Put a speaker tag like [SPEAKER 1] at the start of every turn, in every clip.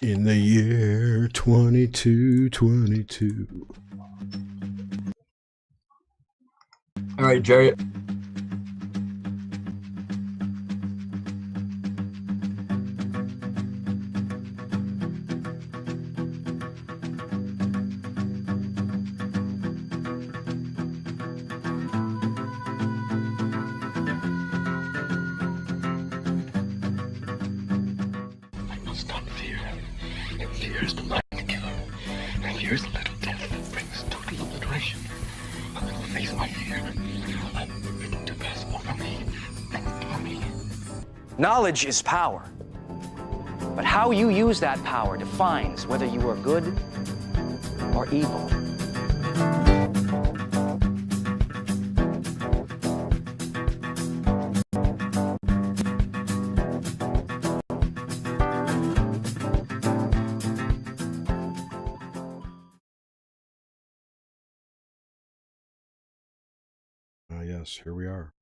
[SPEAKER 1] In the year 2222.
[SPEAKER 2] All right, Jerry.
[SPEAKER 3] Stop fear. Fear is the mind killer. And fear is a little death that brings total obliteration. I will face my fear. I'm forbidden to pass over me and through me.
[SPEAKER 4] Knowledge is power. But how you use that power defines whether you are good or evil.
[SPEAKER 1] Yes, here we are.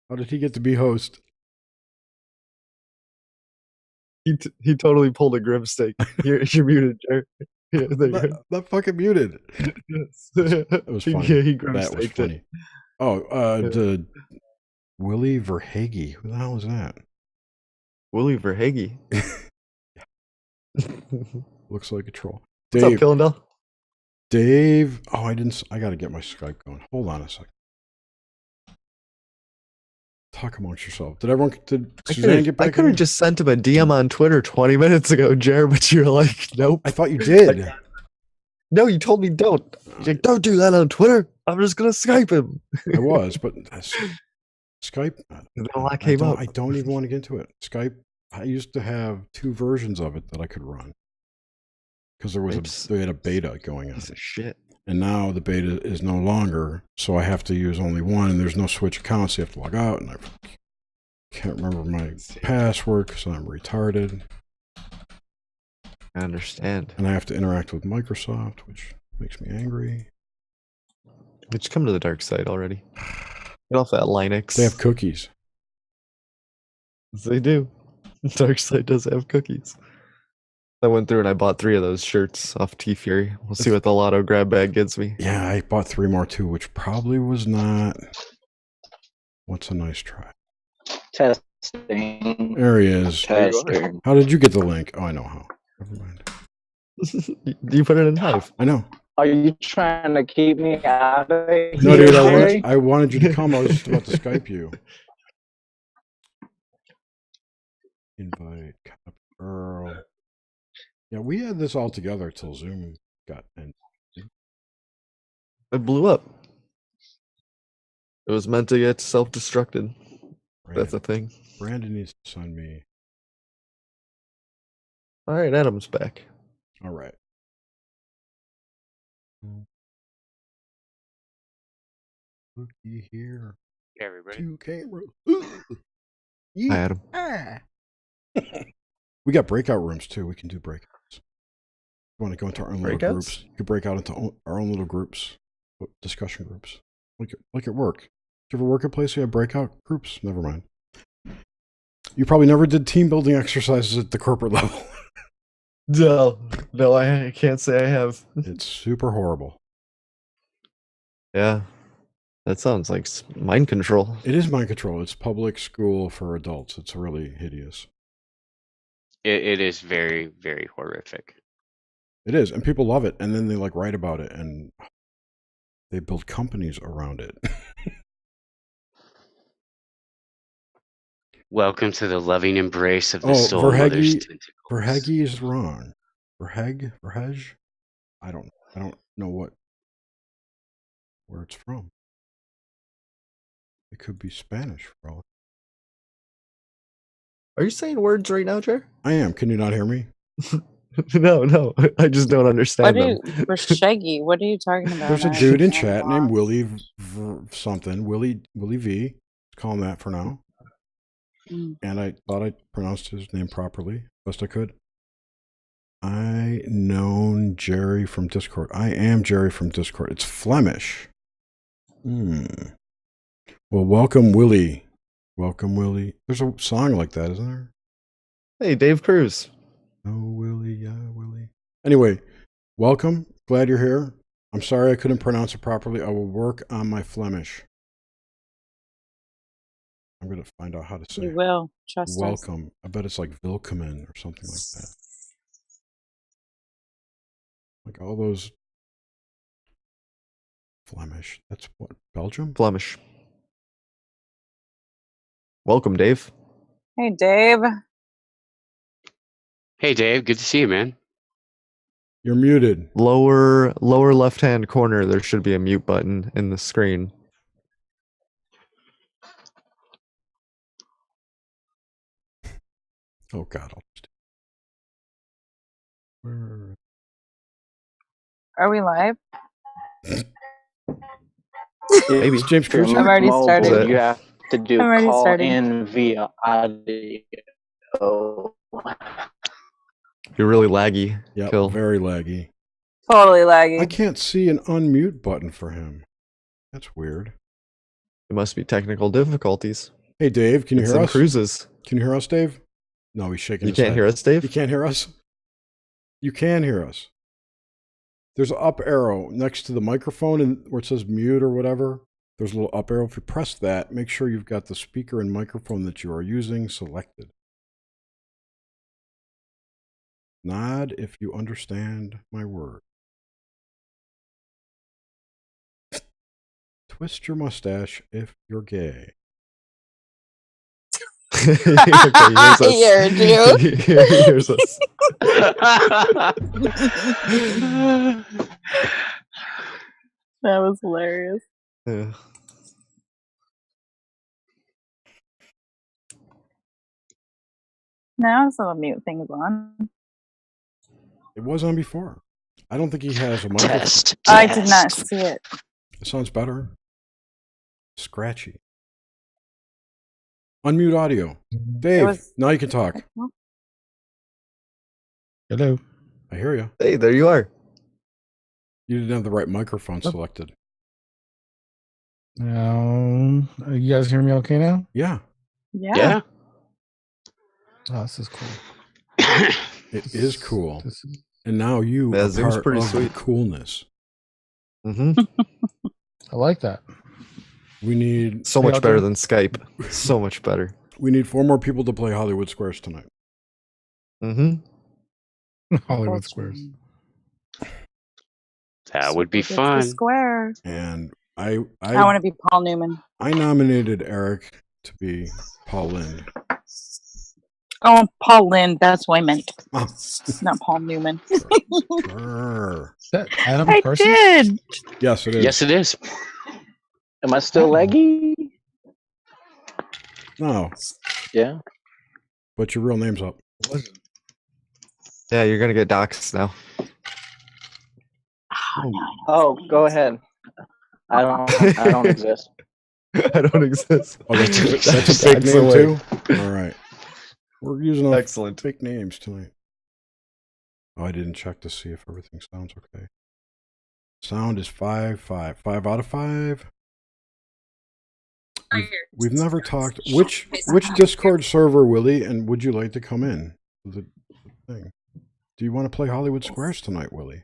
[SPEAKER 1] How did he get to be host?
[SPEAKER 2] He totally pulled a grip stick. You're muted, Jerry. Yeah,
[SPEAKER 1] not fucking muted. That was funny.
[SPEAKER 2] Yeah,
[SPEAKER 1] that was funny. It. Oh, the Willie Verhage. Who the hell is that?
[SPEAKER 2] Willie Verhage.
[SPEAKER 1] Looks like a troll.
[SPEAKER 2] What's up, Killendale?
[SPEAKER 1] Dave. Oh, I got to get my Skype going. Hold on a second. Talk amongst yourself. Did Suzanne get back?
[SPEAKER 2] I could have just sent him a DM on Twitter 20 minutes ago, Jared, but you're like, nope.
[SPEAKER 1] I thought you did.
[SPEAKER 2] No, you told me don't. You're like, don't do that on Twitter. I'm just going to Skype him.
[SPEAKER 1] I was, but Skype.
[SPEAKER 2] I
[SPEAKER 1] don't even want to get into it. Skype, I used to have 2 versions of it that I could run. Because they had a beta going on.
[SPEAKER 2] Piece of shit.
[SPEAKER 1] And now the beta is no longer, so I have to use only one, and there's no switch accounts, so you have to log out, and I can't remember my password because I'm retarded.
[SPEAKER 2] I understand.
[SPEAKER 1] And I have to interact with Microsoft, which makes me angry.
[SPEAKER 2] Just come to the dark side already. Get off that Linux.
[SPEAKER 1] They have cookies.
[SPEAKER 2] Yes, they do. Dark side does have cookies. I went through and I bought 3 of those shirts off T-Fury. We'll see what the lotto grab bag gets me.
[SPEAKER 1] Yeah, I bought 3 more too, which probably was not... What's a nice try?
[SPEAKER 5] Testing.
[SPEAKER 1] There he is.
[SPEAKER 5] Testing.
[SPEAKER 1] How did you get the link? Oh, I know how. Never mind.
[SPEAKER 2] You put it in Hive.
[SPEAKER 1] I know.
[SPEAKER 5] Are you trying to keep me out of it?
[SPEAKER 1] No, dude, I wanted you to come. I was just about to Skype you. Invite Earl. Yeah, we had this all together till Zoom got ended.
[SPEAKER 2] It blew up. It was meant to get self-destructed. That's a thing.
[SPEAKER 1] Brandon needs to send me.
[SPEAKER 2] All right, Adam's back.
[SPEAKER 1] All right. Looky here.
[SPEAKER 6] Hey, everybody.
[SPEAKER 1] 2 cameras.
[SPEAKER 2] Hi, Adam.
[SPEAKER 1] We got breakout rooms too. We can do breakouts. You want to go into our own little groups? You could break out into our own little groups, discussion groups, like at work. Do you ever work at a place you have breakout groups? Never mind. You probably never did team building exercises at the corporate level.
[SPEAKER 2] No, I can't say I have.
[SPEAKER 1] It's super horrible.
[SPEAKER 2] Yeah, that sounds like mind control.
[SPEAKER 1] It is mind control. It's public school for adults. It's really hideous.
[SPEAKER 6] It is very, very horrific.
[SPEAKER 1] It is, and people love it, and then they write about it, and they build companies around it.
[SPEAKER 6] Welcome to the loving embrace of the soul mother's tentacles.
[SPEAKER 1] Verhage is wrong. Verhage? I don't know where it's from. It could be Spanish for all.
[SPEAKER 2] Are you saying words right now, Jer?
[SPEAKER 1] I am. Can you not hear me?
[SPEAKER 2] No. I just don't understand them.
[SPEAKER 7] For Shaggy, what are you talking about?
[SPEAKER 1] There's a dude in chat named Willie something. Willie V. Call him that for now. And I thought I pronounced his name properly, best I could. I known Jerry from Discord. I am Jerry from Discord. It's Flemish. Well, welcome, Willie. Welcome, Willie. There's a song like that, isn't there?
[SPEAKER 2] Hey, Dave Cruz.
[SPEAKER 1] Oh, Willie, yeah, Willie. Anyway, welcome. Glad you're here. I'm sorry I couldn't pronounce it properly. I will work on my Flemish. I'm going to find out how to say
[SPEAKER 7] You will. Trust us.
[SPEAKER 1] welcome. I bet it's like Willkommen or something like that. Like all those Flemish. That's what? Belgium?
[SPEAKER 2] Flemish. Welcome, Dave.
[SPEAKER 7] Hey, Dave.
[SPEAKER 6] Hey, Dave. Good to see you, man.
[SPEAKER 1] You're muted.
[SPEAKER 2] Lower left-hand corner, there should be a mute button in the screen.
[SPEAKER 1] Oh, God. Where?
[SPEAKER 7] Are we live?
[SPEAKER 2] Maybe.
[SPEAKER 1] Is James Cruz
[SPEAKER 7] I'm
[SPEAKER 1] here?
[SPEAKER 7] already
[SPEAKER 5] Mobile,
[SPEAKER 7] started.
[SPEAKER 5] you have to do
[SPEAKER 7] I'm already
[SPEAKER 5] call
[SPEAKER 7] started.
[SPEAKER 5] in via audio.
[SPEAKER 2] You're really laggy.
[SPEAKER 1] Yeah,
[SPEAKER 2] Kill.
[SPEAKER 1] very laggy.
[SPEAKER 7] Totally laggy.
[SPEAKER 1] I can't see an unmute button for him. That's weird.
[SPEAKER 2] It must be technical difficulties.
[SPEAKER 1] Hey, Dave, can you
[SPEAKER 2] It's
[SPEAKER 1] hear
[SPEAKER 2] in
[SPEAKER 1] us?
[SPEAKER 2] Cruises.
[SPEAKER 1] Can you hear us, Dave? No, he's shaking
[SPEAKER 2] You
[SPEAKER 1] his
[SPEAKER 2] can't
[SPEAKER 1] head.
[SPEAKER 2] hear us, Dave?
[SPEAKER 1] You can't hear us? You can hear us. There's an up arrow next to the microphone and where it says mute or whatever. There's a little up arrow. If you press that, make sure you've got the speaker and microphone that you are using selected. Nod if you understand my word. Twist your mustache if you're gay.
[SPEAKER 2] Okay,
[SPEAKER 7] You're a dude.
[SPEAKER 2] here's us.
[SPEAKER 7] That was hilarious.
[SPEAKER 2] Yeah.
[SPEAKER 7] Now some mute things on.
[SPEAKER 1] It was on before. I don't think he has a microphone.
[SPEAKER 6] Test.
[SPEAKER 7] I did not see it.
[SPEAKER 1] It sounds better. Scratchy. Unmute audio. Dave,
[SPEAKER 7] was-
[SPEAKER 1] now you can talk.
[SPEAKER 8] Hello.
[SPEAKER 1] I hear you.
[SPEAKER 2] Hey, there you are.
[SPEAKER 1] You didn't have the right microphone selected.
[SPEAKER 8] You guys hear me okay now?
[SPEAKER 1] Yeah,
[SPEAKER 7] Yeah.
[SPEAKER 6] Yeah.
[SPEAKER 8] Oh, this is cool.
[SPEAKER 1] it is cool.
[SPEAKER 8] This is,
[SPEAKER 1] And now you
[SPEAKER 2] Yeah,
[SPEAKER 1] are
[SPEAKER 2] Zoom's
[SPEAKER 1] part
[SPEAKER 2] pretty
[SPEAKER 1] of the
[SPEAKER 2] sweet.
[SPEAKER 1] coolness.
[SPEAKER 2] Mm-hmm.
[SPEAKER 8] I like that.
[SPEAKER 1] We need
[SPEAKER 2] So
[SPEAKER 8] Hey,
[SPEAKER 2] much
[SPEAKER 8] I'll
[SPEAKER 2] better
[SPEAKER 8] do-
[SPEAKER 2] than Skype. So much better.
[SPEAKER 1] 4 more people to play Hollywood Squares tonight.
[SPEAKER 2] Mm-hmm.
[SPEAKER 8] Hollywood Squares.
[SPEAKER 6] That would be
[SPEAKER 7] It's the
[SPEAKER 6] fun.
[SPEAKER 7] square.
[SPEAKER 1] And I
[SPEAKER 7] I want to be Paul Newman.
[SPEAKER 1] I nominated Eric to be Paul Lynn.
[SPEAKER 7] Oh, Paul Lynn. That's what I meant.
[SPEAKER 1] Ah.
[SPEAKER 7] Not Paul Newman.
[SPEAKER 1] Brr.
[SPEAKER 8] Is that Adam
[SPEAKER 7] I
[SPEAKER 8] Parsons?
[SPEAKER 7] did.
[SPEAKER 1] Yes, it is.
[SPEAKER 6] Yes, it is.
[SPEAKER 5] Am I still leggy?
[SPEAKER 1] No,
[SPEAKER 5] Yeah.
[SPEAKER 1] but your real name's up.
[SPEAKER 2] Yeah, you're gonna get doxxed now.
[SPEAKER 7] Oh, no.
[SPEAKER 5] Oh, go ahead. I don't exist.
[SPEAKER 2] I don't exist.
[SPEAKER 1] Oh, that's a fake
[SPEAKER 2] Dox
[SPEAKER 1] name
[SPEAKER 2] away.
[SPEAKER 1] too? All right. We're using all
[SPEAKER 2] Excellent.
[SPEAKER 1] fake names tonight. Oh, I didn't check to see if everything sounds okay. Sound is 5 out of 5. We've never talked. Which Discord server, Willie? And would you like to come in? The thing. Do you want to play Hollywood Squares tonight, Willie?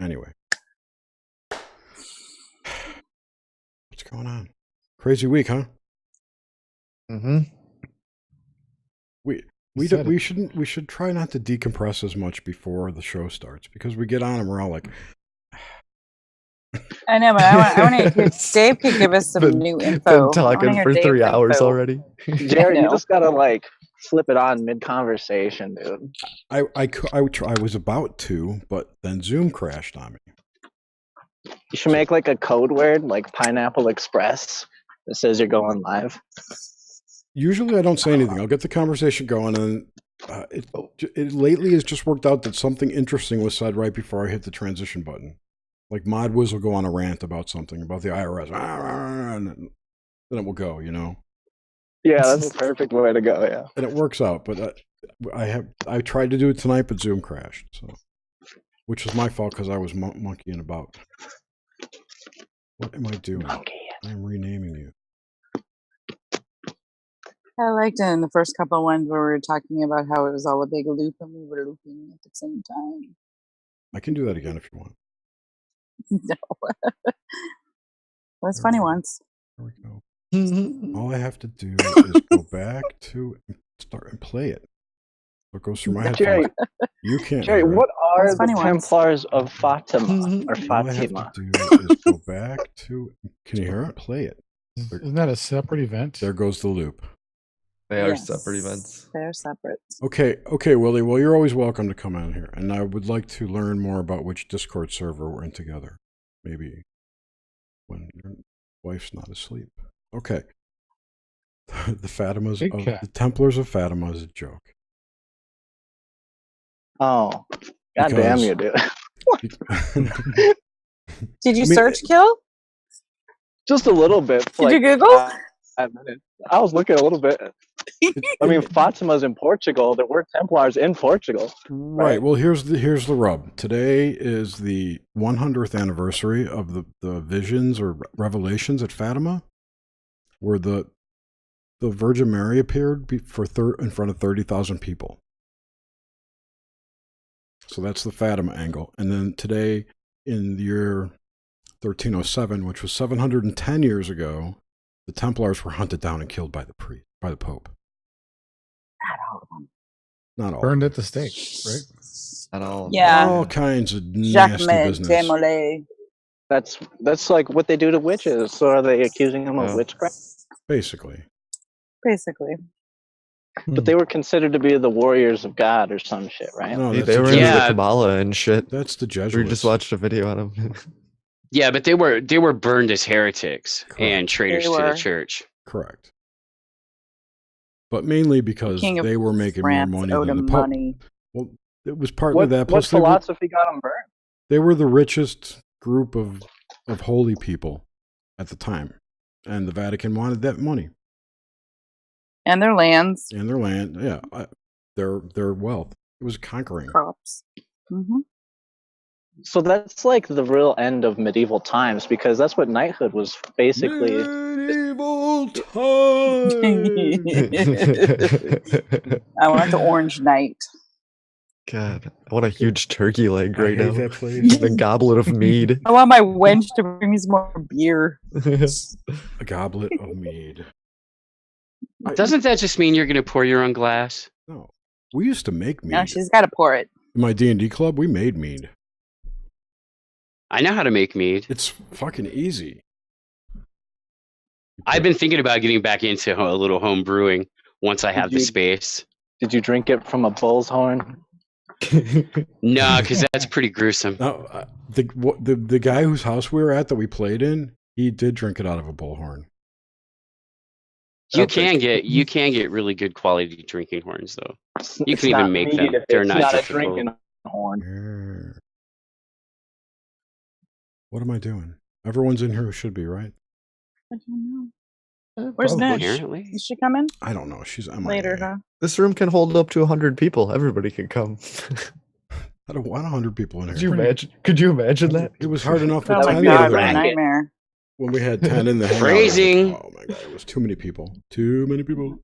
[SPEAKER 1] Anyway, what's going on? Crazy week, huh?
[SPEAKER 2] Mm-hmm.
[SPEAKER 1] We should try not to decompress as much before the show starts because we get on and we're all like,
[SPEAKER 7] I know, but I want to hear. Dave could give us some new info.
[SPEAKER 2] Been
[SPEAKER 7] I wanna
[SPEAKER 2] talking
[SPEAKER 7] hear
[SPEAKER 2] for
[SPEAKER 7] Dave's
[SPEAKER 2] 3 hours
[SPEAKER 7] info.
[SPEAKER 2] already.
[SPEAKER 5] Jared,
[SPEAKER 7] I
[SPEAKER 5] you
[SPEAKER 7] know.
[SPEAKER 5] just gotta like flip it on mid conversation, dude.
[SPEAKER 1] I was about to, but then Zoom crashed on me.
[SPEAKER 5] You should make like a code word, like Pineapple Express, that says you're going live.
[SPEAKER 1] Usually I don't say anything. I'll get the conversation going, and it lately has just worked out that something interesting was said right before I hit the transition button. Like Mod Wiz will go on a rant about something, about the IRS, and then it will go, you know?
[SPEAKER 5] Yeah, that's a perfect way to go, yeah.
[SPEAKER 1] And it works out, but I tried to do it tonight, but Zoom crashed. So which was my fault because I was monkeying about. What am I doing? I'm renaming you.
[SPEAKER 7] I liked it in the first couple of ones where we were talking about how it was all a big loop and we were looping at the same time.
[SPEAKER 1] I can do that again if you want.
[SPEAKER 7] No. It was funny once.
[SPEAKER 1] There we go. All I have to do is go back to start and play it. So it goes through my
[SPEAKER 5] Jerry,
[SPEAKER 1] headphones. You can't
[SPEAKER 5] Jerry,
[SPEAKER 1] hear it.
[SPEAKER 5] what are
[SPEAKER 7] That's
[SPEAKER 5] the
[SPEAKER 7] funny ones.
[SPEAKER 5] Templars of Fatima or
[SPEAKER 1] All I have
[SPEAKER 5] Fatima?
[SPEAKER 1] to do is go back to. Can you hear it? Play it.
[SPEAKER 8] Isn't that a separate event?
[SPEAKER 1] There goes the loop.
[SPEAKER 2] They are
[SPEAKER 7] Yes,
[SPEAKER 2] separate events.
[SPEAKER 7] They're separate.
[SPEAKER 1] Okay, Willie. Well, you're always welcome to come on here, and I would like to learn more about which Discord server we're in together. Maybe when your wife's not asleep. Okay. The Fatimas, the Templars of Fatima is a joke.
[SPEAKER 5] Oh, goddamn you, dude!
[SPEAKER 7] Did you search kill?
[SPEAKER 5] Just a little bit.
[SPEAKER 7] Did you Google?
[SPEAKER 5] 5 minutes. I was looking a little bit. I mean, Fatima's in Portugal. There were Templars in Portugal.
[SPEAKER 1] Right. Well, here's the rub. Today is the 100th anniversary of the visions or revelations at Fatima, where the Virgin Mary appeared in front of 30,000 people. So that's the Fatima angle. And then today, in the year 1307, which was 710 years ago, the Templars were hunted down and killed by the Pope.
[SPEAKER 7] Not all of them.
[SPEAKER 1] Not all.
[SPEAKER 8] Burned at the stake, right?
[SPEAKER 2] Not all.
[SPEAKER 7] Yeah.
[SPEAKER 1] All kinds of
[SPEAKER 7] Jacques
[SPEAKER 1] nasty business.
[SPEAKER 7] Desmoulins.
[SPEAKER 5] That's like what they do to witches. So are they accusing them of witchcraft?
[SPEAKER 1] Basically.
[SPEAKER 5] But they were considered to be the warriors of God or some shit, right?
[SPEAKER 1] No,
[SPEAKER 2] They were into the Kabbalah and shit.
[SPEAKER 1] That's the Jesuits.
[SPEAKER 2] We just watched a video on them.
[SPEAKER 6] Yeah, but they were burned as heretics and traitors to the church.
[SPEAKER 1] Correct. But mainly because they were making more money than the Pope. Well, it was partly that.
[SPEAKER 5] What philosophy got them burned?
[SPEAKER 1] They were the richest group of holy people at the time, and the Vatican wanted that money.
[SPEAKER 7] And their lands.
[SPEAKER 1] And their land, yeah, their wealth. It was conquering.
[SPEAKER 7] Crops. Mm-hmm.
[SPEAKER 5] So that's like the real end of medieval times, because that's what knighthood was basically.
[SPEAKER 1] Medieval times.
[SPEAKER 7] I want the orange knight.
[SPEAKER 2] God, I want a huge turkey leg right now.
[SPEAKER 1] That place.
[SPEAKER 2] A goblet of mead.
[SPEAKER 7] I want my wench to bring me some more beer.
[SPEAKER 1] A goblet of mead.
[SPEAKER 6] Doesn't that just mean you're going to pour your own glass?
[SPEAKER 1] No, we used to make mead.
[SPEAKER 7] No, she's got to pour it.
[SPEAKER 1] In my D&D club, we made mead.
[SPEAKER 6] I know how to make mead.
[SPEAKER 1] It's fucking easy.
[SPEAKER 6] I've been thinking about getting back into a little home brewing once I have the space.
[SPEAKER 5] Did you drink it from a bull's horn?
[SPEAKER 6] No, because that's pretty gruesome.
[SPEAKER 1] No, the guy whose house we were at that we played in, he did drink it out of a bullhorn.
[SPEAKER 6] You can get really good quality drinking horns though. You can even make them. They're not
[SPEAKER 5] a drinking horn.
[SPEAKER 1] What am I doing? Everyone's in here who should be, right?
[SPEAKER 7] I don't know. Where's Nash? Is she coming?
[SPEAKER 1] I don't know. She's
[SPEAKER 7] later, huh?
[SPEAKER 2] This room can hold up to 100 people. Everybody can come.
[SPEAKER 1] I don't want 100 people in here.
[SPEAKER 2] Could you imagine that?
[SPEAKER 1] It was hard enough with
[SPEAKER 7] Oh
[SPEAKER 1] 10
[SPEAKER 7] my
[SPEAKER 1] the
[SPEAKER 7] God,
[SPEAKER 1] other
[SPEAKER 7] what a
[SPEAKER 1] night.
[SPEAKER 7] nightmare.
[SPEAKER 1] When we had 10 in the hangout.
[SPEAKER 6] Phrasing.
[SPEAKER 1] Oh my God, it was too many people. Too many people.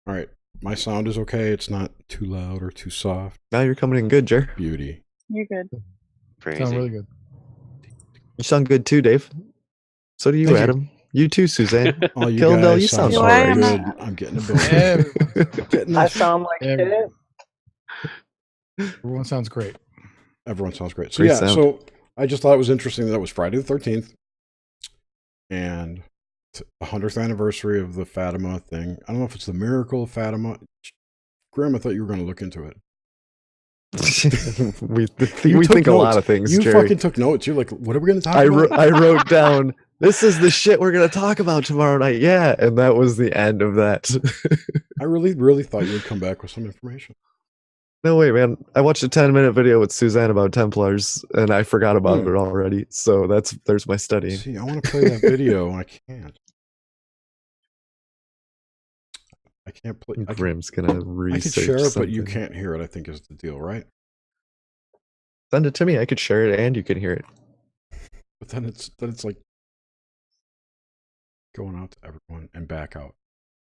[SPEAKER 1] All right. My sound is okay. It's not too loud or too soft.
[SPEAKER 2] Now you're coming in good, Jer.
[SPEAKER 1] Beauty.
[SPEAKER 7] You're good.
[SPEAKER 8] Sound really good.
[SPEAKER 2] You sound good too, Dave. So do you,
[SPEAKER 8] Thank you.
[SPEAKER 2] Adam. You too, Suzanne.
[SPEAKER 1] Oh, you
[SPEAKER 2] Kill
[SPEAKER 1] guys
[SPEAKER 2] Bell, you
[SPEAKER 1] sound
[SPEAKER 2] sound
[SPEAKER 1] so
[SPEAKER 2] all right.
[SPEAKER 1] good. I'm getting a bit. Getting
[SPEAKER 5] I
[SPEAKER 1] this.
[SPEAKER 5] sound like shit.
[SPEAKER 8] Everyone sounds great.
[SPEAKER 1] Everyone sounds great. So
[SPEAKER 2] Great
[SPEAKER 1] yeah,
[SPEAKER 2] sound.
[SPEAKER 1] so I just thought it was interesting that it was Friday the 13th and the 100th anniversary of the Fatima thing. I don't know if it's the miracle of Fatima. Graham, I thought you were going to look into it.
[SPEAKER 2] we
[SPEAKER 1] You
[SPEAKER 2] think
[SPEAKER 1] took
[SPEAKER 2] a lot
[SPEAKER 1] notes.
[SPEAKER 2] of things,
[SPEAKER 1] You
[SPEAKER 2] Jerry.
[SPEAKER 1] fucking took notes. You're like, what are we going to talk
[SPEAKER 2] I
[SPEAKER 1] about?
[SPEAKER 2] wrote down, this is the shit we're going to talk about tomorrow night. Yeah, and that was the end of that.
[SPEAKER 1] I really, really thought you would come back with some information.
[SPEAKER 2] No way, man. I watched a 10-minute video with Suzanne about Templars, and I forgot about it already. So there's my study.
[SPEAKER 1] See, I want to play that video, and I can't. I can't play.
[SPEAKER 2] Grim's gonna
[SPEAKER 1] I
[SPEAKER 2] research
[SPEAKER 1] can share it, but
[SPEAKER 2] something.
[SPEAKER 1] you can't hear it, I think is the deal, right?
[SPEAKER 2] Send it to me. I could share it and you can hear it.
[SPEAKER 1] But then it's like going out to everyone and back out.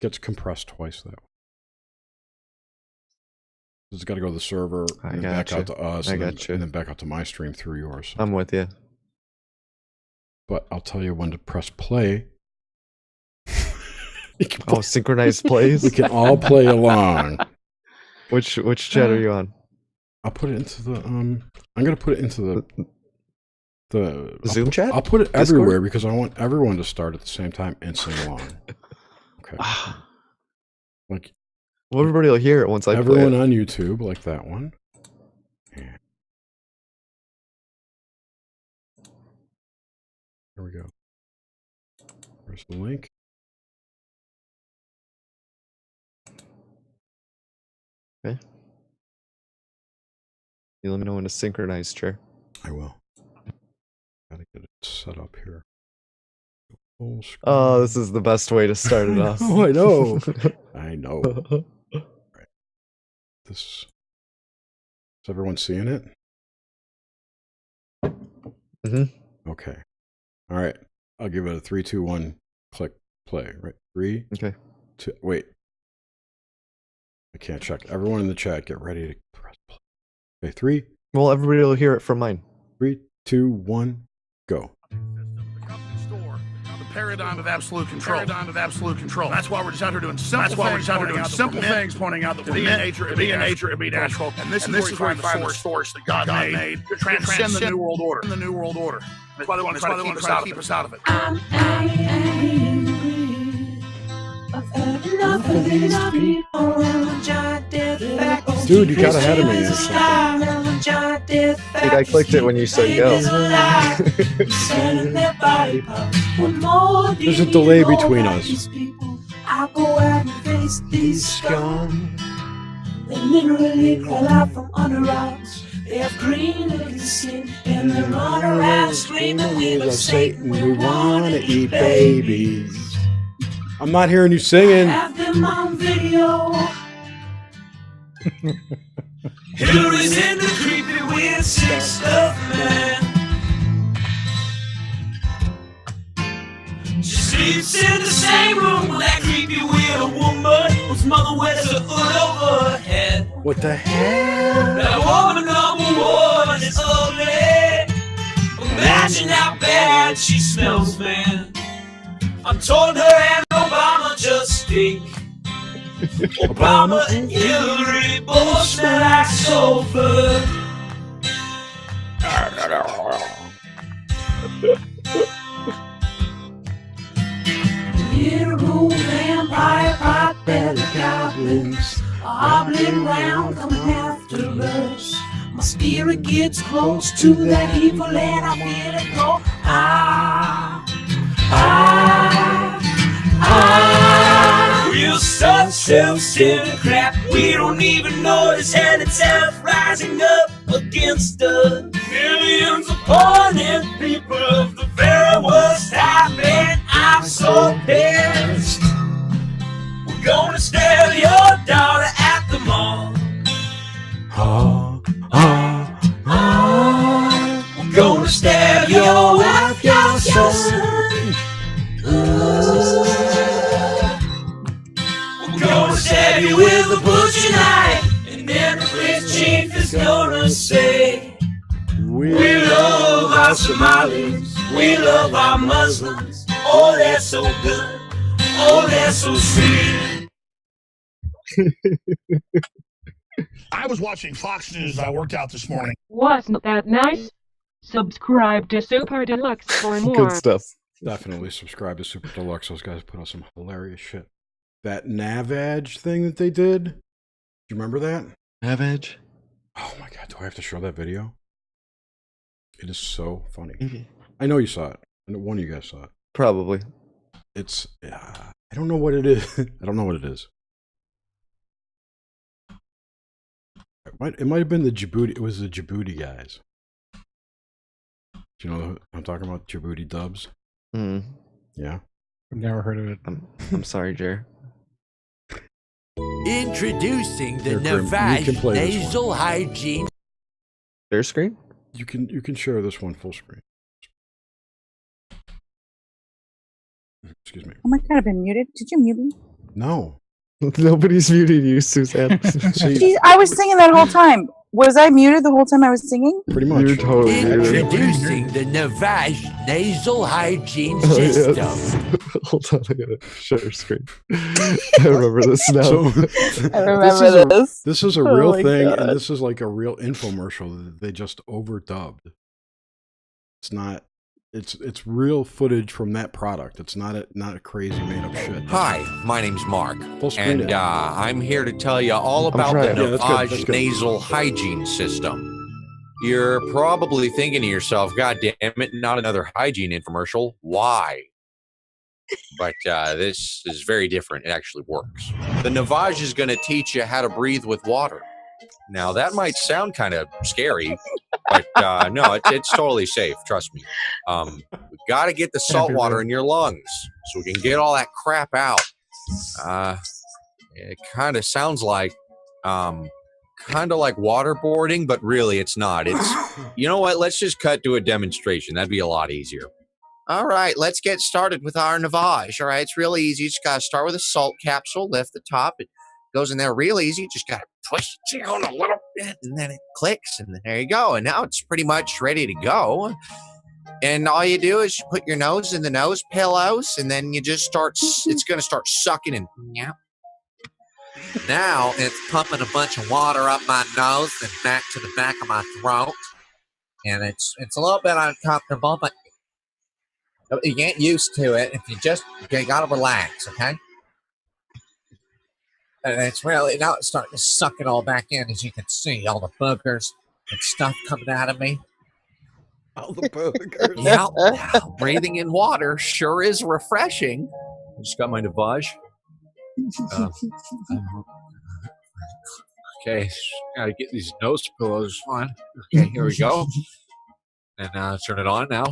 [SPEAKER 1] Gets compressed twice that way. It's got to go to the server and then back out to us and then back out to my stream through yours.
[SPEAKER 2] I'm with you.
[SPEAKER 1] But I'll tell you when to press play.
[SPEAKER 2] Synchronized plays?
[SPEAKER 1] We can all play along.
[SPEAKER 2] Which chat are you on?
[SPEAKER 1] I'll put it into the I'm gonna put it into the
[SPEAKER 2] Zoom chat?
[SPEAKER 1] I'll put it everywhere because I want everyone to start at the same time and sing along. Okay. Like
[SPEAKER 2] well, everybody will hear it once I play it.
[SPEAKER 1] Everyone on YouTube, like that one. Yeah. Here we go. Where's the link?
[SPEAKER 2] Okay. You let me know when to synchronize, Chair.
[SPEAKER 1] I will. Gotta get it set up here.
[SPEAKER 2] Oh, this is the best way to start it off.
[SPEAKER 1] Oh, I know. I know. Right. This. Is everyone seeing it?
[SPEAKER 2] Mm-hmm.
[SPEAKER 1] Okay. All right. I'll give it a 3, 2, 1. Click play. Right. 3.
[SPEAKER 2] Okay.
[SPEAKER 1] 2. Wait. I can't check. Everyone in the chat, get ready to press play. Okay. 3.
[SPEAKER 2] Well, everybody will hear it from mine.
[SPEAKER 1] 3, 2, 1. Go.
[SPEAKER 9] Paradigm of absolute control. That's why we're just out here doing simple things, pointing out that to be in nature, and be natural. And this is where we find the source that God made to transcend the new world order. That's why they want to keep us out of it.
[SPEAKER 10] I'm angry. I've had enough of these people and the giant death factors.
[SPEAKER 1] Dude, you got ahead of me.
[SPEAKER 2] Dude, I clicked it when you said go.
[SPEAKER 1] There's a delay between us.
[SPEAKER 10] I go out and face these scum. They literally crawl out from under us. They have green looking skin and they run around screaming, we love Satan, we want to eat babies.
[SPEAKER 1] I'm not hearing you singing.
[SPEAKER 10] I have them on video. Hillary's in the creepy weird sick stuff, man. She sleeps in the same room with that creepy weird woman whose mother wears a hood over her head.
[SPEAKER 1] What the hell?
[SPEAKER 10] That woman number one is ugly. Imagine how bad she smells, man. I told her and Obama just stink. Obama and Hillary both smell like sulfur. Little vampire pot-bellied goblins hobbling round, coming after us. My spirit gets close to that evil and I feel it go. We're such self-centered crap. We don't even notice hell itself rising up against us. Millions upon people of the very worst type, and I'm so pissed. We're gonna stare your daughter at the mall. We're gonna stab your wife, your son. We're gonna stab you with a butcher knife, and then the police chief is gonna say, we love our Somalis, we love our Muslims. Oh, they're so good. Oh, they're so sweet.
[SPEAKER 9] I was watching Fox News as I worked out this morning.
[SPEAKER 11] Wasn't that nice? Subscribe to Super Deluxe for more.
[SPEAKER 2] Good stuff.
[SPEAKER 1] Definitely subscribe to Super Deluxe. Those guys put out some hilarious shit. That Navage thing that they did. Do you remember that?
[SPEAKER 2] Navage?
[SPEAKER 1] Oh my god, do I have to show that video? It is so funny.
[SPEAKER 2] Mm-hmm.
[SPEAKER 1] I know you saw it. I know one of you guys saw it.
[SPEAKER 2] Probably.
[SPEAKER 1] It's I don't know what it is. I don't know what it is. It might have been the Djibouti. It was the Djibouti guys. Do you know what I'm talking about? Djibouti dubs.
[SPEAKER 2] Mm.
[SPEAKER 1] Yeah.
[SPEAKER 8] I've never heard of it.
[SPEAKER 2] I'm sorry, Jer.
[SPEAKER 12] Introducing the
[SPEAKER 1] Here, Grim, you can
[SPEAKER 12] Navage
[SPEAKER 1] play this
[SPEAKER 12] nasal hygiene.
[SPEAKER 2] Their screen?
[SPEAKER 1] You can share this one full screen. Excuse me.
[SPEAKER 7] Oh my god, I've been muted. Did you mute me?
[SPEAKER 1] No.
[SPEAKER 2] Nobody's muted you, Suzanne.
[SPEAKER 7] Jeez, I was singing that whole time. Was I muted the whole time I was singing?
[SPEAKER 1] Pretty much.
[SPEAKER 2] You're totally muted.
[SPEAKER 10] Introducing the Navage nasal hygiene system.
[SPEAKER 2] Yes. Hold on, I gotta share screen. I remember this now.
[SPEAKER 1] So,
[SPEAKER 7] I remember this.
[SPEAKER 1] This is a
[SPEAKER 7] Oh
[SPEAKER 1] real
[SPEAKER 7] my
[SPEAKER 1] thing,
[SPEAKER 7] God.
[SPEAKER 1] and this is like a real infomercial that they just overdubbed. It's not. It's real footage from that product. It's not a crazy made up shit.
[SPEAKER 12] Hi, my name's Mark,
[SPEAKER 1] Full screen
[SPEAKER 12] and
[SPEAKER 1] it.
[SPEAKER 12] I'm here to tell you all about the
[SPEAKER 2] trying.
[SPEAKER 1] Yeah, that's good,
[SPEAKER 12] Navage
[SPEAKER 1] that's good.
[SPEAKER 12] nasal hygiene system. You're probably thinking to yourself, God damn it, not another hygiene infomercial. Why? But this is very different. It actually works. The Navage is going to teach you how to breathe with water. Now, that might sound kind of scary, but no, it's totally safe. Trust me. We've got to get the salt water in your lungs so we can get all that crap out. It kind of sounds like waterboarding, but really it's not. It's, you know what? Let's just cut to a demonstration. That'd be a lot easier. All right, let's get started with our Navage. All right, it's real easy. You just got to start with a salt capsule, lift the top. It goes in there real easy. You just got to push it down a little bit, and then it clicks, and there you go. And now it's pretty much ready to go. And all you do is you put your nose in the nose pillows, and then you just it's going to start sucking and yeah. Now it's pumping a bunch of water up my nose and back to the back of my throat. And it's a little bit uncomfortable, but you get used to it if you gotta relax, okay? And it's really, now it's starting to suck it all back in, as you can see, all the boogers and stuff coming out of me.
[SPEAKER 1] All the boogers.
[SPEAKER 12] Yeah, breathing in water sure is refreshing. I just got my Navage. Okay, gotta get these nose pillows on. Okay, here we go. And turn it on now.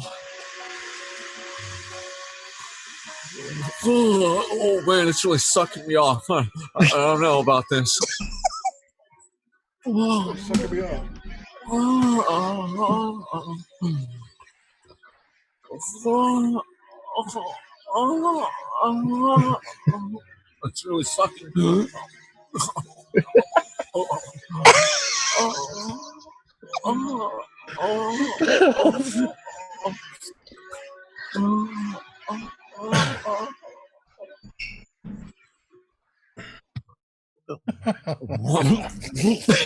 [SPEAKER 12] Oh man, it's really sucking me off. I don't know about this.
[SPEAKER 1] It's sucking me off.
[SPEAKER 12] It's really sucking.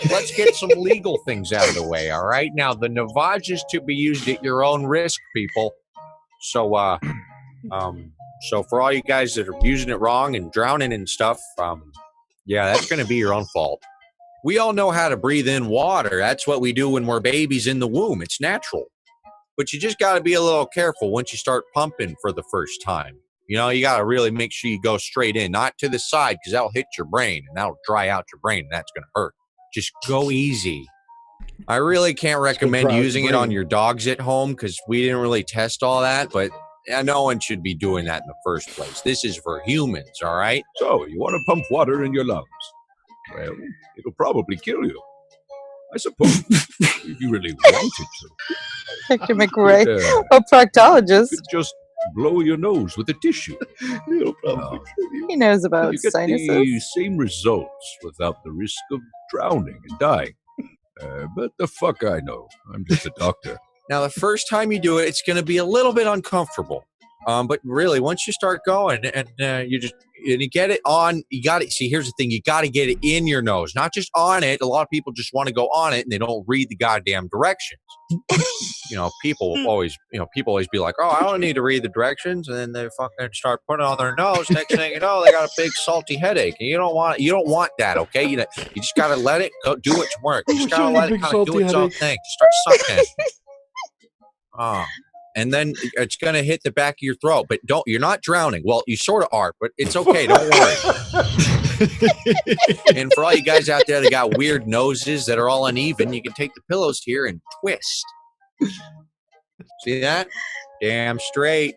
[SPEAKER 12] Let's get some legal things out of the way, all right? Now, the Navage is to be used at your own risk, people. So, so for all you guys that are using it wrong and drowning and stuff, yeah, that's going to be your own fault. We all know how to breathe in water. That's what we do when we're babies in the womb. It's natural. But you just got to be a little careful once you start pumping for the first time. You know, you got to really make sure you go straight in, not to the side, because that'll hit your brain and that'll dry out your brain, and that's going to hurt. Just go easy. I really can't recommend using it on your dogs at home because we didn't really test all that, but no one should be doing that in the first place. This is for humans, all right?
[SPEAKER 13] So, you want to pump water in your lungs? Well, it'll probably kill you. I suppose, if you really wanted to.
[SPEAKER 7] Dr. McRae, a proctologist.
[SPEAKER 13] You could just blow your nose with a tissue. It'll probably kill you.
[SPEAKER 7] He knows about
[SPEAKER 13] you get
[SPEAKER 7] sinuses.
[SPEAKER 13] the same results without the risk of drowning and dying. But the fuck I know. I'm just a doctor.
[SPEAKER 12] Now, the first time you do it, it's going to be a little bit uncomfortable. But really, once you start going and you get it on, you got to see. Here's the thing: you got to get it in your nose, not just on it. A lot of people just want to go on it and they don't read the goddamn directions. People always be like, "Oh, I don't need to read the directions," and then they fucking start putting it on their nose. Next thing you know, they got a big salty headache, and you don't want that. Okay, you just got to let it go, do its work. You just got to let it kind of do its own thing. Just start sucking. And then it's going to hit the back of your throat, but you're not drowning. Well, you sort of are, but it's okay. Don't worry. And for all you guys out there that got weird noses that are all uneven, you can take the pillows here and twist. See that? Damn straight.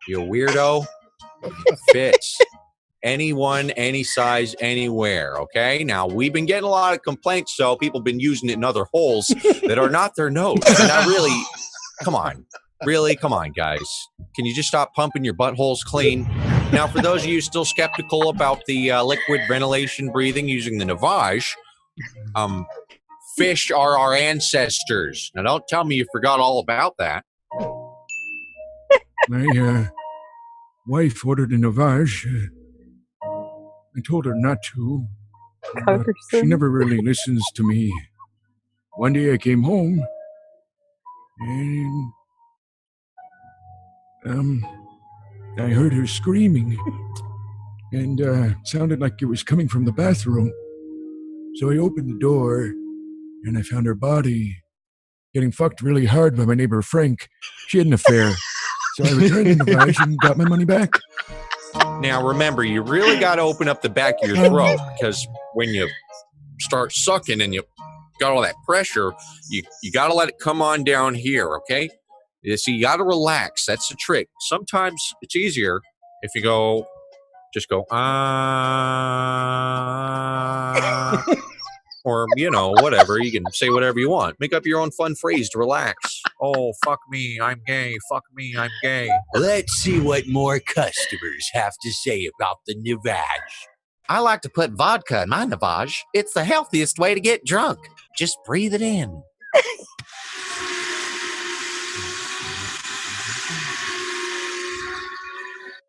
[SPEAKER 12] You weirdo. It fits. anyone, any size, anywhere. Okay. Now we've been getting a lot of complaints, so people have been using it in other holes that are not their nose. Now, really, come on, guys. Can you just stop pumping your buttholes clean? Now, for those of you still skeptical about the liquid ventilation breathing using the Navage, fish are our ancestors. Now, don't tell me you forgot all about that.
[SPEAKER 13] My wife ordered a Navage. I told her not to. But she never really listens to me. One day I came home and I heard her screaming, and it sounded like it was coming from the bathroom. So I opened the door, and I found her body getting fucked really hard by my neighbor Frank. She had an affair. So I returned the Navage and got my money back.
[SPEAKER 12] Now, remember, you really got to open up the back of your throat, because when you start sucking and you got all that pressure, you got to let it come on down here, okay? You see, you got to relax. That's the trick. Sometimes it's easier if you just go, or, whatever. You can say whatever you want. Make up your own fun phrase to relax. Oh, fuck me, I'm gay. Fuck me, I'm gay.
[SPEAKER 10] Let's see what more customers have to say about the Navage.
[SPEAKER 14] I like to put vodka in my Navage. It's the healthiest way to get drunk. Just breathe it in.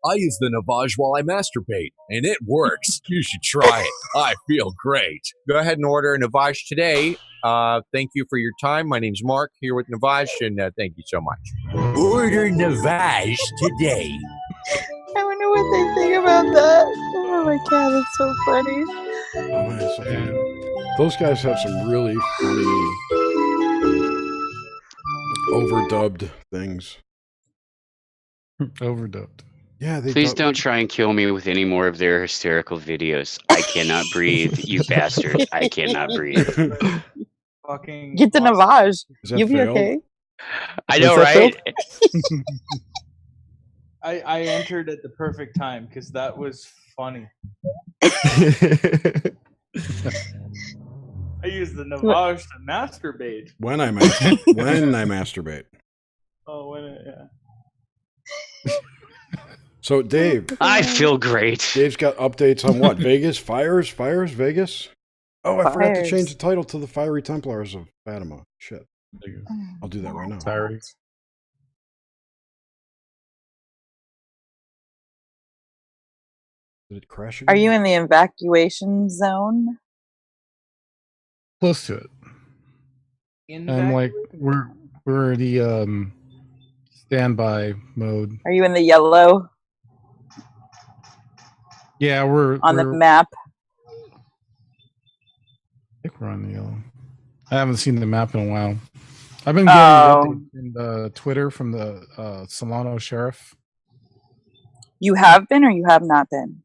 [SPEAKER 13] I use the Navage while I masturbate, and it works. You should try it. I feel great.
[SPEAKER 12] Go ahead and order a Navage today. Thank you for your time. My name's Mark, here with Navage, and thank you so much.
[SPEAKER 10] Order Navage today.
[SPEAKER 7] I wonder what they think about that. Oh my god, it's so funny.
[SPEAKER 1] Oh man, it's so funny. Those guys have some really funny overdubbed things.
[SPEAKER 8] Overdubbed.
[SPEAKER 1] Yeah,
[SPEAKER 6] Please don't try and kill me with any more of their hysterical videos. I cannot breathe, you bastard. I cannot breathe.
[SPEAKER 15] Fucking
[SPEAKER 7] get the Navage. You'll be
[SPEAKER 1] failed?
[SPEAKER 7] okay.
[SPEAKER 6] I know, right?
[SPEAKER 15] I entered at the perfect time because that was funny. I use the Navage to masturbate.
[SPEAKER 1] When I masturbate.
[SPEAKER 15] Oh, yeah.
[SPEAKER 1] So, Dave.
[SPEAKER 6] I feel great.
[SPEAKER 1] Dave's got updates on what? Vegas? Fires, Vegas? Oh, I forgot to change the title to the Fiery Templars of Fatima. Shit. I'll do that right now.
[SPEAKER 8] Sorry.
[SPEAKER 1] Did it crash again?
[SPEAKER 7] Are you in the evacuation zone?
[SPEAKER 8] Close to it. I'm like we're the standby mode.
[SPEAKER 7] Are you in the yellow?
[SPEAKER 8] Yeah, we're
[SPEAKER 7] on the map.
[SPEAKER 8] I think we're on the yellow. I haven't seen the map in a while. I've been getting updates in the Twitter from the Solano sheriff.
[SPEAKER 7] You have been, or you have not been?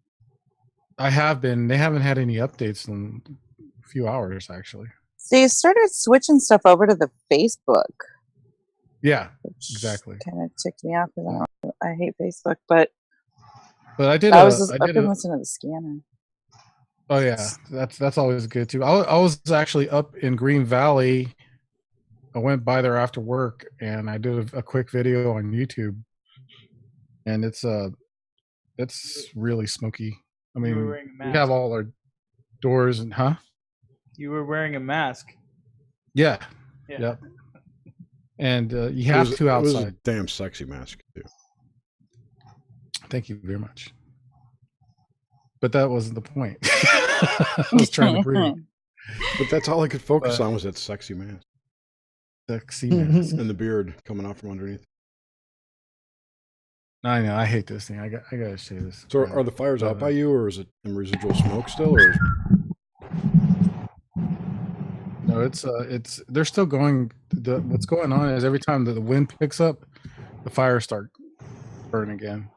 [SPEAKER 8] I have been. They haven't had any updates in a few hours, actually.
[SPEAKER 7] They started switching stuff over to the Facebook.
[SPEAKER 8] Yeah, exactly.
[SPEAKER 7] Kind of ticked me off because I hate Facebook, but
[SPEAKER 8] I did.
[SPEAKER 7] I've been listening to the scanner.
[SPEAKER 8] Oh yeah, that's always good too. I was actually up in Green Valley. I went by there after work and I did a quick video on YouTube, and it's really smoky. I mean, we have all our doors and
[SPEAKER 15] You were wearing a mask.
[SPEAKER 8] Yeah. Yep. And you have to outside.
[SPEAKER 1] It was a damn sexy mask too.
[SPEAKER 8] Thank you very much. But that wasn't the point. I was trying to breathe.
[SPEAKER 1] But that's all I could focus on was that sexy mask.
[SPEAKER 8] Sexy mask.
[SPEAKER 1] And the beard coming out from underneath.
[SPEAKER 8] I know. I hate this thing. I gotta say this.
[SPEAKER 1] So are the fires out by you, or is it in residual smoke still? Or
[SPEAKER 8] no, it's they're still going. What's going on is every time the wind picks up, the fires start burning again.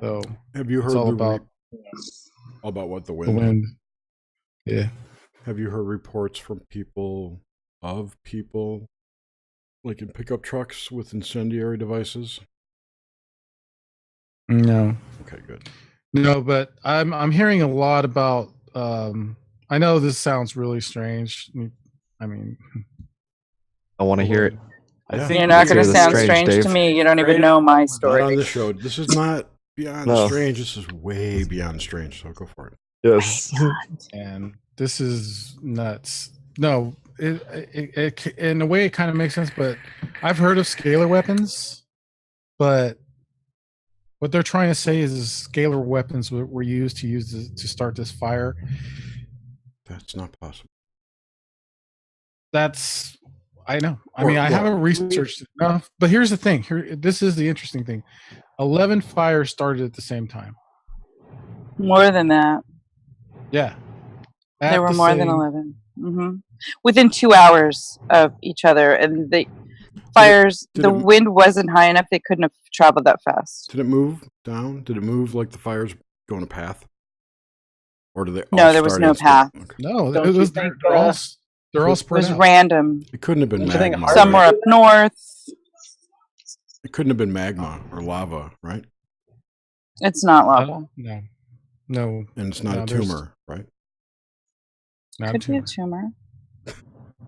[SPEAKER 8] So
[SPEAKER 1] have you heard about what the wind?
[SPEAKER 8] The wind. Yeah.
[SPEAKER 1] Have you heard reports from people like in pickup trucks with incendiary devices?
[SPEAKER 8] No.
[SPEAKER 1] Okay, good.
[SPEAKER 8] No, but I'm hearing a lot about. I know this sounds really strange. I mean,
[SPEAKER 2] I want to hear it.
[SPEAKER 15] I
[SPEAKER 1] Yeah.
[SPEAKER 15] think
[SPEAKER 7] You're not
[SPEAKER 2] Let's
[SPEAKER 7] going
[SPEAKER 2] hear
[SPEAKER 7] to
[SPEAKER 2] the
[SPEAKER 7] sound
[SPEAKER 2] strange,
[SPEAKER 7] strange to
[SPEAKER 2] Dave.
[SPEAKER 7] me. You don't even
[SPEAKER 15] Right
[SPEAKER 7] know my
[SPEAKER 1] Not
[SPEAKER 7] story.
[SPEAKER 1] on this show. This is not beyond
[SPEAKER 2] No.
[SPEAKER 1] strange. This is way beyond strange. So go for it.
[SPEAKER 2] Yes.
[SPEAKER 8] and this is nuts. No, it in a way it kind of makes sense, but I've heard of scalar weapons, but what they're trying to say is scalar weapons were used to start this fire.
[SPEAKER 1] That's not possible.
[SPEAKER 8] That's I know. I mean, I haven't researched enough, but here's the thing. This is the interesting thing. 11 fires started at the same time.
[SPEAKER 7] More than that.
[SPEAKER 8] Yeah.
[SPEAKER 7] There were more than 11. Mm-hmm. Within 2 hours of each other, and the fires, the wind wasn't high enough; they couldn't have traveled that fast.
[SPEAKER 1] Did it move down? Did it move like the fires going a path, or did they?
[SPEAKER 7] No, there was no path.
[SPEAKER 1] Okay.
[SPEAKER 8] No,
[SPEAKER 7] Don't
[SPEAKER 8] it
[SPEAKER 7] you
[SPEAKER 8] was,
[SPEAKER 7] think,
[SPEAKER 8] they're all spread
[SPEAKER 7] It was
[SPEAKER 8] out.
[SPEAKER 7] random.
[SPEAKER 1] It couldn't have been magma.
[SPEAKER 7] Some were up north.
[SPEAKER 1] It couldn't have been magma or lava, right?
[SPEAKER 7] It's not lava.
[SPEAKER 8] No.
[SPEAKER 1] And it's not a tumor, right?
[SPEAKER 7] Could be a tumor.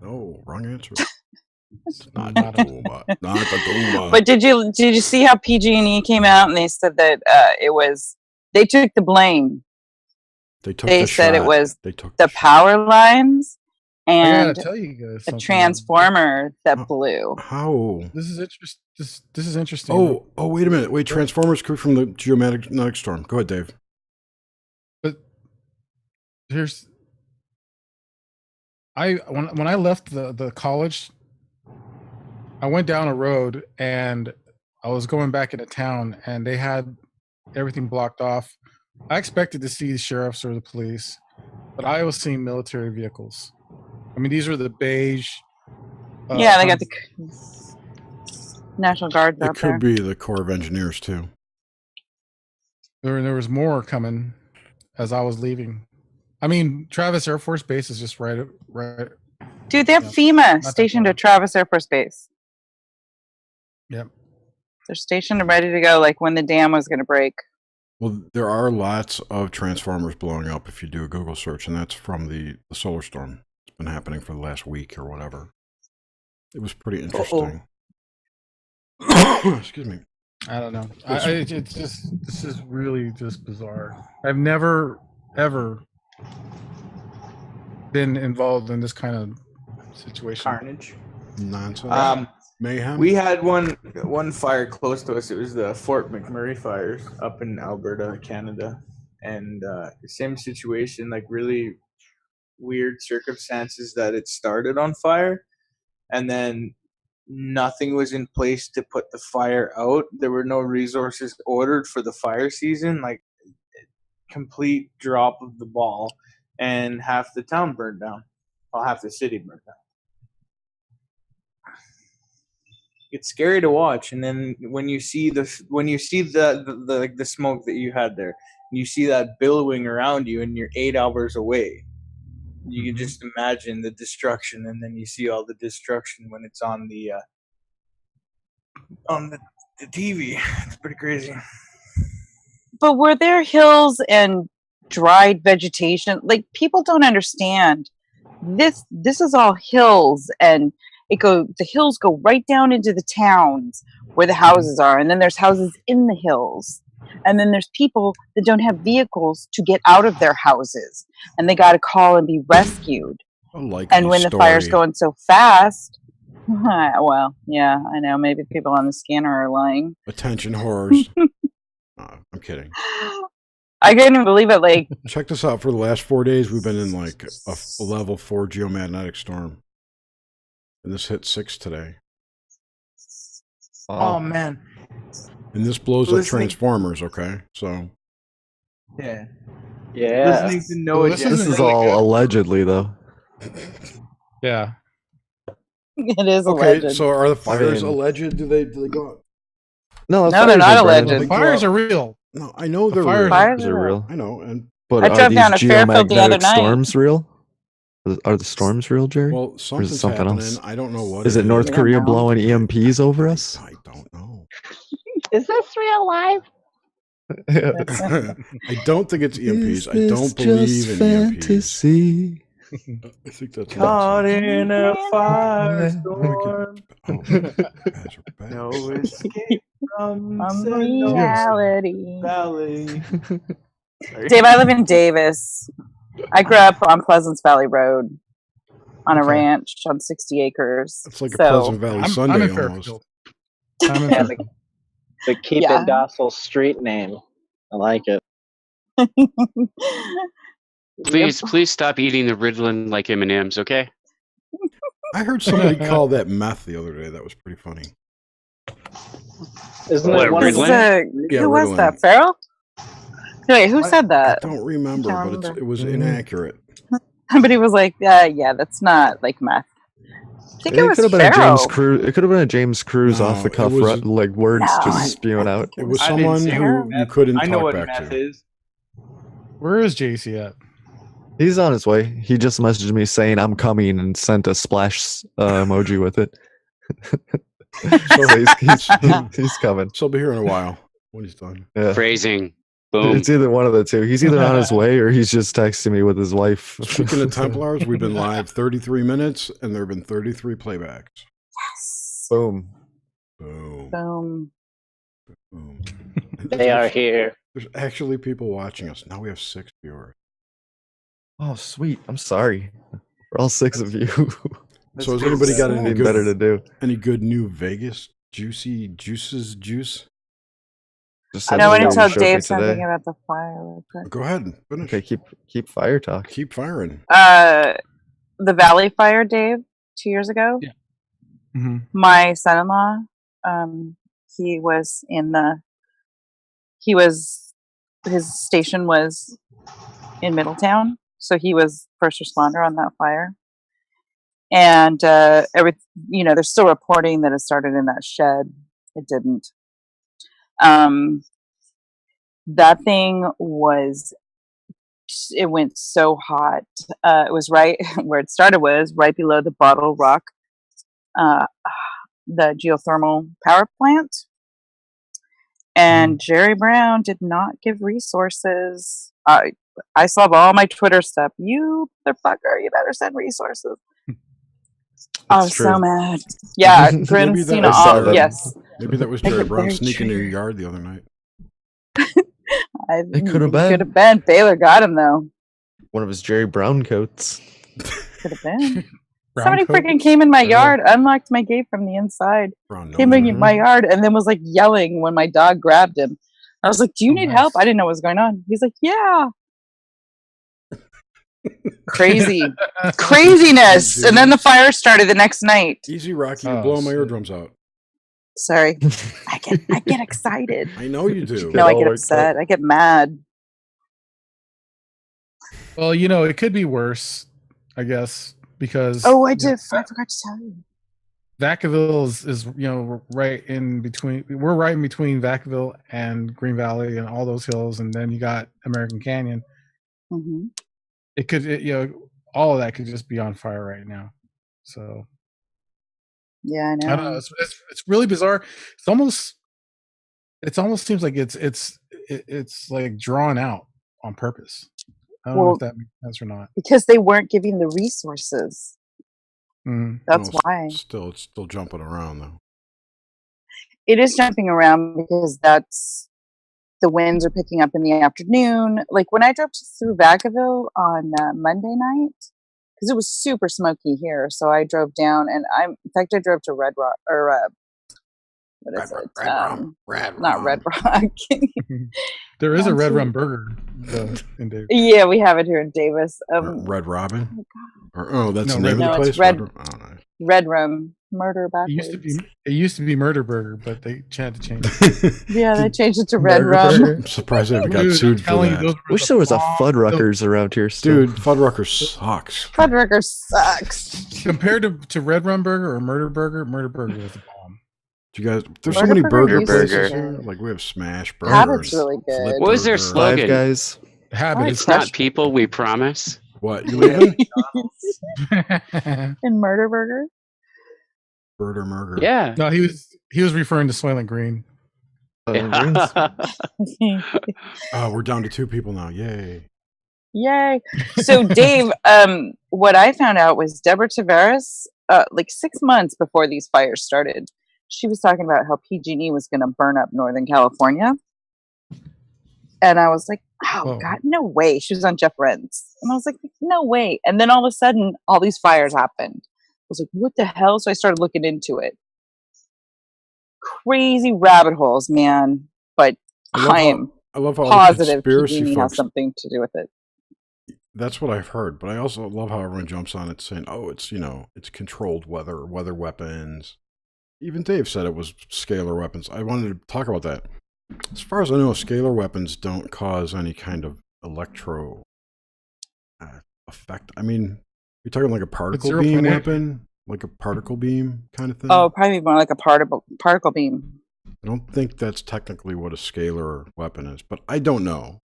[SPEAKER 1] No, wrong answer. It's not a tumor. Not a tumor.
[SPEAKER 7] But did you see how PG&E came out and they said that they took the blame. They said it was the power lines and
[SPEAKER 8] gotta tell you guys
[SPEAKER 7] a
[SPEAKER 8] something.
[SPEAKER 7] transformer that blew.
[SPEAKER 1] How?
[SPEAKER 8] This is interesting. This is interesting.
[SPEAKER 1] Oh, wait a minute. Wait, Transformers crew from the geomagnetic storm. Go ahead, Dave.
[SPEAKER 8] But here's when I left the college, I went down a road and I was going back into town and they had everything blocked off. I expected to see the sheriffs or the police, but I was seeing military vehicles. I mean, these are the beige.
[SPEAKER 7] Yeah, they got the National Guard
[SPEAKER 1] It
[SPEAKER 7] out there.
[SPEAKER 1] could be the Corps of Engineers too.
[SPEAKER 8] There was more coming as I was leaving. I mean, Travis Air Force Base is just right.
[SPEAKER 7] Dude, they have FEMA stationed at Travis Air Force Base.
[SPEAKER 8] Yep.
[SPEAKER 7] They're stationed and ready to go, like when the dam was going to break.
[SPEAKER 1] Well, there are lots of transformers blowing up if you do a Google search, and that's from the solar storm. It's been happening for the last week or whatever. It was pretty interesting. Excuse me.
[SPEAKER 8] I don't know. It's just this is really just bizarre. I've never ever been involved in this kind of situation.
[SPEAKER 15] Carnage.
[SPEAKER 1] Nonsense. Mayhem.
[SPEAKER 15] We had one fire close to us. It was the Fort McMurray fires up in Alberta, Canada, and same situation. Like really weird circumstances that it started on fire, and then nothing was in place to put the fire out. There were no resources ordered for the fire season. Like complete drop of the ball, and half the town burned down. Well, half the city burned down. It's scary to watch, and then when you see the smoke that you had there, and you see that billowing around you, and you're 8 hours away, you can just imagine the destruction, and then you see all the destruction when it's on the TV. It's pretty crazy.
[SPEAKER 7] But were there hills and dried vegetation? Like, people don't understand. This is all hills, and the hills go right down into the towns where the houses are, and then there's houses in the hills, and then there's people that don't have vehicles to get out of their houses, and they got to call and be rescued. And when the fire's going so fast, well, yeah, I know, maybe the people on the scanner are lying.
[SPEAKER 1] Attention, horrors. I'm kidding.
[SPEAKER 7] I couldn't even believe it. Like,
[SPEAKER 1] check this out. For the last 4 days, we've been in like a level 4 geomagnetic storm. And this hit 6 today.
[SPEAKER 15] Oh man!
[SPEAKER 1] And this blows up transformers. Okay, so
[SPEAKER 15] yeah.
[SPEAKER 2] Listening to Noah, this is all allegedly, though.
[SPEAKER 8] Yeah,
[SPEAKER 7] it is
[SPEAKER 1] okay.
[SPEAKER 7] alleged.
[SPEAKER 1] So are the fires alleged? Do they go out?
[SPEAKER 2] No,
[SPEAKER 7] they're not alleged.
[SPEAKER 8] The fires are real.
[SPEAKER 1] No, I know they're
[SPEAKER 2] real.
[SPEAKER 1] real.
[SPEAKER 2] Fires are real.
[SPEAKER 1] I know,
[SPEAKER 2] but
[SPEAKER 7] I drove down to Fairfield the other night.
[SPEAKER 2] Storms real? Are the storms real, Jerry?
[SPEAKER 1] Well,
[SPEAKER 2] or is it
[SPEAKER 1] something's
[SPEAKER 2] something
[SPEAKER 1] happening.
[SPEAKER 2] else?
[SPEAKER 1] I don't know what.
[SPEAKER 2] Is it North Korea blowing EMPs over us?
[SPEAKER 1] I don't know.
[SPEAKER 16] Is this real live?
[SPEAKER 1] I don't think it's EMPs.
[SPEAKER 2] Is
[SPEAKER 1] I don't
[SPEAKER 2] this
[SPEAKER 1] believe
[SPEAKER 2] just
[SPEAKER 1] in EMPs.
[SPEAKER 2] fantasy?
[SPEAKER 1] I think that's
[SPEAKER 15] Caught in a
[SPEAKER 1] firestorm.
[SPEAKER 15] No escape from
[SPEAKER 7] reality.
[SPEAKER 15] Valley.
[SPEAKER 7] Dave, I live in Davis. I grew up on Pleasance Valley Road on a ranch on 60 acres.
[SPEAKER 1] It's like a Pleasant Valley Sunday almost.
[SPEAKER 5] The Keep It Docile street name. I like it.
[SPEAKER 6] Please stop eating the Ritalin like M&Ms, okay?
[SPEAKER 1] I heard somebody call that meth the other day. That was pretty funny.
[SPEAKER 5] Isn't
[SPEAKER 6] it one of
[SPEAKER 7] who was that? Farrell? Wait, who said that?
[SPEAKER 1] I don't remember, but it was inaccurate.
[SPEAKER 7] Somebody was like, yeah, that's not like meth. I think it was
[SPEAKER 2] could have been a
[SPEAKER 7] Farrell.
[SPEAKER 2] James Cruz. It could have been a James Cruz off the cuff, like words just spewing out.
[SPEAKER 1] It was someone who you couldn't talk back to.
[SPEAKER 8] Where is JC at?
[SPEAKER 2] He's on his way. He just messaged me saying I'm coming and sent a splash emoji with it. So he's coming.
[SPEAKER 1] So I'll be here in a while when he's done.
[SPEAKER 2] Yeah.
[SPEAKER 6] Phrasing. Boom.
[SPEAKER 2] It's either one of the two. He's either on his way or he's just texting me with his wife.
[SPEAKER 1] Speaking of Templars, we've been live 33 minutes and there have been 33 playbacks.
[SPEAKER 7] Yes.
[SPEAKER 2] Boom.
[SPEAKER 1] Boom.
[SPEAKER 7] Boom.
[SPEAKER 1] Boom.
[SPEAKER 5] They are here.
[SPEAKER 1] There's actually people watching us. Now we have 6 viewers.
[SPEAKER 2] Oh, sweet. I'm sorry. For all 6 of you.
[SPEAKER 1] So has anybody got anything
[SPEAKER 2] better to do?
[SPEAKER 1] Any good new Vegas juice?
[SPEAKER 7] I want to tell Dave something about the fire real quick.
[SPEAKER 1] Go ahead and finish.
[SPEAKER 2] Okay, keep fire talk.
[SPEAKER 1] Keep firing.
[SPEAKER 7] The Valley Fire, Dave, 2 years ago.
[SPEAKER 8] Yeah. Mm-hmm.
[SPEAKER 7] My son-in-law, he was his station was in Middletown, so he was first responder on that fire. And they're still reporting that it started in that shed. It didn't. That thing it went so hot. It was right where it started was right below the Bottle Rock, the geothermal power plant. And Jerry Brown did not give resources. I saw all my Twitter stuff. You motherfucker, you better send resources. I was so mad. Yeah, Grin's, yes.
[SPEAKER 1] Maybe that was Jerry Brown sneaking in your yard the other night.
[SPEAKER 2] It could have been.
[SPEAKER 7] Could have been. Baylor got him though.
[SPEAKER 2] One of his Jerry Brown coats.
[SPEAKER 7] Could have been. Somebody freaking came in my yard, unlocked my gate from the inside, came in my yard, and then was like yelling when my dog grabbed him. I was like, "Do you need help?" I didn't know what was going on. He's like, "Yeah." Craziness. And then the fire started the next night.
[SPEAKER 1] Easy, Rocky. You're blowing my eardrums out.
[SPEAKER 7] Sorry. I get excited.
[SPEAKER 1] I know you do.
[SPEAKER 7] No, I get upset. I get mad.
[SPEAKER 8] Well, it could be worse, I guess, because
[SPEAKER 7] I forgot to tell you.
[SPEAKER 8] Vacaville is right in between. We're right in between Vacaville and Green Valley and all those hills, and then you got American Canyon.
[SPEAKER 7] Mm-hmm.
[SPEAKER 8] It could, all of that could just be on fire right now. So,
[SPEAKER 7] yeah, I know.
[SPEAKER 8] I don't know. It's really bizarre. It almost seems like it's like drawn out on purpose. I don't know if that makes sense or not.
[SPEAKER 7] Because they weren't giving the resources. That's why.
[SPEAKER 1] It's still jumping around though.
[SPEAKER 7] It is jumping around because the winds are picking up in the afternoon. Like when I drove through Vacaville on Monday night, because it was super smoky here, so I drove down, and I drove to Red Rock, or what is it? Not Red Rock.
[SPEAKER 8] There is a Red Rum Burger in Davis.
[SPEAKER 7] Yeah, we have it here in Davis.
[SPEAKER 1] Red Robin. That's the
[SPEAKER 7] name
[SPEAKER 1] of the place.
[SPEAKER 7] It's Red Rum. Murder backwards.
[SPEAKER 8] It used to be Murder Burger, but they had to change it.
[SPEAKER 7] Yeah, they changed it to Red Rum.
[SPEAKER 1] I'm surprised they haven't got sued for that.
[SPEAKER 2] Wish there was a Fuddruckers around here still.
[SPEAKER 1] Dude, Fuddruckers sucks.
[SPEAKER 7] Fuddruckers sucks.
[SPEAKER 8] Compared to Red Rum Burger or Murder Burger was the bomb.
[SPEAKER 1] You guys, there's so many burger places here. Like we have Smash Burgers.
[SPEAKER 7] Habit's really good.
[SPEAKER 6] What was their slogan?
[SPEAKER 2] Five Guys.
[SPEAKER 8] Habit.
[SPEAKER 6] It's not people, we promise.
[SPEAKER 1] What? You leaving?
[SPEAKER 7] In Murder Burger?
[SPEAKER 1] Murder.
[SPEAKER 6] Yeah.
[SPEAKER 8] No, he was referring to Soylent Green.
[SPEAKER 1] We're down to 2 people now. Yay.
[SPEAKER 7] Yay. So Dave, what I found out was Deborah Tavares, like 6 months before these fires started, she was talking about how PG&E was going to burn up Northern California. And I was like, oh God, no way. She was on Jeff Renz. And I was like, no way. And then all of a sudden, all these fires happened. I was like, what the hell? So I started looking into it. Crazy rabbit holes, man. But I
[SPEAKER 1] love how
[SPEAKER 7] positive
[SPEAKER 1] conspiracy
[SPEAKER 7] PG&E has
[SPEAKER 1] folks,
[SPEAKER 7] something to do with it.
[SPEAKER 1] that's what I've heard. But I also love how everyone jumps on it saying, oh, it's, it's controlled weather weapons. Even Dave said it was scalar weapons. I wanted to talk about that. As far as I know, scalar weapons don't cause any kind of electro effect. I mean, you're talking like a particle beam weapon, like a particle beam kind of thing?
[SPEAKER 7] Oh, probably more like a particle beam.
[SPEAKER 1] I don't think that's technically what a scalar weapon is, but I don't know.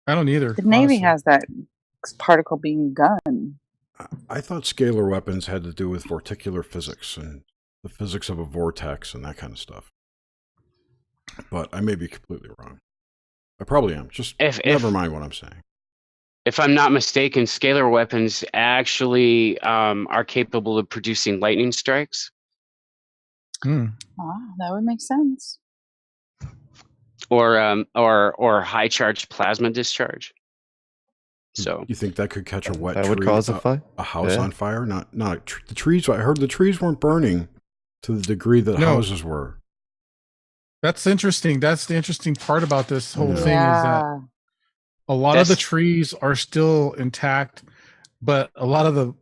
[SPEAKER 8] I don't either.
[SPEAKER 7] The Navy has that particle beam gun.
[SPEAKER 1] I thought scalar weapons had to do with vorticular physics and the physics of a vortex and that kind of stuff. But I may be completely wrong. I probably am. Just never mind what I'm saying.
[SPEAKER 6] If I'm not mistaken, scalar weapons actually are capable of producing lightning strikes.
[SPEAKER 7] Oh, that would make sense.
[SPEAKER 6] Or high charge plasma discharge. So
[SPEAKER 1] you think that could catch a wet
[SPEAKER 2] that
[SPEAKER 1] tree?
[SPEAKER 2] Would cause a fire?
[SPEAKER 1] A house on fire? Not the trees. I heard the trees weren't burning to the degree that houses were.
[SPEAKER 8] That's interesting. That's the interesting part about this whole thing is that a lot of the trees are still intact, but a lot of the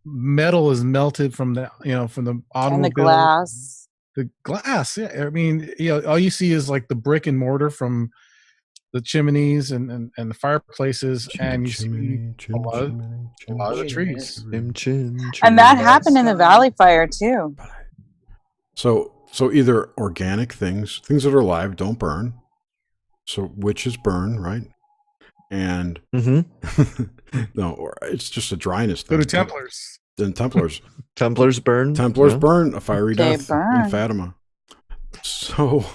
[SPEAKER 8] metal is melted from the from the automobile
[SPEAKER 7] and the glass.
[SPEAKER 8] The glass, yeah. I mean, all you see is like the brick and mortar from the chimneys and the fireplaces, and you see a lot of the trees.
[SPEAKER 7] And that happened in the Valley Fire too.
[SPEAKER 1] So either organic things that are alive don't burn. So witches burn, right? And no, or it's just a dryness thing.
[SPEAKER 8] Go to Templars.
[SPEAKER 1] Then Templars.
[SPEAKER 2] Templars burn.
[SPEAKER 1] Templars burn a fiery death in Fatima. So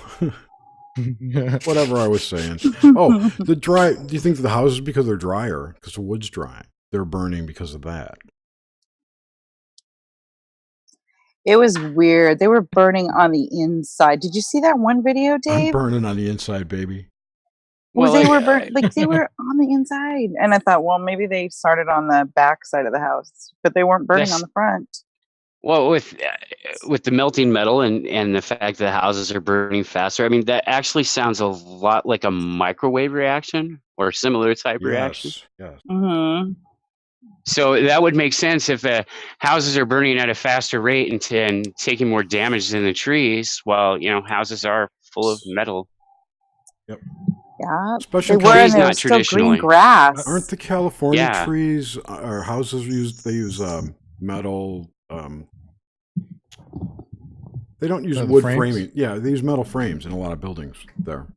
[SPEAKER 1] whatever I was saying. Oh, the dry. Do you think the houses, because they're drier, because the wood's dry, they're burning because of that?
[SPEAKER 7] It was weird. They were burning on the inside. Did you see that one video, Dave?
[SPEAKER 1] I'm burning on the inside, baby.
[SPEAKER 7] Well, they were they were on the inside, and I thought, well, maybe they started on the back side of the house, but they weren't burning on the front.
[SPEAKER 6] Well, with the melting metal and the fact that houses are burning faster, I mean, that actually sounds a lot like a microwave reaction or similar type reaction.
[SPEAKER 1] Yes.
[SPEAKER 7] Mm-hmm.
[SPEAKER 6] So that would make sense if the houses are burning at a faster rate and taking more damage than the trees, while houses are full of metal.
[SPEAKER 1] Yep.
[SPEAKER 7] Yeah,
[SPEAKER 1] especially
[SPEAKER 7] trees not still green grass.
[SPEAKER 1] Aren't the California trees or houses use metal? They don't use wood framing. Yeah, they use metal frames in a lot of buildings there.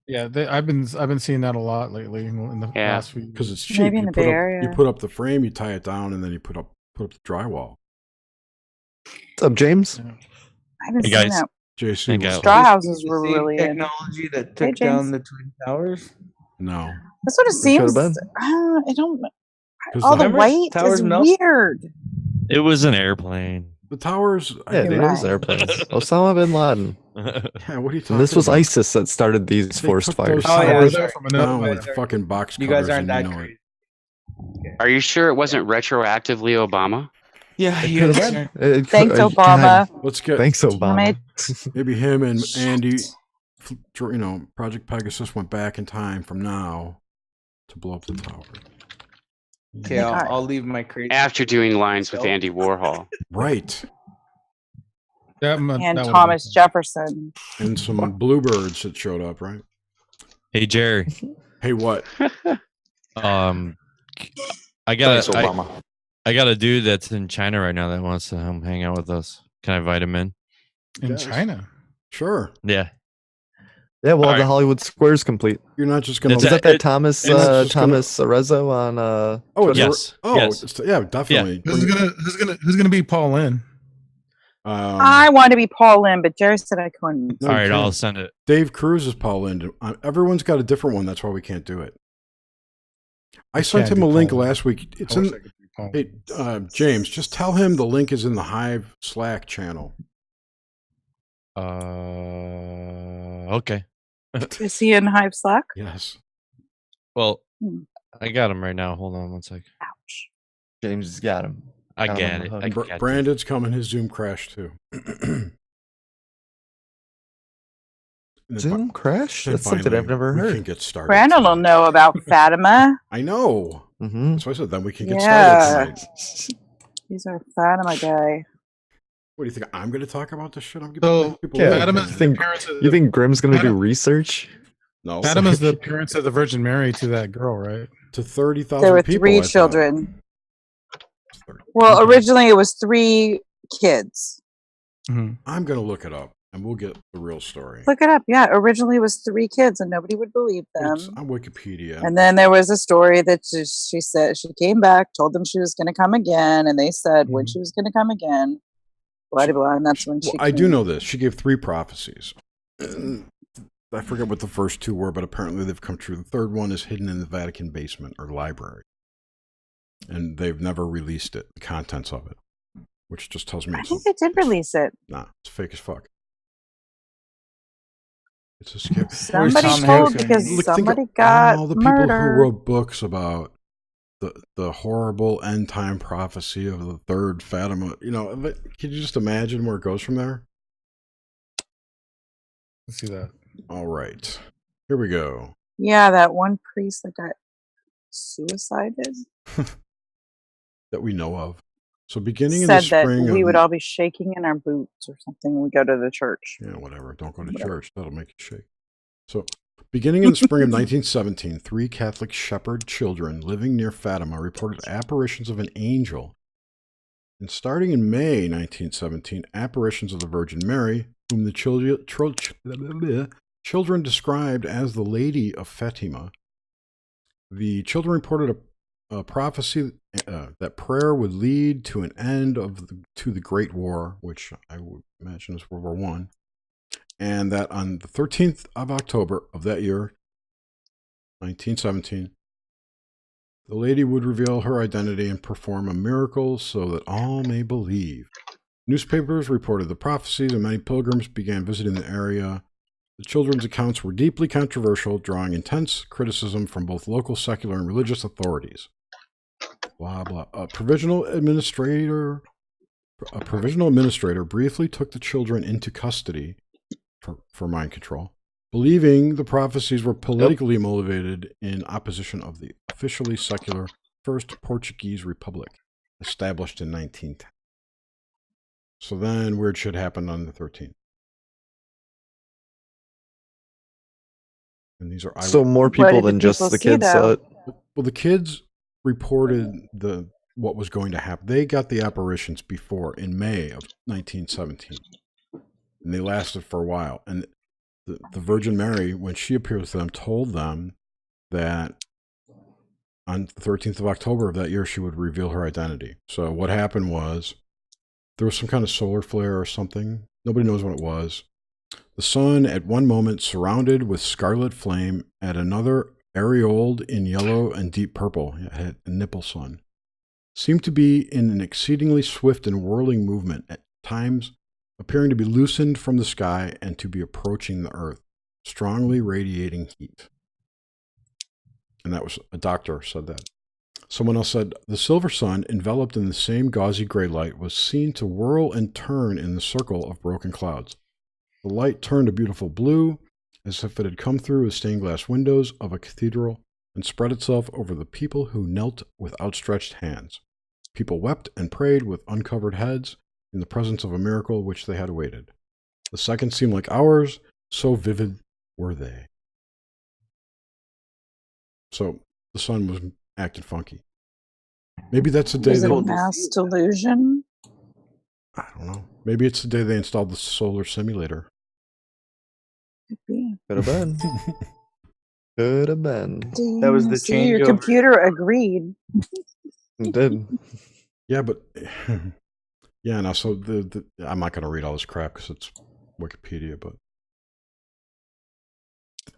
[SPEAKER 8] Yeah, I've been seeing that a lot lately in the last few.
[SPEAKER 1] Because it's cheap.
[SPEAKER 7] Maybe in the Bay Area.
[SPEAKER 1] You put up the frame, you tie it down, and then you put up the drywall.
[SPEAKER 2] What's up, James?
[SPEAKER 7] I haven't seen that.
[SPEAKER 1] JC,
[SPEAKER 7] straw houses were really
[SPEAKER 15] technology that took down the Twin Towers.
[SPEAKER 1] No,
[SPEAKER 7] that's what it seems. I don't. All the white is weird.
[SPEAKER 16] It was an airplane.
[SPEAKER 1] The towers.
[SPEAKER 2] Yeah, it was airplanes. Osama bin Laden.
[SPEAKER 1] Yeah, what are you talking
[SPEAKER 2] And this was
[SPEAKER 1] about?
[SPEAKER 2] ISIS that started these forest fires.
[SPEAKER 1] With fucking box
[SPEAKER 15] you guys
[SPEAKER 1] cutters
[SPEAKER 15] aren't that
[SPEAKER 1] and
[SPEAKER 15] crazy.
[SPEAKER 6] Are you sure it wasn't retroactively Obama?
[SPEAKER 15] Yeah,
[SPEAKER 7] Thanks, Obama.
[SPEAKER 1] Let's get.
[SPEAKER 2] Thanks, Obama.
[SPEAKER 1] Maybe him and Andy. Project Pegasus went back in time from now to blow up the tower.
[SPEAKER 15] Okay, I'll leave my crazy.
[SPEAKER 6] After doing lines with Andy Warhol.
[SPEAKER 1] Right.
[SPEAKER 7] And Thomas Jefferson.
[SPEAKER 1] And some bluebirds that showed up, right?
[SPEAKER 16] Hey, Jerry.
[SPEAKER 1] Hey, what?
[SPEAKER 16] I got a dude that's in China right now that wants to hang out with us. Can I invite him in?
[SPEAKER 8] In China?
[SPEAKER 1] Sure.
[SPEAKER 16] Yeah.
[SPEAKER 2] Yeah, well,
[SPEAKER 16] All
[SPEAKER 2] the
[SPEAKER 16] right.
[SPEAKER 2] Hollywood Squares complete.
[SPEAKER 1] You're not just gonna.
[SPEAKER 2] Is that Thomas Arezzo on?
[SPEAKER 1] Oh,
[SPEAKER 2] Twitter?
[SPEAKER 1] yes. Oh,
[SPEAKER 16] yes.
[SPEAKER 1] yeah, definitely.
[SPEAKER 8] Who's gonna be Paul Lynn?
[SPEAKER 7] I want to be Paul Lynn, but Jerry said I couldn't.
[SPEAKER 1] No,
[SPEAKER 16] All
[SPEAKER 1] you
[SPEAKER 16] right, I'll
[SPEAKER 1] can't.
[SPEAKER 16] send it.
[SPEAKER 1] Dave Cruz is Paul Lynde. Everyone's got a different one. That's why we can't do it. I sent him a link last week. It's in. Hey, James, just tell him the link is in the Hive Slack channel.
[SPEAKER 16] Okay.
[SPEAKER 7] Is he in Hive Slack?
[SPEAKER 1] Yes.
[SPEAKER 16] Well, I got him right now. Hold on one sec.
[SPEAKER 7] Ouch.
[SPEAKER 2] James has got him.
[SPEAKER 16] I
[SPEAKER 2] Got him
[SPEAKER 16] get
[SPEAKER 2] on the
[SPEAKER 16] it.
[SPEAKER 2] hook.
[SPEAKER 16] I got it.
[SPEAKER 1] Brandon's coming. His Zoom crashed too.
[SPEAKER 2] Zoom crash?
[SPEAKER 1] Then
[SPEAKER 2] That's something
[SPEAKER 1] finally,
[SPEAKER 2] I've never
[SPEAKER 1] we
[SPEAKER 2] heard.
[SPEAKER 1] can get started.
[SPEAKER 7] Brandon will know about Fatima.
[SPEAKER 1] I know.
[SPEAKER 2] Mm-hmm.
[SPEAKER 1] That's why I said then we can get started tonight.
[SPEAKER 7] He's our Fatima guy.
[SPEAKER 1] What do you think? I'm going to talk about this shit? I'm
[SPEAKER 8] So,
[SPEAKER 1] giving people
[SPEAKER 2] Yeah,
[SPEAKER 8] Fatima's
[SPEAKER 2] you think, you think Grimm's going to do research?
[SPEAKER 1] No.
[SPEAKER 8] Fatima's the appearance of the Virgin Mary to that girl, right?
[SPEAKER 1] To 30,000
[SPEAKER 7] There were
[SPEAKER 1] people.
[SPEAKER 7] 3
[SPEAKER 1] I thought.
[SPEAKER 7] children. Well, originally it was 3 kids.
[SPEAKER 1] I'm going to look it up and we'll get the real story.
[SPEAKER 7] Look it up. Yeah, originally it was 3 kids, and nobody would believe them.
[SPEAKER 1] It's on Wikipedia.
[SPEAKER 7] And then there was a story that she said she came back, told them she was going to come again, and they said when she was going to come again, blah blah blah, and that's when she.
[SPEAKER 1] I do know this. She gave 3 prophecies. I forget what the first 2 were, but apparently they've come true. The third one is hidden in the Vatican basement or library, and they've never released it. The contents of it, which just tells me
[SPEAKER 7] I think they did release it.
[SPEAKER 1] Nah, it's fake as fuck. It's a scary.
[SPEAKER 7] Somebody told because somebody got
[SPEAKER 1] all the people
[SPEAKER 7] murdered.
[SPEAKER 1] who wrote books about the horrible end time prophecy of the third Fatima. You know, can you just imagine where it goes from there?
[SPEAKER 8] Let's see that.
[SPEAKER 1] All right, here we go.
[SPEAKER 7] Yeah, that one priest that got suicided
[SPEAKER 1] That we know of. So beginning in
[SPEAKER 7] said
[SPEAKER 1] the
[SPEAKER 7] that
[SPEAKER 1] spring,
[SPEAKER 7] we would all be shaking in our boots or something when we go to the church.
[SPEAKER 1] Yeah, whatever. Don't go to church. That'll make you shake. So, beginning in the spring of 1917, 3 Catholic shepherd children living near Fatima reported apparitions of an angel. And starting in May 1917, apparitions of the Virgin Mary, whom the children described as the Lady of Fatima. The children reported a prophecy that prayer would lead to an end to the Great War, which I would imagine is World War I, and that on the 13th of October of that year, 1917, the lady would reveal her identity and perform a miracle so that all may believe. Newspapers reported the prophecies, and many pilgrims began visiting the area. The children's accounts were deeply controversial, drawing intense criticism from both local secular and religious authorities. Blah, blah. A provisional administrator briefly took the children into custody for mind control, believing the prophecies were politically motivated in opposition of the officially secular First Portuguese Republic, established in 1910. So then weird shit happened on the 13th. And these are
[SPEAKER 2] So more people than just the kids saw it.
[SPEAKER 1] Well, the kids reported what was going to happen. They got the apparitions before in May of 1917, and they lasted for a while. And the Virgin Mary, when she appeared to them, told them that on the 13th of October of that year, she would reveal her identity. So what happened was there was some kind of solar flare or something. Nobody knows what it was. The sun at one moment surrounded with scarlet flame, at another aureoled in yellow and deep purple. It had a nipple sun. Seemed to be in an exceedingly swift and whirling movement, at times appearing to be loosened from the sky and to be approaching the earth, strongly radiating heat. And that was a doctor said that. Someone else said, the silver sun, enveloped in the same gauzy gray light, was seen to whirl and turn in the circle of broken clouds. The light turned a beautiful blue, as if it had come through the stained glass windows of a cathedral, and spread itself over the people who knelt with outstretched hands. People wept and prayed with uncovered heads in the presence of a miracle which they had awaited. The seconds seemed like hours, so vivid were they. So the sun was acting funky. Maybe that's the day
[SPEAKER 7] Is it
[SPEAKER 1] they...
[SPEAKER 7] a mass delusion?
[SPEAKER 1] I don't know. Maybe it's the day they installed the solar simulator.
[SPEAKER 7] Could be.
[SPEAKER 2] Could have been. Could have been.
[SPEAKER 5] That was the
[SPEAKER 7] See, your
[SPEAKER 5] changeover.
[SPEAKER 7] computer agreed.
[SPEAKER 2] It did.
[SPEAKER 1] Yeah, but Yeah, no, so I'm not going to read all this crap because it's Wikipedia, but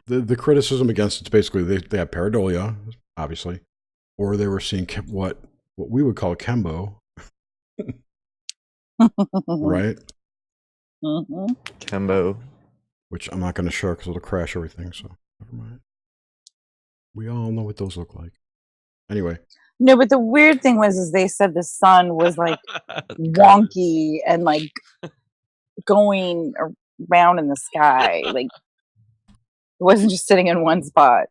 [SPEAKER 1] the criticism against it's basically they have pareidolia, obviously, or they were seeing what we would call Kembo, right?
[SPEAKER 7] Mm-hmm.
[SPEAKER 2] Kembo.
[SPEAKER 1] Which I'm not going to show because it'll crash everything, so never mind. We all know what those look like. Anyway.
[SPEAKER 7] No, but the weird thing is they said the sun was like wonky and like going around in the sky. Like it wasn't just sitting in one spot.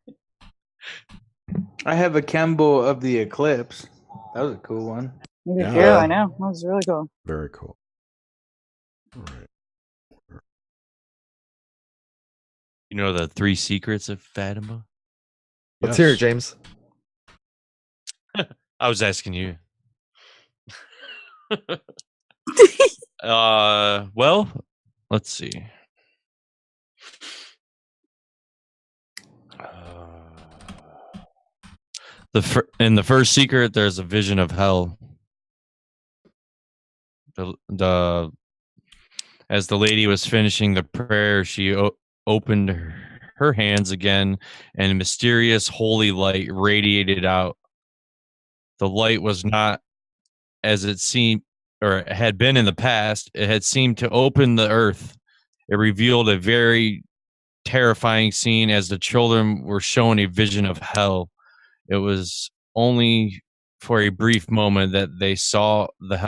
[SPEAKER 15] I have a Kembo of the eclipse. That was a cool one.
[SPEAKER 7] Yeah, I know. That was really cool.
[SPEAKER 1] Very cool. All right.
[SPEAKER 16] You know the 3 secrets of Fatima?
[SPEAKER 2] Let's hear it, James.
[SPEAKER 16] I was asking you. Well, let's see. In the first secret, there's a vision of hell. As the lady was finishing the prayer, she opened her hands again, and mysterious holy light radiated out. The light was not as it seemed or had been in the past. It had seemed to open the earth. It revealed a very terrifying scene as the children were shown a vision of hell. It was only for a brief moment that they saw the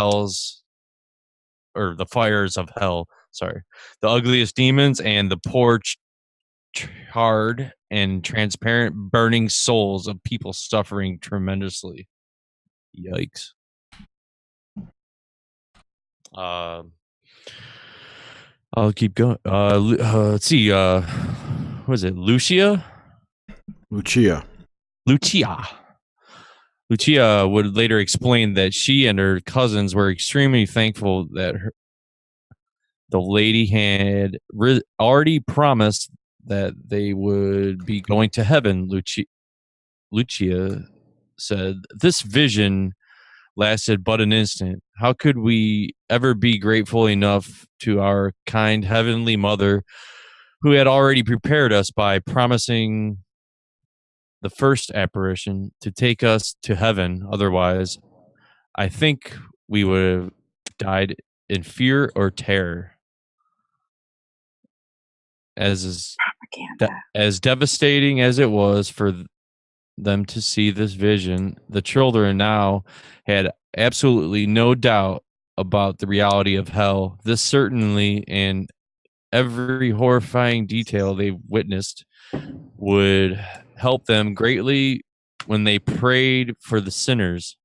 [SPEAKER 16] fires of hell. Sorry, the ugliest demons and the poor, charred and transparent, burning souls of people suffering tremendously. Yikes. I'll keep going. Let's see. What is it? Lucia would later explain that she and her cousins were extremely thankful that the lady had already promised that they would be going to heaven. Lucia said, "This vision lasted but an instant. How could we ever be grateful enough to our kind heavenly mother who had already prepared us by promising the first apparition to take us to heaven? Otherwise, I think we would have died in fear or terror." As devastating as it was for them to see this vision, the children now had absolutely no doubt about the reality of hell. This certainly, and every horrifying detail they witnessed, would help them greatly when they prayed for the sinners.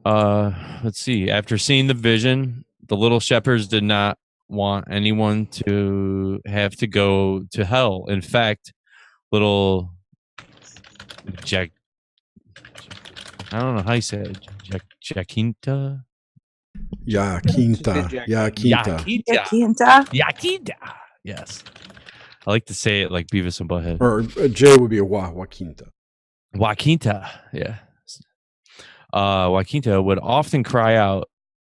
[SPEAKER 16] Let's see. After seeing the vision, the little shepherds did not want anyone to have to go to hell. In fact, little I don't know how you say it. Jacinta. Yes. I like to say it like Beavis and Butthead.
[SPEAKER 1] Or J would be a Joaquinta.
[SPEAKER 16] Joaquinta, yeah. Joaquinta would often cry out,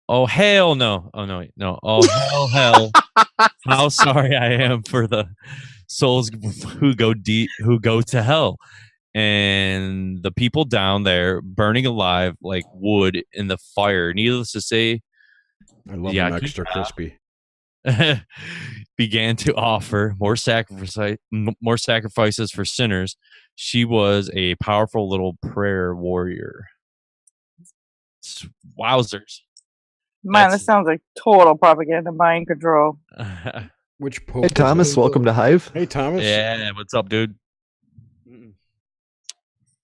[SPEAKER 16] "Oh, hell no. Oh, no, wait. No. Oh, hell. How sorry I am for the souls who go to hell. And the people down there burning alive like wood in the fire." Needless to say,
[SPEAKER 1] I love them extra crispy.
[SPEAKER 16] Began to offer more sacrifices for sinners. She was a powerful little prayer warrior. Wowzers.
[SPEAKER 7] Man, this sounds like total propaganda, mind control.
[SPEAKER 1] Which Pope?
[SPEAKER 2] Hey, Thomas, welcome to H.I.V.E.
[SPEAKER 1] Hey, Thomas.
[SPEAKER 16] Yeah, what's up, dude?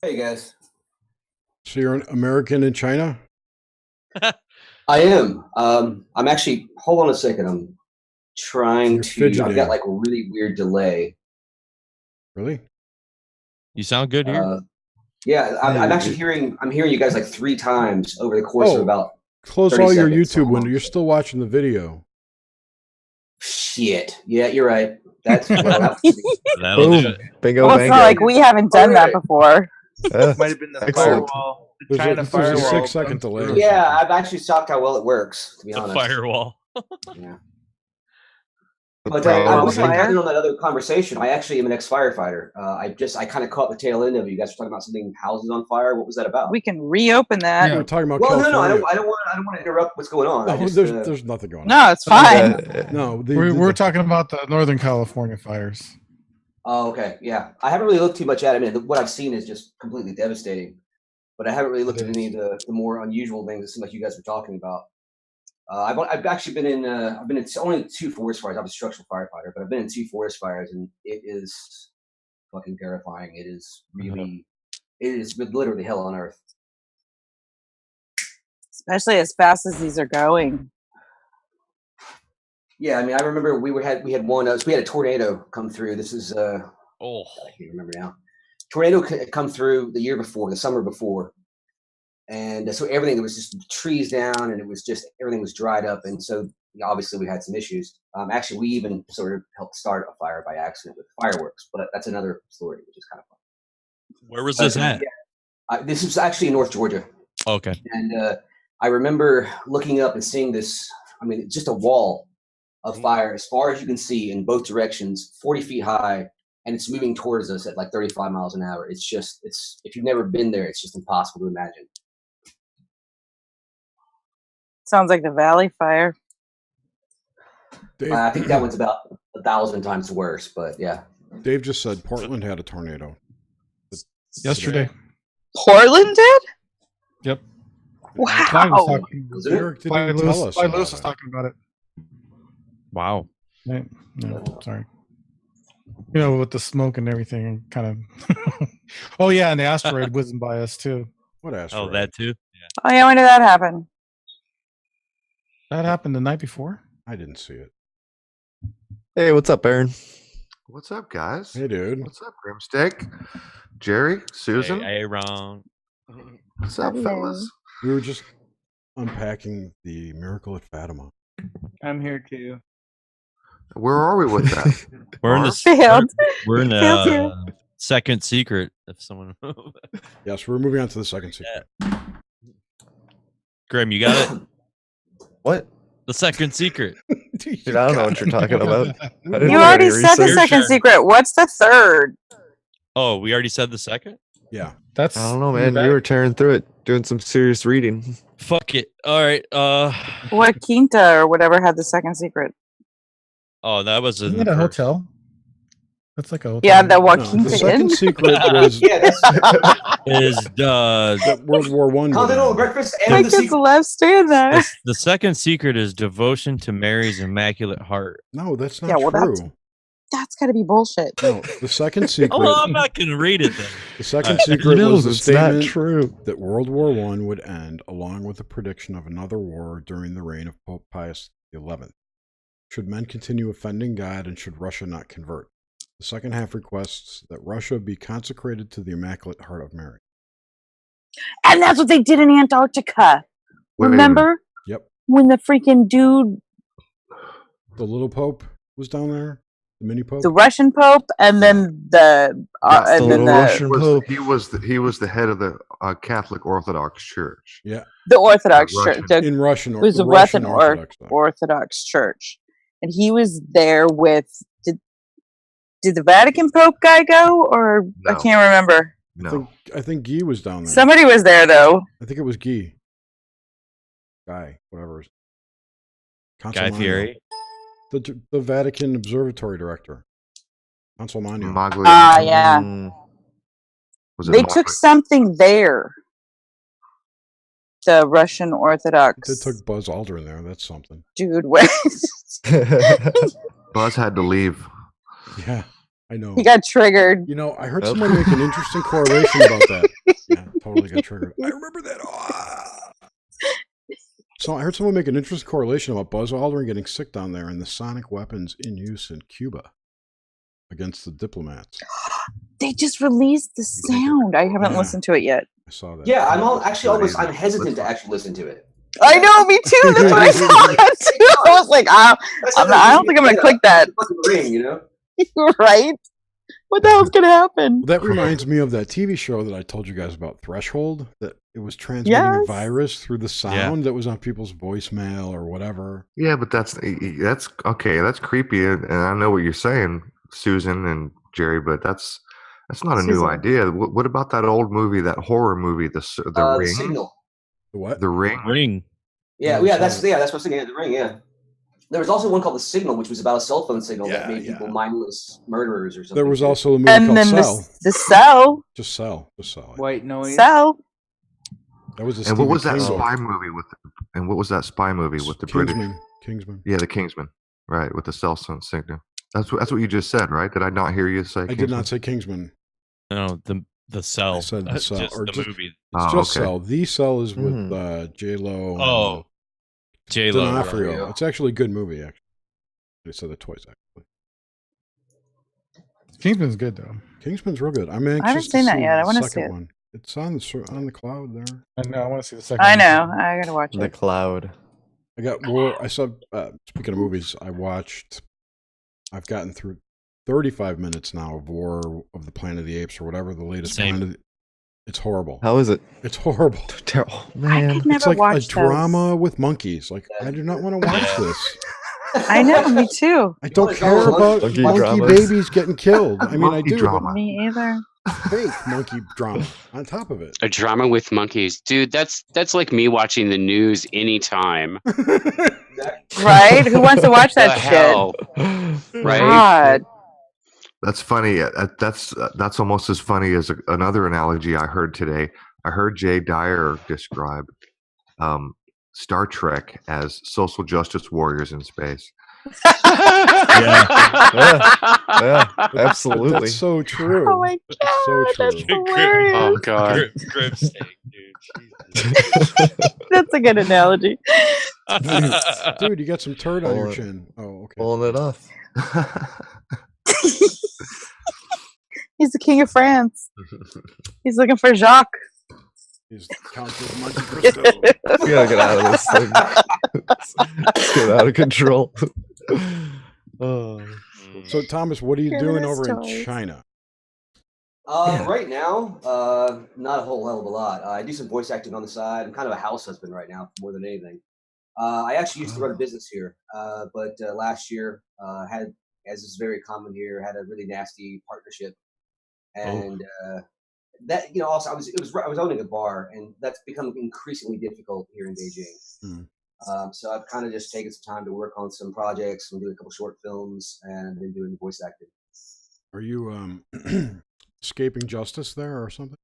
[SPEAKER 17] Hey, guys.
[SPEAKER 1] So you're an American in China?
[SPEAKER 17] I am. I'm actually, hold on a second. I'm trying I've got like a really weird delay.
[SPEAKER 1] Really?
[SPEAKER 16] You sound good here.
[SPEAKER 17] Yeah, I'm actually hearing you guys like 3 times over the course of about
[SPEAKER 1] close
[SPEAKER 17] 30
[SPEAKER 1] all your
[SPEAKER 17] seconds.
[SPEAKER 1] YouTube window. You're still watching the video.
[SPEAKER 17] Shit. Yeah, you're right. That's
[SPEAKER 16] That'll do it.
[SPEAKER 2] Bingo,
[SPEAKER 7] Well, it's not like we haven't done that before.
[SPEAKER 15] Might have been the firewall.
[SPEAKER 1] There's a
[SPEAKER 15] China firewall
[SPEAKER 1] 6-second delay. or
[SPEAKER 17] Yeah,
[SPEAKER 1] something.
[SPEAKER 17] I'm actually shocked how well it works, to be
[SPEAKER 16] The
[SPEAKER 17] honest.
[SPEAKER 16] firewall.
[SPEAKER 17] Yeah.
[SPEAKER 2] The
[SPEAKER 17] But
[SPEAKER 2] power
[SPEAKER 17] I
[SPEAKER 2] of
[SPEAKER 17] wish
[SPEAKER 2] the-
[SPEAKER 17] I got in on that other conversation. I actually am an ex-firefighter. I kind of caught the tail end of it. You guys were talking about something houses on fire. What was that about?
[SPEAKER 7] We can reopen that.
[SPEAKER 1] We were talking about
[SPEAKER 17] Well,
[SPEAKER 1] California.
[SPEAKER 17] no, I don't want to interrupt what's going on.
[SPEAKER 1] No,
[SPEAKER 17] I just,
[SPEAKER 1] there's nothing going on.
[SPEAKER 7] No, it's fine.
[SPEAKER 1] No,
[SPEAKER 8] we're talking about the Northern California fires.
[SPEAKER 17] Oh, okay, yeah. I haven't really looked too much at it. I mean, what I've seen is just completely devastating. But I haven't really looked at any of the more unusual things. It seems like you guys were talking about. I've actually been in. I've been in only 2 forest fires. I'm a structural firefighter, but I've been in 2 forest fires, and it is fucking terrifying. It is really. It is literally hell on earth.
[SPEAKER 7] Especially as fast as these are going.
[SPEAKER 17] Yeah, I mean, I remember we had one. We had a tornado come through. This is I can't remember now. Tornado come through the summer before, and so everything, there was just trees down, and it was just everything was dried up, and so obviously we had some issues. Actually, we even sort of helped start a fire by accident with fireworks, but that's another story, which is kind of fun.
[SPEAKER 16] Where was this at?
[SPEAKER 17] Yeah, this was actually in North Georgia.
[SPEAKER 16] Okay.
[SPEAKER 17] And I remember looking up and seeing this. I mean, just a wall of fire as far as you can see in both directions, 40 feet high, and it's moving towards us at like 35 miles an hour. It's if you've never been there, it's just impossible to imagine.
[SPEAKER 7] Sounds like the Valley Fire.
[SPEAKER 17] I think that one's about 1,000 times worse, but yeah.
[SPEAKER 1] Dave just said Portland had a tornado.
[SPEAKER 8] Yesterday.
[SPEAKER 7] Portland did?
[SPEAKER 8] Yep.
[SPEAKER 7] Wow.
[SPEAKER 1] Eric didn't even tell us.
[SPEAKER 8] Lewis was talking about it.
[SPEAKER 16] Wow.
[SPEAKER 8] No, sorry. You know, with the smoke and everything, kind of. Oh yeah, and the asteroid whizzing by us too.
[SPEAKER 1] What asteroid?
[SPEAKER 16] Oh, that too.
[SPEAKER 7] Oh yeah, when did that happen?
[SPEAKER 8] That happened the night before.
[SPEAKER 1] I didn't see it.
[SPEAKER 2] Hey, what's up, Aaron?
[SPEAKER 18] What's up, guys?
[SPEAKER 1] Hey, dude.
[SPEAKER 18] What's up, Grimstick? Jerry, Susan.
[SPEAKER 16] Hey, Ron.
[SPEAKER 18] What's up, fellas?
[SPEAKER 1] We were just unpacking the miracle at Fatima.
[SPEAKER 15] I'm here too.
[SPEAKER 18] Where are we with that?
[SPEAKER 16] We're in
[SPEAKER 7] Failed.
[SPEAKER 16] We're in
[SPEAKER 7] Failed
[SPEAKER 16] the
[SPEAKER 7] here.
[SPEAKER 16] second secret. If someone.
[SPEAKER 1] Yes, we're moving on to the second secret.
[SPEAKER 16] Graham, you got it.
[SPEAKER 2] What?
[SPEAKER 16] The second secret.
[SPEAKER 2] Dude, I don't know what you're talking about.
[SPEAKER 7] You already said the second secret. What's the third?
[SPEAKER 16] Oh, we already said the second?
[SPEAKER 1] Yeah.
[SPEAKER 8] That's.
[SPEAKER 2] I don't know, man. You were tearing through it, doing some serious reading.
[SPEAKER 16] Fuck it. All right.
[SPEAKER 7] What Quinta or whatever had the second secret?
[SPEAKER 16] Oh, that was
[SPEAKER 8] Isn't it a hotel? That's like a hotel.
[SPEAKER 7] Yeah, the what
[SPEAKER 1] No,
[SPEAKER 7] Quinta
[SPEAKER 1] the second
[SPEAKER 7] Inn.
[SPEAKER 1] secret was
[SPEAKER 16] is
[SPEAKER 1] World War One.
[SPEAKER 17] Continental breakfast
[SPEAKER 7] My
[SPEAKER 17] and the
[SPEAKER 7] kids left staying there.
[SPEAKER 16] the second secret is devotion to Mary's Immaculate Heart.
[SPEAKER 1] No, that's not
[SPEAKER 7] Yeah, well,
[SPEAKER 1] true.
[SPEAKER 7] That's got to be bullshit.
[SPEAKER 1] No, the second secret.
[SPEAKER 16] Oh, I'm not gonna read it then.
[SPEAKER 1] The second
[SPEAKER 16] All right.
[SPEAKER 1] secret was the
[SPEAKER 2] it's not
[SPEAKER 1] statement
[SPEAKER 2] true.
[SPEAKER 1] that World War One would end, along with the prediction of another war during the reign of Pope Pius XI. Should men continue offending God, and should Russia not convert? The second half requests that Russia be consecrated to the Immaculate Heart of Mary.
[SPEAKER 7] And that's what they did in Antarctica.
[SPEAKER 18] Wait,
[SPEAKER 7] Remember?
[SPEAKER 1] Yep.
[SPEAKER 7] When the freaking dude,
[SPEAKER 1] The little Pope was down there. The mini Pope.
[SPEAKER 7] the Russian Pope, and then the and then
[SPEAKER 18] He was the head of the Catholic Orthodox Church.
[SPEAKER 1] Yeah.
[SPEAKER 7] the Orthodox
[SPEAKER 18] Russian.
[SPEAKER 7] Church.
[SPEAKER 1] In Russian.
[SPEAKER 7] It was the
[SPEAKER 1] Russian
[SPEAKER 7] Russian
[SPEAKER 1] Orthodox.
[SPEAKER 7] Orthodox Church, and he was there with. Did the Vatican Pope guy go, or I
[SPEAKER 18] No.
[SPEAKER 7] can't remember.
[SPEAKER 18] No.
[SPEAKER 1] I think Guy was down there.
[SPEAKER 7] Somebody was there though.
[SPEAKER 1] I think it was Guy. Whatever.
[SPEAKER 16] Guy
[SPEAKER 1] Consolmagno.
[SPEAKER 16] Fieri.
[SPEAKER 1] The Vatican Observatory Director. Consolmagno.
[SPEAKER 18] Magli.
[SPEAKER 7] Ah, yeah.
[SPEAKER 18] Was it
[SPEAKER 7] They
[SPEAKER 18] Magli?
[SPEAKER 7] took something there. The Russian Orthodox
[SPEAKER 1] They took Buzz Aldrin there. That's something.
[SPEAKER 7] dude. Wait.
[SPEAKER 18] Buzz had to leave.
[SPEAKER 1] Yeah, I know.
[SPEAKER 7] He got triggered.
[SPEAKER 1] You know, I heard someone make an interesting correlation about that. Yeah, totally got triggered. I remember that. So I heard someone make an interesting correlation about Buzz Aldrin getting sick down there and the sonic weapons in use in Cuba against the diplomats.
[SPEAKER 7] They just released the sound. I haven't listened to it yet.
[SPEAKER 1] I saw that.
[SPEAKER 17] Yeah, I'm hesitant to actually listen to it.
[SPEAKER 7] I know, me too. That's what I thought too. I was like, I don't think I'm gonna click that.
[SPEAKER 17] Ring, you know?
[SPEAKER 7] Right? What the hell's gonna happen?
[SPEAKER 1] Well, that reminds me of that TV show that I told you guys about, Threshold, that it was transmitting a
[SPEAKER 7] Yes.
[SPEAKER 1] virus through the sound that was on people's voicemail or whatever.
[SPEAKER 18] Yeah, but that's okay. That's creepy, and I know what you're saying, Susan and Jerry. But that's not a new
[SPEAKER 7] Susan.
[SPEAKER 18] idea. What about that old movie, that horror movie, the
[SPEAKER 17] The
[SPEAKER 18] Ring?
[SPEAKER 17] Signal.
[SPEAKER 1] The what?
[SPEAKER 18] The Ring.
[SPEAKER 16] Ring.
[SPEAKER 17] Yeah,
[SPEAKER 1] No,
[SPEAKER 17] yeah,
[SPEAKER 1] sorry.
[SPEAKER 17] that's what I was thinking. Yeah, The Ring. Yeah. There was also one called The Signal, which was about a cell phone signal that made people mindless murderers or something.
[SPEAKER 1] There was also a movie
[SPEAKER 7] And
[SPEAKER 1] called
[SPEAKER 7] then
[SPEAKER 1] Cell.
[SPEAKER 7] the Cell.
[SPEAKER 1] Just Cell.
[SPEAKER 15] White noise.
[SPEAKER 7] Cell.
[SPEAKER 1] That was a
[SPEAKER 18] And what
[SPEAKER 1] Stephen
[SPEAKER 18] was that
[SPEAKER 1] King book.
[SPEAKER 18] spy movie with? And what was that spy movie with the British?
[SPEAKER 1] Kingsman.
[SPEAKER 18] Yeah, the Kingsman. Right, with the cell phone signal. That's what you just said, right? Did I not hear you say?
[SPEAKER 1] I did not say Kingsman.
[SPEAKER 16] No, the Cell.
[SPEAKER 1] I said the Cell.
[SPEAKER 16] Just
[SPEAKER 1] Or
[SPEAKER 16] the
[SPEAKER 1] just,
[SPEAKER 16] movie.
[SPEAKER 1] It's just
[SPEAKER 18] okay.
[SPEAKER 1] Cell. The Cell is with J-Lo.
[SPEAKER 16] Oh, J-Lo.
[SPEAKER 1] D'Onofrio. It's actually a good movie, actually. I said that twice, actually.
[SPEAKER 8] Kingsman's good, though.
[SPEAKER 1] Kingsman's real good. I'm anxious
[SPEAKER 7] I haven't
[SPEAKER 1] to
[SPEAKER 7] seen that
[SPEAKER 1] see
[SPEAKER 7] yet. I
[SPEAKER 1] the
[SPEAKER 7] wanna see
[SPEAKER 1] second
[SPEAKER 7] it.
[SPEAKER 1] one. It's on the cloud there.
[SPEAKER 8] I know. I want to see the second.
[SPEAKER 7] I
[SPEAKER 8] one.
[SPEAKER 7] know. I gotta watch
[SPEAKER 2] The
[SPEAKER 7] it.
[SPEAKER 2] Cloud.
[SPEAKER 1] I got more. I saw. Speaking of movies, I've gotten through 35 minutes now of War of the Planet of the Apes or whatever the latest.
[SPEAKER 16] Same.
[SPEAKER 1] It's horrible.
[SPEAKER 2] How is it?
[SPEAKER 1] It's horrible.
[SPEAKER 2] Terrible.
[SPEAKER 7] I could never
[SPEAKER 1] It's like
[SPEAKER 7] watch
[SPEAKER 1] a
[SPEAKER 7] those.
[SPEAKER 1] drama with monkeys. Like I do not want to watch this.
[SPEAKER 7] I know. Me too.
[SPEAKER 1] I don't care about
[SPEAKER 2] Monkey
[SPEAKER 1] monkey
[SPEAKER 2] dramas.
[SPEAKER 1] babies getting killed. I mean, I
[SPEAKER 18] Monkey
[SPEAKER 1] do,
[SPEAKER 18] drama.
[SPEAKER 7] Me either.
[SPEAKER 1] but fake monkey drama on top of it.
[SPEAKER 6] A drama with monkeys, dude. That's like me watching the news anytime.
[SPEAKER 7] Right? Who wants to watch that
[SPEAKER 6] The
[SPEAKER 7] shit?
[SPEAKER 6] hell, right?
[SPEAKER 7] God.
[SPEAKER 18] That's funny. That's almost as funny as another analogy I heard today. I heard Jay Dyer describe Star Trek as social justice warriors in space.
[SPEAKER 2] Yeah, absolutely.
[SPEAKER 1] That's so true.
[SPEAKER 7] Oh my
[SPEAKER 1] It's so
[SPEAKER 7] god, that's
[SPEAKER 1] true.
[SPEAKER 7] hilarious.
[SPEAKER 6] Oh god.
[SPEAKER 16] Grip steak, dude.
[SPEAKER 7] That's a good analogy.
[SPEAKER 1] Dude, you got some turd on your chin. Oh, okay.
[SPEAKER 2] Pulling it off.
[SPEAKER 7] He's the king of France. He's looking for Jacques.
[SPEAKER 1] He's Count of Monte Cristo.
[SPEAKER 2] We gotta get out of this thing. It's getting out of control. Oh.
[SPEAKER 1] So, Thomas, what are you
[SPEAKER 7] Giving
[SPEAKER 1] doing
[SPEAKER 7] us
[SPEAKER 1] over in
[SPEAKER 7] toys.
[SPEAKER 1] China?
[SPEAKER 17] Right now, not a whole hell of a lot. I do some voice acting on the side. I'm kind of a house husband right now, more than anything. I actually used to run a business here, but last year had, as is very common here, had a really nasty partnership, and that also I was owning a bar, and that's become increasingly difficult here in Beijing. So I've kind of just taken some time to work on some projects and do a couple short films, and been doing voice acting.
[SPEAKER 1] Are you escaping justice there or something?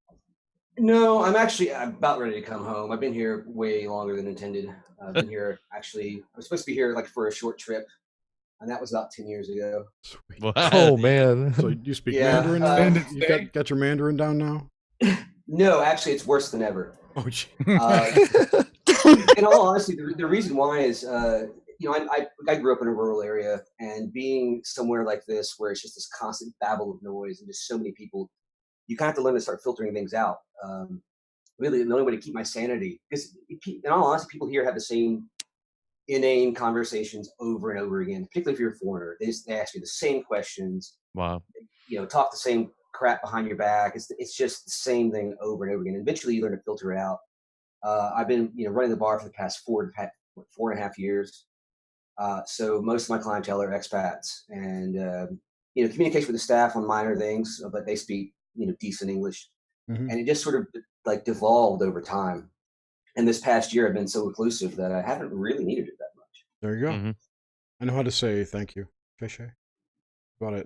[SPEAKER 17] No, I'm about ready to come home. I've been here way longer than intended. I've been here I was supposed to be here like for a short trip, and that was about 10 years ago.
[SPEAKER 2] Oh man.
[SPEAKER 1] So you speak
[SPEAKER 17] Yeah,
[SPEAKER 1] Mandarin now? You got your Mandarin down now?
[SPEAKER 17] No, actually, it's worse than ever.
[SPEAKER 1] Oh, gee.
[SPEAKER 17] In all honesty, the reason why is, I grew up in a rural area, and being somewhere like this, where it's just this constant babble of noise and just so many people, you kind of have to learn to start filtering things out. Really, the only way to keep my sanity, because in all honesty, people here have the same inane conversations over and over again, particularly if you're a foreigner. They ask you the same questions.
[SPEAKER 16] Wow.
[SPEAKER 17] Talk the same crap behind your back. It's just the same thing over and over again. And eventually, you learn to filter it out. I've been running the bar for the past 4.5 years. So most of my clientele are expats, and communication with the staff on minor things, but they speak decent English, and it just sort of like devolved over time. And this past year, I've been so reclusive that I haven't really needed it that much.
[SPEAKER 1] There you go. I know how to say thank you. Fishy. About it.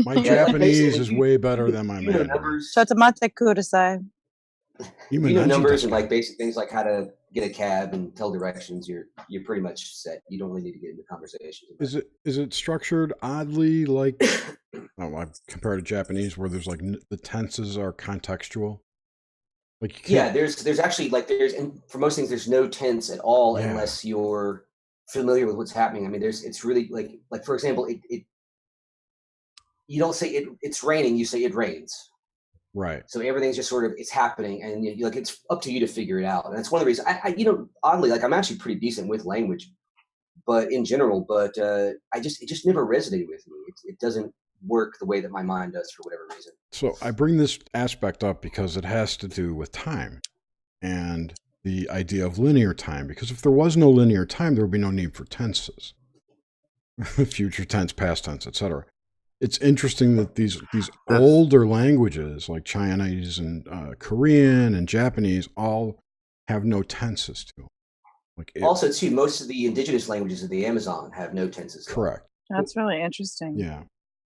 [SPEAKER 1] My Japanese is way better than my Mandarin.
[SPEAKER 7] Shotomate kudasai.
[SPEAKER 17] You know numbers and like basic things like how to get a cab and tell directions. You're pretty much set. You don't really need to get into conversations.
[SPEAKER 1] Is it structured oddly like compared to Japanese, where there's like the tenses are contextual? Like
[SPEAKER 17] there's actually and for most things there's no tense at all unless you're familiar with what's happening. I mean, it's really like for example, it you don't say it's raining, you say it rains.
[SPEAKER 1] Right.
[SPEAKER 17] So everything's just sort of it's happening, and it's up to you to figure it out. And that's one of the reasons I oddly I'm actually pretty decent with language, but in general, it just never resonated with me. It doesn't work the way that my mind does for whatever reason.
[SPEAKER 1] So I bring this aspect up because it has to do with time and the idea of linear time. Because if there was no linear time, there would be no need for tenses, future tense, past tense, etc. It's interesting that these older languages like Chinese and Korean and Japanese all have no tenses to them. Like
[SPEAKER 17] Also, too, most of the indigenous languages of the Amazon have no tenses.
[SPEAKER 1] Correct.
[SPEAKER 7] That's really interesting.
[SPEAKER 1] Yeah.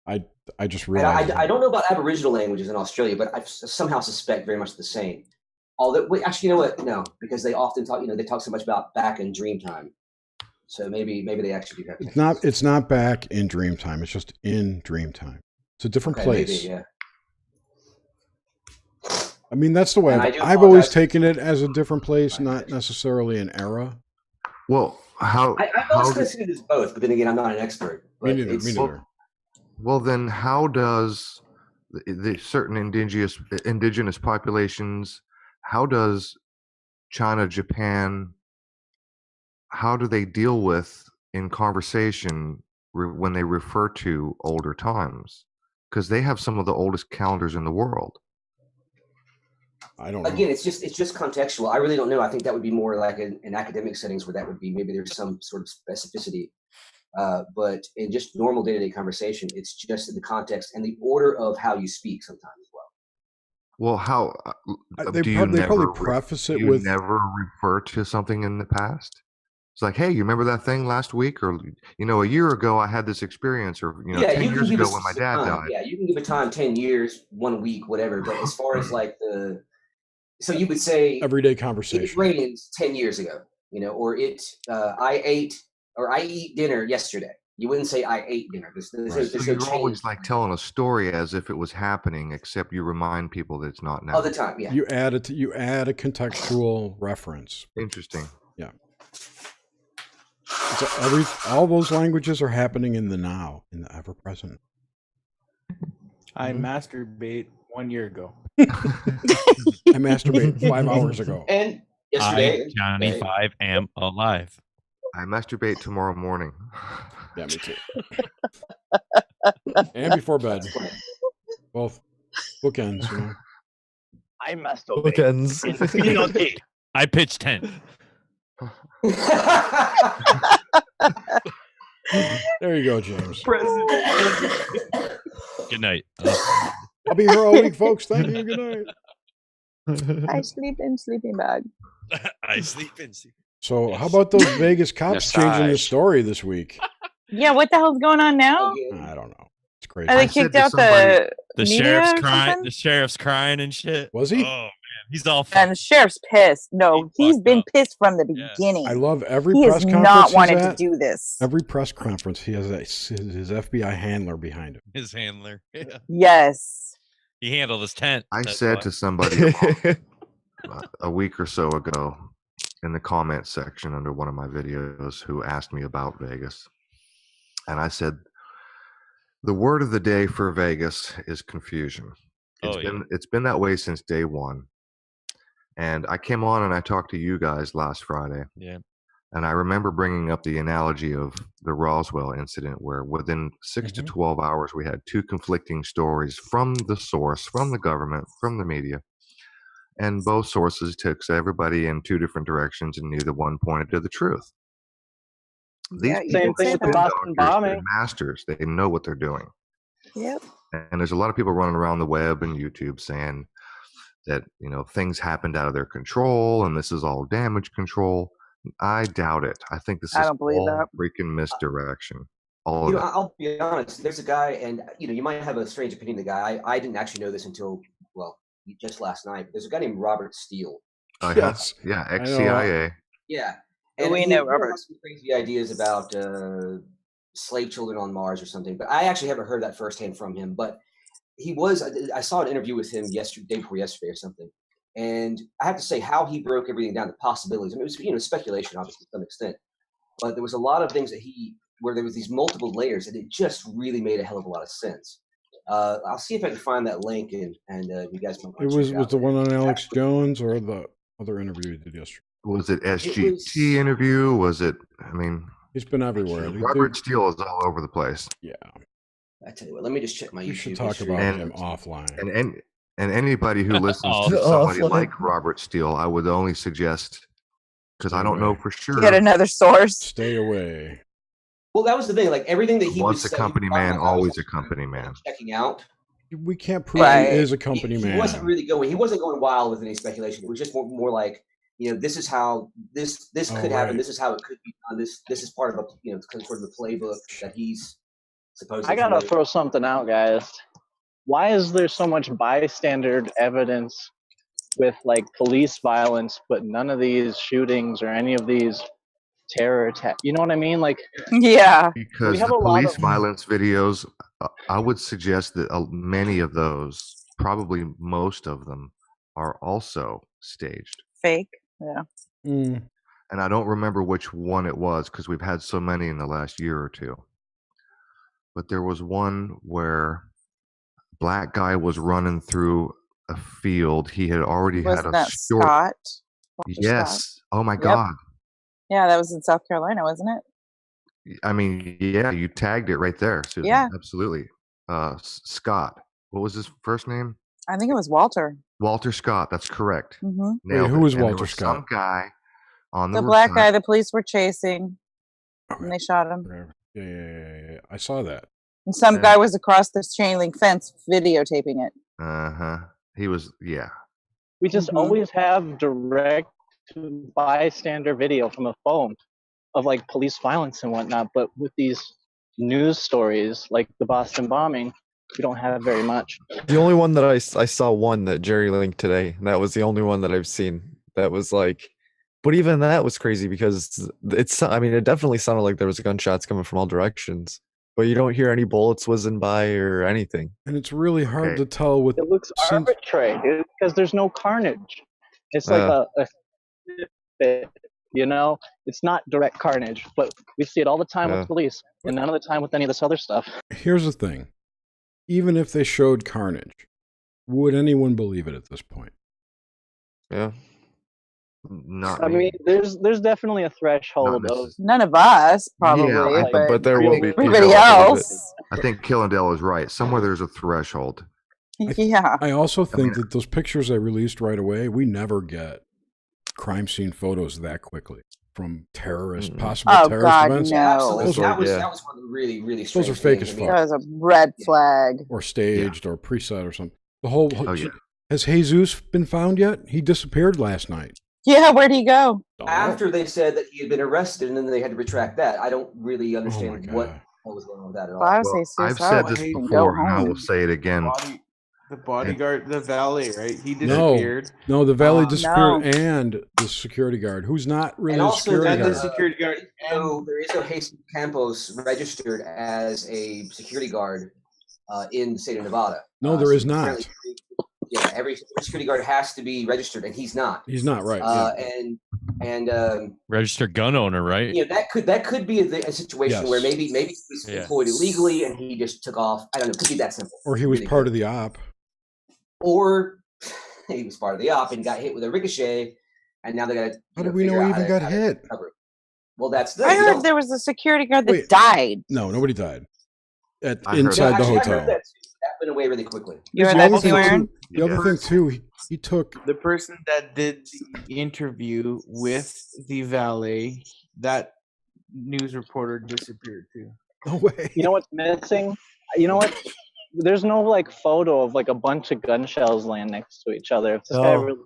[SPEAKER 1] I just realized.
[SPEAKER 17] I don't know about Aboriginal languages in Australia, but I somehow suspect very much the same. Although, actually, you know what? No, because they often talk. They talk so much about back in dream time. So maybe they actually do have.
[SPEAKER 1] It's not back in Dreamtime. It's just in Dreamtime. It's a different place.
[SPEAKER 17] Maybe, yeah.
[SPEAKER 1] I mean, that's the way I've always taken it, as a different place, not necessarily an era.
[SPEAKER 18] Well,
[SPEAKER 17] I've always considered this both, but then again, I'm not an expert.
[SPEAKER 1] Me neither.
[SPEAKER 18] Well, then how does the certain indigenous populations, how does China, Japan, how do they deal with in conversation when they refer to older times? Because they have some of the oldest calendars in the world.
[SPEAKER 1] I don't know.
[SPEAKER 17] Again, it's just contextual. I really don't know. I think that would be more like in academic settings where that would be maybe there's some sort of specificity. But in just normal day-to-day conversation, it's just in the context and the order of how you speak sometimes as well.
[SPEAKER 18] Well, how
[SPEAKER 1] they probably preface it with
[SPEAKER 18] never refer to something in the past. It's like, hey, you remember that thing last week, or a year ago I had this experience, or 10 years ago when my dad died.
[SPEAKER 17] Yeah, you can give a time 10 years, 1 week, whatever. But as far as like so you would say
[SPEAKER 1] everyday conversation.
[SPEAKER 17] It rains 10 years ago, or I eat dinner yesterday. You wouldn't say I ate dinner. There's
[SPEAKER 18] so you're always like telling a story as if it was happening, except you remind people that it's not now.
[SPEAKER 17] All the time, yeah.
[SPEAKER 1] You add a contextual reference.
[SPEAKER 18] Interesting.
[SPEAKER 1] Yeah. So all those languages are happening in the now, in the ever present.
[SPEAKER 15] I masturbate 1 year ago.
[SPEAKER 1] I masturbate 5 hours ago.
[SPEAKER 17] And yesterday,
[SPEAKER 16] Johnny 5 am alive.
[SPEAKER 18] I masturbate tomorrow morning.
[SPEAKER 1] Yeah, me too. And before bed. Both bookends,
[SPEAKER 5] I masturbate.
[SPEAKER 2] Bookends.
[SPEAKER 16] I pitch 10.
[SPEAKER 1] There you go, James.
[SPEAKER 16] Good night.
[SPEAKER 1] I'll be here all week, folks. Thank you. Good night.
[SPEAKER 7] I sleep in sleeping bag.
[SPEAKER 16] I sleep in.
[SPEAKER 1] So, how about those Vegas cops changing the story this week?
[SPEAKER 7] Yeah, what the hell's going on now?
[SPEAKER 1] I don't know. It's crazy.
[SPEAKER 7] Are they kicked out the
[SPEAKER 16] sheriff's crying? The sheriff's crying and shit.
[SPEAKER 1] Was he?
[SPEAKER 16] Oh man, he's all.
[SPEAKER 7] And the sheriff's pissed. No, he's been pissed from the beginning.
[SPEAKER 1] I love every
[SPEAKER 7] he
[SPEAKER 1] press
[SPEAKER 7] has
[SPEAKER 1] conference.
[SPEAKER 7] Not wanted to do this.
[SPEAKER 1] Every press conference, he has his FBI handler behind him.
[SPEAKER 16] His handler. Yeah.
[SPEAKER 7] Yes.
[SPEAKER 16] He handled his tent.
[SPEAKER 18] I said to somebody a week or so ago in the comment section under one of my videos who asked me about Vegas, and I said, the word of the day for Vegas is confusion. It's been that way since day one. And I came on and I talked to you guys last Friday.
[SPEAKER 16] Yeah.
[SPEAKER 18] And I remember bringing up the analogy of the Roswell incident, where within 6 to 12 hours, we had 2 conflicting stories from the source, from the government, from the media. And both sources took everybody in 2 different directions, and neither one pointed to the truth. These
[SPEAKER 5] same thing with the Boston bombing.
[SPEAKER 18] They're masters. They know what they're doing.
[SPEAKER 7] Yep.
[SPEAKER 18] And there's a lot of people running around the web and YouTube saying that, things happened out of their control and this is all damage control. I doubt it. I think this is all freaking misdirection. All of it.
[SPEAKER 17] I'll be honest. There's a guy, and you might have a strange opinion of the guy. I didn't actually know this until just last night. There's a guy named Robert Steele.
[SPEAKER 18] Yes. Yeah, ex-CIA.
[SPEAKER 17] Yeah. And
[SPEAKER 7] we know Robert.
[SPEAKER 17] Has some crazy ideas about slave children on Mars or something, but I actually haven't heard that firsthand from him. But I saw an interview with him day before yesterday or something, and I have to say how he broke everything down to possibilities. I mean, it was speculation, obviously, to some extent, but there was a lot of things where there was these multiple layers, and it just really made a hell of a lot of sense. I'll see if I can find that link, and you guys can.
[SPEAKER 1] It was the one on Alex Jones or the other interview you did yesterday.
[SPEAKER 18] Was it SGT interview? Was it? I mean,
[SPEAKER 1] he's been everywhere.
[SPEAKER 18] Robert Steele is all over the place.
[SPEAKER 1] Yeah.
[SPEAKER 17] I tell you what, let me just check my
[SPEAKER 1] We
[SPEAKER 17] YouTube
[SPEAKER 1] should talk
[SPEAKER 17] history.
[SPEAKER 1] about him offline.
[SPEAKER 18] And anybody who listens to somebody like Robert Steele, I would only suggest, because I don't know for sure.
[SPEAKER 7] Get another source.
[SPEAKER 1] Stay away.
[SPEAKER 17] Well, that was the thing. Like everything that he
[SPEAKER 18] Once
[SPEAKER 17] was
[SPEAKER 18] a company man, always a company man.
[SPEAKER 17] checking out.
[SPEAKER 1] We can't prove he is a company man.
[SPEAKER 17] He wasn't really going. He wasn't going wild with any speculation. It was just more like, this is how this could happen. This is how it could be done. This is part of a sort of the playbook that he's supposed.
[SPEAKER 5] I gotta throw something out, guys. Why is there so much bystander evidence with like police violence, but none of these shootings or any of these terror attacks? You know what I mean? Like,
[SPEAKER 7] yeah,
[SPEAKER 18] because the police violence videos, I would suggest that many of those, probably most of them, are also staged.
[SPEAKER 7] Fake. Yeah.
[SPEAKER 1] Mm.
[SPEAKER 18] And I don't remember which one it was because we've had so many in the last year or two. But there was one where a black guy was running through a field. He had already had a short.
[SPEAKER 7] Scott?
[SPEAKER 18] Yes.
[SPEAKER 7] Scott.
[SPEAKER 18] Oh my
[SPEAKER 7] Yep.
[SPEAKER 18] God.
[SPEAKER 7] Yeah, that was in South Carolina, wasn't it?
[SPEAKER 18] I mean, yeah, you tagged it right there, Susan.
[SPEAKER 7] Yeah.
[SPEAKER 18] Absolutely. Scott. What was his first name?
[SPEAKER 7] I think it was Walter.
[SPEAKER 18] Walter Scott. That's correct.
[SPEAKER 7] Mm-hmm.
[SPEAKER 18] Nailed
[SPEAKER 1] who
[SPEAKER 18] it.
[SPEAKER 1] was
[SPEAKER 18] And there
[SPEAKER 1] Walter Scott?
[SPEAKER 18] Some guy on
[SPEAKER 7] The
[SPEAKER 18] the
[SPEAKER 7] black
[SPEAKER 18] side.
[SPEAKER 7] guy the police were chasing, and they shot him.
[SPEAKER 1] Yeah. I saw that.
[SPEAKER 7] And some guy was across this chain link fence videotaping it.
[SPEAKER 18] Uh-huh. He was, yeah.
[SPEAKER 5] we just always have direct bystander video from a phone of like police violence and whatnot, but with these news stories like the Boston bombing, we don't have very much.
[SPEAKER 2] The only one that I saw one that Jerry linked today. And that was the only one that I've seen. That was like, but even that was crazy because it definitely sounded like there was gunshots coming from all directions, but you don't hear any bullets whizzing by or anything.
[SPEAKER 1] And it's really hard to tell with.
[SPEAKER 5] It looks arbitrary because there's no carnage. It's like a it's not direct carnage, but we see it all the time with police and none of the time with any of this other stuff.
[SPEAKER 1] Here's the thing. Even if they showed carnage, would anyone believe it at this point?
[SPEAKER 2] Yeah.
[SPEAKER 18] Not
[SPEAKER 5] I mean, there's definitely a threshold of
[SPEAKER 7] none of us probably,
[SPEAKER 18] but
[SPEAKER 2] there will be
[SPEAKER 7] everybody else.
[SPEAKER 18] I think Killendale is right. Somewhere there's a threshold.
[SPEAKER 7] Yeah.
[SPEAKER 1] I also think that those pictures they released right away, we never get crime scene photos that quickly from possible terrorist events.
[SPEAKER 7] No.
[SPEAKER 17] That was one of the really, really strange
[SPEAKER 1] Those are fake
[SPEAKER 17] things.
[SPEAKER 1] as
[SPEAKER 17] I mean,
[SPEAKER 1] fuck.
[SPEAKER 7] That was a red flag.
[SPEAKER 1] Or staged or preset or something. The whole has Jesus been found yet? He disappeared last night.
[SPEAKER 7] Yeah, where'd he go?
[SPEAKER 17] After they said that he had been arrested and then they had to retract that, I don't really understand what was going on with that at all.
[SPEAKER 18] Well, I've said this before and I will say it again.
[SPEAKER 15] The bodyguard, the valet, right? He disappeared.
[SPEAKER 1] No, the valet disappeared and the security guard, who's not really
[SPEAKER 17] And
[SPEAKER 1] a
[SPEAKER 17] also,
[SPEAKER 1] security guard.
[SPEAKER 17] the security guard. There is no Jesus Campos registered as a security guard in the state of Nevada.
[SPEAKER 1] No, there is not.
[SPEAKER 17] Yeah, every security guard has to be registered, and he's not.
[SPEAKER 1] He's not, right.
[SPEAKER 17] And
[SPEAKER 16] registered gun owner, right?
[SPEAKER 17] that could be a situation where maybe he was employed illegally and he just took off. I don't know. It could be that simple.
[SPEAKER 1] Or he was part of the op.
[SPEAKER 17] Or he was part of the op and got hit with a ricochet, and now they got to.
[SPEAKER 1] How do we know he even got hit?
[SPEAKER 17] Well, that's
[SPEAKER 7] I heard there was a security guard that died.
[SPEAKER 1] No, nobody died.
[SPEAKER 17] that
[SPEAKER 1] Inside the hotel.
[SPEAKER 17] That went away really quickly.
[SPEAKER 7] You heard that too, Aaron?
[SPEAKER 1] The other thing too, he took
[SPEAKER 15] the person that did the interview with the valet. That news reporter disappeared too.
[SPEAKER 1] No way.
[SPEAKER 5] You know what's missing? You know what? There's no like photo of like a bunch of gun shells laying next to each other. If this guy really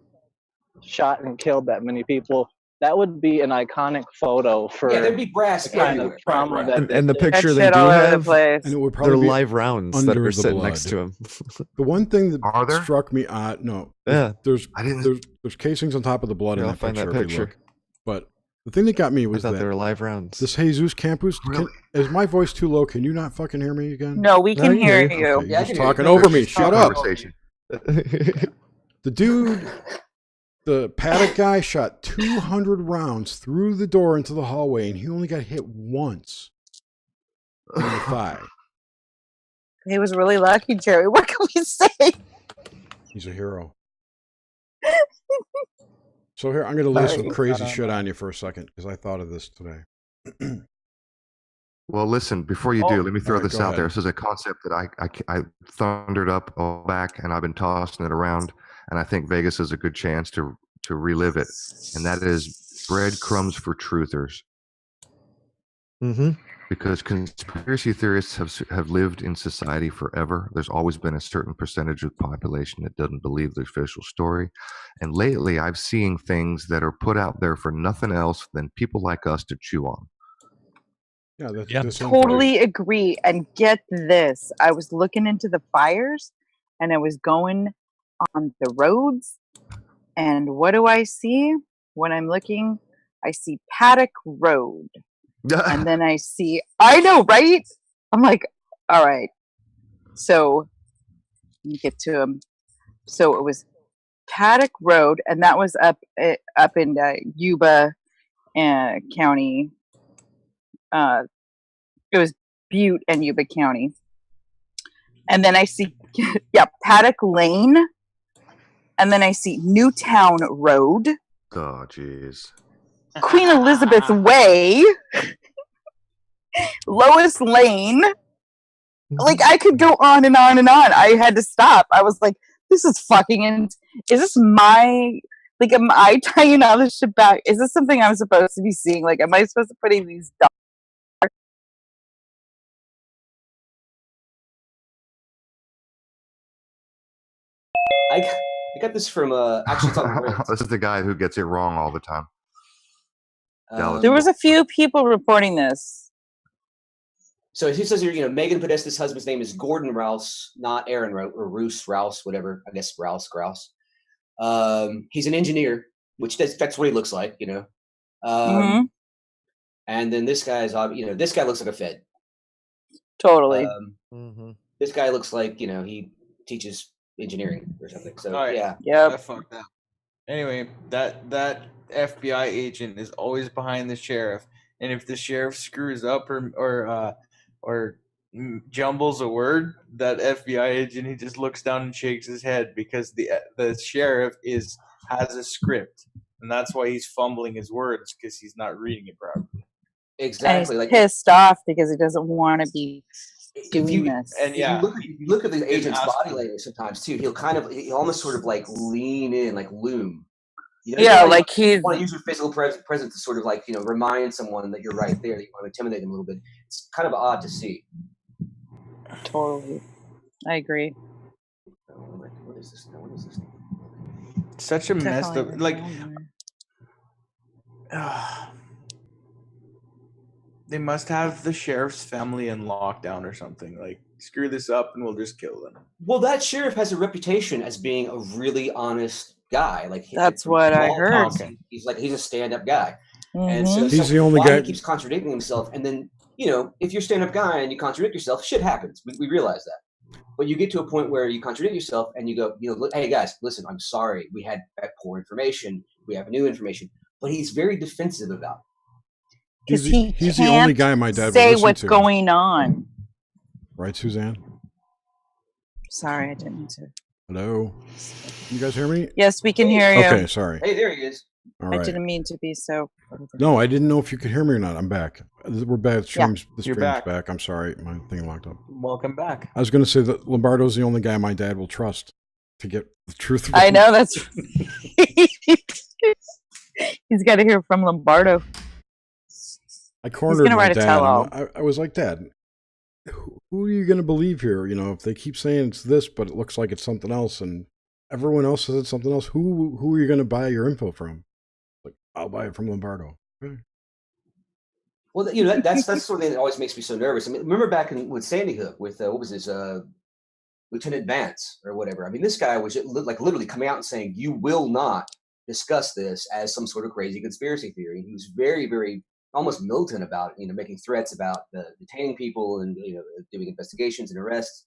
[SPEAKER 5] shot and killed that many people, that would be an iconic photo for
[SPEAKER 17] there'd be brass
[SPEAKER 5] the kind of trauma that
[SPEAKER 2] And the picture they do have,
[SPEAKER 1] and it would probably
[SPEAKER 2] they're
[SPEAKER 1] be
[SPEAKER 2] live rounds that
[SPEAKER 1] under
[SPEAKER 2] are
[SPEAKER 1] the
[SPEAKER 2] sitting
[SPEAKER 1] blood.
[SPEAKER 2] next to him.
[SPEAKER 1] The one thing that struck me there's casings on top of the blood in
[SPEAKER 2] I'll
[SPEAKER 1] that
[SPEAKER 2] find
[SPEAKER 1] picture.
[SPEAKER 2] that
[SPEAKER 1] If you
[SPEAKER 2] picture.
[SPEAKER 1] look. But the thing that got me was
[SPEAKER 2] I thought
[SPEAKER 1] that
[SPEAKER 2] they were live rounds.
[SPEAKER 1] this Jesus Campos. Is my voice too low? Can you not fucking hear me again?
[SPEAKER 7] No, we can hear you.
[SPEAKER 1] Okay, you're just talking over me. Shut up. The dude, the paddock guy, shot 200 rounds through the door into the hallway, and he only got hit once in the thigh.
[SPEAKER 7] He was really lucky, Jerry. What can we say?
[SPEAKER 1] He's a hero. So here, I'm going to lay some crazy shit on you for a second because I thought of this today.
[SPEAKER 18] Well, listen, before you do, let me throw
[SPEAKER 1] All right,
[SPEAKER 18] this
[SPEAKER 1] go
[SPEAKER 18] out there.
[SPEAKER 1] ahead.
[SPEAKER 18] This is a concept that I thundered up all back, and I've been tossing it around, and I think Vegas is a good chance to relive it, and that is breadcrumbs for truthers.
[SPEAKER 2] Mm-hmm.
[SPEAKER 18] Because conspiracy theorists have lived in society forever. There's always been a certain percentage of the population that doesn't believe the official story. And lately, I've seen things that are put out there for nothing else than people like us to chew on.
[SPEAKER 1] Yeah, that's
[SPEAKER 16] Yeah.
[SPEAKER 7] Totally agree. And get this, I was looking into the fires and I was going on the roads. And what do I see when I'm looking? I see Paddock Road. And then I see, I know, right? I'm like, all right. So let me get to them. So it was Paddock Road, and that was up in Yuba County. It was Butte and Yuba County. And then I see, yeah, Paddock Lane. And then I see Newtown Road.
[SPEAKER 18] Oh, jeez.
[SPEAKER 7] Queen Elizabeth Way. Lois Lane. Like, I could go on and on and on. I had to stop. I was like, this is fucking, is this my, like, am I tying all this shit back? Is this something I'm supposed to be seeing? Like, am I supposed to put in these
[SPEAKER 17] I got this from actually it's on Reddit.
[SPEAKER 18] This is the guy who gets it wrong all the time.
[SPEAKER 7] There was a few people reporting this.
[SPEAKER 17] So he says here, you know, Megan Podesta's husband's name is Gordon Rouse, not Aaron or Roose Rouse, whatever. I guess Rouse. He's an engineer, which that's what he looks like, you know. And then this guy's, you know, this guy looks like a Fed.
[SPEAKER 7] Totally.
[SPEAKER 17] This guy looks like, you know, he teaches engineering or something. So
[SPEAKER 15] All right.
[SPEAKER 17] yeah.
[SPEAKER 15] I fucked up. Anyway, that FBI agent is always behind the sheriff, and if the sheriff screws up or jumbles a word, that FBI agent, he just looks down and shakes his head because the sheriff has a script, and that's why he's fumbling his words because he's not reading it properly.
[SPEAKER 17] Exactly.
[SPEAKER 7] And he's pissed off because he doesn't want to be doing this.
[SPEAKER 17] And if you look at the agent's body language sometimes too, he'll almost sort of like lean in, like loom. You know,
[SPEAKER 7] yeah,
[SPEAKER 17] you
[SPEAKER 7] like he's
[SPEAKER 17] want to use your physical presence to sort of like, you know, remind someone that you're right there, that you want to intimidate them a little bit. It's kind of odd to see.
[SPEAKER 7] Totally. I agree.
[SPEAKER 17] What is this now? What is this now?
[SPEAKER 15] Such a messed up, like, they must have the sheriff's family in lockdown or something. Like, screw this up and we'll just kill them.
[SPEAKER 17] Well, that sheriff has a reputation as being a really honest guy. Like
[SPEAKER 7] that's what I heard.
[SPEAKER 17] He's a stand-up guy, and so
[SPEAKER 1] he's the only
[SPEAKER 17] guy
[SPEAKER 1] guy.
[SPEAKER 17] He keeps contradicting himself, and then, you know, if you're a stand-up guy and you contradict yourself, shit happens. We realize that, but you get to a point where you contradict yourself and you go, you know, hey guys, listen, I'm sorry, we had poor information, we have new information, but he's very defensive about it.
[SPEAKER 1] He's the only guy my dad would
[SPEAKER 7] say
[SPEAKER 1] listen
[SPEAKER 7] what's
[SPEAKER 1] to.
[SPEAKER 7] going on.
[SPEAKER 1] Right, Suzanne?
[SPEAKER 7] Sorry, I didn't mean to.
[SPEAKER 1] Hello? You guys hear me?
[SPEAKER 7] Yes, we can hear you.
[SPEAKER 1] Okay, sorry.
[SPEAKER 17] Hey, there he is.
[SPEAKER 1] All right.
[SPEAKER 7] I didn't mean to be so.
[SPEAKER 1] No, I didn't know if you could hear me or not. I'm back. We're back. The stream's
[SPEAKER 15] You're back.
[SPEAKER 1] back. I'm sorry. My thing locked up.
[SPEAKER 15] Welcome back.
[SPEAKER 1] I was going to say that Lombardo's the only guy my dad will trust to get the truth from.
[SPEAKER 7] I know, that's he's got to hear from Lombardo.
[SPEAKER 1] I cornered my
[SPEAKER 7] write a
[SPEAKER 1] dad.
[SPEAKER 7] tell-all.
[SPEAKER 1] I was like, Dad, who are you going to believe here? You know, if they keep saying it's this, but it looks like it's something else, and everyone else says it's something else, who are you going to buy your info from? Like, I'll buy it from Lombardo. Okay.
[SPEAKER 17] Well, you know, that's the sort of thing that always makes me so nervous. I mean, remember back with Sandy Hook with what was his Lieutenant Vance or whatever. I mean, this guy was like literally coming out and saying, "You will not discuss this as some sort of crazy conspiracy theory." He was very, very almost militant about it, you know, making threats about detaining people and, you know, doing investigations and arrests.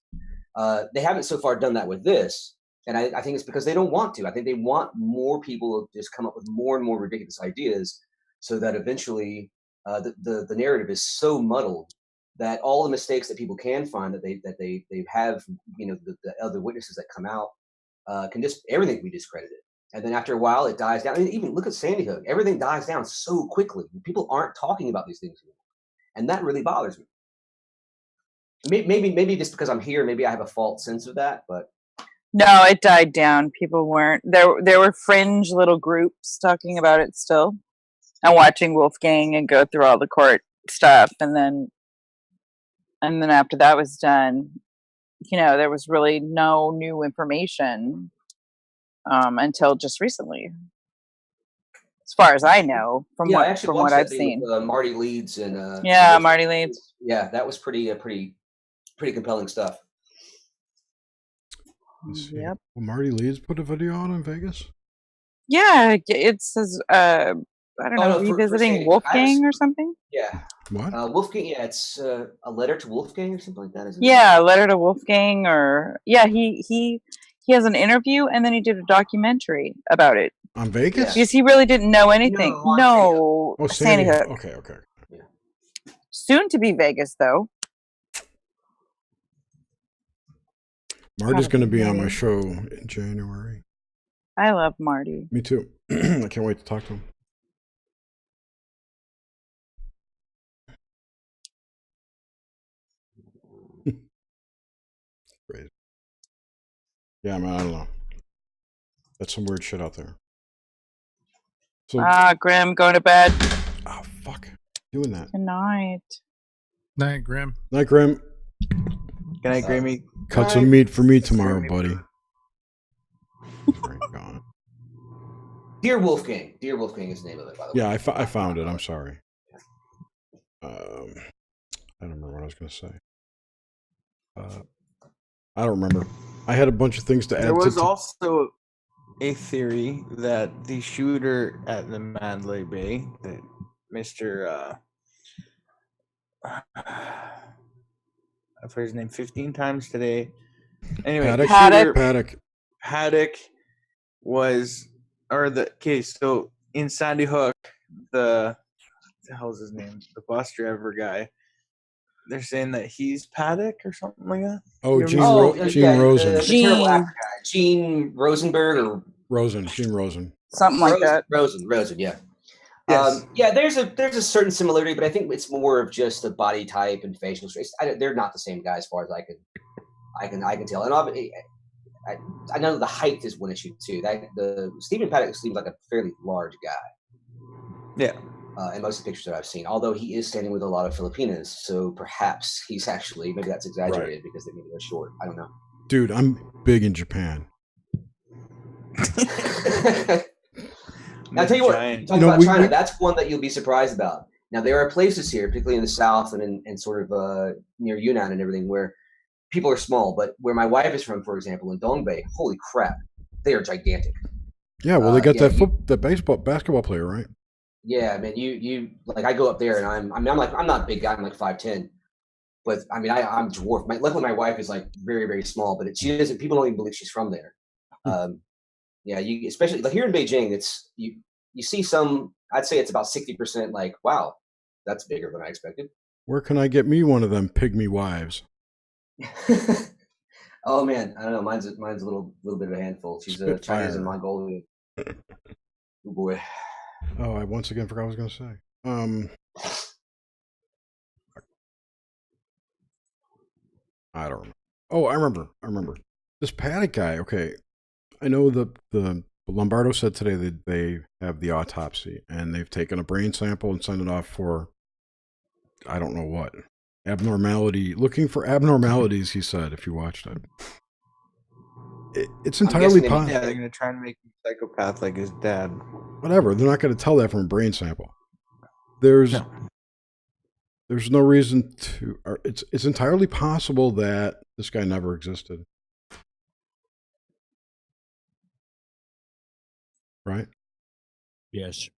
[SPEAKER 17] They haven't so far done that with this, and I think it's because they don't want to. I think they want more people to just come up with more and more ridiculous ideas, so that eventually the narrative is so muddled that all the mistakes that people can find that they have, you know, the other witnesses that come out can just everything can be discredited. And then after a while, it dies down. I mean, even look at Sandy Hook. Everything dies down so quickly. People aren't talking about these things anymore. And that really bothers me. Maybe just because I'm here, maybe I have a false sense of that, but
[SPEAKER 7] No, it died down. People weren't there. There were fringe little groups talking about it still, and watching Wolfgang and go through all the court stuff, and then after that was done, there was really no new information until just recently, as far as I know, from
[SPEAKER 17] I actually
[SPEAKER 7] what
[SPEAKER 17] watched
[SPEAKER 7] I've
[SPEAKER 17] that thing
[SPEAKER 7] seen.
[SPEAKER 17] with Marty Leeds and
[SPEAKER 7] Marty Leeds.
[SPEAKER 17] Yeah, that was pretty compelling stuff.
[SPEAKER 7] Yep.
[SPEAKER 1] Will Marty Leeds put a video on in Vegas?
[SPEAKER 7] Yeah, it says I don't know, revisiting Wolfgang or something.
[SPEAKER 17] Yeah.
[SPEAKER 1] What?
[SPEAKER 17] Wolfgang? Yeah, it's a letter to Wolfgang or something like that, isn't it?
[SPEAKER 7] Yeah, a letter to Wolfgang, or he has an interview, and then he did a documentary about it
[SPEAKER 1] on Vegas
[SPEAKER 7] because he really didn't know anything. No, Sandy Hook.
[SPEAKER 1] Okay.
[SPEAKER 7] Soon to be Vegas, though.
[SPEAKER 1] Marty's going to be on my show in January.
[SPEAKER 7] I love Marty.
[SPEAKER 1] Me too. I can't wait to talk to him. Great. Yeah, man, I don't know. That's some weird shit out there. So,
[SPEAKER 7] Grim, going to bed.
[SPEAKER 1] Oh, fuck. Doing that.
[SPEAKER 7] Good night.
[SPEAKER 8] Night, Grim.
[SPEAKER 1] Night, Grim.
[SPEAKER 15] Good night, Grimmy.
[SPEAKER 1] Cut some meat for me tomorrow, buddy.
[SPEAKER 17] Dear Wolfgang. Dear Wolfgang is the name of it, by the way.
[SPEAKER 1] Yeah, I found it. I'm sorry. I don't remember what I was going to say. I don't remember. I had a bunch of things to add.
[SPEAKER 15] There was also a theory that the shooter at the Mandalay Bay, that Mr. I've heard his name 15 times today. Anyway, Paddock was, or the case. So in Sandy Hook, what the hell's his name? The bus driver guy. They're saying that he's Paddock or something like that.
[SPEAKER 1] Oh, Gene Rosen.
[SPEAKER 17] Gene Rosenberg or
[SPEAKER 1] Gene Rosen.
[SPEAKER 7] Something like that.
[SPEAKER 17] Rosen, yeah.
[SPEAKER 15] Yes.
[SPEAKER 17] There's a certain similarity, but I think it's more of just the body type and facial traits. They're not the same guy as far as I can tell. And obviously, I know the height is one issue too. The Stephen Paddock seems like a fairly large guy.
[SPEAKER 15] Yeah.
[SPEAKER 17] In most of the pictures that I've seen, although he is standing with a lot of Filipinas, so perhaps he's actually, maybe that's exaggerated because maybe they're short. I don't know.
[SPEAKER 1] Dude, I'm big in Japan.
[SPEAKER 17] I'll tell you what, talk about China, that's one that you'll be surprised about. Now, there are places here, particularly in the south and sort of near Yunnan and everything, where people are small, but where my wife is from, for example, in Dongbei, holy crap, they are gigantic.
[SPEAKER 1] Yeah, well, they got that basketball player, right?
[SPEAKER 17] Yeah, man, you like, I go up there and I'm not a big guy, I'm like 5'10", but I mean, I'm dwarf. Luckily, my wife is like very, very small, but she doesn't. People don't even believe she's from there. Yeah, you especially like here in Beijing, it's you see some. I'd say it's about 60%. Like, wow, that's bigger than I expected.
[SPEAKER 1] Where can I get me one of them pygmy wives?
[SPEAKER 17] Oh man, I don't know. Mine's a little bit of a handful. She's a Chinese and Mongolian. Oh boy.
[SPEAKER 1] Oh, I once again forgot what I was going to say. I don't remember. Oh, I remember. This Paddock guy, okay. I know the Lombardo said today that they have the autopsy and they've taken a brain sample and sent it off for, I don't know what, looking for abnormalities, he said, if you watched it. It's entirely possible.
[SPEAKER 15] Yeah, they're going to try and make him a psychopath like his dad.
[SPEAKER 1] Whatever, they're not going to tell that from a brain sample. There's no reason to. It's entirely possible that this guy never existed. Right?
[SPEAKER 16] Yes.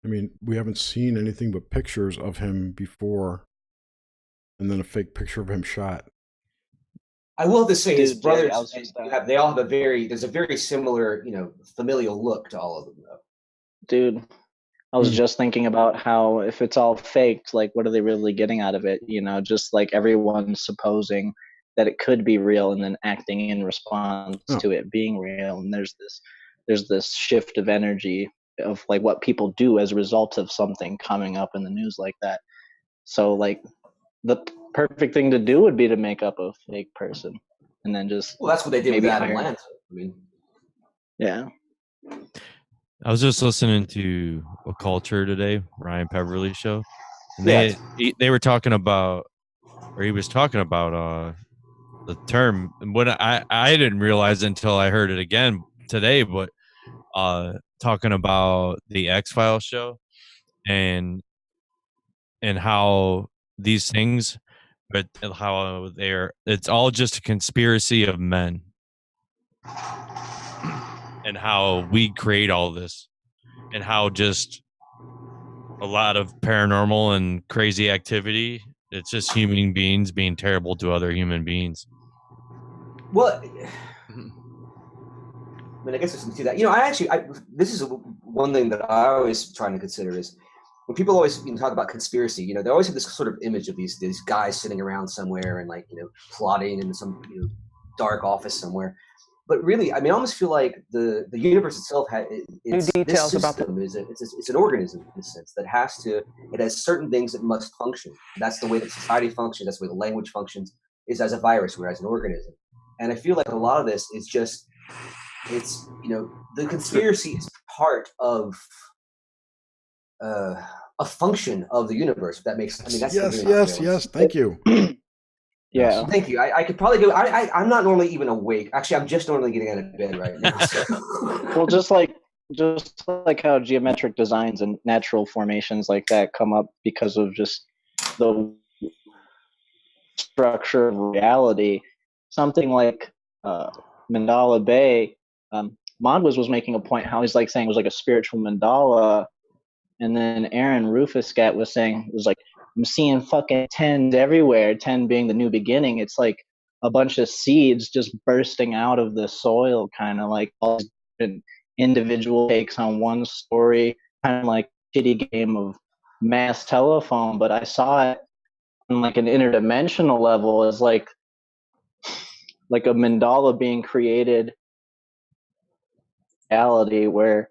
[SPEAKER 1] I mean, we haven't seen anything but pictures of him before, and then a fake picture of him shot.
[SPEAKER 17] I will have to say, his brothers, they all have there's a very similar, familial look to all of them, though.
[SPEAKER 5] Dude, I was just thinking about how if it's all faked, like, what are they really getting out of it? Just like everyone's supposing that it could be real and then acting in response to it being real. And there's this shift of energy of like what people do as a result of something coming up in the news like that. So like perfect thing to do would be to make up a fake person and then just
[SPEAKER 17] Well, that's what they did with
[SPEAKER 5] maybe
[SPEAKER 17] Adam
[SPEAKER 5] hire.
[SPEAKER 17] Lanza. I mean,
[SPEAKER 5] Yeah.
[SPEAKER 16] I was just listening to A Culture today, Ryan Peverly's show, and
[SPEAKER 17] Yeah.
[SPEAKER 16] they were talking about, or he was talking about the term. And what I didn't realize until I heard it again today, but talking about the X-Files show and how these things, but how it's all just a conspiracy of men, and how we create all this, and how just a lot of paranormal and crazy activity, it's just human beings being terrible to other human beings.
[SPEAKER 17] Well, I mean, I guess there's some to that. This is one thing that I always try to consider is when people always talk about conspiracy, they always have this sort of image of these guys sitting around somewhere and plotting in some dark office somewhere. But really, I mean, I almost feel like the universe itself
[SPEAKER 4] New details about
[SPEAKER 17] it's an organism in a sense that it has certain things that must function. That's the way that society functions. That's the way the language functions, is as a virus, whereas an organism. And I feel like a lot of this is just, the conspiracy is part of a function of the universe. If that makes, I mean, that's
[SPEAKER 1] yes. Thank you.
[SPEAKER 5] Yeah.
[SPEAKER 17] Thank you. I could probably go. I'm not normally even awake. Actually, I'm just normally getting out of bed right now. So.
[SPEAKER 5] Well, just like how geometric designs and natural formations like that come up because of just the structure of reality. Something like Mandala Bay. Mondwas was making a point how he's saying it was like a spiritual mandala, and then Aaron Rufuscat was saying it was like, I'm seeing fucking 10s everywhere, 10 being the new beginning. It's like a bunch of seeds just bursting out of the soil, kind of like all different individual takes on one story, kind of like a shitty game of mass telephone. But I saw it on an interdimensional level as like a mandala being created reality where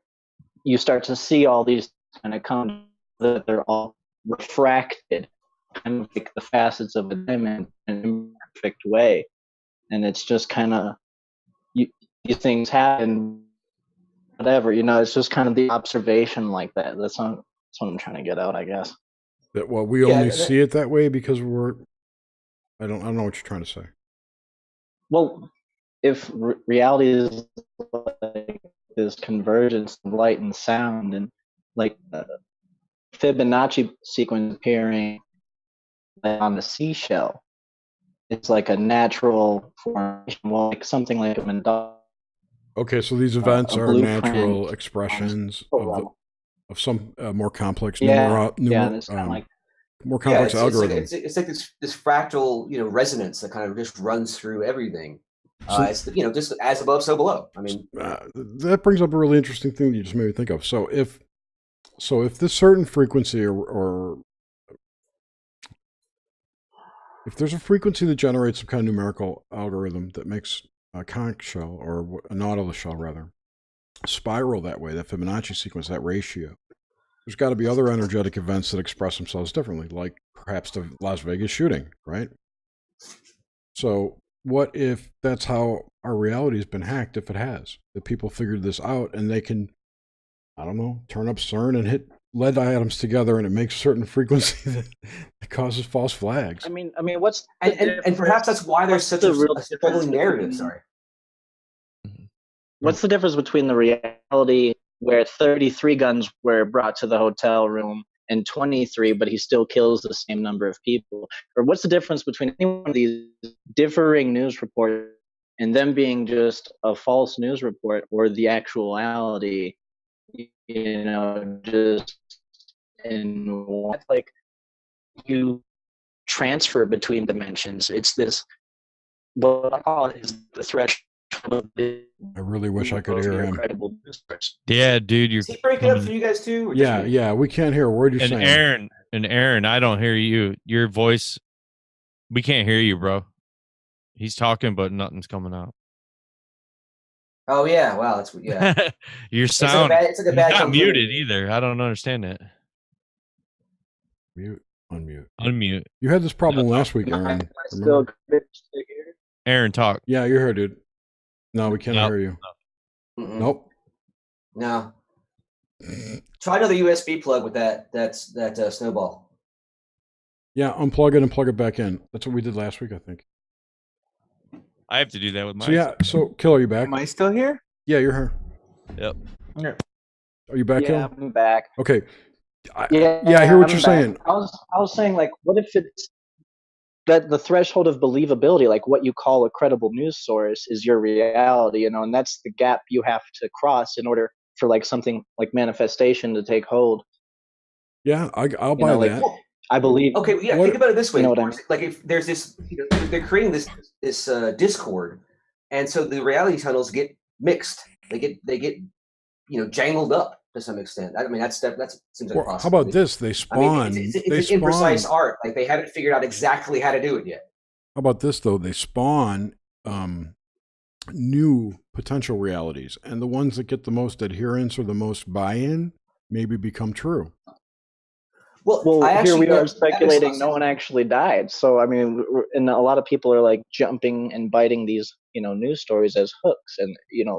[SPEAKER 5] you start to see all these and it comes that they're all refracted, kind of like the facets of a diamond in an imperfect way. And it's just kind of these things happen, whatever, it's just kind of the observation like that. That's what I'm trying to get out, I guess.
[SPEAKER 1] That we only see it that way because I don't know what you're trying to say.
[SPEAKER 5] Well, if reality is like this convergence of light and sound, and Fibonacci sequence appearing on the seashell, it's like a natural formation, like something like a mandala.
[SPEAKER 1] Okay, so these events are natural expressions of some more complex, more complex algorithm.
[SPEAKER 17] It's like this fractal, resonance that kind of just runs through everything. It's just as above, so below. I mean,
[SPEAKER 1] that brings up a really interesting thing that you just made me think of. So if this certain frequency or if there's a frequency that generates some kind of numerical algorithm that makes a conch shell or a nautilus shell rather spiral that way, that Fibonacci sequence, that ratio, there's got to be other energetic events that express themselves differently, like perhaps the Las Vegas shooting, right? So what if that's how our reality has been hacked? If it has, that people figured this out and they can, I don't know, turn up CERN and hit lead atoms together and it makes a certain frequency that causes false flags.
[SPEAKER 5] I mean, what's
[SPEAKER 17] and perhaps that's why there's such a struggling narrative. Sorry.
[SPEAKER 5] What's the difference between the reality where 33 guns were brought to the hotel room and 23, but he still kills the same number of people? Or what's the difference between any one of these differing news reports and them being just a false news report or the actuality, just in what, like, you transfer between dimensions. It's this, what I call it is the threshold.
[SPEAKER 1] I really wish I could hear him.
[SPEAKER 16] Yeah, dude,
[SPEAKER 17] Is he breaking up for you guys too?
[SPEAKER 1] Yeah, we can't hear a word you're saying.
[SPEAKER 16] Aaron, I don't hear you. Your voice, we can't hear you, bro. He's talking, but nothing's coming out.
[SPEAKER 17] Oh yeah, wow, that's
[SPEAKER 16] Your sound.
[SPEAKER 17] It's like a bad
[SPEAKER 16] not muted either. I don't understand it.
[SPEAKER 1] Mute.
[SPEAKER 16] Unmute.
[SPEAKER 1] You had this problem last week, Aaron. Remember?
[SPEAKER 16] Aaron, talk.
[SPEAKER 1] Yeah, you're here, dude. No, we can't hear you. Nope.
[SPEAKER 17] No. Try another USB plug with that snowball.
[SPEAKER 1] Yeah, unplug it and plug it back in. That's what we did last week, I think.
[SPEAKER 16] I have to do that with mine.
[SPEAKER 1] So yeah, so Killer, you back?
[SPEAKER 15] Am I still here?
[SPEAKER 1] Yeah, you're here.
[SPEAKER 16] Yep.
[SPEAKER 15] Okay.
[SPEAKER 1] Are you back?
[SPEAKER 5] Yeah,
[SPEAKER 1] Kill?
[SPEAKER 5] I'm back.
[SPEAKER 1] Okay.
[SPEAKER 5] Yeah,
[SPEAKER 1] I hear what
[SPEAKER 5] I'm
[SPEAKER 1] you're
[SPEAKER 5] back.
[SPEAKER 1] saying.
[SPEAKER 5] I was saying, like, what if it's that the threshold of believability, like what you call a credible news source, is your reality, and that's the gap you have to cross in order for like something like manifestation to take hold.
[SPEAKER 1] Yeah, I'll buy that.
[SPEAKER 5] I believe.
[SPEAKER 17] Okay, yeah. Think about it this way.
[SPEAKER 5] You know what I mean?
[SPEAKER 17] Like, if there's this, they're creating this discord, and so the reality tunnels get mixed. They get jangled up to some extent. I mean, that seems like
[SPEAKER 1] How about this? They spawn.
[SPEAKER 17] It's an imprecise art. Like, they haven't figured out exactly how to do it yet.
[SPEAKER 1] How about this though? They spawn new potential realities, and the ones that get the most adherence or the most buy-in maybe become true.
[SPEAKER 5] Well, here we are speculating no one actually died. So, I mean, and a lot of people are like jumping and biting these, news stories as hooks, and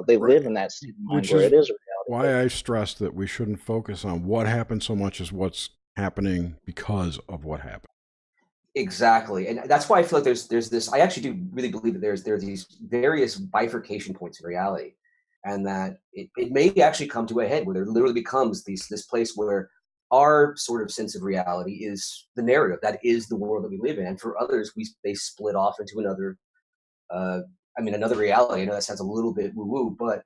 [SPEAKER 5] they live in that state of mind where it is a reality.
[SPEAKER 1] Why I stress that we shouldn't focus on what happened so much as what's happening because of what happened.
[SPEAKER 17] Exactly, and that's why I feel like there's this. I actually do really believe that there are these various bifurcation points in reality, and that it may actually come to a head where there literally becomes this place where our sort of sense of reality is the narrative, that is the world that we live in, and for others they split off into another another reality. I know that sounds a little bit woo-woo, but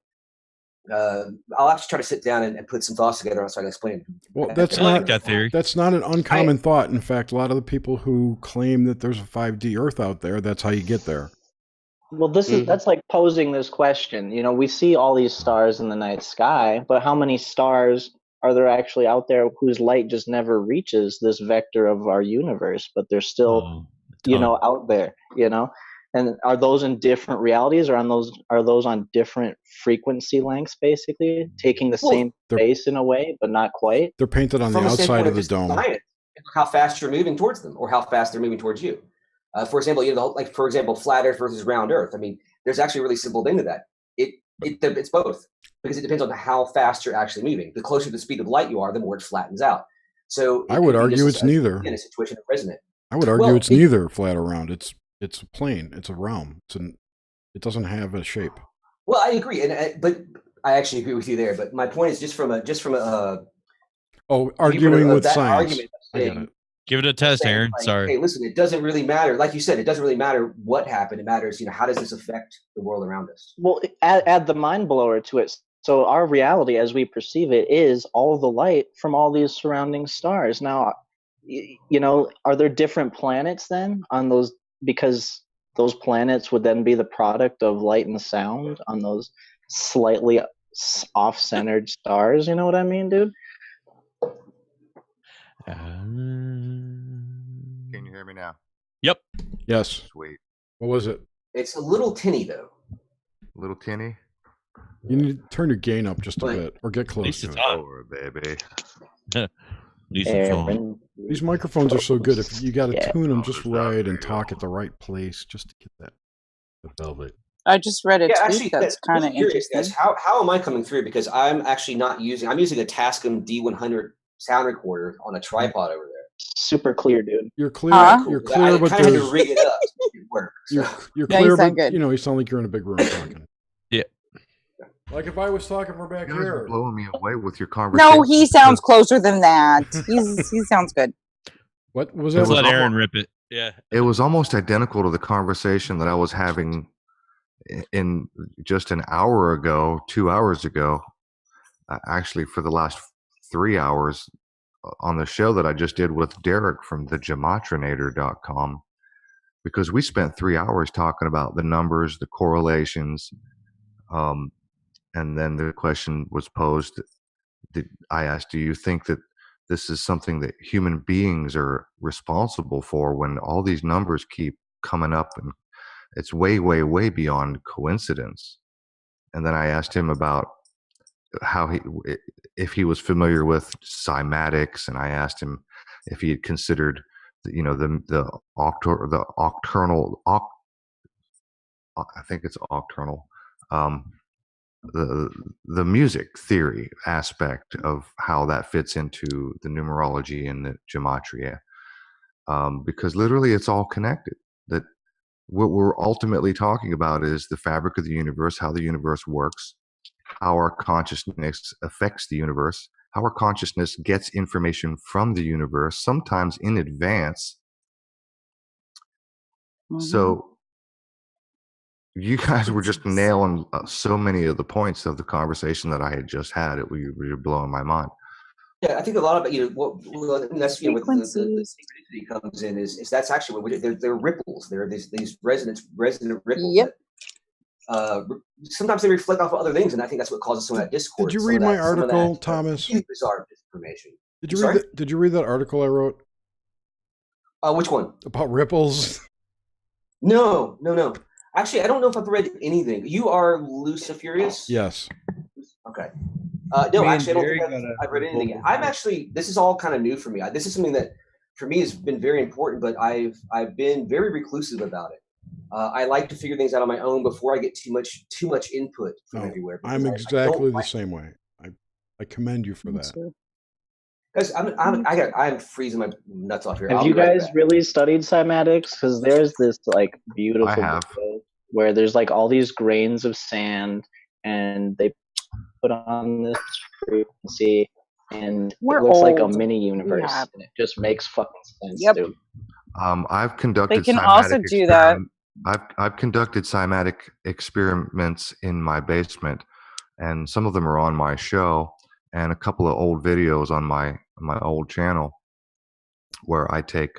[SPEAKER 17] I'll actually try to sit down and put some thoughts together so I can explain it.
[SPEAKER 1] Well, that's not that theory. That's not an uncommon thought. In fact, a lot of the people who claim that there's a 5D Earth out there, that's how you get there.
[SPEAKER 5] Well, that's like posing this question. We see all these stars in the night sky, but how many stars are there actually out there whose light just never reaches this vector of our universe, but they're still, out there, And are those in different realities, or are those on different frequency lengths, basically taking the same space in a way, but not quite?
[SPEAKER 1] They're painted on the outside of the dome.
[SPEAKER 17] Science, how fast you're moving towards them, or how fast they're moving towards you. For example, flat Earth versus round Earth. I mean, there's actually a really simple thing to that. It's both, because it depends on how fast you're actually moving. The closer to the speed of light you are, the more it flattens out. So
[SPEAKER 1] I would argue it's neither.
[SPEAKER 17] In a situation of resonant.
[SPEAKER 1] I would argue it's neither flat or round. It's a plane. It's a realm. It doesn't have a shape.
[SPEAKER 17] Well, I agree, but I actually agree with you there. But my point is just from a
[SPEAKER 1] arguing with science.
[SPEAKER 17] I get it.
[SPEAKER 16] Give it a test, Aaron. Sorry.
[SPEAKER 17] Hey, listen, it doesn't really matter. Like you said, it doesn't really matter what happened. It matters, how does this affect the world around us?
[SPEAKER 5] Well, add the mind blower to it. So our reality, as we perceive it, is all the light from all these surrounding stars. Now, are there different planets then on those? Because those planets would then be the product of light and sound on those slightly off-centered stars. You know what I mean, dude?
[SPEAKER 18] Can you hear me now?
[SPEAKER 16] Yep.
[SPEAKER 1] Yes.
[SPEAKER 18] Sweet.
[SPEAKER 1] What was it?
[SPEAKER 17] It's a little tinny, though.
[SPEAKER 18] A little tinny?
[SPEAKER 1] You need to turn your gain up just a bit, or get close to it.
[SPEAKER 18] Oh, baby.
[SPEAKER 1] These microphones are so good. If you got to tune them just right and talk at the right place, just to get the velvet.
[SPEAKER 7] I just read a tweet that's kind of interesting.
[SPEAKER 17] Guys, how am I coming through? Because I'm actually I'm using a Tascam D100 sound recorder on a tripod over there.
[SPEAKER 5] Super clear, dude.
[SPEAKER 1] You're clear. You're clear,
[SPEAKER 17] I
[SPEAKER 1] but
[SPEAKER 17] kind of had to rig it up to make it work.
[SPEAKER 1] You're clear, but you sound like you're in a big room talking.
[SPEAKER 16] Yeah.
[SPEAKER 1] Like if I was talking from back here.
[SPEAKER 18] Blowing me away with your conversation.
[SPEAKER 7] No, he sounds closer than that. He sounds good.
[SPEAKER 1] What was that?
[SPEAKER 16] Let Aaron rip it. Yeah.
[SPEAKER 18] It was almost identical to the conversation that I was having in just an hour ago, 2 hours ago, actually for the last 3 hours on the show that I just did with Derek from thegematria.com, because we spent 3 hours talking about the numbers, the correlations, and then the question was posed. I asked, do you think that this is something that human beings are responsible for when all these numbers keep coming up, and it's way, way, way beyond coincidence? And then I asked him about if he was familiar with cymatics, and I asked him if he had considered the I think it's octurnal, the music theory aspect of how that fits into the numerology and the gematria, because literally it's all connected. That what we're ultimately talking about is the fabric of the universe, how the universe works, how our consciousness affects the universe, how our consciousness gets information from the universe, sometimes in advance. So you guys were just nailing so many of the points of the conversation that I had just had. You're blowing my mind.
[SPEAKER 17] Yeah, I think a lot of that's what the synchronicity comes in is that's actually what they're ripples. They're these resonant ripples.
[SPEAKER 7] Yep.
[SPEAKER 17] That, sometimes they reflect off of other things, and I think that's what causes some of that discord.
[SPEAKER 1] Did you read my article, Thomas?
[SPEAKER 17] Bizarre information.
[SPEAKER 1] Did you read that article I wrote?
[SPEAKER 17] Which one?
[SPEAKER 1] About ripples?
[SPEAKER 17] No. Actually, I don't know if I've read anything. You are Luciferious?
[SPEAKER 1] Yes.
[SPEAKER 17] Okay. No, actually, I don't think I've read anything yet. This is all kind of new for me. This is something that for me has been very important, but I've been very reclusive about it. I like to figure things out on my own before I get too much input from everywhere.
[SPEAKER 1] I'm exactly the same way. I commend you for that.
[SPEAKER 17] Guys, I'm freezing my nuts off here.
[SPEAKER 5] Have you guys really studied cymatics? Because there's this like beautiful video where there's like all these grains of sand, and they put on this frequency, and it looks like a mini universe, and it just makes fucking sense, dude.
[SPEAKER 18] I've conducted.
[SPEAKER 7] They can also do that.
[SPEAKER 18] I've conducted cymatic experiments in my basement, and some of them are on my show, and a couple of old videos on my old channel, where I take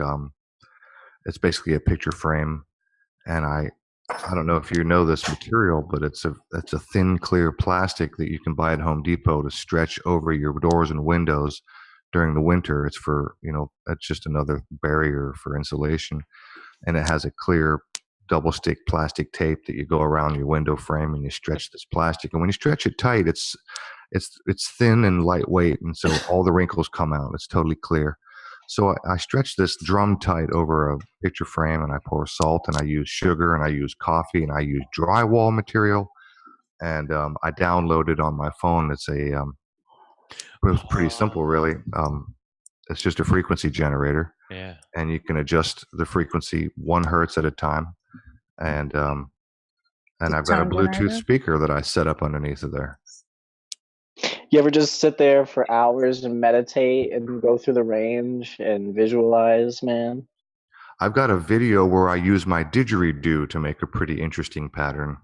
[SPEAKER 18] it's basically a picture frame, and I don't know if you know this material, but it's a thin, clear plastic that you can buy at Home Depot to stretch over your doors and windows during the winter. It's for it's just another barrier for insulation, and it has a clear double stick plastic tape that you go around your window frame, and you stretch this plastic, and when you stretch it tight, it's thin and lightweight, and so all the wrinkles come out. It's totally clear. So I stretch this drum tight over a picture frame, and I pour salt, and I use sugar, and I use coffee, and I use drywall material, and I downloaded on my phone. It was pretty simple, really. It's just a frequency generator.
[SPEAKER 16] Yeah.
[SPEAKER 18] And you can adjust the frequency 1 hertz at a time, and I've got a Bluetooth speaker that I set up underneath of there.
[SPEAKER 5] You ever just sit there for hours and meditate and go through the range and visualize, man?
[SPEAKER 18] I've got a video where I use my didgeridoo to make a pretty interesting pattern.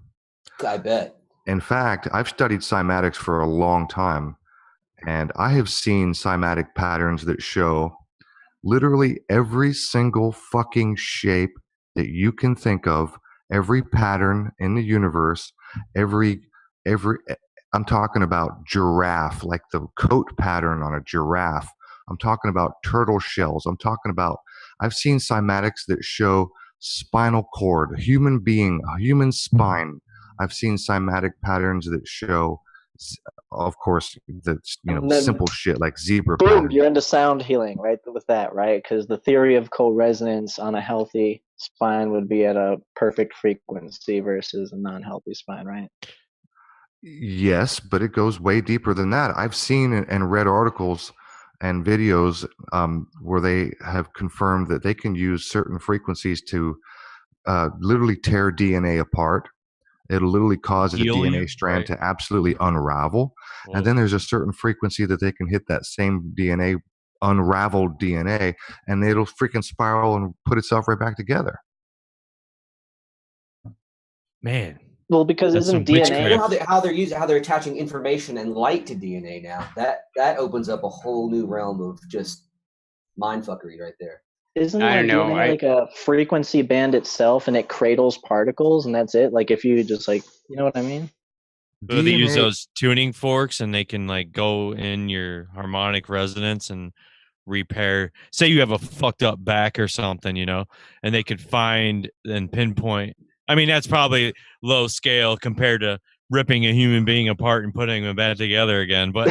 [SPEAKER 17] I bet.
[SPEAKER 18] In fact, I've studied cymatics for a long time, and I have seen cymatic patterns that show literally every single fucking shape that you can think of, every pattern in the universe, every I'm talking about giraffe, like the coat pattern on a giraffe. I'm talking about turtle shells. I've seen cymatics that show spinal cord, a human being, a human spine. I've seen cymatic patterns that show, of course, simple shit like zebra.
[SPEAKER 5] Boom, you're into sound healing, right? With that, right? Because the theory of co-resonance on a healthy spine would be at a perfect frequency versus a non-healthy spine, right?
[SPEAKER 18] Yes, but it goes way deeper than that. I've seen and read articles and videos where they have confirmed that they can use certain frequencies to literally tear DNA apart. It'll literally cause a DNA strand to absolutely unravel. Whoa. And then there's a certain frequency that they can hit that same DNA, unraveled DNA, and it'll freaking spiral and put itself right back together.
[SPEAKER 16] Man.
[SPEAKER 5] Well, because isn't DNA?
[SPEAKER 17] You know how they're attaching information and light to DNA now? That opens up a whole new realm of just mindfuckery right there.
[SPEAKER 5] Isn't DNA like a frequency band itself, and it cradles particles, and that's it? Like if you just you know what I mean?
[SPEAKER 16] Well, they use those tuning forks, and they can go in your harmonic resonance and repair. Say you have a fucked up back or something, and they could find and pinpoint. I mean, that's probably low scale compared to ripping a human being apart and putting them back together again. But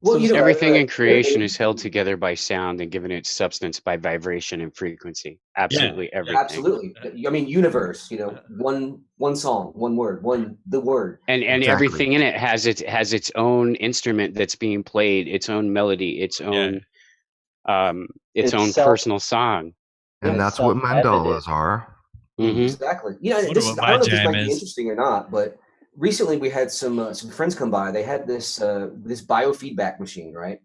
[SPEAKER 17] Well, you know,
[SPEAKER 6] everything in creation is held together by sound and given its substance by vibration and frequency. Absolutely everything.
[SPEAKER 17] Absolutely. I mean, universe. You know, one song, one word, the word,
[SPEAKER 6] and everything in it has its own instrument that's being played, its own melody, its own personal song.
[SPEAKER 18] And that's what mandalas are.
[SPEAKER 17] Exactly. You know,
[SPEAKER 16] What
[SPEAKER 17] this
[SPEAKER 16] about
[SPEAKER 17] I
[SPEAKER 16] my
[SPEAKER 17] don't know if this
[SPEAKER 16] jam
[SPEAKER 17] might be
[SPEAKER 16] is?
[SPEAKER 17] interesting or not, but recently we had some friends come by. They had this biofeedback machine, right?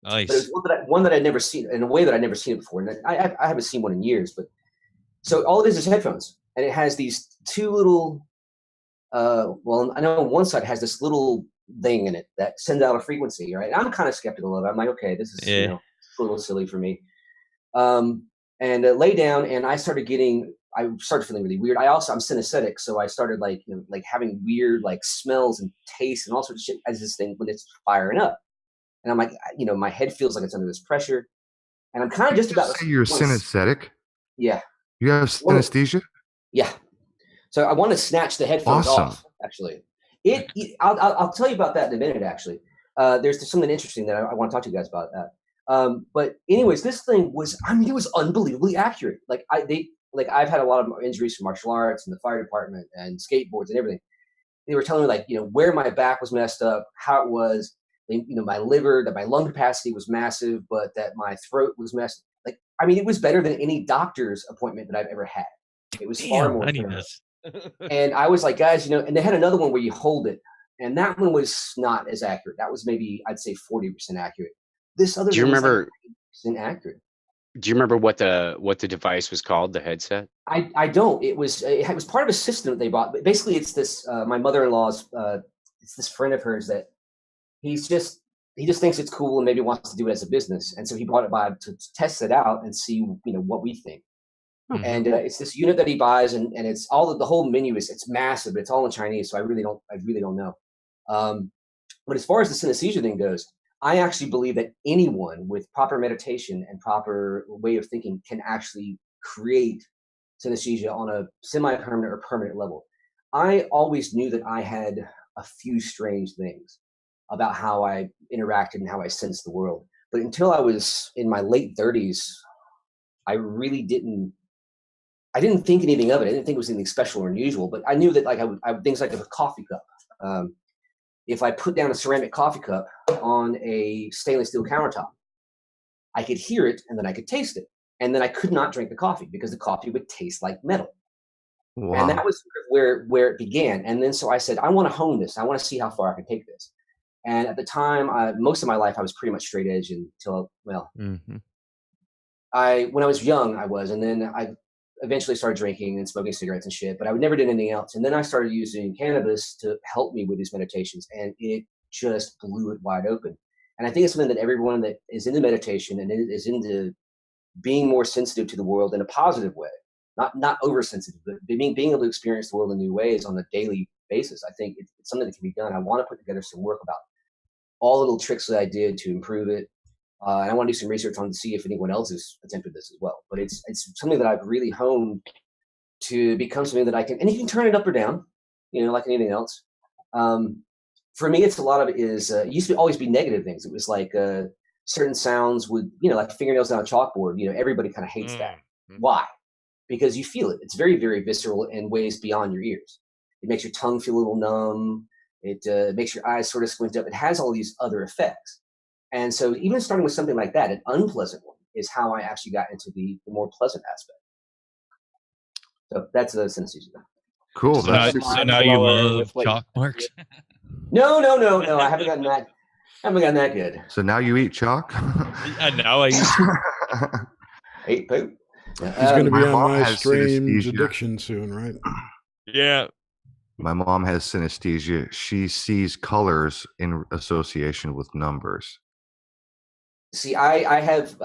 [SPEAKER 16] Nice.
[SPEAKER 17] But it was one that I'd never seen in a way that I'd never seen it before. And I haven't seen one in years. But so all it is headphones, and it has these two little. Well, I know on one side has this little thing in it that sends out a frequency, right? I'm kind of skeptical of it. I'm like, okay, this is you know, it's a little silly for me. And lay down, and I started feeling really weird. I'm synesthetic, so I started like having weird like smells and tastes and all sorts of shit as this thing when it's firing up. And I'm like, you know, my head feels like it's under this pressure, and I'm kind of just about.
[SPEAKER 18] Say you're synesthetic.
[SPEAKER 17] Yeah.
[SPEAKER 18] You have synesthesia.
[SPEAKER 17] Yeah. So I want to snatch the headphones off. Actually, I'll tell you about that in a minute. Actually, there's something interesting that I want to talk to you guys about. But anyways, this thing was, I mean, it was unbelievably accurate. I've had a lot of injuries from martial arts and the fire department and skateboards and everything. They were telling me like, you know, where my back was messed up, how it was, you know, my liver, that my lung capacity was massive, but that my throat was messed. Like, I mean, it was better than any doctor's appointment that I've ever had. It was far more thorough. And I was like, guys, you know, and they had another one where you hold it, and that one was not as accurate. That was maybe, I'd say 40% accurate. This other,
[SPEAKER 6] do you remember?
[SPEAKER 17] Like accurate.
[SPEAKER 6] Do you remember what the device was called? The headset?
[SPEAKER 17] I don't. It was part of a system that they bought. But basically, it's this. My mother-in-law's. It's this friend of hers that he just thinks it's cool and maybe wants to do it as a business, and so he bought it to test it out and see, you know, what we think. And it's this unit that he buys, and it's all the whole menu it's massive, but it's all in Chinese, so I really don't know. But as far as the synesthesia thing goes, I actually believe that anyone with proper meditation and proper way of thinking can actually create synesthesia on a semi-permanent or permanent level. I always knew that I had a few strange things about how I interacted and how I sensed the world, but until I was in my late 30s, I really didn't think anything of it. I didn't think it was anything special or unusual, but I knew that like I would things like a coffee cup. If I put down a ceramic coffee cup on a stainless steel countertop, I could hear it and then I could taste it. And then I could not drink the coffee because the coffee would taste like metal. Wow. And that was where it began. And then so I said, I want to hone this. I want to see how far I can take this. And at the time, most of my life, I was pretty much straight edge until, well, when I was young, I was. And then I eventually started drinking and smoking cigarettes and shit, but I never did anything else. And then I started using cannabis to help me with these meditations, and it just blew it wide open. And I think it's something that everyone that is into meditation and is into being more sensitive to the world in a positive way, not oversensitive, but being able to experience the world in new ways on a daily basis. I think it's something that can be done. I want to put together some work about all the little tricks that I did to improve it. And I want to do some research on to see if anyone else has attempted this as well. But it's something that I've really honed to become something that I can, and you can turn it up or down, you know, like anything else. For me, it's a lot of it is, it used to always be negative things. It was like certain sounds would, you know, like fingernails down a chalkboard, you know, everybody kind of hates that. Why? Because you feel it. It's very, very visceral in ways beyond your ears. It makes your tongue feel a little numb. It makes your eyes sort of squint up. It has all these other effects. And so even starting with something like that, an unpleasant one, is how I actually got into the more pleasant aspect. So that's the synesthesia.
[SPEAKER 18] Cool.
[SPEAKER 16] So now you love chalk marks?
[SPEAKER 17] No. I haven't gotten that good.
[SPEAKER 18] So now you eat chalk?
[SPEAKER 16] Now I eat
[SPEAKER 17] Ate poop.
[SPEAKER 1] He's going to be on my strange
[SPEAKER 18] synesthesia.
[SPEAKER 1] addiction soon, right?
[SPEAKER 16] Yeah.
[SPEAKER 18] My mom has synesthesia. She sees colors in association with numbers.
[SPEAKER 17] See, I have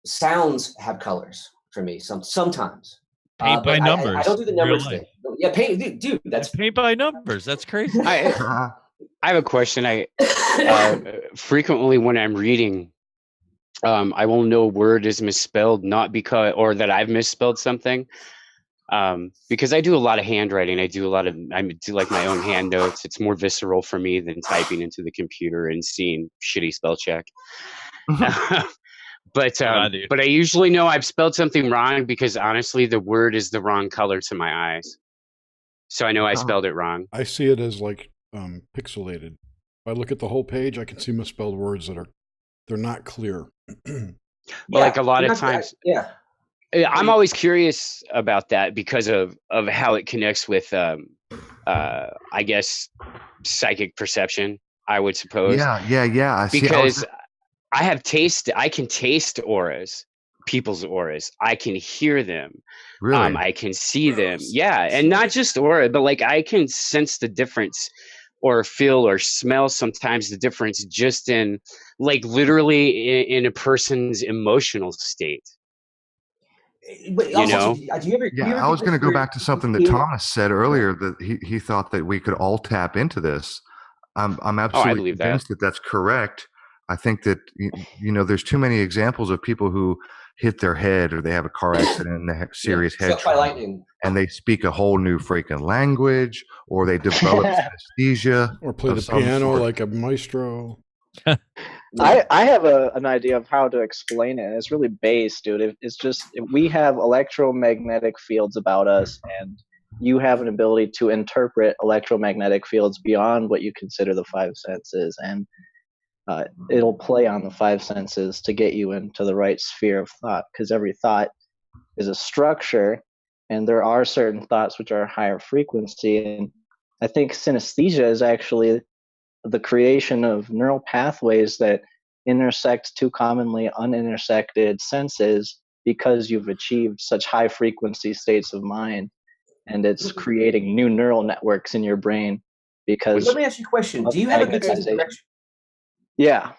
[SPEAKER 17] sounds have colors for me sometimes.
[SPEAKER 16] Paint by numbers.
[SPEAKER 17] I don't do the numbers thing. Yeah, paint, dude. That's
[SPEAKER 16] paint by numbers. That's crazy.
[SPEAKER 6] I have a question. I frequently when I'm reading, I will know a word is misspelled, not because or that I've misspelled something. because I do a lot of handwriting. I do like my own hand notes. It's more visceral for me than typing into the computer and seeing shitty spell check. But I usually know I've spelled something wrong because honestly, the word is the wrong color to my eyes. So I know I spelled it wrong.
[SPEAKER 1] I see it as like pixelated. If I look at the whole page, I can see misspelled words they're not clear.
[SPEAKER 6] Like a lot of times.
[SPEAKER 17] Yeah.
[SPEAKER 6] I'm always curious about that because of how it connects with, I guess, psychic perception, I would suppose.
[SPEAKER 18] Yeah.
[SPEAKER 6] Because I can taste auras, people's auras. I can hear them.
[SPEAKER 18] Really?
[SPEAKER 6] I can see them. Yeah. And not just aura, but like I can sense the difference or feel or smell sometimes the difference just in like literally in a person's emotional state.
[SPEAKER 17] But also, do you ever?
[SPEAKER 18] I was going to go back to something that Thomas said earlier, that he thought that we could all tap into this. I'm absolutely convinced that that's correct. I think that there's too many examples of people who hit their head or they have a car accident and they have serious head
[SPEAKER 17] Struck by
[SPEAKER 18] trauma,
[SPEAKER 17] lightning.
[SPEAKER 18] and they speak a whole new freaking language, or they develop synesthesia,
[SPEAKER 1] or play the piano like a maestro.
[SPEAKER 5] I have an idea of how to explain it. It's really base, dude. It's just we have electromagnetic fields about us, and you have an ability to interpret electromagnetic fields beyond what you consider the five senses, and it'll play on the five senses to get you into the right sphere of thought, because every thought is a structure, and there are certain thoughts which are higher frequency. And I think synesthesia is actually the creation of neural pathways that intersect two commonly unintersected senses because you've achieved such high frequency states of mind, and it's creating new neural networks in your brain because
[SPEAKER 17] Let me ask you a question. Do you have a good sense of direction?
[SPEAKER 5] Yeah.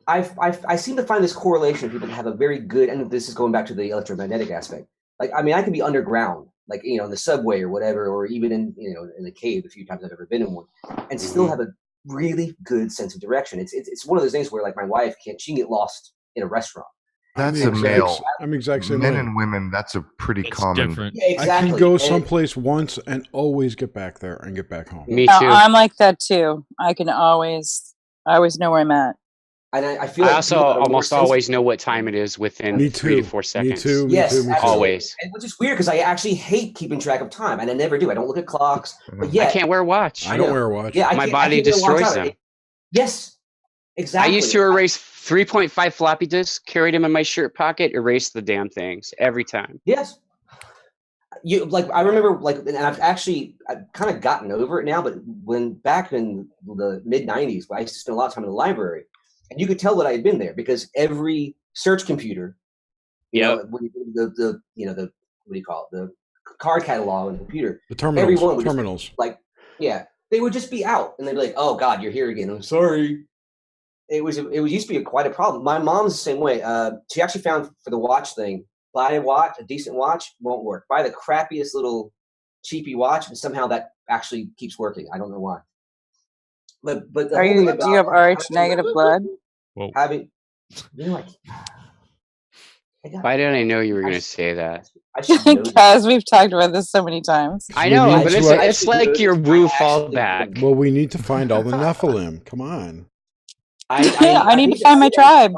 [SPEAKER 17] I seem to find this correlation of people that have a very good, and this is going back to the electromagnetic aspect. Like, I mean, I can be underground, like, in the subway or whatever, or even in the cave, a few times I've ever been in one, and still have a really good sense of direction. It's one of those things where, like, my wife she can get lost in a restaurant.
[SPEAKER 18] That's a male.
[SPEAKER 1] I'm exact same
[SPEAKER 18] Men
[SPEAKER 1] way.
[SPEAKER 18] and women, that's a pretty common.
[SPEAKER 1] Different.
[SPEAKER 17] Yeah, exactly.
[SPEAKER 1] I can go someplace once and always get back there and get back home.
[SPEAKER 6] Me too.
[SPEAKER 7] I'm like that too. I always know where I'm at.
[SPEAKER 17] And I feel
[SPEAKER 6] I
[SPEAKER 17] like
[SPEAKER 6] also almost always know what time it is within 3 to 4 seconds.
[SPEAKER 1] Me too.
[SPEAKER 17] Yes,
[SPEAKER 6] always.
[SPEAKER 17] And which is weird because I actually hate keeping track of time, and I never do. I don't look at clocks. But yeah,
[SPEAKER 6] I can't wear a watch.
[SPEAKER 1] I don't wear a watch.
[SPEAKER 17] Yeah,
[SPEAKER 6] my body destroys them.
[SPEAKER 17] Yes, exactly.
[SPEAKER 6] I used to erase 3.5 floppy disks, carried them in my shirt pocket, erased the damn things every time.
[SPEAKER 17] Yes. I remember, and I've kind of gotten over it now, but when back in the mid 90s, I used to spend a lot of time in the library, and you could tell that I had been there because every search computer, the what do you call it, the card catalog on the computer,
[SPEAKER 1] the terminals,
[SPEAKER 17] everyone would
[SPEAKER 1] terminals,
[SPEAKER 17] they would just be out, and they'd be like, "Oh God, you're here again. I'm sorry." It used to be quite a problem. My mom's the same way. She actually found for the watch thing, buy a decent watch won't work. Buy the crappiest little cheapy watch, and somehow that actually keeps working. I don't know why. But the whole thing about
[SPEAKER 7] do you have RH negative blood?
[SPEAKER 17] Having,
[SPEAKER 6] Why did I know you were going to say that?
[SPEAKER 7] Because we've talked about this so many times.
[SPEAKER 6] I know, but it's like your woo fallback.
[SPEAKER 1] Well, we need to find all the Nephilim. Come on.
[SPEAKER 7] I need to find my tribe.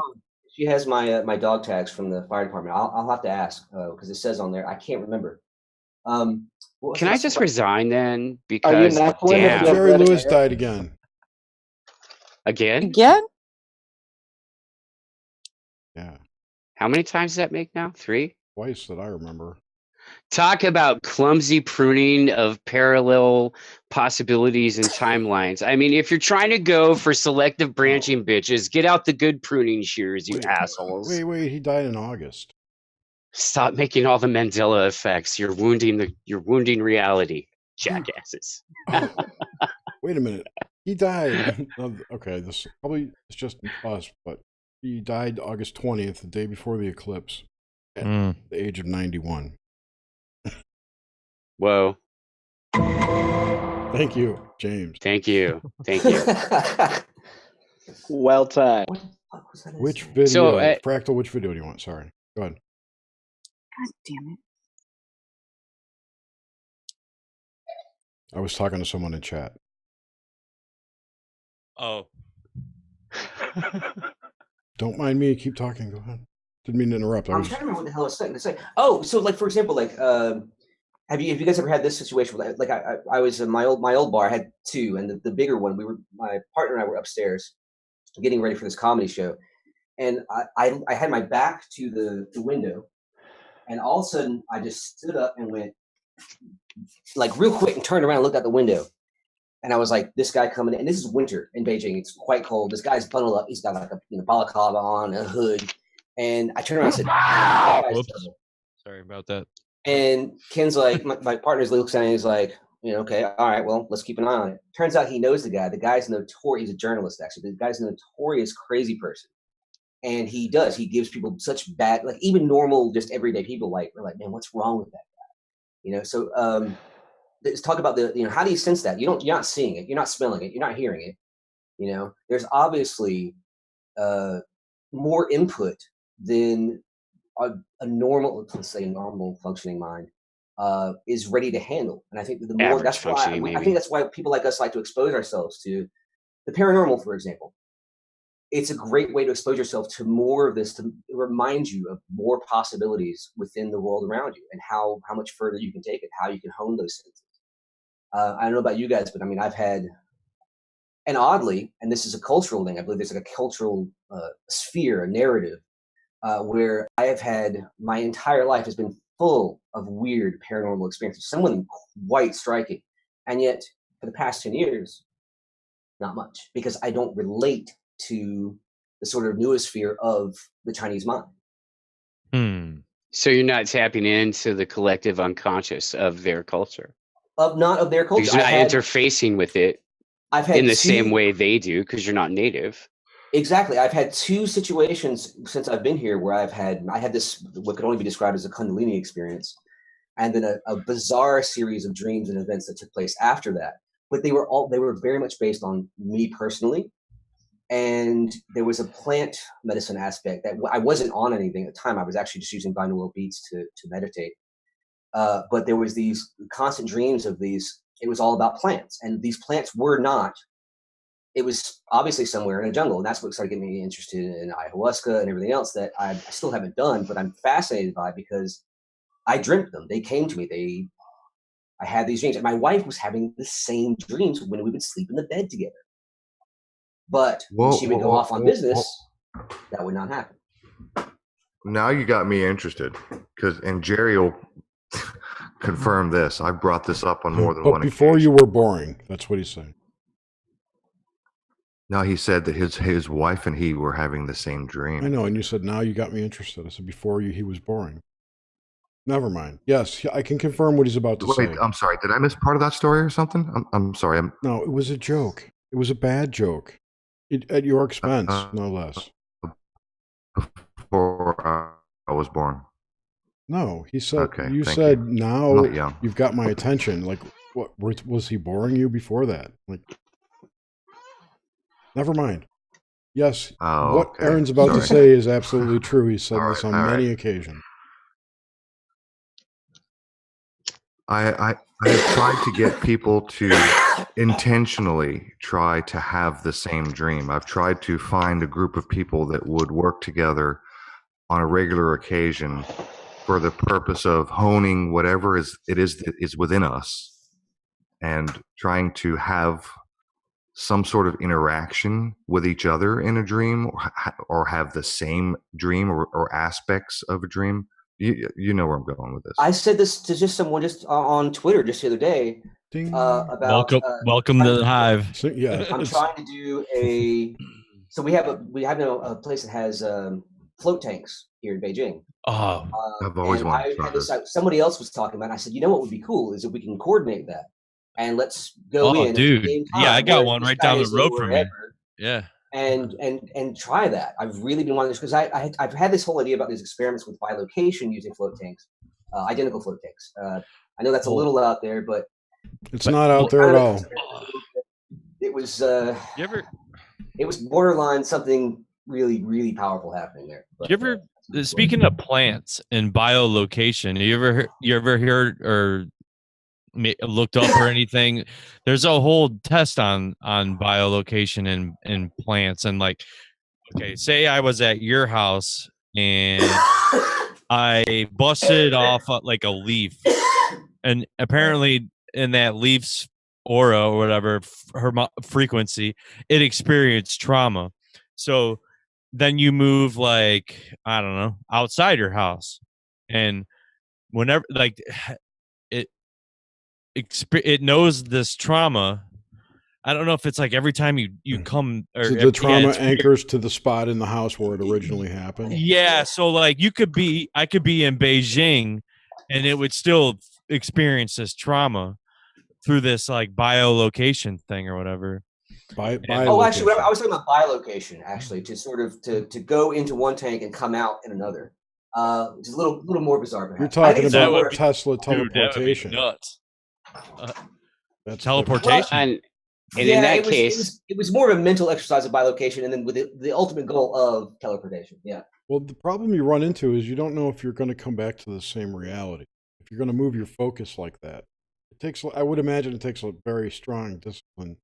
[SPEAKER 17] She has my dog tags from the fire department. I'll have to ask because it says on there. I can't remember.
[SPEAKER 6] Can I just resign then? Because
[SPEAKER 1] damn, Jerry Lewis died again.
[SPEAKER 6] Again?
[SPEAKER 1] Yeah.
[SPEAKER 6] How many times does that make now? 3?
[SPEAKER 1] Twice that I remember.
[SPEAKER 6] Talk about clumsy pruning of parallel possibilities and timelines. I mean, if you're trying to go for selective branching, bitches, get out the good pruning shears, you assholes.
[SPEAKER 1] Wait, he died in August.
[SPEAKER 6] Stop making all the Mandela effects. You're wounding reality, jackasses.
[SPEAKER 1] Wait a minute. He died. Okay, this probably it's just us, but he died August 20th, the day before the eclipse, at the age of 91.
[SPEAKER 6] Whoa.
[SPEAKER 1] Thank you, James.
[SPEAKER 6] Thank you.
[SPEAKER 5] Well timed.
[SPEAKER 1] Which video? Fractal, which video do you want? Sorry. Go ahead.
[SPEAKER 7] God damn it.
[SPEAKER 1] I was talking to someone in chat.
[SPEAKER 16] Oh.
[SPEAKER 1] Don't mind me. Keep talking. Go ahead. Didn't mean to interrupt.
[SPEAKER 17] I'm trying to remember what the hell I was going to say. Oh, so like for example, like have you guys ever had this situation? Like I was in my old bar. I had two, and the bigger one. My partner and I were upstairs getting ready for this comedy show, and I had my back to the window, and all of a sudden I just stood up and went like real quick and turned around and looked out the window. And I was like, this guy coming in, and this is winter in Beijing. It's quite cold. This guy's bundled up. He's got like a balaclava on, a hood. And I turned around and said,
[SPEAKER 16] Whoops. Sorry about that.
[SPEAKER 17] And Ken's like, my partner's looks at it and he's like, okay, all right, well, let's keep an eye on it. Turns out he knows the guy. The guy's notorious. He's a journalist, actually. The guy's a notorious crazy person. And he gives people such bad, like even normal, just everyday people are like, man, what's wrong with that guy? So let's talk about how do you sense that? You're not seeing it, you're not smelling it, you're not hearing it. There's obviously more input than a normal, let's say, normal functioning mind is ready to handle. And I think that the more I think that's why people like us like to expose ourselves to the paranormal, for example. It's a great way to expose yourself to more of this, to remind you of more possibilities within the world around you and how much further you can take it, how you can hone those senses. I don't know about you guys, but I mean, I've had, and oddly, and this is a cultural thing, I believe there's like a cultural sphere, a narrative, where I have had, my entire life has been full of weird paranormal experiences, some of them quite striking. And yet, for the past 10 years, not much, because I don't relate to the sort of noosphere of the Chinese mind.
[SPEAKER 6] So you're not tapping into the collective unconscious of their culture.
[SPEAKER 17] Not of their culture.
[SPEAKER 6] Because you're not interfacing with it in the same way they do, because you're not native.
[SPEAKER 17] Exactly. I've had two situations since I've been here where I had this, what could only be described as a Kundalini experience, and then a bizarre series of dreams and events that took place after that. But they were very much based on me personally. And there was a plant medicine aspect that I wasn't on anything at the time. I was actually just using binaural beats to meditate. But there was these constant dreams of these, it was all about plants. And these plants were not, it was obviously somewhere in a jungle. And that's what started getting me interested in ayahuasca and everything else that I still haven't done, but I'm fascinated by because I dreamt them. They came to me. I had these dreams. And my wife was having the same dreams when we would sleep in the bed together. But when she would go off on business, that would not happen.
[SPEAKER 18] Now you got me interested, and Jerry will confirm this. I've brought this up on more than one occasion.
[SPEAKER 1] Before you were boring. That's what he's saying.
[SPEAKER 18] No, he said that his wife and he were having the same dream.
[SPEAKER 1] I know, and you said, now you got me interested. I said, before he was boring. Never mind. Yes, I can confirm what he's about to say.
[SPEAKER 18] Wait, I'm sorry. Did I miss part of that story or something? I'm sorry.
[SPEAKER 1] No, it was a joke. It was a bad joke. At your expense, no less.
[SPEAKER 18] Before I was born.
[SPEAKER 1] No, he said.
[SPEAKER 18] Okay,
[SPEAKER 1] you said
[SPEAKER 18] you.
[SPEAKER 1] Now you've got my attention. Like, what was he boring you before that? Like, never mind. Yes, what Aaron's about to say is absolutely true. He said this on many occasions.
[SPEAKER 18] I have tried to get people to intentionally try to have the same dream. I've tried to find a group of people that would work together on a regular occasion for the purpose of honing whatever it is within us and trying to have some sort of interaction with each other in a dream or have the same dream or aspects of a dream. You know where I'm going with this.
[SPEAKER 17] I said this to someone on Twitter just the other day about
[SPEAKER 16] welcome to the hive.
[SPEAKER 17] I'm trying to do so we have a place that has float tanks here in Beijing.
[SPEAKER 16] Oh,
[SPEAKER 18] I've always wanted to try this.
[SPEAKER 17] Somebody else was talking about it. I said, what would be cool is if we can coordinate that and let's go in.
[SPEAKER 16] Oh, dude. Yeah, I got one right down the road from me. Yeah.
[SPEAKER 17] And try that. I've really been wanting this because I've had this whole idea about these experiments with bilocation using float tanks, identical float tanks. I know that's a little out there, but
[SPEAKER 1] it's not out there at all.
[SPEAKER 17] It was it was borderline something really, really powerful happening there. But,
[SPEAKER 16] you ever speaking of plants and biolocation, you ever heard or looked up or anything. There's a whole test on biolocation in plants, and like, okay, say I was at your house and I busted off like a leaf, and apparently in that leaf's aura or whatever, frequency, it experienced trauma. So then you move, like, I don't know, outside your house, and whenever like it knows this trauma. I don't know if it's like every time you come, or
[SPEAKER 1] so the trauma anchors to the spot in the house where it originally happened.
[SPEAKER 16] Yeah, so like I could be in Beijing, and it would still experience this trauma through this like biolocation thing or whatever.
[SPEAKER 17] Oh, actually, I was talking about bilocation. Actually, to sort of to go into one tank and come out in another. Which is a little more bizarre. Perhaps.
[SPEAKER 1] You're talking about Tesla teleportation.
[SPEAKER 16] Dude, that would be nuts.
[SPEAKER 1] That's
[SPEAKER 16] teleportation.
[SPEAKER 17] And in that case, it was more of a mental exercise of bilocation, and then with the ultimate goal of teleportation. Yeah.
[SPEAKER 1] Well, the problem you run into is you don't know if you're going to come back to the same reality. If you're going to move your focus like that, I would imagine it takes a very strong discipline.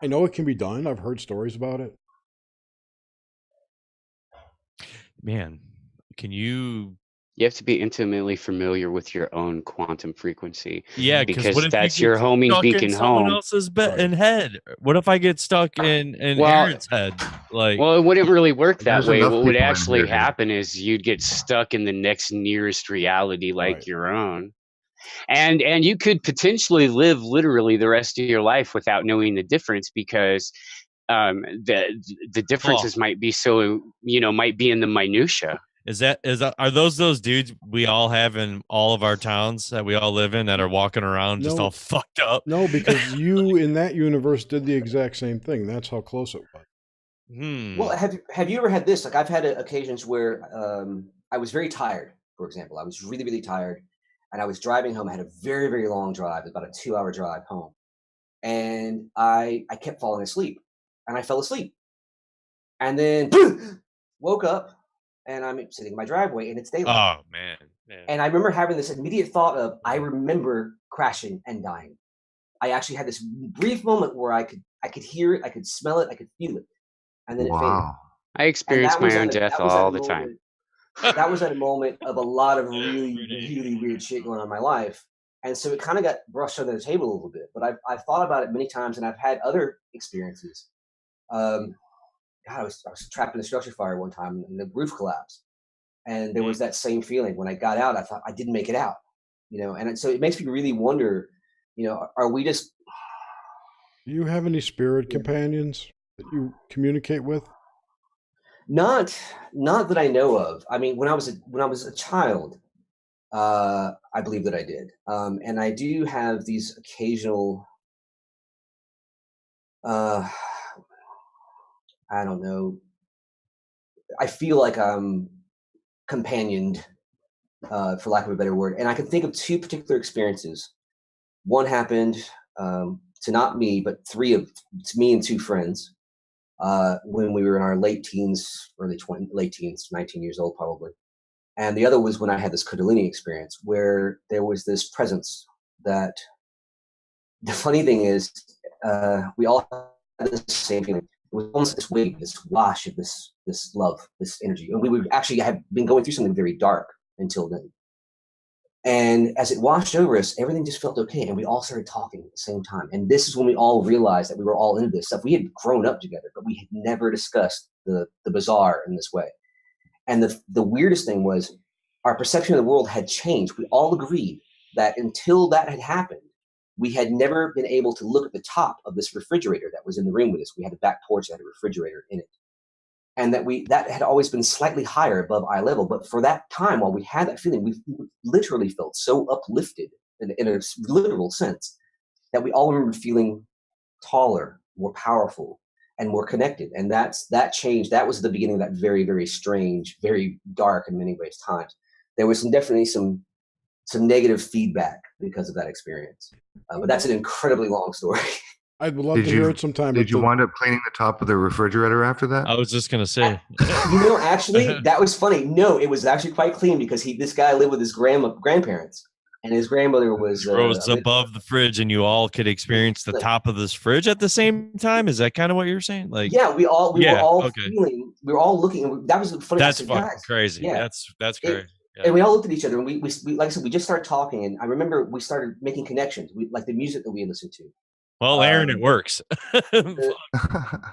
[SPEAKER 1] I know it can be done. I've heard stories about it.
[SPEAKER 16] Man, can you?
[SPEAKER 6] You have to be intimately familiar with your own quantum frequency.
[SPEAKER 16] Yeah,
[SPEAKER 6] because
[SPEAKER 16] what if
[SPEAKER 6] that's
[SPEAKER 16] you
[SPEAKER 6] your homing beacon
[SPEAKER 16] in someone
[SPEAKER 6] home.
[SPEAKER 16] else's in head? What if I get stuck in Aaron's head? Like,
[SPEAKER 6] well, it wouldn't really work that way.
[SPEAKER 18] enough
[SPEAKER 6] What would
[SPEAKER 18] people in
[SPEAKER 6] actually
[SPEAKER 18] here,
[SPEAKER 6] happen is you'd get stuck in the next nearest reality, like your own. And you could potentially live literally the rest of your life without knowing the difference, because the differences might be might be in the minutia.
[SPEAKER 16] Are those dudes we all have in all of our towns that we all live in that are walking around just all fucked up?
[SPEAKER 1] No, because you in that universe did the exact same thing. That's how close it was.
[SPEAKER 17] Well, have you ever had this? Like, I've had occasions where I was very tired. For example, I was really, really tired, and I was driving home. I had a very, very long drive, about a 2-hour drive home, and I kept falling asleep, and I fell asleep, and then woke up. And I'm sitting in my driveway, and it's daylight.
[SPEAKER 16] Oh man!
[SPEAKER 17] And I remember having this immediate thought of, I remember crashing and dying. I actually had this brief moment where I could hear it, I could smell it, I could feel it, and then it faded.
[SPEAKER 6] I experience my own death all the time.
[SPEAKER 17] That was at a moment of a lot of really, really weird shit going on in my life, and so it kind of got brushed under the table a little bit. But I've thought about it many times, and I've had other experiences. I was trapped in a structure fire one time, and the roof collapsed, and there was that same feeling. When I got out, I thought I didn't make it out, and so it makes me really wonder, are we just?
[SPEAKER 1] Do you have any spirit companions that you communicate with?
[SPEAKER 17] Not that I know of. I mean, when I was a child, I believe that I did, and I do have these occasional. I don't know. I feel like I'm companioned, for lack of a better word. And I can think of two particular experiences. One happened to not me, but it's me and two friends, when we were in our late teens, late teens, 19 years old probably. And the other was when I had this Kundalini experience, where there was this presence that. The funny thing is, we all had the same feeling. It was almost this wave, this wash of this love, this energy. And we would actually have been going through something very dark until then. And as it washed over us, everything just felt okay. And we all started talking at the same time. And this is when we all realized that we were all into this stuff. We had grown up together, but we had never discussed the bizarre in this way. And the weirdest thing was our perception of the world had changed. We all agreed that until that had happened, we had never been able to look at the top of this refrigerator that was in the room with us. We had a back porch that had a refrigerator in it. And that had always been slightly higher above eye level. But for that time, while we had that feeling, we literally felt so uplifted in a literal sense that we all remember feeling taller, more powerful, and more connected. And that change, that was the beginning of that very, very strange, very dark in many ways times. There was definitely some negative feedback because of that experience. But that's an incredibly long story.
[SPEAKER 1] I would love to hear it sometime.
[SPEAKER 18] Did you wind up cleaning the top of the refrigerator after that?
[SPEAKER 16] I was just going to say.
[SPEAKER 17] Actually, that was funny. No, it was actually quite clean because this guy lived with his grandparents. and his grandmother was
[SPEAKER 16] rose above the fridge, and you all could experience the top of this fridge at the same time. Is that kind of what you're saying? Like,
[SPEAKER 17] yeah, we were all
[SPEAKER 16] okay.
[SPEAKER 17] feeling, we were all looking, and that was funny.
[SPEAKER 16] That's
[SPEAKER 17] said,
[SPEAKER 16] fucking
[SPEAKER 17] guys,
[SPEAKER 16] crazy.
[SPEAKER 17] yeah,
[SPEAKER 16] That's crazy. Yeah.
[SPEAKER 17] And we all looked at each other, and we like I said, we just started talking, and I remember we started making connections. We like the music that we listened to.
[SPEAKER 16] Well, Aaron, it works.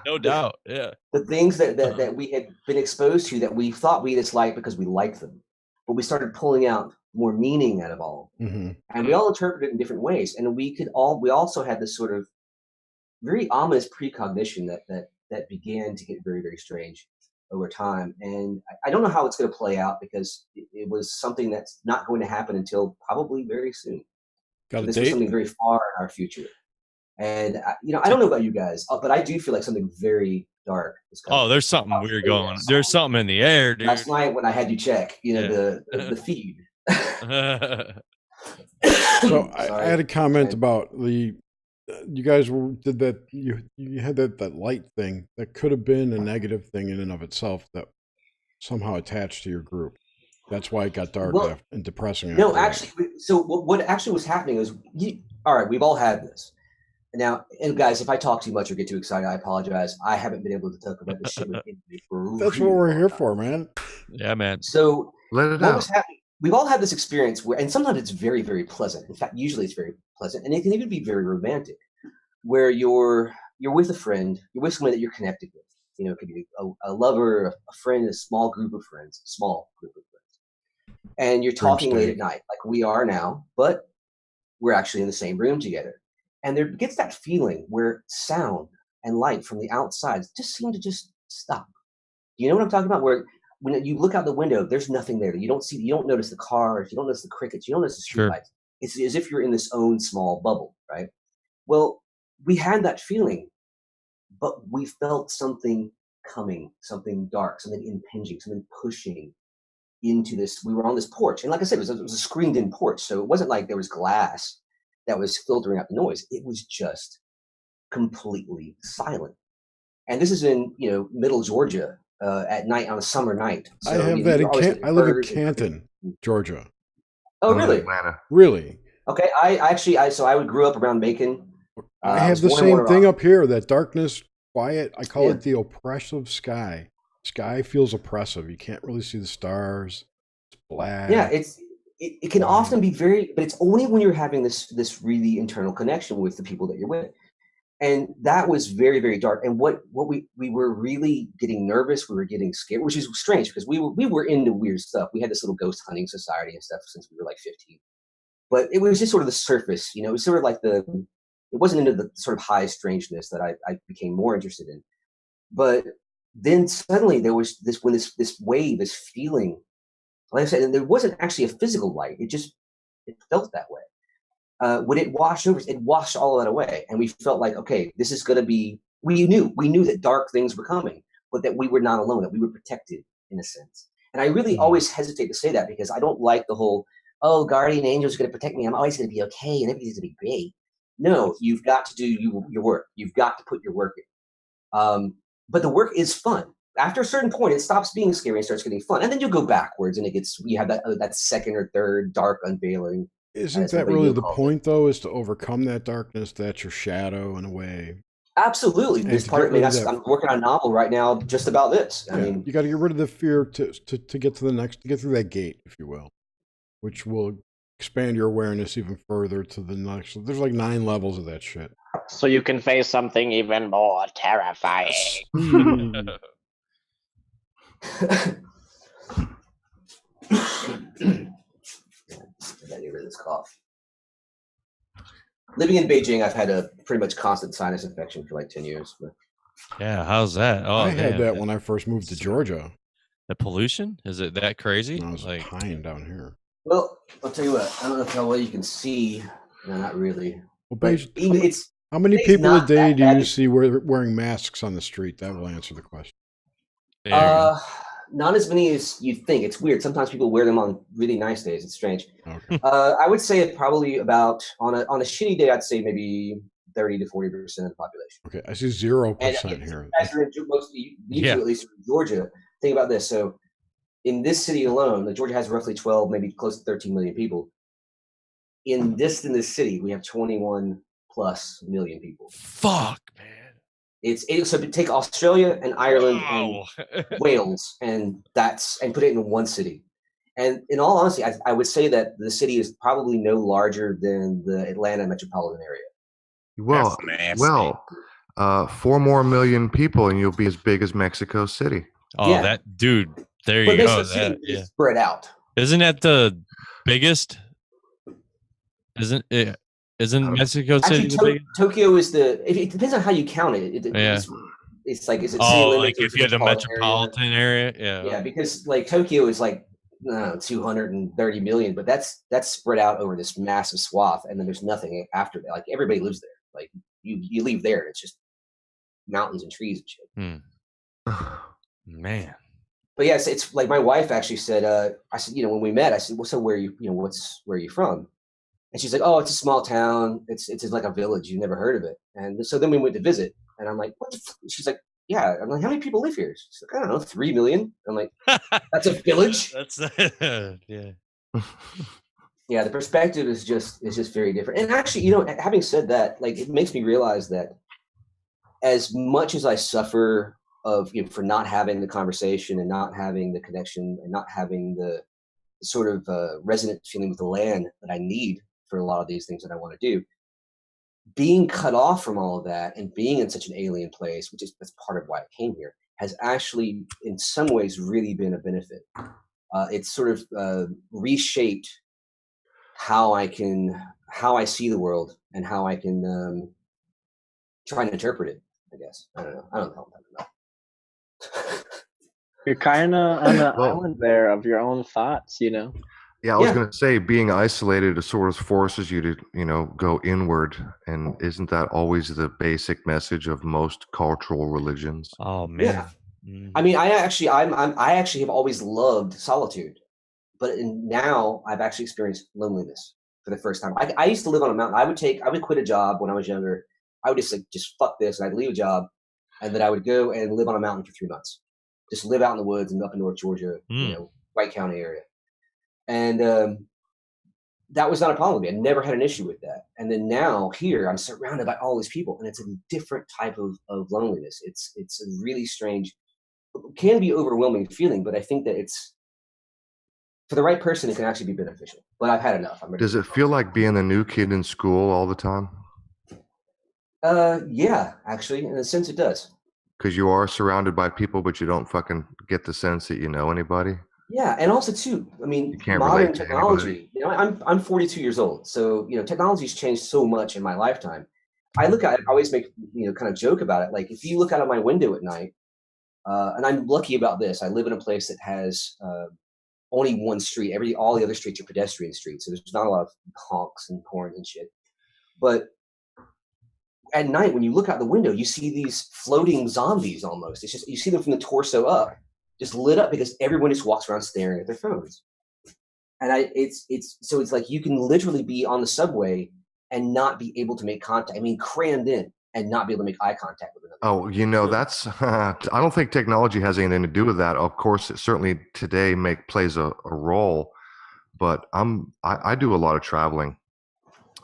[SPEAKER 16] No doubt. Yeah.
[SPEAKER 17] The things that we had been exposed to that we thought we disliked because we liked them, but we started pulling out more meaning out of all, and we all interpreted it in different ways. And we also had this sort of very ominous precognition that began to get very, very strange over time. And I don't know how it's going to play out, because it was something that's not going to happen until probably very soon. This was something very far in our future. And I don't know about you guys, but I do feel like something very dark is coming.
[SPEAKER 16] Oh, there's something weird going on. There's something in the air, dude.
[SPEAKER 17] Last night when I had you check, the feed.
[SPEAKER 1] So I had a comment about you guys did that. You had that light thing that could have been a negative thing in and of itself that somehow attached to your group. That's why it got dark and depressing.
[SPEAKER 17] No, actually, so what actually was happening is, all right, we've all had this. Now, and guys, if I talk too much or get too excited, I apologize. I haven't been able to talk about this shit with anybody for
[SPEAKER 1] That's what we're here for, man.
[SPEAKER 16] Yeah, man.
[SPEAKER 17] So
[SPEAKER 18] let it
[SPEAKER 17] what
[SPEAKER 18] out.
[SPEAKER 17] was happening? We've all had this experience where, and sometimes it's very, very pleasant. In fact, usually it's very pleasant, and it can even be very romantic, where you're with a friend, you're with someone that you're connected with. It could be a lover, a friend, a small group of friends, and you're talking late at night, like we are now, but we're actually in the same room together. And there gets that feeling where sound and light from the outside just seem to just stop. You know what I'm talking about? Where when you look out the window, there's nothing there. You don't notice the cars, you don't notice the crickets, you don't notice the street lights. It's as if you're in this own small bubble, right? Well, we had that feeling, but we felt something coming, something dark, something impinging, something pushing into this. We were on this porch, and like I said, it was a screened-in porch, so it wasn't like there was glass that was filtering out the noise. It was just completely silent. And this is in middle Georgia at night on a summer night. So,
[SPEAKER 1] I have that in I live in Canton, Georgia.
[SPEAKER 17] Oh, really?
[SPEAKER 18] Atlanta.
[SPEAKER 1] Really?
[SPEAKER 17] Okay. I grew up around Macon.
[SPEAKER 1] I have the same thing up here. That darkness, quiet. I call it the oppressive sky. Sky feels oppressive. You can't really see the stars. It's black.
[SPEAKER 17] Yeah, it can often be but it's only when you're having this really internal connection with the people that you're with. And that was very, very dark. And what we were really getting nervous, we were getting scared, which is strange because we were into weird stuff. We had this little ghost hunting society and stuff since we were like 15. But it was just sort of the surface, it was sort of like it wasn't into the sort of high strangeness that I became more interested in. But then suddenly there was this wave, this feeling, like I said, and there wasn't actually a physical light. It felt that way. When it washed over, it washed all of that away. And we felt like, okay, this is going to be, we knew that dark things were coming, but that we were not alone, that we were protected in a sense. And I really always hesitate to say that because I don't like the whole, guardian angels are going to protect me. I'm always going to be okay and everything's going to be great. No, you've got to do your work. You've got to put your work in. But the work is fun. After a certain point, it stops being scary and starts getting fun. And then you go backwards and you have that second or third dark unveiling.
[SPEAKER 1] Isn't that really the point, though, is to overcome that darkness? That's your shadow in a way.
[SPEAKER 17] Absolutely. This part, I'm working on a novel right now just about this. I mean,
[SPEAKER 1] you got to get rid of the fear to get to to get through that gate, if you will, which will expand your awareness even further to the next. There's like 9 levels of that shit.
[SPEAKER 5] So you can face something even more terrifying. I gotta get rid of this cough. Living in Beijing, I've had a pretty much constant sinus infection for like 10 years. But...
[SPEAKER 16] Yeah, how's that? Oh,
[SPEAKER 1] I had that when I first moved to Georgia.
[SPEAKER 16] The pollution? Is it that crazy?
[SPEAKER 1] I was like dying down here.
[SPEAKER 17] Well, I'll tell you what. I don't know how well you can see. No, not really.
[SPEAKER 1] Well, Beijing, how many people a day do you see wearing masks on the street? That will answer the question.
[SPEAKER 17] Not as many as you'd think. It's weird. Sometimes people wear them on really nice days. It's strange.
[SPEAKER 1] Okay.
[SPEAKER 17] I would say it probably about on a shitty day. I'd say maybe 30 to 40% of the population.
[SPEAKER 1] Okay, I see 0% here.
[SPEAKER 17] At least in Georgia. Think about this. So, in this city alone, Georgia has roughly 12, maybe close to 13 million people. in this city, we have 21 plus million people.
[SPEAKER 16] Fuck, man.
[SPEAKER 17] It's so take Australia and Ireland and Wales and put it in one city. And in all honesty, I would say that the city is probably no larger than the Atlanta metropolitan area.
[SPEAKER 18] Well, 4 more million people, and you'll be as big as Mexico City.
[SPEAKER 16] Oh,
[SPEAKER 17] Yeah.
[SPEAKER 16] that dude. There
[SPEAKER 17] But
[SPEAKER 16] you
[SPEAKER 17] Mexico
[SPEAKER 16] go.
[SPEAKER 17] City
[SPEAKER 16] That,
[SPEAKER 17] is spread out.
[SPEAKER 16] Isn't that the biggest? Isn't Mexico City
[SPEAKER 17] Actually,
[SPEAKER 16] the biggest?
[SPEAKER 17] Tokyo is it depends on how you count it.
[SPEAKER 16] Yeah.
[SPEAKER 17] It's like, is it city limits?
[SPEAKER 16] Like if you had the metropolitan area? Yeah.
[SPEAKER 17] Yeah, because like Tokyo is like 230 million, but that's spread out over this massive swath, and then there's nothing after that. Like everybody lives there. Like you leave there, and it's just mountains and trees and shit.
[SPEAKER 16] Man.
[SPEAKER 17] But yes, it's like my wife actually said. I said, when we met, I said, well, so where are you? Where are you from? And she's like, oh, it's a small town. It's like a village. You've never heard of it. And so then we went to visit, and I'm like, what? She's like, yeah. I'm like, how many people live here? She's like, I don't know, 3 million. I'm like, that's a village.
[SPEAKER 16] That's yeah.
[SPEAKER 17] Yeah, the perspective is just very different. And actually, having said that, like it makes me realize that as much as I suffer for not having the conversation and not having the connection and not having the sort of resonant feeling with the land that I need for a lot of these things that I want to do, being cut off from all of that and being in such an alien place, that's part of why I came here, has actually in some ways really been a benefit. It's sort of reshaped how I see the world and how I can try and interpret it, I guess. I don't know what I'm talking about.
[SPEAKER 5] You're kind of on the island there of your own thoughts,
[SPEAKER 18] Yeah, I was going to say, being isolated sort of forces you to, go inward. And isn't that always the basic message of most cultural religions?
[SPEAKER 16] Oh, man.
[SPEAKER 17] Yeah. I mean, I actually have always loved solitude, but now I've actually experienced loneliness for the first time. I used to live on a mountain. I would quit a job when I was younger. I would just fuck this, and I'd leave a job, and then I would go and live on a mountain for 3 months. Just live out in the woods and up in North Georgia, White County area. And that was not a problem with me. I never had an issue with that. And then now here, I'm surrounded by all these people, and it's a different type of loneliness. It's a really strange, can be overwhelming feeling, but I think that it's, for the right person, it can actually be beneficial. But I've had enough.
[SPEAKER 18] Does it feel like being the new kid in school all the time?
[SPEAKER 17] Yeah, actually, in a sense it does.
[SPEAKER 18] Because you are surrounded by people, but you don't fucking get the sense that you know anybody.
[SPEAKER 17] Yeah, and also too, I mean, modern technology. I'm 42 years old, so technology's changed so much in my lifetime. I look at it, I always make kind of joke about it. Like if you look out of my window at night, and I'm lucky about this. I live in a place that has only one street. All the other streets are pedestrian streets, so there's not a lot of honks and horns and shit. But at night, when you look out the window, you see these floating zombies almost. It's just, you see them from the torso up, just lit up because everyone just walks around staring at their phones. And it's like you can literally be on the subway and not be able to make contact. I mean, crammed in and not be able to make eye contact with another.
[SPEAKER 18] Oh, that's, I don't think technology has anything to do with that. Of course, it certainly today plays a role, but I do a lot of traveling,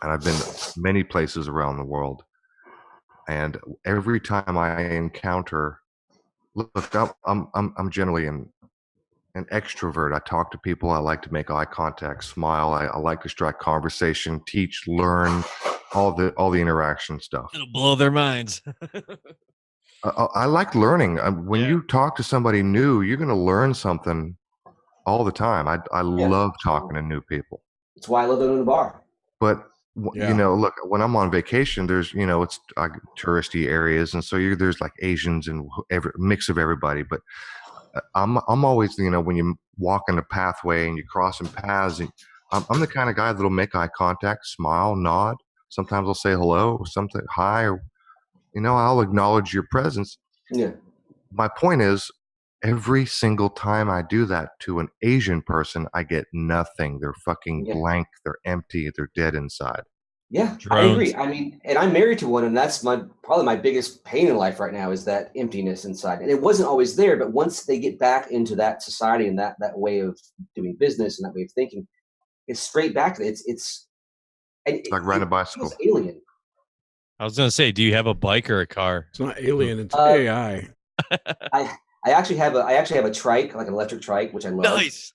[SPEAKER 18] and I've been many places around the world. And every time I encounter, look, I'm generally an extrovert. I talk to people. I like to make eye contact, smile. I like to strike conversation, teach, learn, all the interaction stuff.
[SPEAKER 16] It'll blow their minds.
[SPEAKER 18] I like learning. When you talk to somebody new, you're going to learn something all the time. I love talking to new people.
[SPEAKER 17] That's why I love going to the bar.
[SPEAKER 18] But look, when I'm on vacation, there's, it's touristy areas. And so there's like Asians and mix of everybody. But I'm always, when you walk in a pathway and you're crossing paths, and I'm the kind of guy that'll make eye contact, smile, nod. Sometimes I'll say hello, something, hi, or, I'll acknowledge your presence.
[SPEAKER 17] Yeah.
[SPEAKER 18] My point is, every single time I do that to an Asian person, I get nothing. They're fucking blank. They're empty. They're dead inside.
[SPEAKER 17] Yeah, I agree. I mean, and I'm married to one, and that's probably my biggest pain in life right now is that emptiness inside. And it wasn't always there, but once they get back into that society and that way of doing business and that way of thinking, it's straight back to it.
[SPEAKER 18] And like riding a bicycle.
[SPEAKER 17] It was alien.
[SPEAKER 16] I was gonna say, do you have a bike or a car?
[SPEAKER 1] It's not alien, it's AI.
[SPEAKER 17] I actually have a trike, like an electric trike, which I love.
[SPEAKER 16] Nice.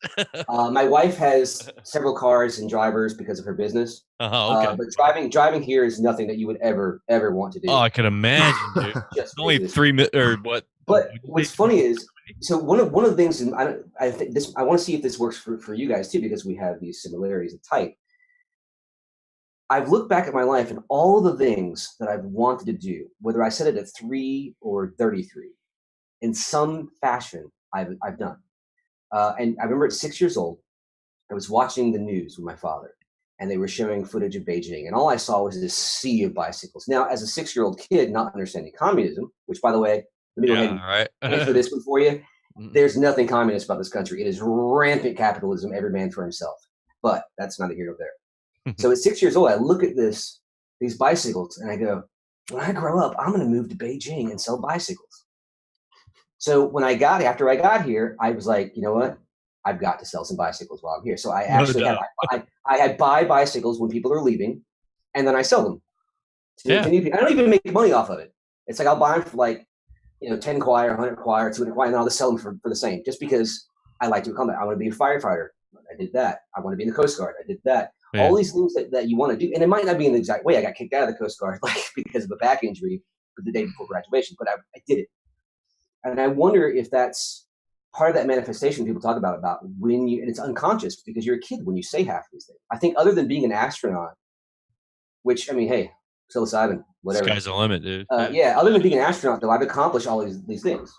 [SPEAKER 17] My wife has several cars and drivers because of her business.
[SPEAKER 16] Okay.
[SPEAKER 17] But driving here is nothing that you would ever want to do.
[SPEAKER 16] Oh, I can imagine, dude.
[SPEAKER 17] Just
[SPEAKER 16] only
[SPEAKER 17] ridiculous.
[SPEAKER 16] 3 minutes or what?
[SPEAKER 17] But what's funny is, so one of the things, and I think this, I want to see if this works for you guys too, because we have these similarities of type. I've looked back at my life and all the things that I've wanted to do, whether I set it at 3 or 33, in some fashion, I've done. And I remember at 6 years old, I was watching the news with my father, and they were showing footage of Beijing, and all I saw was this sea of bicycles. Now, as a 6-year-old kid, not understanding communism, which, by the way, let me go ahead and answer this one for you. There's nothing communist about this country. It is rampant capitalism, every man for himself. But that's neither here nor there. So at 6 years old, I look at these bicycles, and I go, when I grow up, I'm going to move to Beijing and sell bicycles. So after I got here, I was like, you know what? I've got to sell some bicycles while I'm here. So I actually I buy bicycles when people are leaving, and then I sell them to new people. I don't even make money off of it. It's like I'll buy them for like, 10 kwai or 100 kwai or 200 kwai, and then I'll just sell them for the same, just because I like to combat. I want to be a firefighter. I did that. I want to be in the Coast Guard. I did that. Yeah. All these things that you want to do, and it might not be in the exact way. I got kicked out of the Coast Guard because of a back injury the day before graduation, but I did it. And I wonder if that's part of that manifestation people talk about when you, and it's unconscious because you're a kid when you say half of these things. I think other than being an astronaut, which, I mean, hey, psilocybin, whatever.
[SPEAKER 16] Sky's the limit, dude.
[SPEAKER 17] Other than being an astronaut, though, I've accomplished all these things.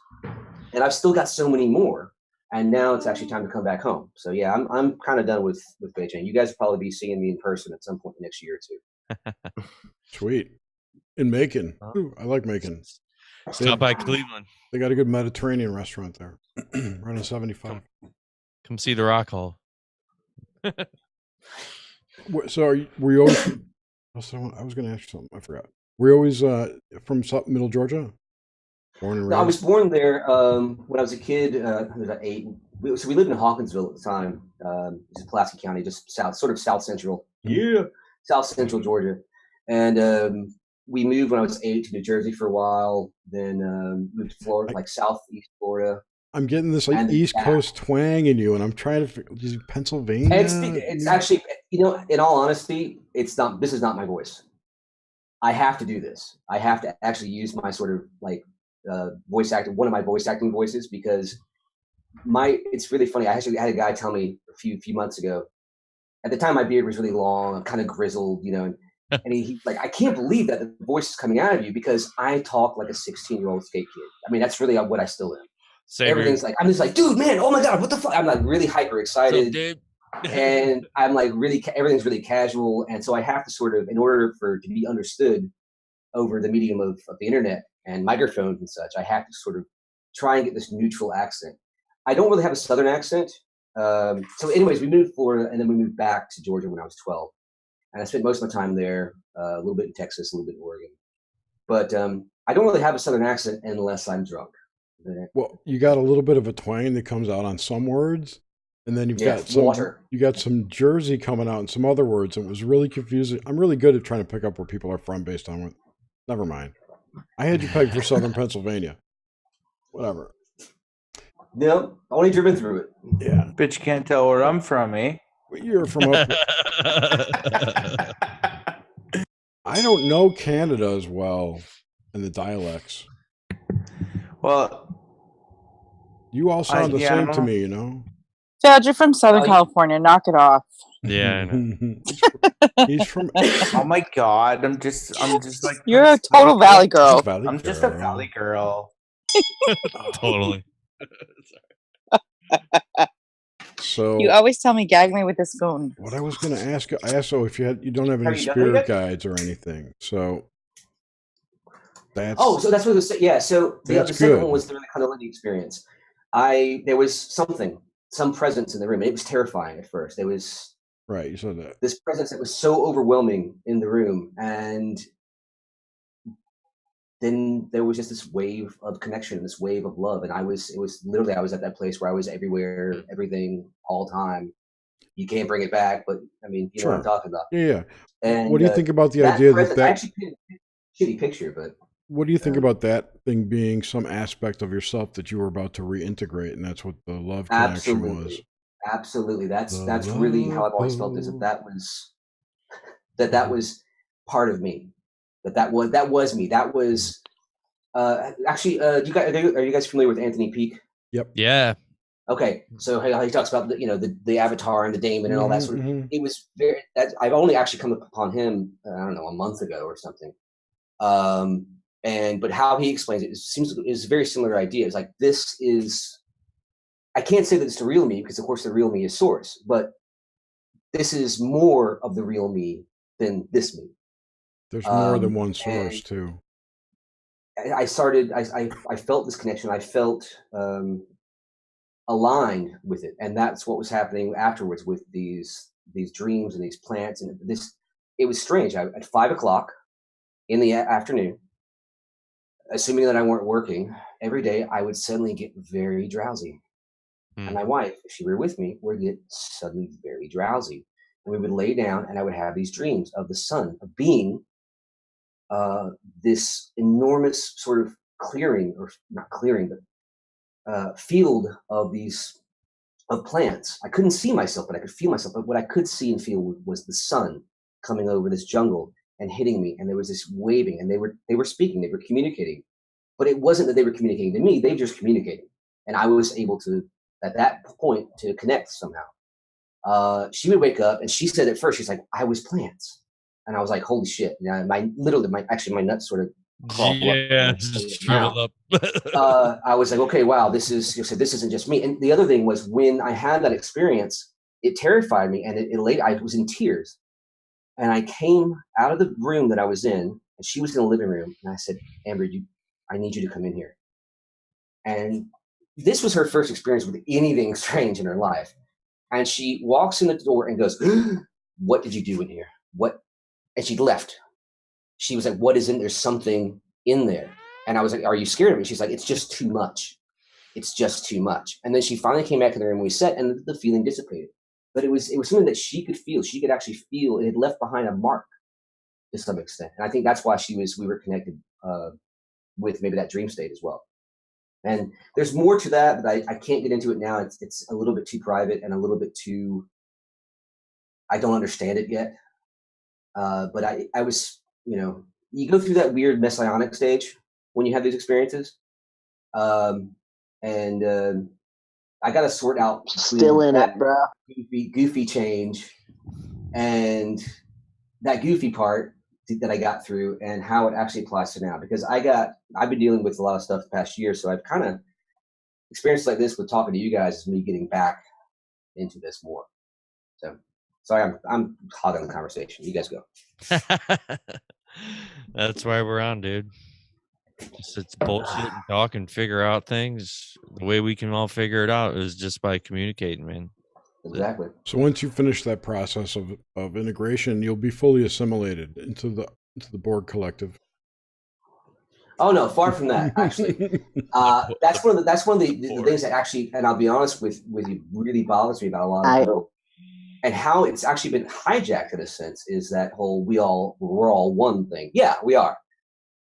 [SPEAKER 17] And I've still got so many more. And now it's actually time to come back home. So, yeah, I'm kind of done with Beijing. You guys will probably be seeing me in person at some point next year or two.
[SPEAKER 1] Sweet. In Macon. Ooh, I like Macon.
[SPEAKER 16] Stop by Cleveland.
[SPEAKER 1] They got a good Mediterranean restaurant there. Right on 75.
[SPEAKER 16] Come see the Rock Hall.
[SPEAKER 1] So were you always... I was going to ask you something. I forgot. Were you always from Middle Georgia? Born and raised?
[SPEAKER 17] No, I was born there when I was a kid. I was 8. So we lived in Hawkinsville at the time. It's Pulaski County, just south central. Yeah, south central Georgia. And we moved when I was 8 to New Jersey for a while. Then moved to Florida, like southeast Florida.
[SPEAKER 1] I'm getting this East Coast twang in you, and I'm trying to figure Pennsylvania.
[SPEAKER 17] It's actually, in all honesty, it's not. This is not my voice. I have to do this. I have to actually use my sort of like voice acting, one of my voice acting voices, because it's really funny. I actually had a guy tell me a few months ago. At the time, my beard was really long. I'm kind of grizzled, and he's like, I can't believe that the voice is coming out of you, because I talk like a 16-year-old skate kid. I mean, that's really what I still am. Everything's like, I'm just like, dude, man, oh my God, what the fuck? I'm like really hyper excited. And I'm like everything's really casual. And so I have to sort of, in order to be understood over the medium of the internet and microphones and such, I have to sort of try and get this neutral accent. I don't really have a Southern accent. So anyways, we moved to Florida, and then we moved back to Georgia when I was 12. And I spent most of my time there, a little bit in Texas, a little bit in Oregon. But I don't really have a Southern accent unless I'm drunk.
[SPEAKER 1] Well, you got a little bit of a twang that comes out on some words, and then you got some Jersey coming out in some other words, and it was really confusing. I'm really good at trying to pick up where people are from based on what. Never mind. I had you pegged for Southern Pennsylvania. Whatever.
[SPEAKER 17] Nope, only driven through it.
[SPEAKER 1] Yeah,
[SPEAKER 15] but you can't tell where I'm from, eh?
[SPEAKER 1] You're from up. I don't know Canada as well and the dialects.
[SPEAKER 15] Well,
[SPEAKER 1] you all sound the same to me,
[SPEAKER 7] Chad, you're from Southern California. Knock it off.
[SPEAKER 16] Yeah, I know.
[SPEAKER 1] He's from.
[SPEAKER 15] Oh my God, I'm just like.
[SPEAKER 7] You're a total Valley girl.
[SPEAKER 15] I'm just a Valley girl.
[SPEAKER 16] Totally.
[SPEAKER 1] So
[SPEAKER 7] you always tell me, gag me with this phone.
[SPEAKER 1] What I was going to ask, I asked, if you don't have any spirit guides or anything, so.
[SPEAKER 17] So that's what I was saying. Yeah, so the second one was the Kundalini experience. There was some presence in the room. It was terrifying at first. There was
[SPEAKER 1] you said that.
[SPEAKER 17] This presence that was so overwhelming in the room, and then there was just this wave of connection, this wave of love, and I was at that place where I was everywhere, everything, all the time, you can't bring it back, but I mean, you know what I'm talking about.
[SPEAKER 1] Yeah.
[SPEAKER 17] And
[SPEAKER 1] what do you think about the idea that
[SPEAKER 17] I actually painted a shitty picture, but
[SPEAKER 1] what do you think about that thing being some aspect of yourself that you were about to reintegrate, and that's what the love connection was?
[SPEAKER 17] Absolutely. That's really how I've always felt, is that was part of me. That was me. That was actually are you guys familiar with Anthony Peake?
[SPEAKER 1] Yep.
[SPEAKER 16] Yeah.
[SPEAKER 17] Okay, so he talks about the Avatar and the Daemon and all that sort of.
[SPEAKER 1] Mhm.
[SPEAKER 17] It was very. I've only actually come upon him. I don't know, a month ago or something. But how he explains it is very similar idea. It's like, this is. I can't say that it's the real me, because of course the real me is Source, but this is more of the real me than this me.
[SPEAKER 1] There's more than one source too.
[SPEAKER 17] I felt this connection. I felt aligned with it, and that's what was happening afterwards with these dreams and these plants and this. It was strange. At 5 o'clock in the afternoon, assuming that I weren't working every day, I would suddenly get very drowsy, and my wife, if she were with me, would get suddenly very drowsy, and we would lay down, and I would have these dreams of the sun, of being this enormous sort of clearing, or not clearing, but field of plants. I couldn't see myself, but I could feel myself. But what I could see and feel was the sun coming over this jungle and hitting me, and there was this waving, and they were speaking, they were communicating, but it wasn't that they were communicating to me. They just communicated, and I was able to, at that point, to connect somehow. She would wake up, and she said at first, she's like, "I was plants." And I was like, "Holy shit!" My nuts sort of crawled up.
[SPEAKER 16] Shriveled up.
[SPEAKER 17] I was like, "Okay, wow, this isn't just me." And the other thing was, when I had that experience, it terrified me, and I was in tears. And I came out of the room that I was in, and she was in the living room, and I said, "Amber, I need you to come in here." And this was her first experience with anything strange in her life. And she walks in the door and goes, "What did you do in here? What?" And she left. She was like, "What is in there? There's something in there." And I was like, "Are you scared of me?" She's like, "It's just too much. It's just too much." And then she finally came back in the room, and we sat, and the feeling dissipated. But it was something that she could feel. She could actually feel. It had left behind a mark to some extent. And I think that's why we were connected with maybe that dream state as well. And there's more to that, but I can't get into it now. It's a little bit too private and a little bit too. I don't understand it yet. But I was, you go through that weird messianic stage when you have these experiences. I got to sort out.
[SPEAKER 5] Still in it, bro.
[SPEAKER 17] Goofy change and that goofy part that I got through, and how it actually applies to now. Because I've been dealing with a lot of stuff the past year, so I've kind of experienced like this with talking to you guys, is me getting back into this more. So sorry, I'm hogging the conversation. You guys go.
[SPEAKER 16] That's why we're on, dude. It's bullshit and talk and figure out things. The way we can all figure it out is just by communicating, man.
[SPEAKER 17] Exactly.
[SPEAKER 1] So once you finish that process of integration, you'll be fully assimilated into the Borg collective.
[SPEAKER 17] Oh no, far from that. Actually, that's one of the things that actually, and I'll be honest with you, really bothers me about a lot of people, and how it's actually been hijacked in a sense, is that whole we're all one thing. Yeah, we are,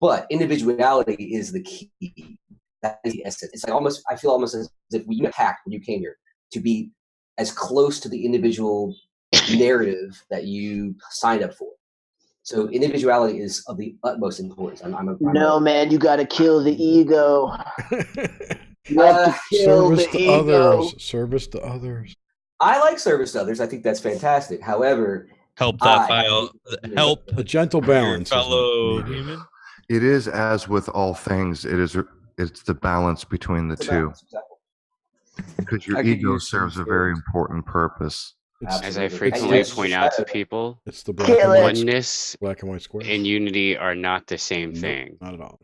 [SPEAKER 17] but individuality is the key. That is the essence. It's like I feel almost as if you attacked when you came here to be as close to the individual narrative that you signed up for. So individuality is of the utmost importance.
[SPEAKER 5] Man, you got to kill the ego. You have to kill
[SPEAKER 1] service
[SPEAKER 5] the
[SPEAKER 1] to
[SPEAKER 5] ego.
[SPEAKER 1] others. Service to others.
[SPEAKER 17] I like service to others. I think that's fantastic. However,
[SPEAKER 16] help
[SPEAKER 1] a gentle balance,
[SPEAKER 16] fellow human.
[SPEAKER 18] It is, as with all things, it's the balance between the two. Because your ego serves a very important purpose.
[SPEAKER 6] As I frequently point out to people,
[SPEAKER 1] it's the black and white square
[SPEAKER 6] and unity are not the same thing.
[SPEAKER 1] Not at all.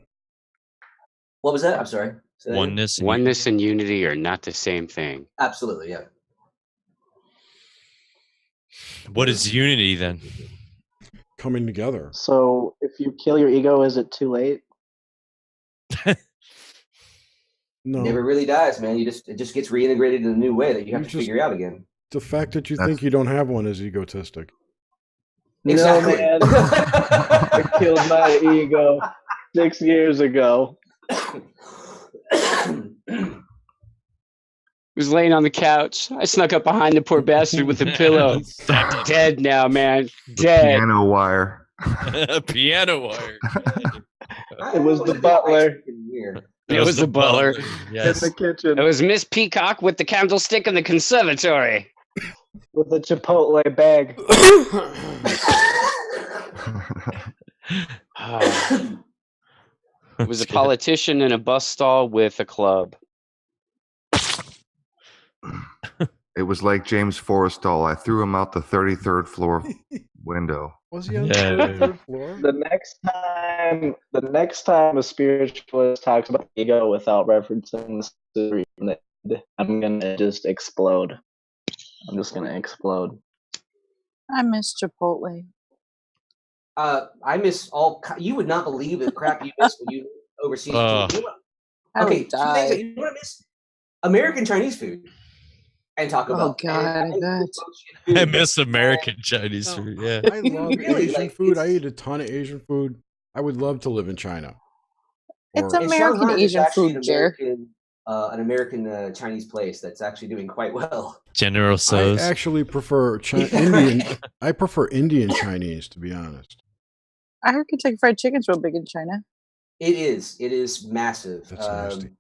[SPEAKER 17] What was that? I'm sorry.
[SPEAKER 6] Oneness and unity are not the same thing.
[SPEAKER 17] Absolutely, yeah.
[SPEAKER 16] What is unity then?
[SPEAKER 1] Coming together.
[SPEAKER 5] So if you kill your ego, is it too late?
[SPEAKER 1] No.
[SPEAKER 17] It never really dies, man. It just gets reintegrated in a new way that you have to figure out again.
[SPEAKER 1] The fact that you think you don't have one is egotistic.
[SPEAKER 5] Exactly. No, man. I killed my ego 6 years ago.
[SPEAKER 6] Was laying on the couch. I snuck up behind the poor bastard with a pillow. Dead now, man. Dead.
[SPEAKER 18] Piano wire.
[SPEAKER 16] Piano wire.
[SPEAKER 5] It was the butler.
[SPEAKER 6] It was the butler.
[SPEAKER 16] Yes.
[SPEAKER 5] In the kitchen.
[SPEAKER 6] It was Miss Peacock with the candlestick in the conservatory.
[SPEAKER 5] With a Chipotle bag.
[SPEAKER 6] It was a politician in a bus stall with a club.
[SPEAKER 18] It was like James Forrestal. I threw him out the 33rd floor window.
[SPEAKER 1] Was he on the 33rd floor?
[SPEAKER 5] The next time a spiritualist talks about ego without referencing the I'm gonna just explode. I'm just gonna explode.
[SPEAKER 7] I miss Chipotle.
[SPEAKER 17] I miss all. You would not believe the crap you miss when you overseas. Okay, two things that you know what I miss: American Chinese food and Taco Bell.
[SPEAKER 7] Oh God,
[SPEAKER 16] I miss American Chinese food. Yeah,
[SPEAKER 1] I love Asian food. I eat a ton of Asian food. I would love to live in China.
[SPEAKER 7] It's American Asian food, Jer.
[SPEAKER 17] An American Chinese place that's actually doing quite well.
[SPEAKER 16] General Tso's.
[SPEAKER 1] I actually prefer Indian. I prefer Indian Chinese, to be honest.
[SPEAKER 7] I heard Kentucky Fried Chicken's real big in China.
[SPEAKER 17] It is. It is massive.
[SPEAKER 1] That's nasty.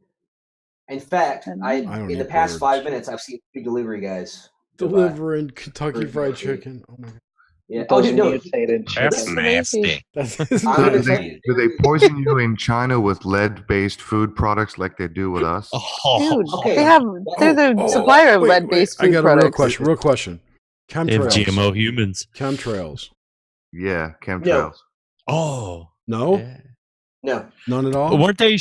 [SPEAKER 17] In fact, in the past 5 minutes, I've seen 3 delivery guys
[SPEAKER 1] delivering Kentucky Fried Chicken. Oh my God.
[SPEAKER 17] Yeah. Oh, dude, no.
[SPEAKER 10] That's nasty.
[SPEAKER 18] Do they poison you in China with lead-based food products like they do with us?
[SPEAKER 7] Dude, they're the supplier of lead-based food
[SPEAKER 1] I got
[SPEAKER 7] products.
[SPEAKER 1] a real question.
[SPEAKER 16] They have
[SPEAKER 1] Chemtrails.
[SPEAKER 16] GMO humans.
[SPEAKER 1] Chemtrails.
[SPEAKER 18] Yeah, chemtrails.
[SPEAKER 16] Oh.
[SPEAKER 1] No?
[SPEAKER 16] Yeah.
[SPEAKER 17] No.
[SPEAKER 1] None at all?
[SPEAKER 16] But weren't they...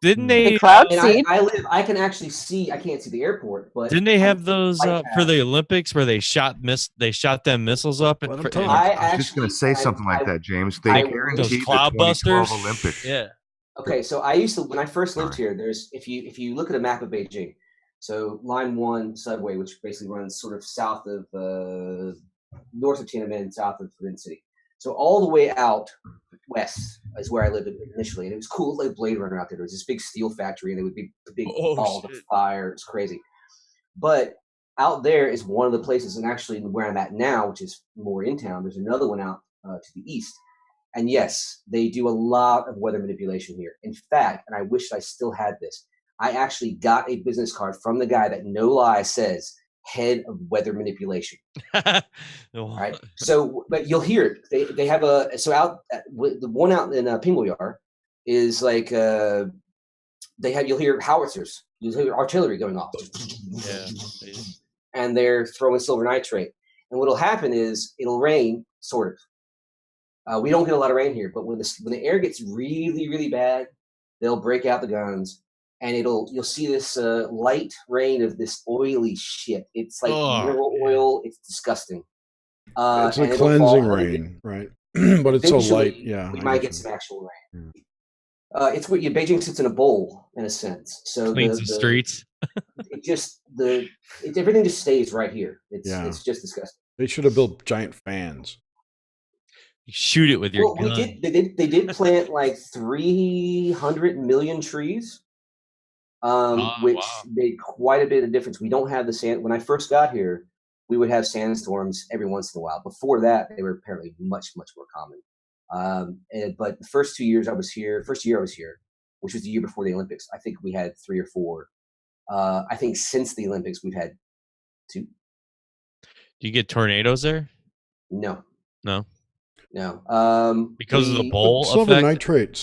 [SPEAKER 16] Didn't they...
[SPEAKER 17] I can actually see... I can't see the airport, but...
[SPEAKER 16] Didn't they have those for the Olympics where they shot them missiles up?
[SPEAKER 18] I was just going to say something like that, James. They guaranteed the 2012 Olympics.
[SPEAKER 16] Yeah.
[SPEAKER 17] Okay, so I used to... When I first lived here, there's... If you look at a map of Beijing, so Line 1 subway, which basically runs sort of south of... north of Tiananmen, south of Forbidden City. So all the way out west is where I lived initially, and it was cool, like Blade Runner out there. There was this big steel factory, and there would be big balls of fire. It's crazy. But out there is one of the places, and actually where I'm at now, which is more in town, there's another one out to the east. And yes, they do a lot of weather manipulation here. In fact, and I wish I still had this, I actually got a business card from the guy that, no lie, says head of weather manipulation. All right. So, but you'll hear it. They have the one out in Pingoyar is like you'll hear howitzers, you'll hear artillery going off.
[SPEAKER 16] Yeah.
[SPEAKER 17] And they're throwing silver nitrate. And what'll happen is it'll rain, sort of. We don't get a lot of rain here, but when the air gets really, really bad, they'll break out the guns. And you'll see this light rain of this oily shit. It's like mineral oil. It's disgusting.
[SPEAKER 1] It's a cleansing rain, right? But it's so light. Yeah,
[SPEAKER 17] we might get some actual rain. It's what Beijing sits in a bowl in a sense. So
[SPEAKER 16] cleans the streets.
[SPEAKER 17] Everything just stays right here. It's just disgusting.
[SPEAKER 1] They should have built giant fans.
[SPEAKER 16] You shoot it with your gun.
[SPEAKER 17] They did plant like 300 million trees. Which made quite a bit of difference. We don't have the sand. When I first got here, we would have sandstorms every once in a while. Before that, they were apparently much, much more common. But the first year I was here, which was the year before the Olympics, I think we had 3 or 4. I think since the Olympics, we've had 2.
[SPEAKER 16] Do you get tornadoes there?
[SPEAKER 17] No.
[SPEAKER 16] Because of the bowl
[SPEAKER 1] silver
[SPEAKER 16] effect?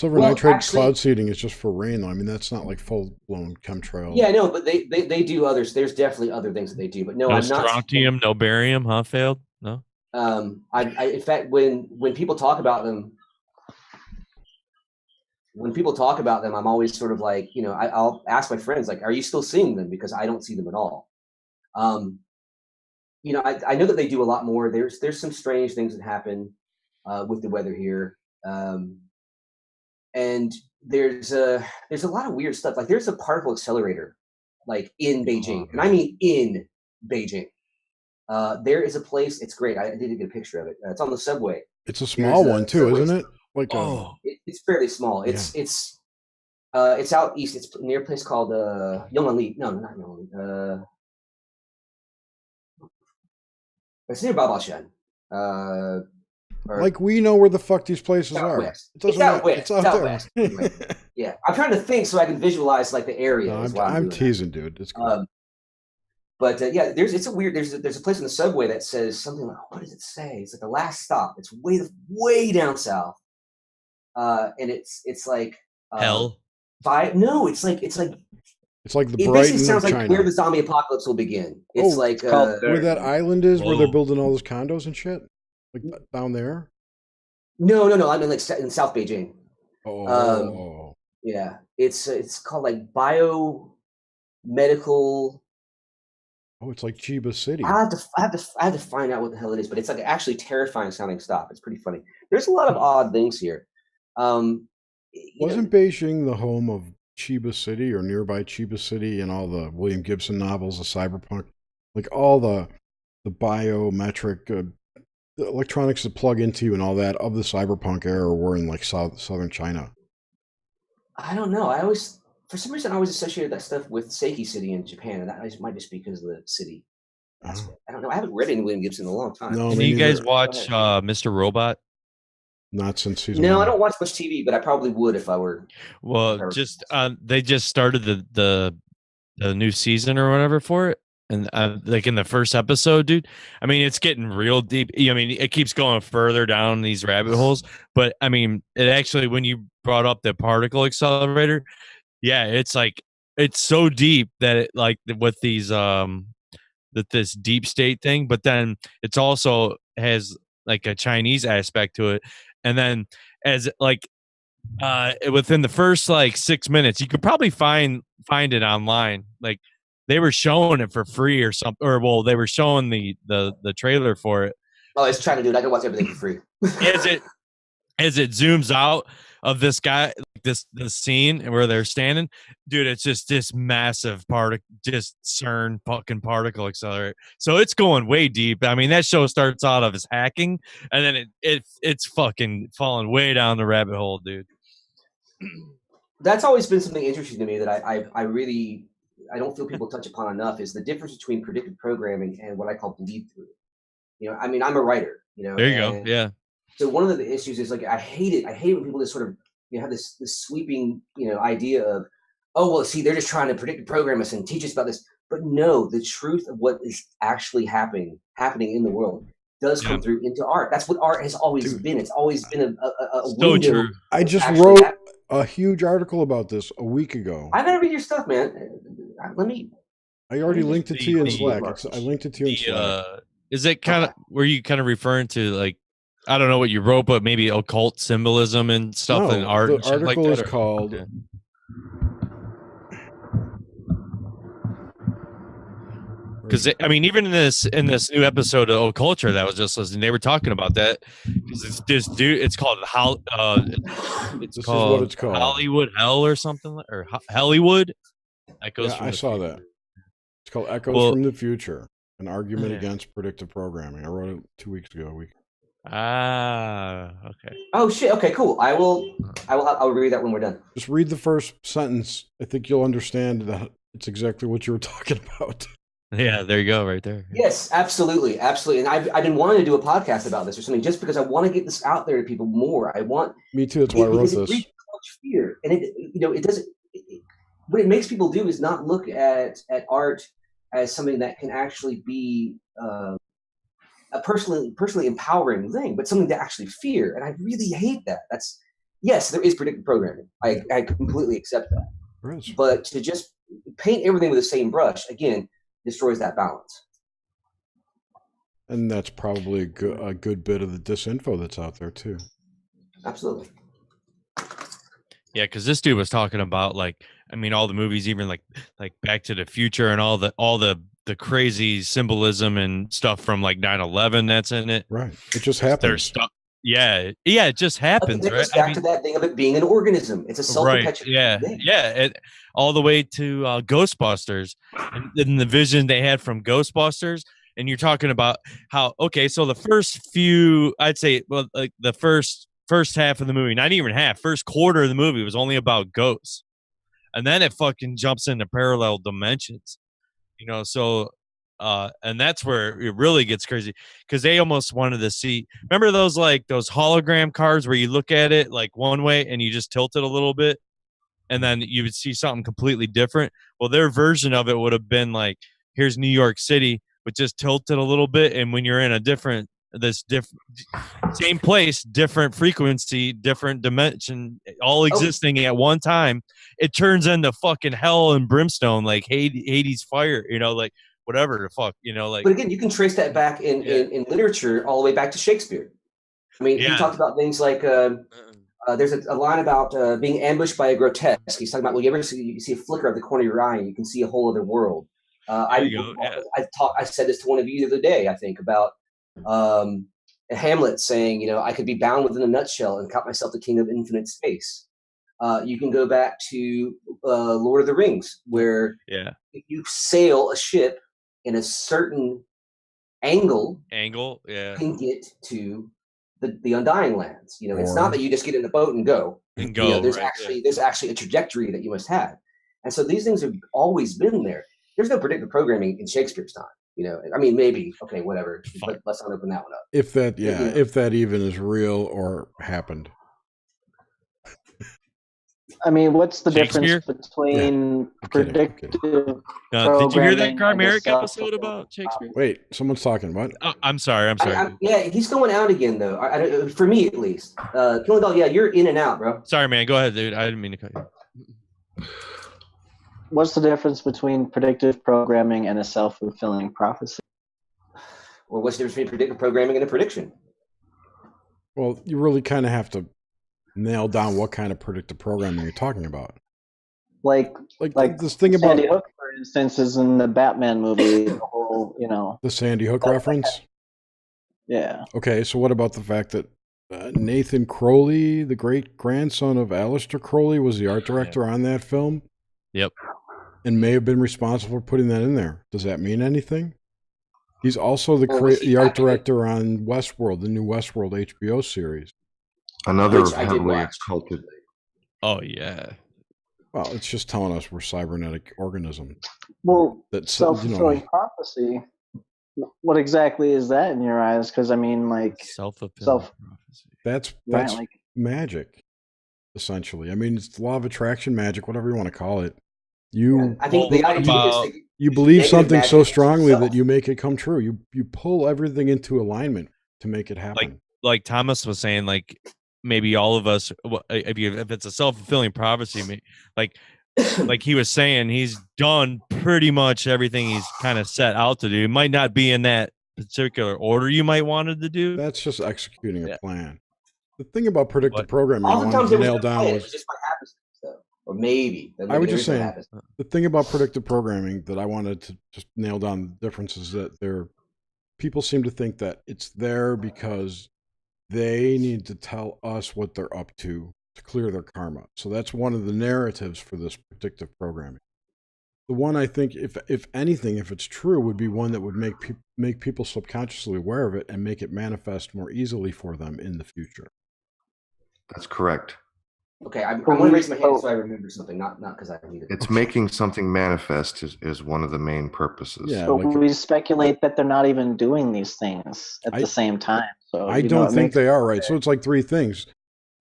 [SPEAKER 1] nitrate cloud seeding is just for rain, though. I mean, that's not like full blown chemtrail.
[SPEAKER 17] Yeah, no, but they do others. There's definitely other things that they do, but no, I'm not.
[SPEAKER 16] Strontium, no barium, huh? Failed? No.
[SPEAKER 17] In fact, when people talk about them, I'm always sort of like, I'll ask my friends, like, are you still seeing them? Because I don't see them at all. I know that they do a lot more. There's some strange things that happen with the weather here, and there's a lot of weird stuff. Like there's a particle accelerator, like in Beijing, and I mean in Beijing. There is a place. It's great. I did get a picture of it. It's on the subway.
[SPEAKER 1] It's a small one too,
[SPEAKER 17] subway
[SPEAKER 1] isn't it? Like
[SPEAKER 17] it's fairly small. It's out east. It's near a place called Yonganli. No, not Yonganli. It's near Babashan.
[SPEAKER 1] Like we know where the fuck these places are.
[SPEAKER 17] West. It's out west. It's out
[SPEAKER 1] there.
[SPEAKER 17] west. Anyway, yeah, I'm trying to think so I can visualize like the area.
[SPEAKER 1] No, I'm teasing, dude. It's cool.
[SPEAKER 17] But yeah, there's a place in the subway that says something like, what does it say? It's like the last stop. It's way down south, and it's like
[SPEAKER 16] hell.
[SPEAKER 17] No, it's like
[SPEAKER 1] the
[SPEAKER 17] it
[SPEAKER 1] Brighton
[SPEAKER 17] basically sounds
[SPEAKER 1] of
[SPEAKER 17] like
[SPEAKER 1] China.
[SPEAKER 17] where the zombie apocalypse will begin. It's like
[SPEAKER 1] where that island is, where they're building all those condos and shit, like down there.
[SPEAKER 17] No. I mean like in South Beijing.
[SPEAKER 1] Oh.
[SPEAKER 17] Yeah, it's called like biomedical.
[SPEAKER 1] Oh, it's like Chiba City.
[SPEAKER 17] I have to find out what the hell it is, but it's like actually terrifying sounding stop. It's pretty funny. There's a lot of odd things here.
[SPEAKER 1] Wasn't Beijing the home of Chiba City or nearby Chiba City and all the William Gibson novels, the cyberpunk, like all the biometric the electronics that plug into you and all that of the cyberpunk era were in like southern China?
[SPEAKER 17] I don't know. For some reason, I always associated that stuff with Seiki City in Japan, and that might just be because of the city. I don't know. I haven't read any William Gibson in a long time.
[SPEAKER 1] No,
[SPEAKER 16] Can you guys watch Mr. Robot?
[SPEAKER 1] Not since season
[SPEAKER 17] No,
[SPEAKER 1] one.
[SPEAKER 17] I don't watch much TV, but I probably would if I were.
[SPEAKER 16] Well, just they just started the new season or whatever for it, and like in the first episode, dude. I mean, it's getting real deep. I mean, it keeps going further down these rabbit holes. But I mean, it actually, when you brought up the particle accelerator, yeah, it's like it's so deep that it like with these this deep state thing, but then it's also has like a Chinese aspect to it, and then as like within the first like 6 minutes, you could probably find it online. Like they were showing it for free or something, or well, they were showing the trailer for it.
[SPEAKER 17] Oh, it's China, dude. I can watch everything for free.
[SPEAKER 16] as it zooms out of this guy, this scene where they're standing, dude, it's just this massive just CERN fucking particle accelerator. So it's going way deep. I mean, that show starts out of as hacking, and then it's fucking falling way down the rabbit hole, dude.
[SPEAKER 17] That's always been something interesting to me that I really don't feel people touch upon enough is the difference between predictive programming and what I call bleed through. You know, I mean, I'm a writer. You know,
[SPEAKER 16] there you go. Yeah.
[SPEAKER 17] So one of the issues is like I hate it when people just sort of have this sweeping idea of, oh well, see, they're just trying to predict program us and teach us about this. But no, the truth of what is actually happening in the world does come through into art. That's what art has always been. It's always been a window.
[SPEAKER 1] True. I just wrote a huge article about this a week ago.
[SPEAKER 17] I gotta read your stuff, man.
[SPEAKER 1] I already linked it to you in Slack. I linked it to you in Slack.
[SPEAKER 16] Is it kind of were you kind of referring to like, I don't know what you wrote, but maybe occult symbolism and stuff in art?
[SPEAKER 1] The article is called
[SPEAKER 16] because I mean, even in this new episode of Occulture that I was just listening, they were talking about that. Because this dude, it's called
[SPEAKER 1] it's called
[SPEAKER 16] Hollywood Hell or something, or Hollywood. That goes.
[SPEAKER 1] I saw that. It's called Echoes from the Future: An Argument Against Predictive Programming. I wrote it 2 weeks ago.
[SPEAKER 16] Okay.
[SPEAKER 17] Oh shit. Okay, cool. I'll read that when we're done.
[SPEAKER 1] Just read the first sentence. I think you'll understand that it's exactly what you were talking about.
[SPEAKER 16] Yeah, there you go, right there.
[SPEAKER 17] Yes, absolutely. And I've been wanting to do a podcast about this or something, just because I want to get this out there to people more.
[SPEAKER 1] Me too. That's why I wrote this.
[SPEAKER 17] It breeds so much fear, and it doesn't. What it makes people do is not look at art as something that can actually be a personally empowering thing, but something to actually fear. And I really hate that. Yes, there is predictive programming. I completely accept that. But to just paint everything with the same brush, again, destroys that balance.
[SPEAKER 1] And that's probably a good bit of the disinfo that's out there too.
[SPEAKER 17] Absolutely.
[SPEAKER 16] Yeah, because this dude was talking about like, I mean, all the movies, even like Back to the Future and all the crazy symbolism and stuff from like 9/11 that's in it.
[SPEAKER 1] Right. It just happens.
[SPEAKER 16] There's stuff. Yeah, it just happens, right?
[SPEAKER 17] Goes back to that thing of it being an organism. It's a self-perpetuating thing.
[SPEAKER 16] Yeah, all the way to Ghostbusters and the vision they had from Ghostbusters and you're talking about how, okay, so the first few, I'd say, well, like the first half of the movie, not even half, first quarter of the movie was only about ghosts. And then it fucking jumps into parallel dimensions, so, and that's where it really gets crazy, because they almost wanted to see, remember those hologram cards where you look at it like one way and you just tilt it a little bit and then you would see something completely different. Well, their version of it would have been like, here's New York City, but just tilted a little bit. And when you're in same place, different frequency, different dimension, all existing at one time, it turns into fucking hell and brimstone, like Hades fire, like whatever the fuck, like.
[SPEAKER 17] But again, you can trace that back in literature all the way back to Shakespeare. I mean, he talked about things like there's a line about being ambushed by a grotesque. He's talking about, well, you see a flicker of the corner of your eye and you can see a whole other world. I said this to one of you the other day, I think, about Hamlet saying, I could be bound within a nutshell and count myself the king of infinite space. You can go back to Lord of the Rings, where if you sail a ship in a certain angle, you can get to the Undying Lands. It's not that you just get in the boat and go. There's actually a trajectory that you must have. And so these things have always been there. There's no predictive programming in Shakespeare's time. I mean, maybe, okay, whatever, but let's not open that one up.
[SPEAKER 1] If that even is real or happened.
[SPEAKER 5] I mean, what's the difference between predictive
[SPEAKER 16] did you hear that Garmeric episode about Shakespeare?
[SPEAKER 1] Wait, someone's talking. What?
[SPEAKER 16] Oh, I'm sorry.
[SPEAKER 17] He's going out again, though. For me, at least. Killing Dog, you're in and out, bro.
[SPEAKER 16] Sorry, man. Go ahead, dude. I didn't mean to cut you.
[SPEAKER 5] What's the difference between predictive programming and a self-fulfilling prophecy?
[SPEAKER 17] Well, what's the difference between predictive programming and a prediction?
[SPEAKER 1] Well, you really kind of have to nail down what kind of predictive programming you're talking about.
[SPEAKER 5] Like
[SPEAKER 1] this thing about
[SPEAKER 5] Sandy Hook, for instance, is in the Batman movie. The whole,
[SPEAKER 1] the Sandy Hook reference.
[SPEAKER 5] Yeah.
[SPEAKER 1] Okay, so what about the fact that Nathan Crowley, the great grandson of Aleister Crowley, was the art director on that film?
[SPEAKER 16] Yep.
[SPEAKER 1] And may have been responsible for putting that in there. Does that mean anything? He's also the art director on Westworld, the new Westworld HBO series.
[SPEAKER 18] Another heavily occulted.
[SPEAKER 16] Oh, yeah.
[SPEAKER 1] Well, it's just telling us we're cybernetic organisms.
[SPEAKER 5] Well, that's self-fulfilling prophecy. What exactly is that in your eyes? Because I mean, like
[SPEAKER 16] self-fulfilling prophecy.
[SPEAKER 1] That's magic, essentially. I mean, it's the law of attraction, magic, whatever you want to call it.
[SPEAKER 17] I think the idea is
[SPEAKER 1] you believe something so strongly that you make it come true. You pull everything into alignment to make it happen.
[SPEAKER 16] Like Thomas was saying, like maybe all of us, if it's a self-fulfilling prophecy, like he was saying, he's done pretty much everything he's kind of set out to do. It might not be in that particular order you might wanted to do.
[SPEAKER 1] That's just executing a plan. The thing about predictive programming I wanted to nail down was
[SPEAKER 17] just by happenstance, though. Or maybe.
[SPEAKER 1] I was just saying, the thing about predictive programming that I wanted to just nail down the difference is that people seem to think that it's there because they need to tell us what they're up to clear their karma. So that's one of the narratives for this predictive programming. The one I think, if anything, if it's true, would be one that would make people subconsciously aware of it and make it manifest more easily for them in the future.
[SPEAKER 18] That's correct.
[SPEAKER 17] Okay, I'm going to raise my hand so I remember something, not because I need it.
[SPEAKER 18] It's making something manifest is one of the main purposes.
[SPEAKER 5] Yeah, so we speculate that they're not even doing these things at the same time. So
[SPEAKER 1] I don't think they are, right? So it's like three things.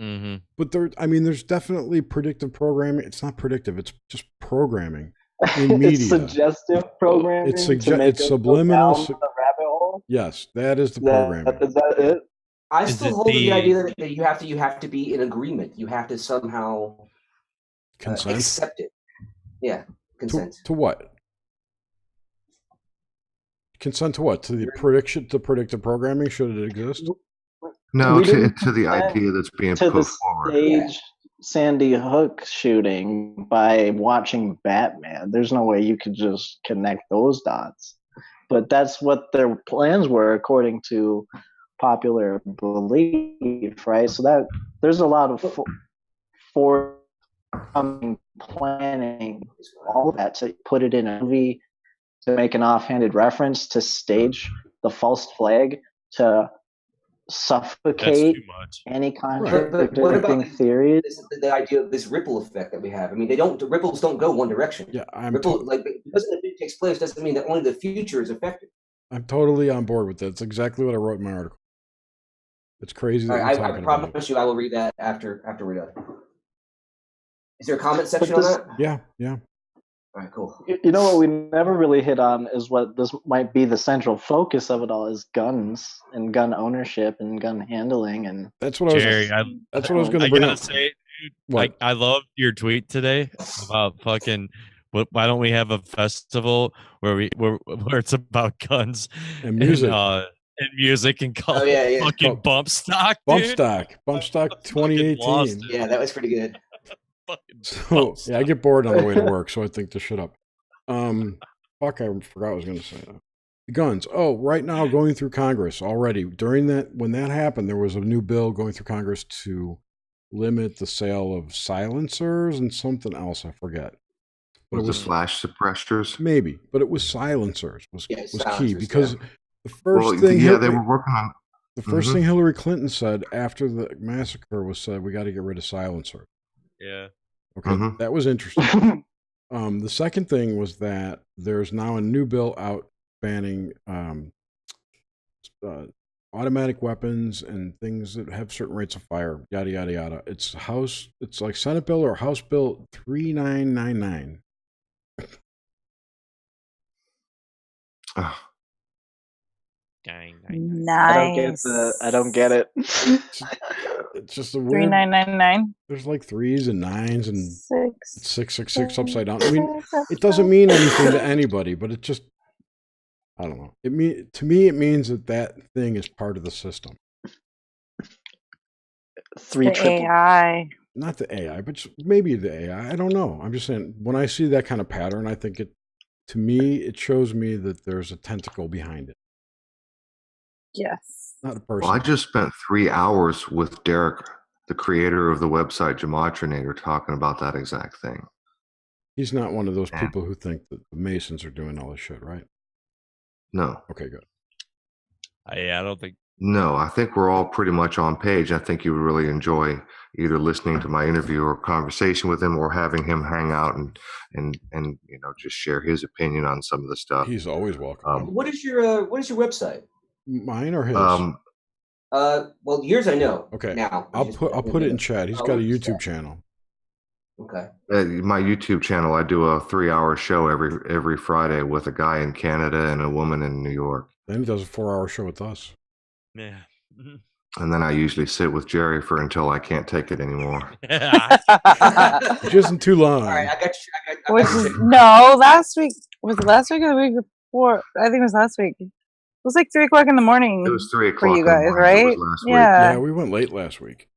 [SPEAKER 16] Mm-hmm.
[SPEAKER 1] But there's definitely predictive programming. It's not predictive. It's just programming in media.
[SPEAKER 5] It's suggestive programming.
[SPEAKER 1] It's subliminal.
[SPEAKER 5] The rabbit hole.
[SPEAKER 1] Yes, that is the programming.
[SPEAKER 5] Is that it?
[SPEAKER 17] I still hold the idea that you have to be in agreement. You have to somehow accept it. Yeah, consent.
[SPEAKER 1] To what? Consent to what? To the prediction, to predictive programming? Should it exist?
[SPEAKER 18] No, to the idea that's being put forward.
[SPEAKER 5] Stage Sandy Hook shooting by watching Batman. There's no way you could just connect those dots. But that's what their plans were, according to popular belief, right? So that there's a lot of forthcoming planning, all of that, to put it in a movie, to make an offhanded reference to stage the false flag to suffocate any conflict
[SPEAKER 17] But what about
[SPEAKER 5] between theories.
[SPEAKER 17] the idea of this ripple effect that we have? I mean, the ripples don't go one direction.
[SPEAKER 1] Yeah,
[SPEAKER 17] like because the event takes place doesn't mean that only the future is affected.
[SPEAKER 1] I'm totally on board with that. It's exactly what I wrote in my article. It's crazy that
[SPEAKER 17] I
[SPEAKER 1] you're talking about it.
[SPEAKER 17] promise you, I will read that after we're done. Is there a comment section on that?
[SPEAKER 1] Yeah.
[SPEAKER 17] All right, cool.
[SPEAKER 5] You know what we never really hit on is what this might be the central focus of it all is guns and gun ownership and gun handling, and
[SPEAKER 1] that's what
[SPEAKER 16] Jerry,
[SPEAKER 1] I was going to bring up.
[SPEAKER 16] Say, dude, I loved your tweet today about fucking. Why don't we have a festival where it's about guns
[SPEAKER 1] and music
[SPEAKER 16] and music and call it fucking Bump Stock, dude.
[SPEAKER 1] Bump Stock 2018.
[SPEAKER 17] Yeah, that was pretty good.
[SPEAKER 1] So I get bored on the way to work, so I think this shit up. Fuck, I forgot what I was going to say. The guns. Oh, right now going through Congress already. During when that happened, there was a new bill going through Congress to limit the sale of silencers and something else. I forget.
[SPEAKER 18] But it was flash suppressors,
[SPEAKER 1] maybe, but it was silencers was key because the
[SPEAKER 18] first
[SPEAKER 1] thing.
[SPEAKER 18] Yeah, they were working on.
[SPEAKER 1] The first thing Hillary Clinton said after the massacre was we got to get rid of silencers.
[SPEAKER 16] Yeah.
[SPEAKER 1] Okay, that was interesting. The second thing was that there's now a new bill out banning automatic weapons and things that have certain rates of fire. Yada yada yada. It's like Senate bill or House Bill 3999.
[SPEAKER 7] Nice.
[SPEAKER 5] I don't get it.
[SPEAKER 1] It's just a weird
[SPEAKER 7] 3999.
[SPEAKER 1] There's like 3s and 9s and 666 upside down. I mean, it doesn't mean anything to anybody, but it just, I don't know. To me, it means that thing is part of the system.
[SPEAKER 7] AI.
[SPEAKER 1] Not the AI, but maybe the AI. I don't know. I'm just saying, when I see that kind of pattern, I think to me, it shows me that there's a tentacle behind it.
[SPEAKER 7] Yes.
[SPEAKER 1] Not a person.
[SPEAKER 18] Well, I just spent 3 hours with Derek, the creator of the website Gematrinator, talking about that exact thing.
[SPEAKER 1] He's not one of those people who think that the Masons are doing all this shit, right?
[SPEAKER 18] No.
[SPEAKER 1] Okay, good.
[SPEAKER 16] I don't think.
[SPEAKER 18] No, I think we're all pretty much on page. I think you would really enjoy either listening to my interview or conversation with him, or having him hang out and just share his opinion on some of the stuff.
[SPEAKER 1] He's always welcome.
[SPEAKER 17] What is your website?
[SPEAKER 1] Mine or his?
[SPEAKER 17] Well, yours I know.
[SPEAKER 1] Okay.
[SPEAKER 17] Now
[SPEAKER 1] I'll put it in chat. He's got a YouTube channel.
[SPEAKER 17] Okay.
[SPEAKER 18] My YouTube channel, I do a 3-hour show every Friday with a guy in Canada and a woman in New York.
[SPEAKER 1] Then he does a 4-hour show with us.
[SPEAKER 16] Yeah.
[SPEAKER 18] And then I usually sit with Jerry until I can't take it anymore.
[SPEAKER 1] Which isn't too long.
[SPEAKER 17] All right, I got you.
[SPEAKER 7] No, last week. Was it last week or the week before? I think it was last week. It was like 3 o'clock in the morning.
[SPEAKER 18] It was 3 o'clock
[SPEAKER 7] for you guys,
[SPEAKER 18] in the morning.
[SPEAKER 7] right?
[SPEAKER 18] It was last week.
[SPEAKER 1] Yeah, we went late last week.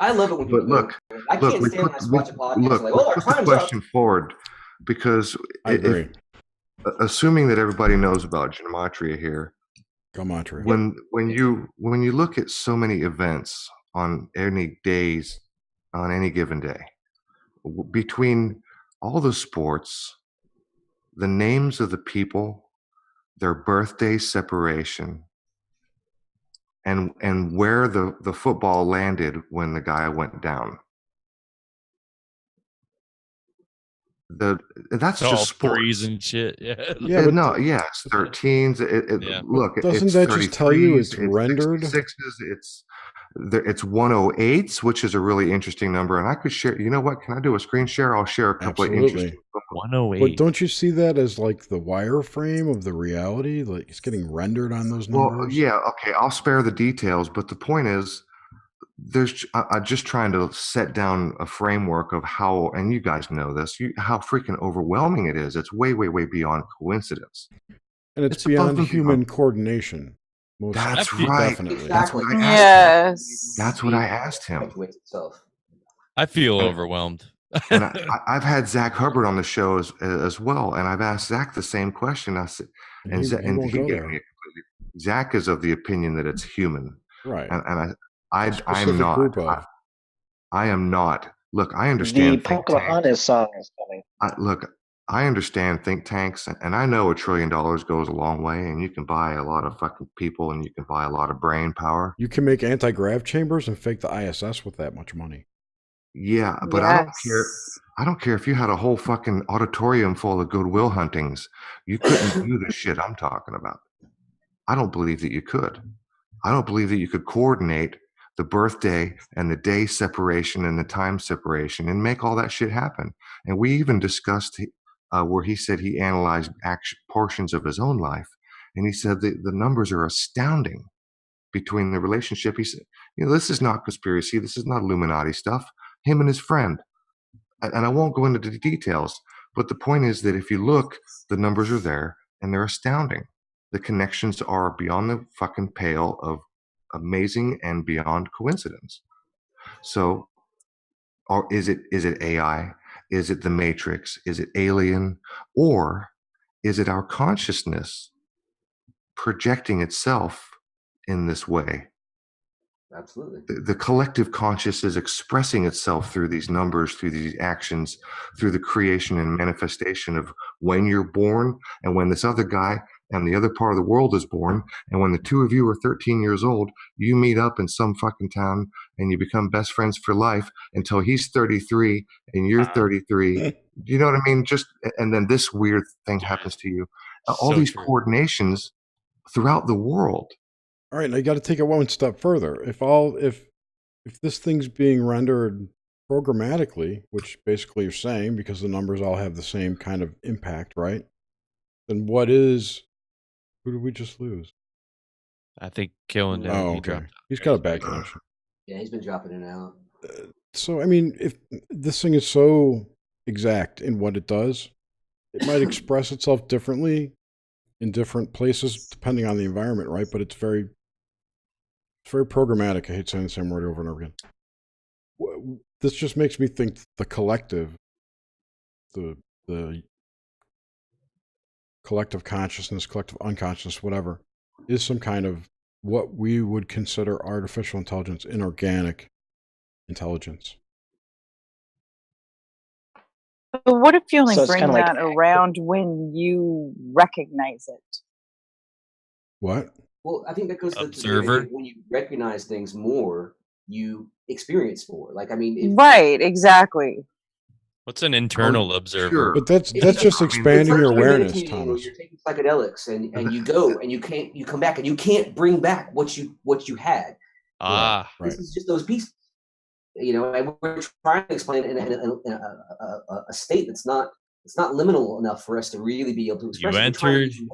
[SPEAKER 17] I love it when people.
[SPEAKER 18] Look,
[SPEAKER 17] I can't stand when I watch a podcast.
[SPEAKER 18] Look,
[SPEAKER 17] like, our
[SPEAKER 18] put the
[SPEAKER 17] time's
[SPEAKER 18] question
[SPEAKER 17] up.
[SPEAKER 18] forward, because
[SPEAKER 1] I agree.
[SPEAKER 18] Assuming that everybody knows about gematria here, when you look at so many events on any given day, between all the sports, the names of the people, their birthday separation, and where the football landed when the guy went down. That's
[SPEAKER 16] it's
[SPEAKER 18] just
[SPEAKER 16] all threes and shit. Yeah.
[SPEAKER 18] It's 13s. Look,
[SPEAKER 1] doesn't
[SPEAKER 18] it's
[SPEAKER 1] that just tell you it's rendered?
[SPEAKER 18] 66s. It's 108s, which is a really interesting number. And I could share. You know what? Can I do a screen share? I'll share a couple of interesting.
[SPEAKER 16] 108.
[SPEAKER 1] But don't you see that as like the wireframe of the reality? Like it's getting rendered on those numbers.
[SPEAKER 18] Well, yeah. Okay, I'll spare the details. But the point is, I'm just trying to set down a framework of how, and you guys know this, how freaking overwhelming it is. It's way, way, way beyond coincidence.
[SPEAKER 1] And it's beyond human coordination.
[SPEAKER 18] That's right.
[SPEAKER 1] Definitely.
[SPEAKER 18] That's what I asked
[SPEAKER 7] Yes.
[SPEAKER 18] him. That's what I asked him.
[SPEAKER 16] I feel overwhelmed.
[SPEAKER 18] And I've had Zach Hubbard on the show as well, and I've asked Zach the same question. I said, and he gave me a completely. Zach is of the opinion that it's human,
[SPEAKER 1] right?
[SPEAKER 18] And I'm not. I am not. Look, I understand.
[SPEAKER 5] The Pocahontas song is coming.
[SPEAKER 18] Look, I understand think tanks, and I know $1 trillion goes a long way, and you can buy a lot of fucking people, and you can buy a lot of brain power.
[SPEAKER 1] You can make anti-grav chambers and fake the ISS with that much money.
[SPEAKER 18] Yeah, but I don't care. I don't care if you had a whole fucking auditorium full of Goodwill huntings. You couldn't do the shit I'm talking about. I don't believe that you could. I don't believe that you could coordinate the birthday and the day separation and the time separation and make all that shit happen. And we even discussed where he said he analyzed portions of his own life, and he said the numbers are astounding between the relationship. He said, this is not conspiracy. This is not Illuminati stuff. Him and his friend. And I won't go into the details, but the point is that if you look, the numbers are there and they're astounding. The connections are beyond the fucking pale of amazing and beyond coincidence. So, is it AI? Is it the Matrix? Is it alien? Or is it our consciousness projecting itself in this way?
[SPEAKER 17] Absolutely.
[SPEAKER 18] The collective conscious is expressing itself through these numbers, through these actions, through the creation and manifestation of when you're born and when this other guy and the other part of the world is born. And when the two of you are 13 years old, you meet up in some fucking town and you become best friends for life until he's 33 and you're 33. You know what I mean? And then this weird thing happens to you. All these coordinations throughout the world.
[SPEAKER 1] All right, now you got to take it one step further. If this thing's being rendered programmatically, which basically you're saying because the numbers all have the same kind of impact, right? Then who did we just lose?
[SPEAKER 16] I think Killing.
[SPEAKER 1] Oh, okay. He's got a bad connection.
[SPEAKER 17] Yeah, he's been dropping in and out.
[SPEAKER 1] So, I mean, if this thing is so exact in what it does, it might express itself differently in different places depending on the environment, right? But it's very programmatic. I hate saying the same word over and over again. This just makes me think the collective, the collective consciousness, collective unconscious, whatever, is some kind of what we would consider artificial intelligence, inorganic intelligence.
[SPEAKER 7] But what if you only
[SPEAKER 5] So it's
[SPEAKER 7] bring
[SPEAKER 5] kinda like-
[SPEAKER 7] that around when you recognize it?
[SPEAKER 1] What?
[SPEAKER 17] Well, I think that goes to
[SPEAKER 16] Observer?
[SPEAKER 17] when you recognize things more, you experience more. Like, I mean,
[SPEAKER 7] Right, exactly.
[SPEAKER 16] What's an internal observer?
[SPEAKER 1] But that's just expanding your awareness,
[SPEAKER 17] meditating or
[SPEAKER 1] Thomas.
[SPEAKER 17] you're taking psychedelics and you go and you come back and you can't bring back what you had.
[SPEAKER 16] Ah,
[SPEAKER 17] This is just those pieces. And we're trying to explain it in a state that's not liminal enough for us to really be able to express.
[SPEAKER 16] You
[SPEAKER 17] it. We're trying to
[SPEAKER 16] entered.
[SPEAKER 17] use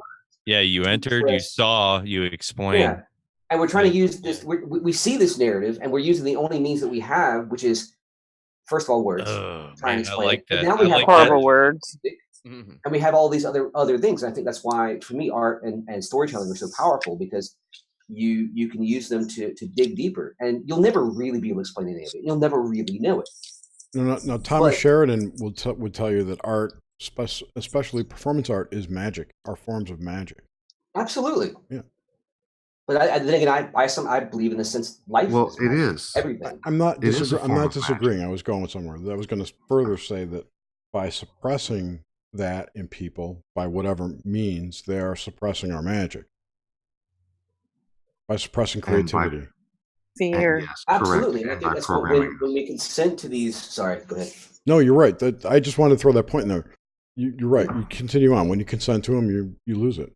[SPEAKER 16] Yeah, you entered. You saw. You explained.
[SPEAKER 17] Yeah, and we're trying to use this. We see this narrative, and we're using the only means that we have, which is first of all words.
[SPEAKER 16] Oh,
[SPEAKER 17] try and
[SPEAKER 16] man, I
[SPEAKER 17] explain
[SPEAKER 16] like
[SPEAKER 17] it. But
[SPEAKER 16] that.
[SPEAKER 17] now we
[SPEAKER 16] I
[SPEAKER 17] have
[SPEAKER 16] like
[SPEAKER 7] horrible
[SPEAKER 16] that.
[SPEAKER 7] words,
[SPEAKER 17] and we have all these other things. And I think that's why, for me, art and storytelling are so powerful because you can use them to dig deeper, and you'll never really be able to explain any of it. You'll never really know it.
[SPEAKER 1] Now Thomas Sheridan would tell you that art, especially performance art, is magic. Are forms of magic.
[SPEAKER 17] Absolutely.
[SPEAKER 1] Yeah.
[SPEAKER 17] But then again, I believe in the sense life.
[SPEAKER 18] Well,
[SPEAKER 17] is
[SPEAKER 18] it
[SPEAKER 17] magic.
[SPEAKER 18] is.
[SPEAKER 17] Everything.
[SPEAKER 1] I'm not
[SPEAKER 18] It is a
[SPEAKER 1] I'm not
[SPEAKER 18] form of
[SPEAKER 1] disagreeing. I was going somewhere. I was going to further say that by suppressing that in people, by whatever means, they are suppressing our magic. By suppressing creativity.
[SPEAKER 7] Fear.
[SPEAKER 18] Yes,
[SPEAKER 17] Absolutely. And I
[SPEAKER 18] correct.
[SPEAKER 17] think
[SPEAKER 18] By
[SPEAKER 17] that's what
[SPEAKER 18] programming.
[SPEAKER 17] when we consent to these. Sorry, go ahead.
[SPEAKER 1] No, you're right. I just wanted to throw that point in there. You're right. You continue on. When you consent to them, you lose it.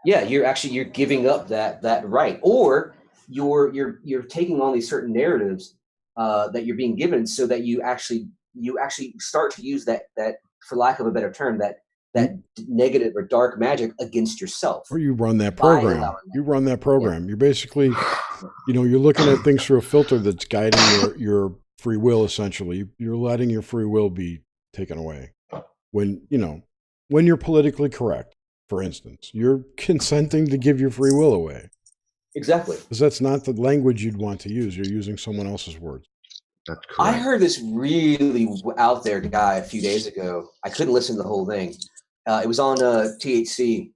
[SPEAKER 17] Yeah, you're giving up that right, or you're taking on these certain narratives that you're being given, so that you actually start to use that for lack of a better term that negative or dark magic against yourself.
[SPEAKER 1] Or you run that program. You run that program. You're basically, you're looking at things through a filter that's guiding your free will. Essentially, you're letting your free will be taken away. When you're politically correct. For instance, you're consenting to give your free will away.
[SPEAKER 17] Exactly.
[SPEAKER 1] Because that's not the language you'd want to use. You're using someone else's words.
[SPEAKER 18] That's correct.
[SPEAKER 17] I heard this really out there guy a few days ago. I couldn't listen to the whole thing. It was on THC.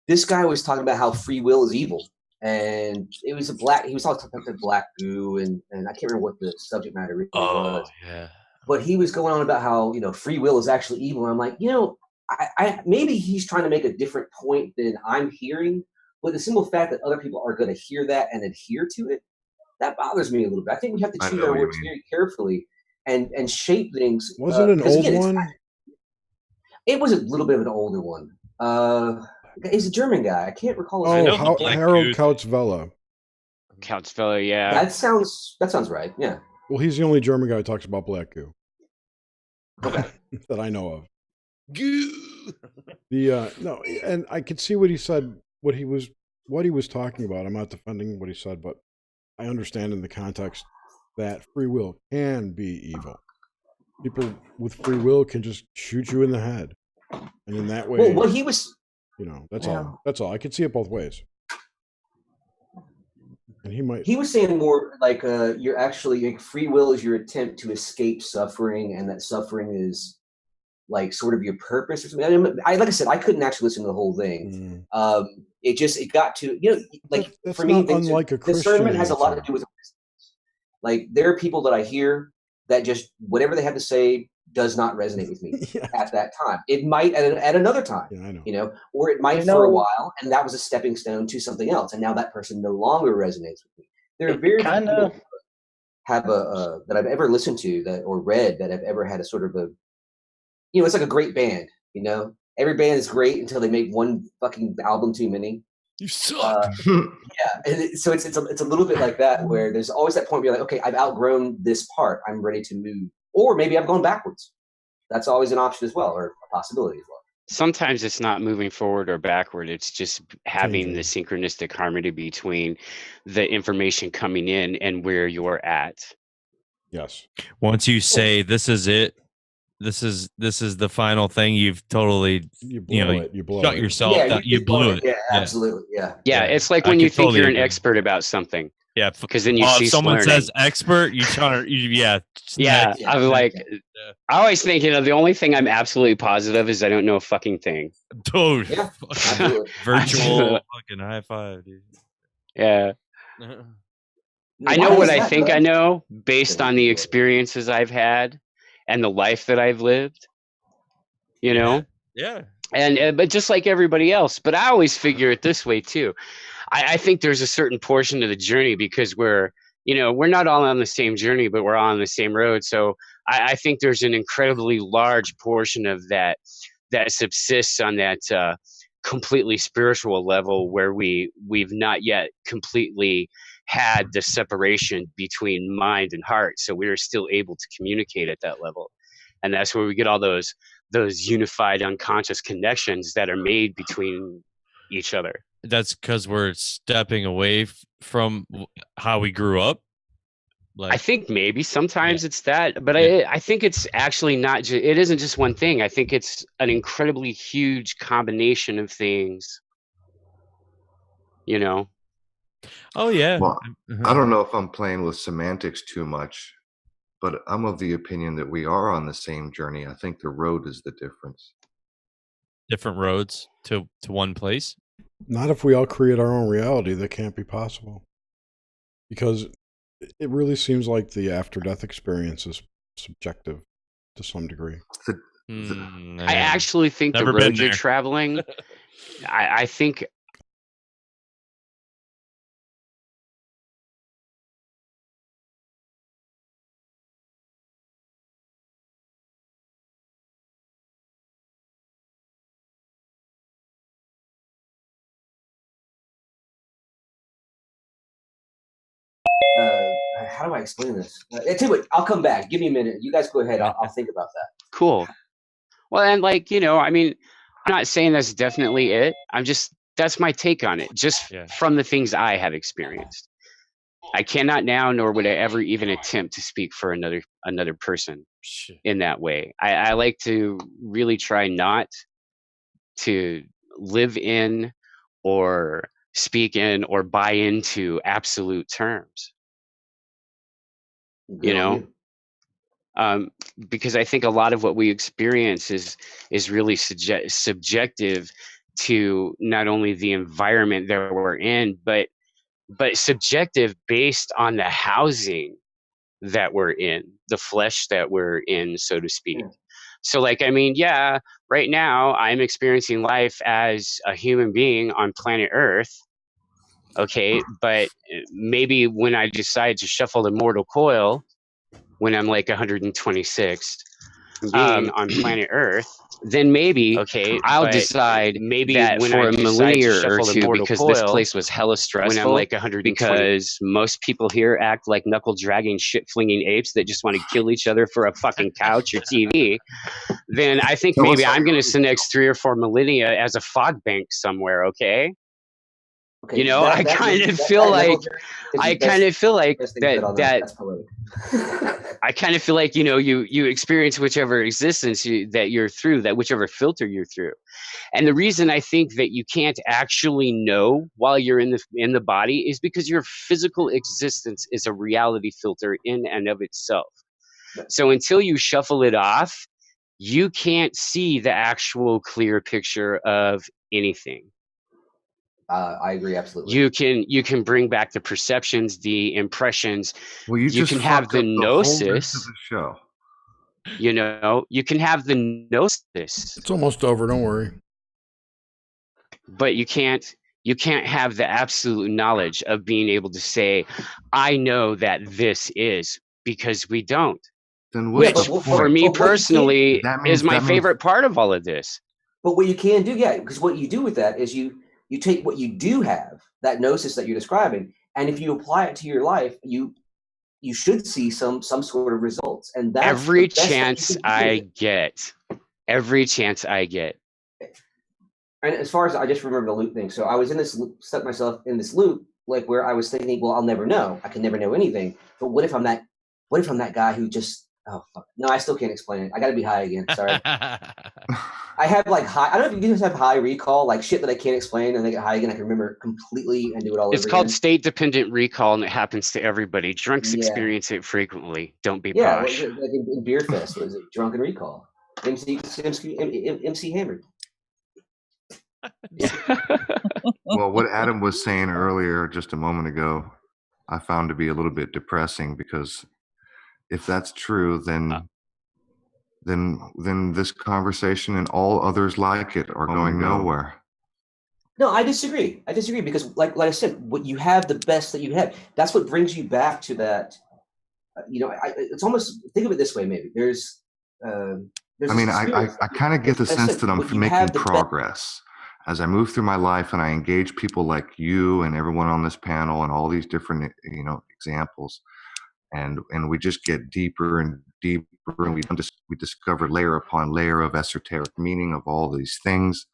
[SPEAKER 17] This guy was talking about how free will is evil. And it was he was talking about the black goo, and I can't remember what the subject matter really was.
[SPEAKER 16] Yeah.
[SPEAKER 17] But he was going on about how, free will is actually evil. And I'm like, I maybe he's trying to make a different point than I'm hearing, but the simple fact that other people are going to hear that and adhere to it, that bothers me a little bit. I think we have to choose our words very carefully and shape things.
[SPEAKER 1] Was it an old one?
[SPEAKER 17] It was a little bit of an older one. He's a German guy. I can't recall his name.
[SPEAKER 1] Harold Kautzvella.
[SPEAKER 6] Kautzvella, yeah.
[SPEAKER 17] That sounds right. Yeah.
[SPEAKER 1] Well, he's the only German guy who talks about black goo. Okay. That I know of.
[SPEAKER 16] Goo.
[SPEAKER 1] No, and I could see what he said, what he was talking about. I'm not defending what he said, but I understand in the context that free will can be evil. People with free will can just shoot you in the head, and in that way,
[SPEAKER 17] well, what he was,
[SPEAKER 1] that's all. That's all. I could see it both ways. And
[SPEAKER 17] he was saying more like you're actually free will is your attempt to escape suffering, and that suffering is like sort of your purpose or something. I mean, like I said, I couldn't actually listen to the whole thing. It got to like
[SPEAKER 1] that's
[SPEAKER 17] for me,
[SPEAKER 1] unlike a Christian
[SPEAKER 17] discernment has a lot to do with like there are people that I hear that just whatever they have to say does not resonate with me at that time. It might at another time, or it might for a while, and that was a stepping stone to something else, and now that person no longer resonates with me. There are very few people have that I've ever listened to that or read that have ever had a sort of a, it's like a great band. Every band is great until they make one fucking album too many.
[SPEAKER 16] You suck.
[SPEAKER 17] And so it's a little bit like that, where there's always that point where you're like, okay, I've outgrown this part, I'm ready to move. Or maybe I've gone backwards. That's always an option as well, or a possibility as well.
[SPEAKER 6] Sometimes it's not moving forward or backward. It's just having the synchronistic harmony between the information coming in and where you're at.
[SPEAKER 1] Yes.
[SPEAKER 16] Once you say this is it, this is the final thing, you've totally you shut yourself down. You blew it.
[SPEAKER 17] Yeah, absolutely.
[SPEAKER 6] Yeah, it's like when you think you're an expert about something.
[SPEAKER 16] Yeah,
[SPEAKER 6] because then you see
[SPEAKER 16] someone
[SPEAKER 6] learning.
[SPEAKER 16] says expert,
[SPEAKER 6] Yeah, I'm like, I always think, the only thing I'm absolutely positive is I don't know a fucking thing.
[SPEAKER 16] Dude, virtual fucking high five, dude.
[SPEAKER 6] Yeah. I know what I think I know based on the experiences I've had and the life that I've lived.
[SPEAKER 16] Yeah.
[SPEAKER 6] And but just like everybody else, but I always figure it this way too. I think there's a certain portion of the journey because we're not all on the same journey, but we're all on the same road. So I think there's an incredibly large portion of that subsists on that completely spiritual level where we've not yet completely had the separation between mind and heart. So we're still able to communicate at that level. And that's where we get all those unified unconscious connections that are made between each other.
[SPEAKER 16] That's because we're stepping away from how we grew up.
[SPEAKER 6] I think maybe sometimes it's that, but I think it's actually not. It isn't just one thing. I think it's an incredibly huge combination of things.
[SPEAKER 16] Oh yeah.
[SPEAKER 18] Well, I don't know if I'm playing with semantics too much, but I'm of the opinion that we are on the same journey. I think the road is the difference.
[SPEAKER 16] Different roads to one place.
[SPEAKER 1] Not if we all create our own reality. That can't be possible. Because it really seems like the after-death experience is subjective to some degree.
[SPEAKER 6] I actually think the road you're traveling, I think...
[SPEAKER 17] How do I explain this? Tell you what, I'll come back. Give me a minute. You guys go ahead. I'll think about that.
[SPEAKER 6] Cool. Well, and I'm not saying that's definitely it. That's my take on it, just from the things I have experienced. I cannot now, nor would I ever even attempt to speak for another person in that way. I like to really try not to live in or speak in or buy into absolute terms. Because I think a lot of what we experience is really subjective to not only the environment that we're in, but subjective based on the housing that we're in. the flesh that we're in, so to speak. So like, I mean, yeah, right now I'm experiencing life as a human being on planet Earth. Okay, but maybe when I decide to shuffle the mortal coil, when I'm like 126, being on planet Earth, then maybe I'll decide maybe that when for a millennia or two, because this place was hella stressful, when I'm like 120, because most people here act like knuckle dragging, shit flinging apes that just want to kill each other for a fucking couch or TV. Then I think maybe I'm going to spend the next 3 or 4 millennia as a fog bank somewhere. Okay.
[SPEAKER 17] Okay,
[SPEAKER 6] you know, I kind of feel like I kind of feel like, you know, you experience whichever existence that you're through, that whichever filter you're through. And the reason I think that you can't actually know while you're in the body is because your physical existence is a reality filter in and of itself. So until you shuffle it off, you can't see the actual clear picture of anything.
[SPEAKER 17] I agree absolutely.
[SPEAKER 6] You can bring back the perceptions, the impressions.
[SPEAKER 18] Well, you just
[SPEAKER 6] can have the
[SPEAKER 18] gnosis. The whole rest of the show.
[SPEAKER 6] You know, you can have the gnosis.
[SPEAKER 1] It's almost over. Don't worry.
[SPEAKER 6] But you can't have the absolute knowledge of being able to say, I know that this is, because we don't.
[SPEAKER 18] Then
[SPEAKER 6] which, for me personally, is my favorite part of all of this.
[SPEAKER 17] But what you can do, because what you do with that is you take what you do have, that gnosis that you're describing, and if you apply it to your life, you should see some sort of results. And that's
[SPEAKER 6] every chance I get. Every chance I get.
[SPEAKER 17] And as far as I just remember the loop thing, so I was in this loop, stuck myself in this loop, like where I was thinking, well, I'll never know. I can never know anything. But what if I'm that guy who just no, I still can't explain it. I got to be high again. Sorry. I have like high. I don't know if you guys have high recall, like shit that I can't explain, and I get high again. I can remember completely and do it all over.
[SPEAKER 6] It's called state-dependent recall, and it happens to everybody. Drunks experience it frequently. Don't be posh.
[SPEAKER 17] Like in Beer Fest, what is it? Drunken recall. MC Hammered.
[SPEAKER 18] Well, what Adam was saying earlier, just a moment ago, I found to be a little bit depressing, because if that's true, then this conversation and all others like it are going nowhere.
[SPEAKER 17] No, I disagree. Because, like I said, what you have, the best that you have, that's what brings you back to that. It's almost, think of it this way. Maybe there's I
[SPEAKER 18] kind of get the sense that I'm making progress as I move through my life, and I engage people like you and everyone on this panel and all these different examples. And we just get deeper and deeper, and we discover layer upon layer of esoteric meaning of all these things.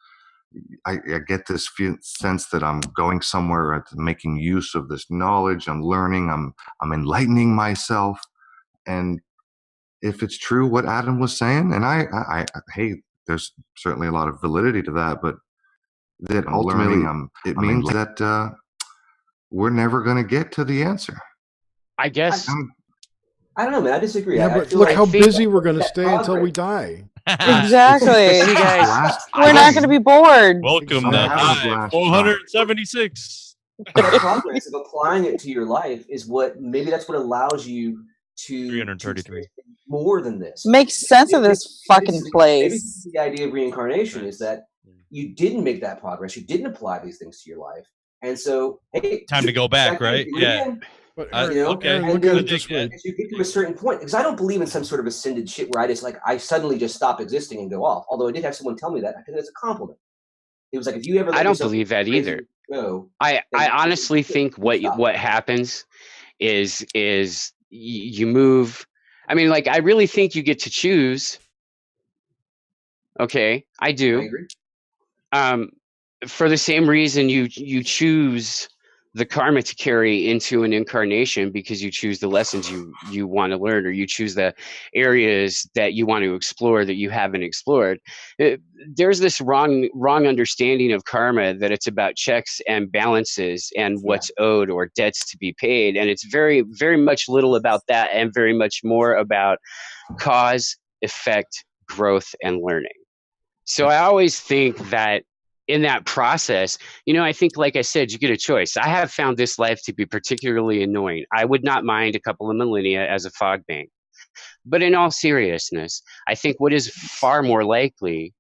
[SPEAKER 18] I get this sense that I'm going somewhere, making use of this knowledge. I'm learning. I'm enlightening myself. And if it's true what Adam was saying, and I hey, there's certainly a lot of validity to that, but that ultimately it means that we're never going to get to the answer.
[SPEAKER 6] I guess.
[SPEAKER 17] I don't know, man. I disagree.
[SPEAKER 1] Yeah, but look how busy we're going to stay until we die.
[SPEAKER 7] Exactly.
[SPEAKER 6] See, guys,
[SPEAKER 7] we're not going to be bored.
[SPEAKER 16] Welcome to 476.
[SPEAKER 17] The progress of applying it to your life is that's what allows you to
[SPEAKER 16] 333
[SPEAKER 17] more than this.
[SPEAKER 7] Make sense of this fucking place.
[SPEAKER 17] Maybe the idea of reincarnation is that you didn't make that progress. You didn't apply these things to your life. And so, hey,
[SPEAKER 16] time to go back, right? Yeah.
[SPEAKER 17] But, okay.
[SPEAKER 1] Look at it this way.
[SPEAKER 17] As you get to a certain point, because I don't believe in some sort of ascended shit where I suddenly just stop existing and go off. Although I did have someone tell me that. I think that's a compliment. It was like, if you ever,
[SPEAKER 6] I don't believe that either. I honestly think what happens is you move. I mean, like, I really think you get to choose. Okay, I do.
[SPEAKER 17] I agree.
[SPEAKER 6] For the same reason you choose the karma to carry into an incarnation, because you choose the lessons you want to learn, or you choose the areas that you want to explore that you haven't explored. There's this wrong understanding of karma, that it's about checks and balances and what's owed or debts to be paid. And it's very, very much little about that, and very much more about cause, effect, growth, and learning. So I always think that in that process, I think, like I said, you get a choice. I have found this life to be particularly annoying. I would not mind a couple of millennia as a fog bank. But in all seriousness, I think what is far more likely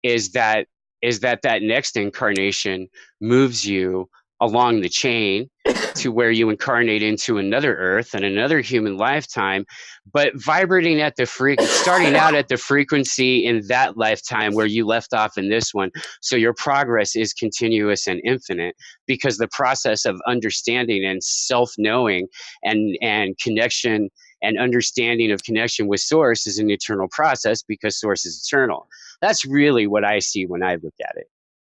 [SPEAKER 6] is that that next incarnation moves you along the chain to where you incarnate into another Earth and another human lifetime, but vibrating at the starting out at the frequency in that lifetime where you left off in this one. So your progress is continuous and infinite, because the process of understanding and self-knowing and connection and understanding of connection with Source is an eternal process, because Source is eternal. That's really what I see when I look at it.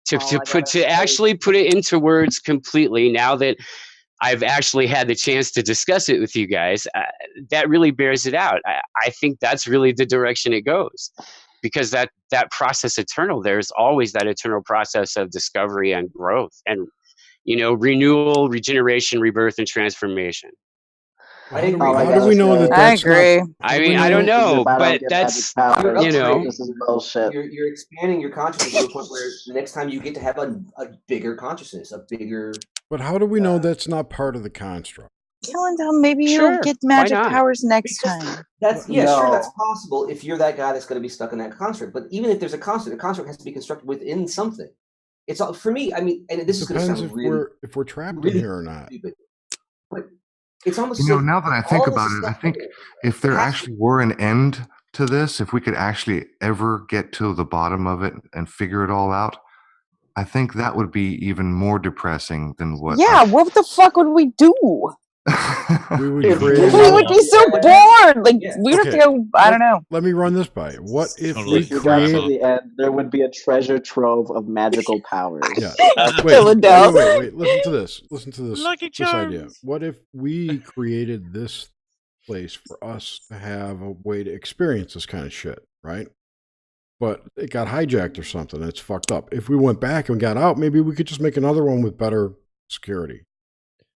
[SPEAKER 6] To actually put it into words completely, now that I've actually had the chance to discuss it with you guys, that really bears it out. I think that's really the direction it goes, because that process eternal, there's always that eternal process of discovery and growth and, renewal, regeneration, rebirth, and transformation.
[SPEAKER 1] How do we know that that's
[SPEAKER 7] I agree.
[SPEAKER 1] not?
[SPEAKER 6] I mean, I don't know, but that's,
[SPEAKER 17] This is bullshit. You're expanding your consciousness to a point where the next time you get to have a bigger consciousness, a bigger.
[SPEAKER 1] But how do we know that's not part of the construct?
[SPEAKER 7] Killing them, maybe you'll get magic powers next time.
[SPEAKER 17] Sure, that's possible if you're that guy that's going to be stuck in that construct. But even if there's a construct, the construct has to be constructed within something. It's all for me. I mean, and this is going to sound really,
[SPEAKER 1] if we're trapped in here or not.
[SPEAKER 17] Stupid. But it's almost
[SPEAKER 18] now that I think about it, I think if there actually were an end to this, if we could actually ever get to the bottom of it and figure it all out, I think that would be even more depressing than what.
[SPEAKER 7] Yeah, what the fuck would we do?
[SPEAKER 1] We would
[SPEAKER 7] be so bored. Like we would have to go. I don't know.
[SPEAKER 1] Let me run this by you. What if we
[SPEAKER 5] If you got to
[SPEAKER 1] create?
[SPEAKER 5] the end, there would be a treasure trove of magical powers.
[SPEAKER 1] Yeah. Wait. Listen to this. Listen to this. This idea. What if we created this place for us to have a way to experience this kind of shit, right? But it got hijacked or something. It's fucked up. If we went back and got out, maybe we could just make another one with better security.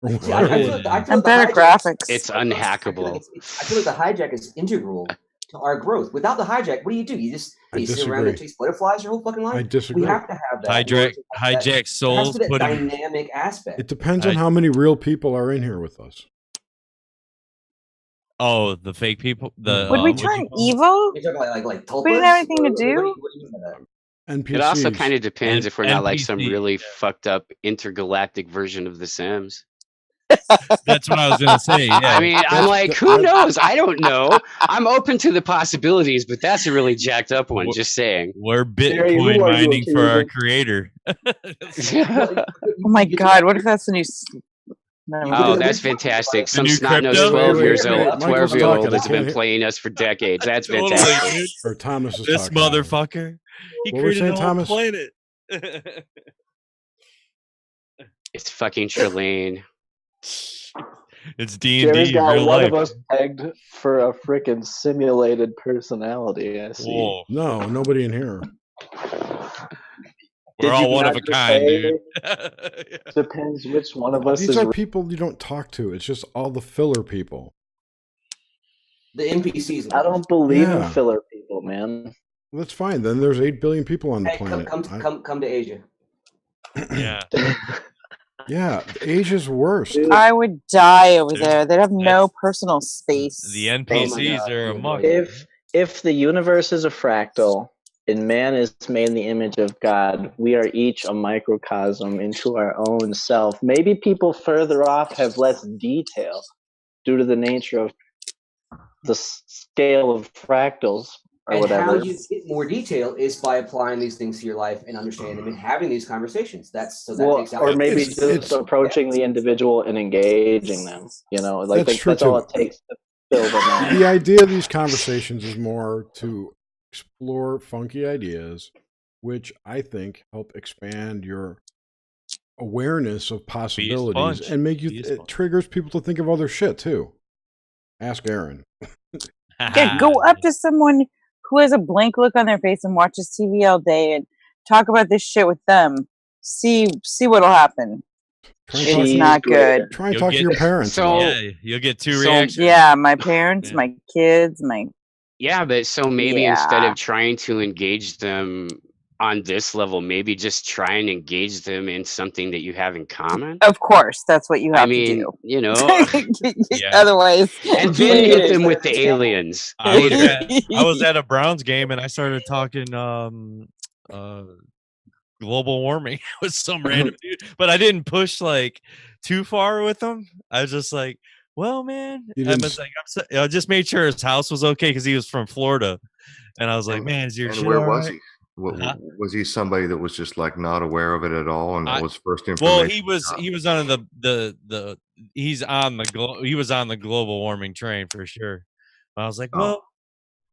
[SPEAKER 17] I feel like
[SPEAKER 7] and better graphics.
[SPEAKER 6] It's unhackable.
[SPEAKER 17] I feel like the hijack is integral to our growth. Without the hijack, what do? You just sit around and chase butterflies your whole fucking life?
[SPEAKER 1] I disagree.
[SPEAKER 17] We have to have that.
[SPEAKER 16] Hijack souls.
[SPEAKER 17] It has to be that dynamic aspect.
[SPEAKER 1] It depends on how many real people are in here with us.
[SPEAKER 16] Oh, the fake people.
[SPEAKER 7] Would we turn evil?
[SPEAKER 17] You're talking like
[SPEAKER 7] we didn't have anything to do.
[SPEAKER 17] What do you mean by that?
[SPEAKER 1] NPCs.
[SPEAKER 6] It also kind of depends if we're not like some
[SPEAKER 16] NPC.
[SPEAKER 6] really fucked up intergalactic version of The Sims.
[SPEAKER 16] That's what I was gonna say. Yeah.
[SPEAKER 6] I mean, I'm like, who knows? I don't know. I'm open to the possibilities, but that's a really jacked up one. Just saying.
[SPEAKER 16] We're Bitcoin mining for our creator.
[SPEAKER 7] Oh my god! What if that's the new?
[SPEAKER 6] Oh, that's fantastic. Some snot-nosed 12-year-old that's been playing us for decades. That's fantastic.
[SPEAKER 1] Or Thomas is
[SPEAKER 16] this motherfucker. He
[SPEAKER 1] What were we
[SPEAKER 16] created
[SPEAKER 1] saying,
[SPEAKER 16] the whole
[SPEAKER 1] Thomas?
[SPEAKER 16] planet.
[SPEAKER 6] It's fucking Trelane.
[SPEAKER 16] It's D&D
[SPEAKER 5] Jerry's got
[SPEAKER 16] real
[SPEAKER 5] one
[SPEAKER 16] life.
[SPEAKER 5] of us pegged for a freaking simulated personality. I see.
[SPEAKER 16] Whoa.
[SPEAKER 1] No, nobody in here.
[SPEAKER 16] We're all one of a kind, dude.
[SPEAKER 5] Depends which one of us
[SPEAKER 1] These
[SPEAKER 5] is.
[SPEAKER 1] are people you don't talk to. It's just all the filler people.
[SPEAKER 17] The NPCs.
[SPEAKER 5] I don't believe in
[SPEAKER 1] Yeah.
[SPEAKER 5] filler people, man.
[SPEAKER 1] Well, that's fine. Then there's 8 billion people on the
[SPEAKER 17] Hey,
[SPEAKER 1] planet.
[SPEAKER 17] come to Asia.
[SPEAKER 16] Yeah.
[SPEAKER 1] Yeah, Asia's worst.
[SPEAKER 7] I would die over there. They'd have no personal space.
[SPEAKER 16] The NPCs are amok.
[SPEAKER 5] If the universe is a fractal and man is made in the image of God, we are each a microcosm into our own self. Maybe people further off have less detail due to the nature of the scale of fractals or
[SPEAKER 17] And
[SPEAKER 5] whatever.
[SPEAKER 17] how you get more detail is by applying these things to your life and understanding them and having these conversations. Takes out.
[SPEAKER 5] Or maybe just approaching the individual and engaging them. You know, like
[SPEAKER 1] That's true,
[SPEAKER 5] that's all
[SPEAKER 1] too.
[SPEAKER 5] it takes to build them out.
[SPEAKER 1] The idea of these conversations is more to explore funky ideas, which I think help expand your awareness of possibilities
[SPEAKER 16] sponge.
[SPEAKER 1] and make you.
[SPEAKER 16] Be a
[SPEAKER 1] It
[SPEAKER 16] sponge.
[SPEAKER 1] triggers people to think of other shit too. Ask Aaron.
[SPEAKER 7] Yeah, go up to someone who has a blank look on their face and watches TV all day and talk about this shit with them. See what'll happen. It's not good.
[SPEAKER 1] Try and talk to your parents.
[SPEAKER 16] Yeah, you'll get two reactions.
[SPEAKER 7] Yeah, my parents, my kids, my.
[SPEAKER 6] Yeah, but so maybe instead
[SPEAKER 7] Yeah.
[SPEAKER 6] of trying to engage them on this level, maybe just try and engage them in something that you have in common.
[SPEAKER 7] Of course, that's what you have
[SPEAKER 6] I mean,
[SPEAKER 7] to do.
[SPEAKER 6] you know,
[SPEAKER 7] Otherwise,
[SPEAKER 6] and then hit them with the aliens.
[SPEAKER 16] I
[SPEAKER 6] later.
[SPEAKER 16] was at a Browns game and I started talking global warming with some random dude, but I didn't push like too far with him. I was just like, well, man, I was like, I just made sure his house was okay because he was from Florida, and I was like, man, is your shit
[SPEAKER 18] where
[SPEAKER 16] all
[SPEAKER 18] was
[SPEAKER 16] right?
[SPEAKER 18] he? Was he somebody that was just like not aware of it at all, and that was first information?
[SPEAKER 16] Well, he was on the he was on the global warming train for sure. I was like, well,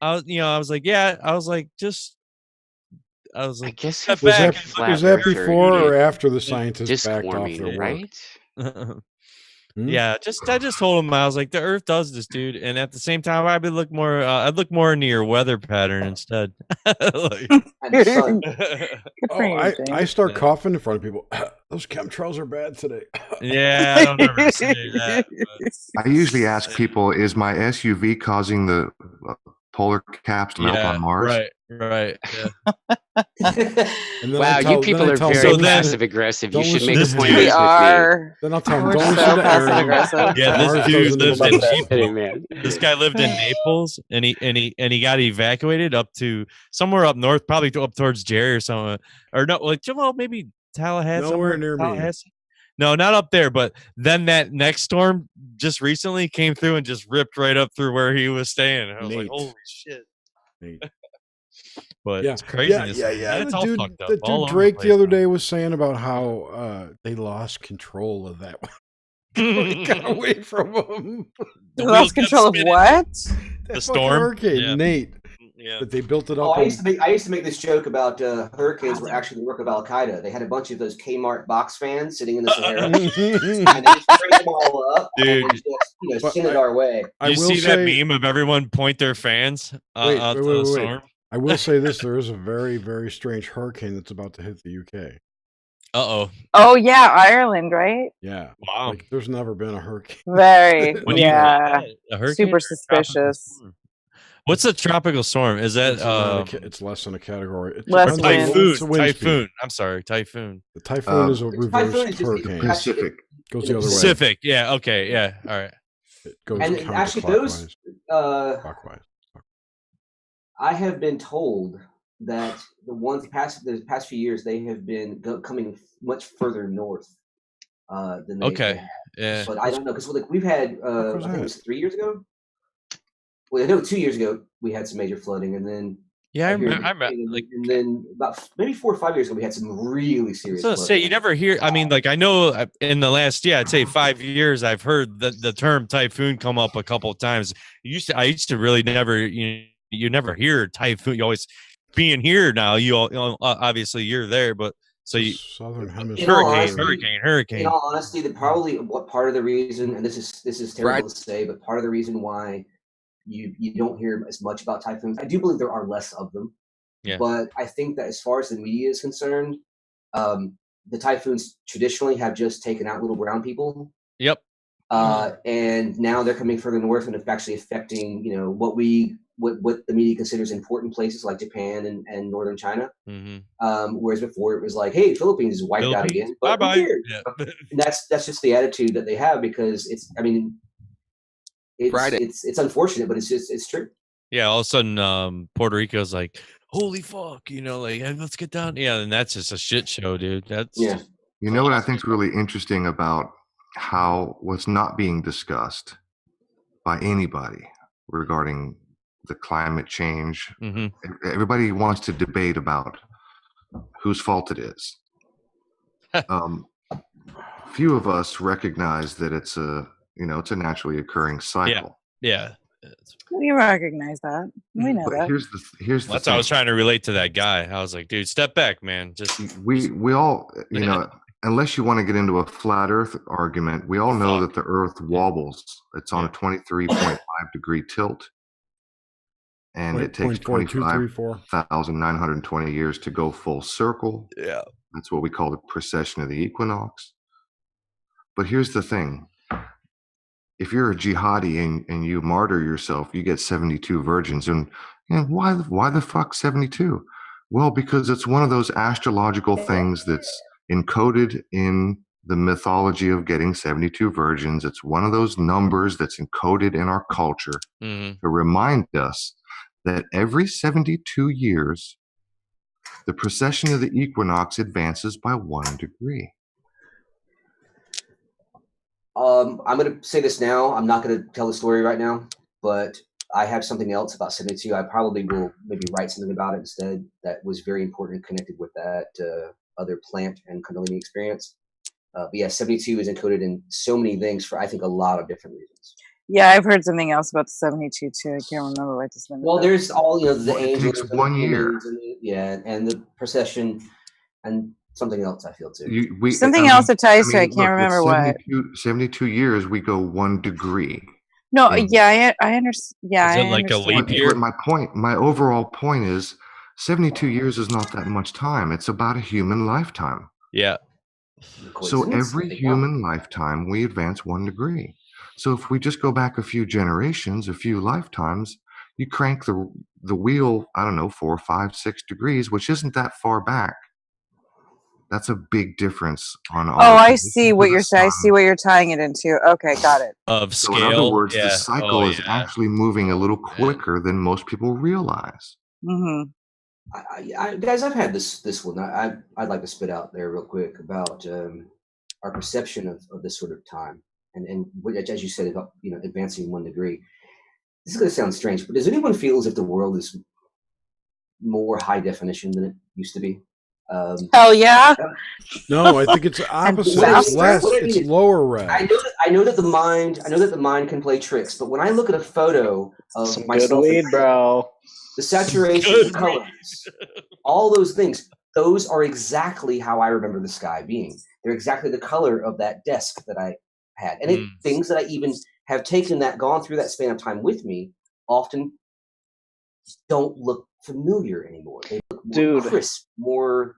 [SPEAKER 16] I was like,
[SPEAKER 6] I guess
[SPEAKER 16] step
[SPEAKER 6] if it's
[SPEAKER 16] back.
[SPEAKER 6] a flat
[SPEAKER 1] Was that
[SPEAKER 6] earther,
[SPEAKER 1] before
[SPEAKER 6] you'd
[SPEAKER 1] or
[SPEAKER 6] be
[SPEAKER 1] after the scientists
[SPEAKER 6] disc
[SPEAKER 1] backed off
[SPEAKER 6] warming,
[SPEAKER 1] their work?
[SPEAKER 6] right?
[SPEAKER 16] Yeah, I just told him, I was like, the Earth does this, dude, and at the same time, I'd look more into your weather pattern instead. Like,
[SPEAKER 1] I start coughing in front of people. Those chemtrails are bad today.
[SPEAKER 16] Yeah, I don't ever say that.
[SPEAKER 18] I usually ask people, is my SUV causing the polar caps to melt on Mars?
[SPEAKER 16] Right. Yeah.
[SPEAKER 6] Wow, you people are very passive aggressive. You should make appointments with me.
[SPEAKER 1] Then I'll tell them,
[SPEAKER 7] We're
[SPEAKER 1] don't
[SPEAKER 7] so
[SPEAKER 1] listen to
[SPEAKER 7] passive
[SPEAKER 1] Aaron.
[SPEAKER 7] aggressive.
[SPEAKER 16] Yeah,
[SPEAKER 1] Mars
[SPEAKER 16] this dude
[SPEAKER 1] doesn't
[SPEAKER 16] lived in
[SPEAKER 1] exist.
[SPEAKER 16] Naples. This guy lived in Naples, and he got evacuated up to somewhere up north, probably up towards Jerry or somewhere, or no, like maybe Tallahassee.
[SPEAKER 1] Nowhere near me.
[SPEAKER 16] Tallahassee. No, not up there. But then that next storm just recently came through and just ripped right up through where he was staying. And I was like, holy shit. But it's crazy.
[SPEAKER 1] Yeah.
[SPEAKER 16] It's
[SPEAKER 1] The
[SPEAKER 16] all
[SPEAKER 1] dude,
[SPEAKER 16] fucked up.
[SPEAKER 1] the
[SPEAKER 16] all
[SPEAKER 1] dude
[SPEAKER 16] over
[SPEAKER 1] Drake
[SPEAKER 16] the
[SPEAKER 1] the other day was saying about how they lost control of that one. They got away from him.
[SPEAKER 7] They lost control of what?
[SPEAKER 1] The
[SPEAKER 2] storm?
[SPEAKER 1] hurricane,
[SPEAKER 2] Yeah.
[SPEAKER 1] Nate.
[SPEAKER 16] Yeah.
[SPEAKER 1] But they built it
[SPEAKER 17] Oh,
[SPEAKER 1] up.
[SPEAKER 17] I used to make this joke about hurricanes were actually the work of Al Qaeda. They had a bunch of those Kmart box fans sitting in the Sahara, and they just bring them all up
[SPEAKER 16] Dude.
[SPEAKER 17] and just send it our way.
[SPEAKER 16] You see that meme of everyone point their fans out to the storm?
[SPEAKER 1] I will say this: there is a very, very strange hurricane that's about to hit the UK.
[SPEAKER 16] Uh-oh.
[SPEAKER 7] Oh yeah, Ireland, right?
[SPEAKER 1] Yeah.
[SPEAKER 16] Wow.
[SPEAKER 1] Like, there's never been a hurricane.
[SPEAKER 7] Very,
[SPEAKER 16] What do you call
[SPEAKER 7] yeah.
[SPEAKER 16] that? A hurricane
[SPEAKER 7] Super
[SPEAKER 16] or a tropical
[SPEAKER 7] suspicious.
[SPEAKER 16] storm? What's a tropical storm? Is that
[SPEAKER 1] it's less than a category. It
[SPEAKER 7] Less
[SPEAKER 1] depends on
[SPEAKER 16] typhoon?
[SPEAKER 1] what's the wind speed.
[SPEAKER 16] Typhoon. I'm sorry, typhoon.
[SPEAKER 1] The typhoon is a
[SPEAKER 17] typhoon
[SPEAKER 1] reverse
[SPEAKER 17] is just
[SPEAKER 1] hurricane.
[SPEAKER 18] Pacific.
[SPEAKER 1] Goes the other way.
[SPEAKER 16] Pacific. Yeah. Okay. Yeah. All right.
[SPEAKER 1] It goes
[SPEAKER 17] And actually, those
[SPEAKER 1] clockwise.
[SPEAKER 17] I have been told that the past few years they have been coming much further north than they
[SPEAKER 16] Okay.
[SPEAKER 17] have.
[SPEAKER 16] Yeah.
[SPEAKER 17] But I don't know because we've had I think it was 3 years ago. Well, I know 2 years ago we had some major flooding, and then
[SPEAKER 16] Yeah,
[SPEAKER 17] and then about maybe 4 or 5 years ago we had some really serious.
[SPEAKER 16] So say you never hear. I mean, like I know in the last, I'd say 5 years, I've heard the term typhoon come up a couple of times. I used to really never. You never hear typhoon. You always being here now. Obviously you're there, but so you
[SPEAKER 1] Southern Hemisphere.
[SPEAKER 16] Hurricane.
[SPEAKER 17] In all honesty, what part of the reason, and this is terrible to say, but part of the reason why you don't hear as much about typhoons, I do believe there are less of them.
[SPEAKER 16] Yeah.
[SPEAKER 17] But I think that as far as the media is concerned, the typhoons traditionally have just taken out little brown people.
[SPEAKER 16] Yep.
[SPEAKER 17] And now they're coming further north and it's actually affecting, what the media considers important places like Japan and northern China.
[SPEAKER 16] Mm-hmm.
[SPEAKER 17] Whereas before it was like, hey, Philippines is wiped out again. But
[SPEAKER 16] Bye-bye.
[SPEAKER 17] who cares?
[SPEAKER 16] Yeah.
[SPEAKER 17] And that's just the attitude that they have because it's unfortunate, but it's true.
[SPEAKER 16] Yeah, all of a sudden, Puerto Rico's like, holy fuck, like, hey, let's get down. Yeah, and that's just a shit show, dude. That's
[SPEAKER 17] yeah.
[SPEAKER 18] You know what I think is really interesting about how what's not being discussed by anybody regarding the climate change.
[SPEAKER 16] Mm-hmm.
[SPEAKER 18] Everybody wants to debate about whose fault it is. Few of us recognize that it's a naturally occurring cycle.
[SPEAKER 16] Yeah.
[SPEAKER 7] We recognize that. We know that.
[SPEAKER 18] Here's the
[SPEAKER 16] That's
[SPEAKER 18] thing.
[SPEAKER 16] how I was trying to relate to that guy. I was like, dude, step back, man. Just
[SPEAKER 18] we all, unless you want to get into a flat Earth argument, we all know that the Earth wobbles. It's on a 23.5 degree tilt, and it takes 25,920 years to go full circle.
[SPEAKER 16] Yeah,
[SPEAKER 18] that's what we call the precession of the equinox. But here's the thing. If you're a jihadi and you martyr yourself, you get 72 virgins. And why the fuck 72? Well, because it's one of those astrological things that's encoded in the mythology of getting 72 virgins. It's one of those numbers that's encoded in our culture to remind us that every 72 years, the precession of the equinox advances by 1 degree.
[SPEAKER 17] I'm going to say this now. I'm not going to tell the story right now, but I have something else about 72. I probably will maybe write something about it instead that was very important and connected with that other plant and Kundalini experience. But yeah, 72 is encoded in so many things for, I think, a lot of different reasons.
[SPEAKER 7] Yeah, I've heard something else about the 72 too. I can't remember what this one.
[SPEAKER 17] Well, there's all, the angels.
[SPEAKER 18] It takes 1 year.
[SPEAKER 17] And the procession and something else, I feel too.
[SPEAKER 7] Something else that ties to it. I can't remember what.
[SPEAKER 18] 72 years, we go 1 degree.
[SPEAKER 7] No, yeah, I understand. Yeah,
[SPEAKER 16] Is it
[SPEAKER 7] I
[SPEAKER 16] like a
[SPEAKER 7] understand.
[SPEAKER 16] leap year?
[SPEAKER 18] But my overall point is 72 years is not that much time. It's about a human lifetime.
[SPEAKER 16] Yeah.
[SPEAKER 18] So every human lifetime, we advance 1 degree. So if we just go back a few generations, a few lifetimes, you crank the wheel, I don't know, 4, 5, 6 degrees, which isn't that far back. That's a big difference on all.
[SPEAKER 7] Oh, I see what you're saying. I see what you're tying it into. Okay, got it.
[SPEAKER 16] Of scale.
[SPEAKER 18] So in other words,
[SPEAKER 16] yeah.
[SPEAKER 18] the cycle is actually moving a little quicker than most people realize.
[SPEAKER 7] Mm-hmm.
[SPEAKER 17] Guys, I've had this one. I'd like to spit out there real quick about our perception of this sort of time, and as you said about advancing 1 degree. This is going to sound strange, but does anyone feel as if the world is more high definition than it used to be?
[SPEAKER 7] Hell yeah!
[SPEAKER 1] No, I think it's opposite. It's less. It's lower res.
[SPEAKER 17] I know that the mind can play tricks, but when I look at a photo of
[SPEAKER 5] Some
[SPEAKER 17] myself,
[SPEAKER 5] good weed, bro.
[SPEAKER 17] the saturation, the colors, all those things, those are exactly how I remember the sky being. They're exactly the color of that desk that I had, and things that I even have gone through that span of time with me, often don't look familiar anymore. They look more crisp, more.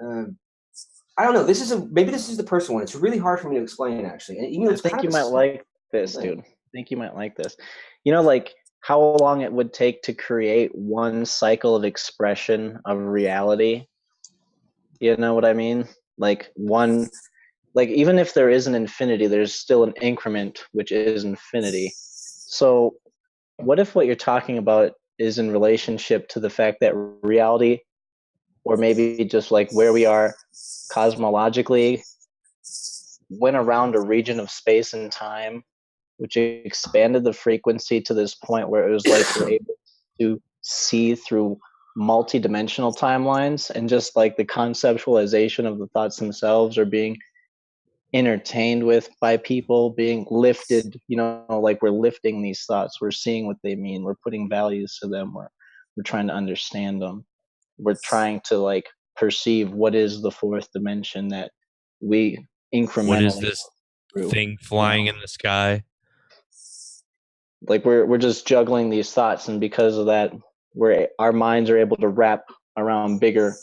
[SPEAKER 17] I don't know. Maybe this is the personal one. It's really hard for me to explain, actually. And even
[SPEAKER 5] I think you might like this, dude. I think you might like this. Like how long it would take to create one cycle of expression of reality. You know what I mean? Like even if there is an infinity, there's still an increment, which is infinity. So what if what you're talking about is in relationship to the fact that reality, or maybe just like where we are cosmologically, went around a region of space and time, which expanded the frequency to this point where it was like we're able to see through multi-dimensional timelines, and just like the conceptualization of the thoughts themselves are being entertained with by people, being lifted, like we're lifting these thoughts, we're seeing what they mean, we're putting values to them, we're trying to understand them, we're trying to like perceive what is the fourth dimension that we incrementally.
[SPEAKER 16] What is this thing flying in the sky?
[SPEAKER 5] Like we're just juggling these thoughts, and because of that, our minds are able to wrap around bigger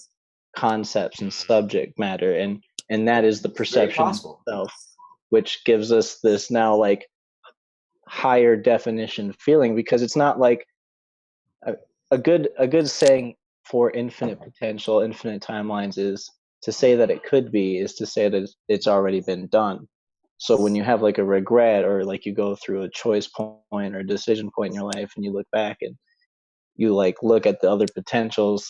[SPEAKER 5] concepts and subject matter, and that is the perception itself, which gives us this now like higher definition feeling, because it's not like a good saying for infinite potential, infinite timelines is to say that it could be, is to say that it's already been done. So when you have like a regret, or like you go through a choice point or a decision point in your life, and you look back and you like look at the other potentials,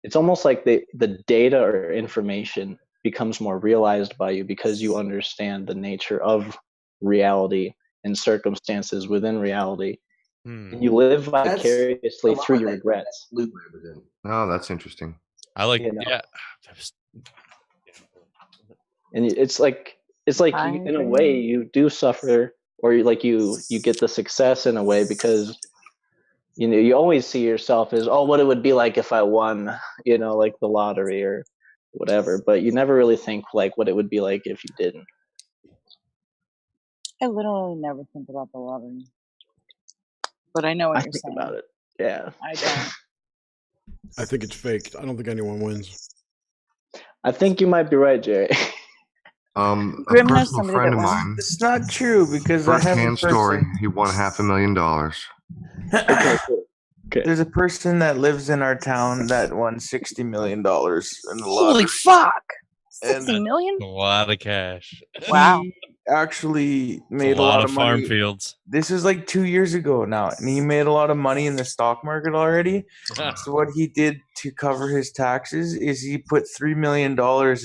[SPEAKER 5] it's almost like the data or information becomes more realized by you, because you understand the nature of reality and circumstances within reality. And you live vicariously through your regrets.
[SPEAKER 18] Oh, that's interesting.
[SPEAKER 16] I like,
[SPEAKER 5] yeah. And it's like in a way you do suffer, or you get the success in a way, because you always see yourself as, what it would be like if I won, like the lottery or whatever, but you never really think like what it would be like if you didn't.
[SPEAKER 7] I literally never think about the lottery, but I know what you're saying.
[SPEAKER 5] About it. Yeah.
[SPEAKER 7] I don't.
[SPEAKER 1] I think it's faked. I don't think anyone wins.
[SPEAKER 5] I think you might be right, Jerry.
[SPEAKER 18] A personal friend of mine.
[SPEAKER 15] It's not true, because I have a
[SPEAKER 18] first-hand story. He won $500,000.
[SPEAKER 5] Okay, cool.
[SPEAKER 15] There's a person that lives in our town that won $60 million in the lottery.
[SPEAKER 7] Holy fuck!
[SPEAKER 15] And
[SPEAKER 7] 60 million?
[SPEAKER 16] A lot of cash.
[SPEAKER 7] Wow.
[SPEAKER 15] He actually made
[SPEAKER 16] a lot of
[SPEAKER 15] money.
[SPEAKER 16] farm fields.
[SPEAKER 15] This is like 2 years ago now, and he made a lot of money in the stock market already. So what he did to cover his taxes is he put $3 million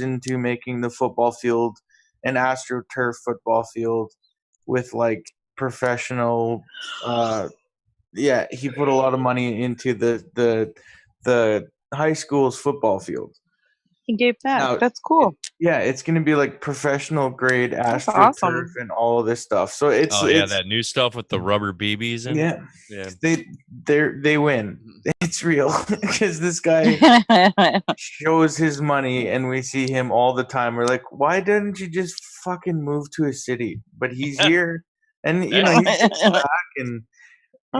[SPEAKER 15] into making the football field an AstroTurf football field with like professional. Yeah, he put a lot of money into the high school's football field.
[SPEAKER 7] He gave back.
[SPEAKER 15] Now,
[SPEAKER 7] That's cool.
[SPEAKER 15] Yeah, it's going to be like professional grade
[SPEAKER 7] That's
[SPEAKER 15] AstroTurf
[SPEAKER 7] awesome.
[SPEAKER 15] and all of this stuff. So it's
[SPEAKER 16] that new stuff with the rubber BBs in it.
[SPEAKER 15] yeah. They win. It's real because this guy shows his money, and we see him all the time. We're like, why didn't you just fucking move to a city? But he's here, and you know he's back, and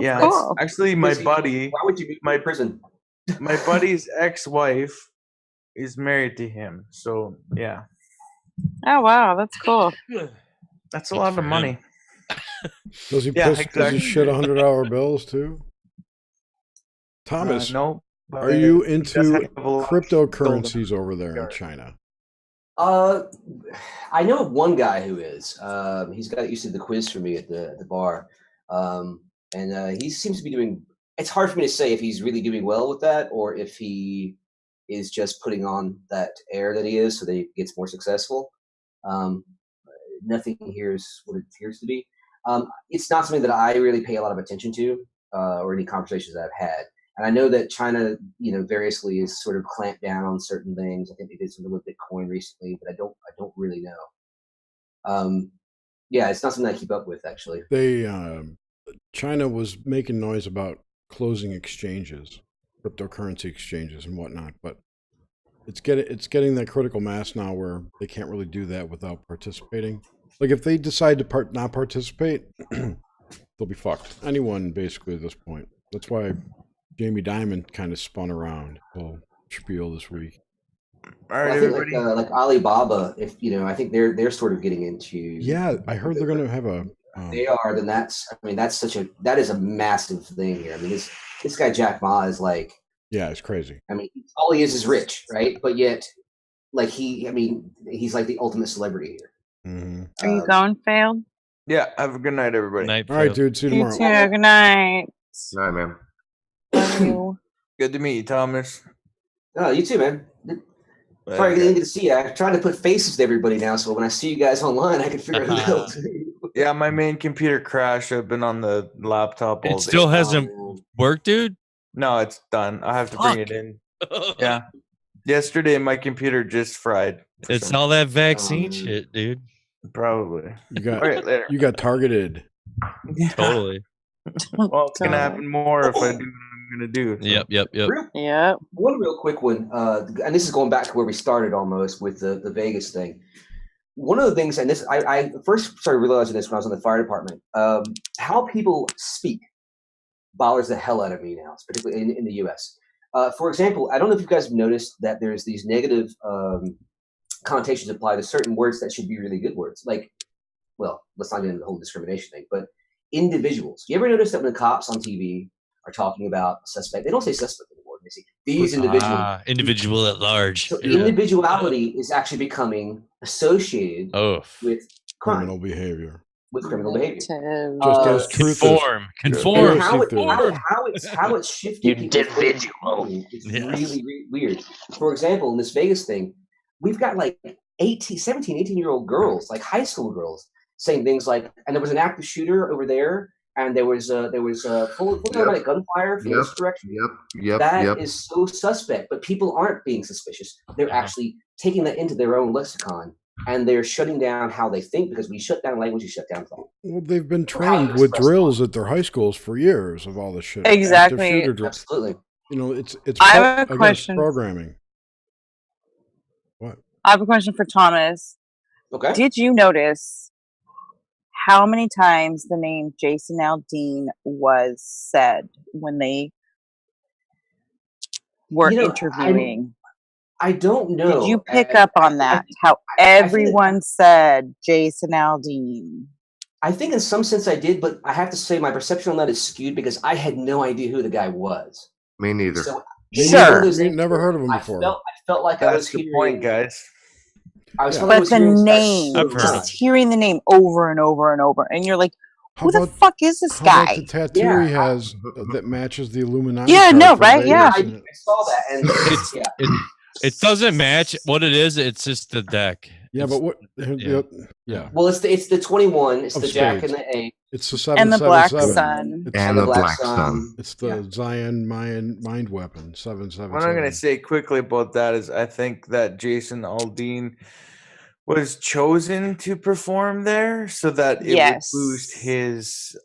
[SPEAKER 15] yeah.
[SPEAKER 17] cool.
[SPEAKER 15] Actually, my
[SPEAKER 17] Busy.
[SPEAKER 15] buddy,
[SPEAKER 17] Why would you be in prison?
[SPEAKER 15] my buddy's ex-wife is married to him. So yeah.
[SPEAKER 7] Oh wow, that's cool.
[SPEAKER 15] That's a lot of money.
[SPEAKER 1] Does he
[SPEAKER 15] Yeah,
[SPEAKER 1] does
[SPEAKER 15] exactly.
[SPEAKER 1] he shit $100 bills too? Thomas,
[SPEAKER 15] no.
[SPEAKER 1] are you
[SPEAKER 15] But he does
[SPEAKER 1] into
[SPEAKER 15] have a lot of
[SPEAKER 1] cryptocurrencies over there in China?
[SPEAKER 17] I know of one guy who is. He's got used to the quiz for me at the bar, and he seems to be doing. It's hard for me to say if he's really doing well with that or if he is just putting on that air that he is, so that he gets more successful. Nothing here is what it appears to be. It's not something that I really pay a lot of attention to, or any conversations that I've had. And I know that China, variously is sort of clamped down on certain things. I think they did something with Bitcoin recently, but I don't really know. Yeah, it's not something I keep up with actually.
[SPEAKER 1] China was making noise about closing exchanges, cryptocurrency exchanges and whatnot, but it's getting that critical mass now where they can't really do that without participating. Like if they decide to not participate, they'll be fucked. Anyone basically at this point. That's why Jamie Dimon kind of spun around the whole spiel this week.
[SPEAKER 15] All right,
[SPEAKER 17] I think
[SPEAKER 15] everybody.
[SPEAKER 17] like Alibaba, if I think they're sort of getting into.
[SPEAKER 1] Yeah, I heard they're going to have a.
[SPEAKER 17] They are. Then that is a massive thing here. I mean, this guy Jack Ma is like.
[SPEAKER 1] Yeah, it's crazy.
[SPEAKER 17] I mean, all he is rich, right? But yet, like he's like the ultimate celebrity here.
[SPEAKER 1] Mm-hmm.
[SPEAKER 7] Are you going, Failed?
[SPEAKER 15] Yeah, have a good night, everybody.
[SPEAKER 1] All right, dude. See you
[SPEAKER 7] You
[SPEAKER 1] tomorrow.
[SPEAKER 7] too. Good night.
[SPEAKER 18] All right, man.
[SPEAKER 7] Love you.
[SPEAKER 15] Good to meet you, Thomas.
[SPEAKER 17] Oh, you too, man. Sorry, I didn't get to see you. I'm trying to put faces to everybody now, so when I see you guys online, I can figure out who else.
[SPEAKER 15] Yeah, my main computer crashed. I've been on the laptop all day.
[SPEAKER 16] It still hasn't worked, dude?
[SPEAKER 15] No, it's done. I have to bring it in. Yeah. Yesterday, my computer just fried.
[SPEAKER 16] It's all that vaccine shit, dude.
[SPEAKER 15] Probably.
[SPEAKER 1] You got
[SPEAKER 15] All right, later.
[SPEAKER 1] you got targeted.
[SPEAKER 15] Yeah.
[SPEAKER 16] Totally.
[SPEAKER 15] Well, it's gonna happen more if I do what I'm gonna do. So.
[SPEAKER 16] Yep.
[SPEAKER 7] Yeah.
[SPEAKER 17] One real quick one, and this is going back to where we started almost with the Vegas thing. One of the things, and this I first started realizing this when I was in the fire department, how people speak bothers the hell out of me now, particularly in the U.S. For example, I don't know if you guys have noticed that there's these negative connotations applied to certain words that should be really good words. Like, well, let's not get into the whole discrimination thing, but individuals. You ever notice that when the cops on TV are talking about suspect, they don't say suspect anymore. They say these individuals.
[SPEAKER 16] Individual at large.
[SPEAKER 17] So individuality is actually becoming associated with crime.
[SPEAKER 1] Criminal behavior.
[SPEAKER 17] With criminal behavior.
[SPEAKER 1] Just as truth
[SPEAKER 16] Conform.
[SPEAKER 17] How it's shifted
[SPEAKER 10] Individual.
[SPEAKER 17] It's really, really weird. For example, in this Vegas thing, we've got like 17, 18-year-old girls, like high school girls, saying things like, and there was an active shooter over there, and there was full automatic gunfire from this direction. That is so suspect, but people aren't being suspicious. They're actually taking that into their own lexicon, and they're shutting down how they think, because we shut down language, you shut down thought.
[SPEAKER 1] Well, they've been trained with drills at their high schools for years of all this shit.
[SPEAKER 7] Exactly.
[SPEAKER 17] Absolutely.
[SPEAKER 1] It's
[SPEAKER 7] I have a question.
[SPEAKER 1] Programming. What?
[SPEAKER 7] I have a question for Thomas.
[SPEAKER 17] Okay.
[SPEAKER 7] Did you notice how many times the name Jason Aldean was said when they were interviewing?
[SPEAKER 17] I don't know.
[SPEAKER 7] Did you pick up on that? How everyone said Jason Aldean?
[SPEAKER 17] I think in some sense I did, but I have to say my perception on that is skewed because I had no idea who the guy was.
[SPEAKER 18] Me neither.
[SPEAKER 17] So
[SPEAKER 1] Never heard of him before.
[SPEAKER 17] I felt like I was
[SPEAKER 19] the
[SPEAKER 17] hearing.
[SPEAKER 19] point, guys.
[SPEAKER 17] I was
[SPEAKER 7] But the name,
[SPEAKER 16] I've heard
[SPEAKER 7] just hearing the name over and over and over, and you're like, who the fuck is this
[SPEAKER 1] How
[SPEAKER 7] guy?
[SPEAKER 1] about the tattoo he has that matches the Illuminati?
[SPEAKER 7] Yeah,
[SPEAKER 1] card
[SPEAKER 7] no,
[SPEAKER 1] for
[SPEAKER 7] right? Yeah.
[SPEAKER 1] Vegas?
[SPEAKER 17] I saw that, and
[SPEAKER 16] It doesn't match what it is. It's just the deck.
[SPEAKER 1] Yeah, but what? Yeah.
[SPEAKER 17] Well, it's the 21. It's
[SPEAKER 1] Of
[SPEAKER 17] the Jack
[SPEAKER 1] spades.
[SPEAKER 17] and the 8.
[SPEAKER 1] It's the
[SPEAKER 7] And the Black
[SPEAKER 1] 777.
[SPEAKER 7] Sun.
[SPEAKER 1] It's
[SPEAKER 18] And the Black Sun.
[SPEAKER 1] It's the Zion mind weapon 777.
[SPEAKER 19] What I'm going to say quickly about that is I think that Jason Aldean was chosen to perform there so that it would boost his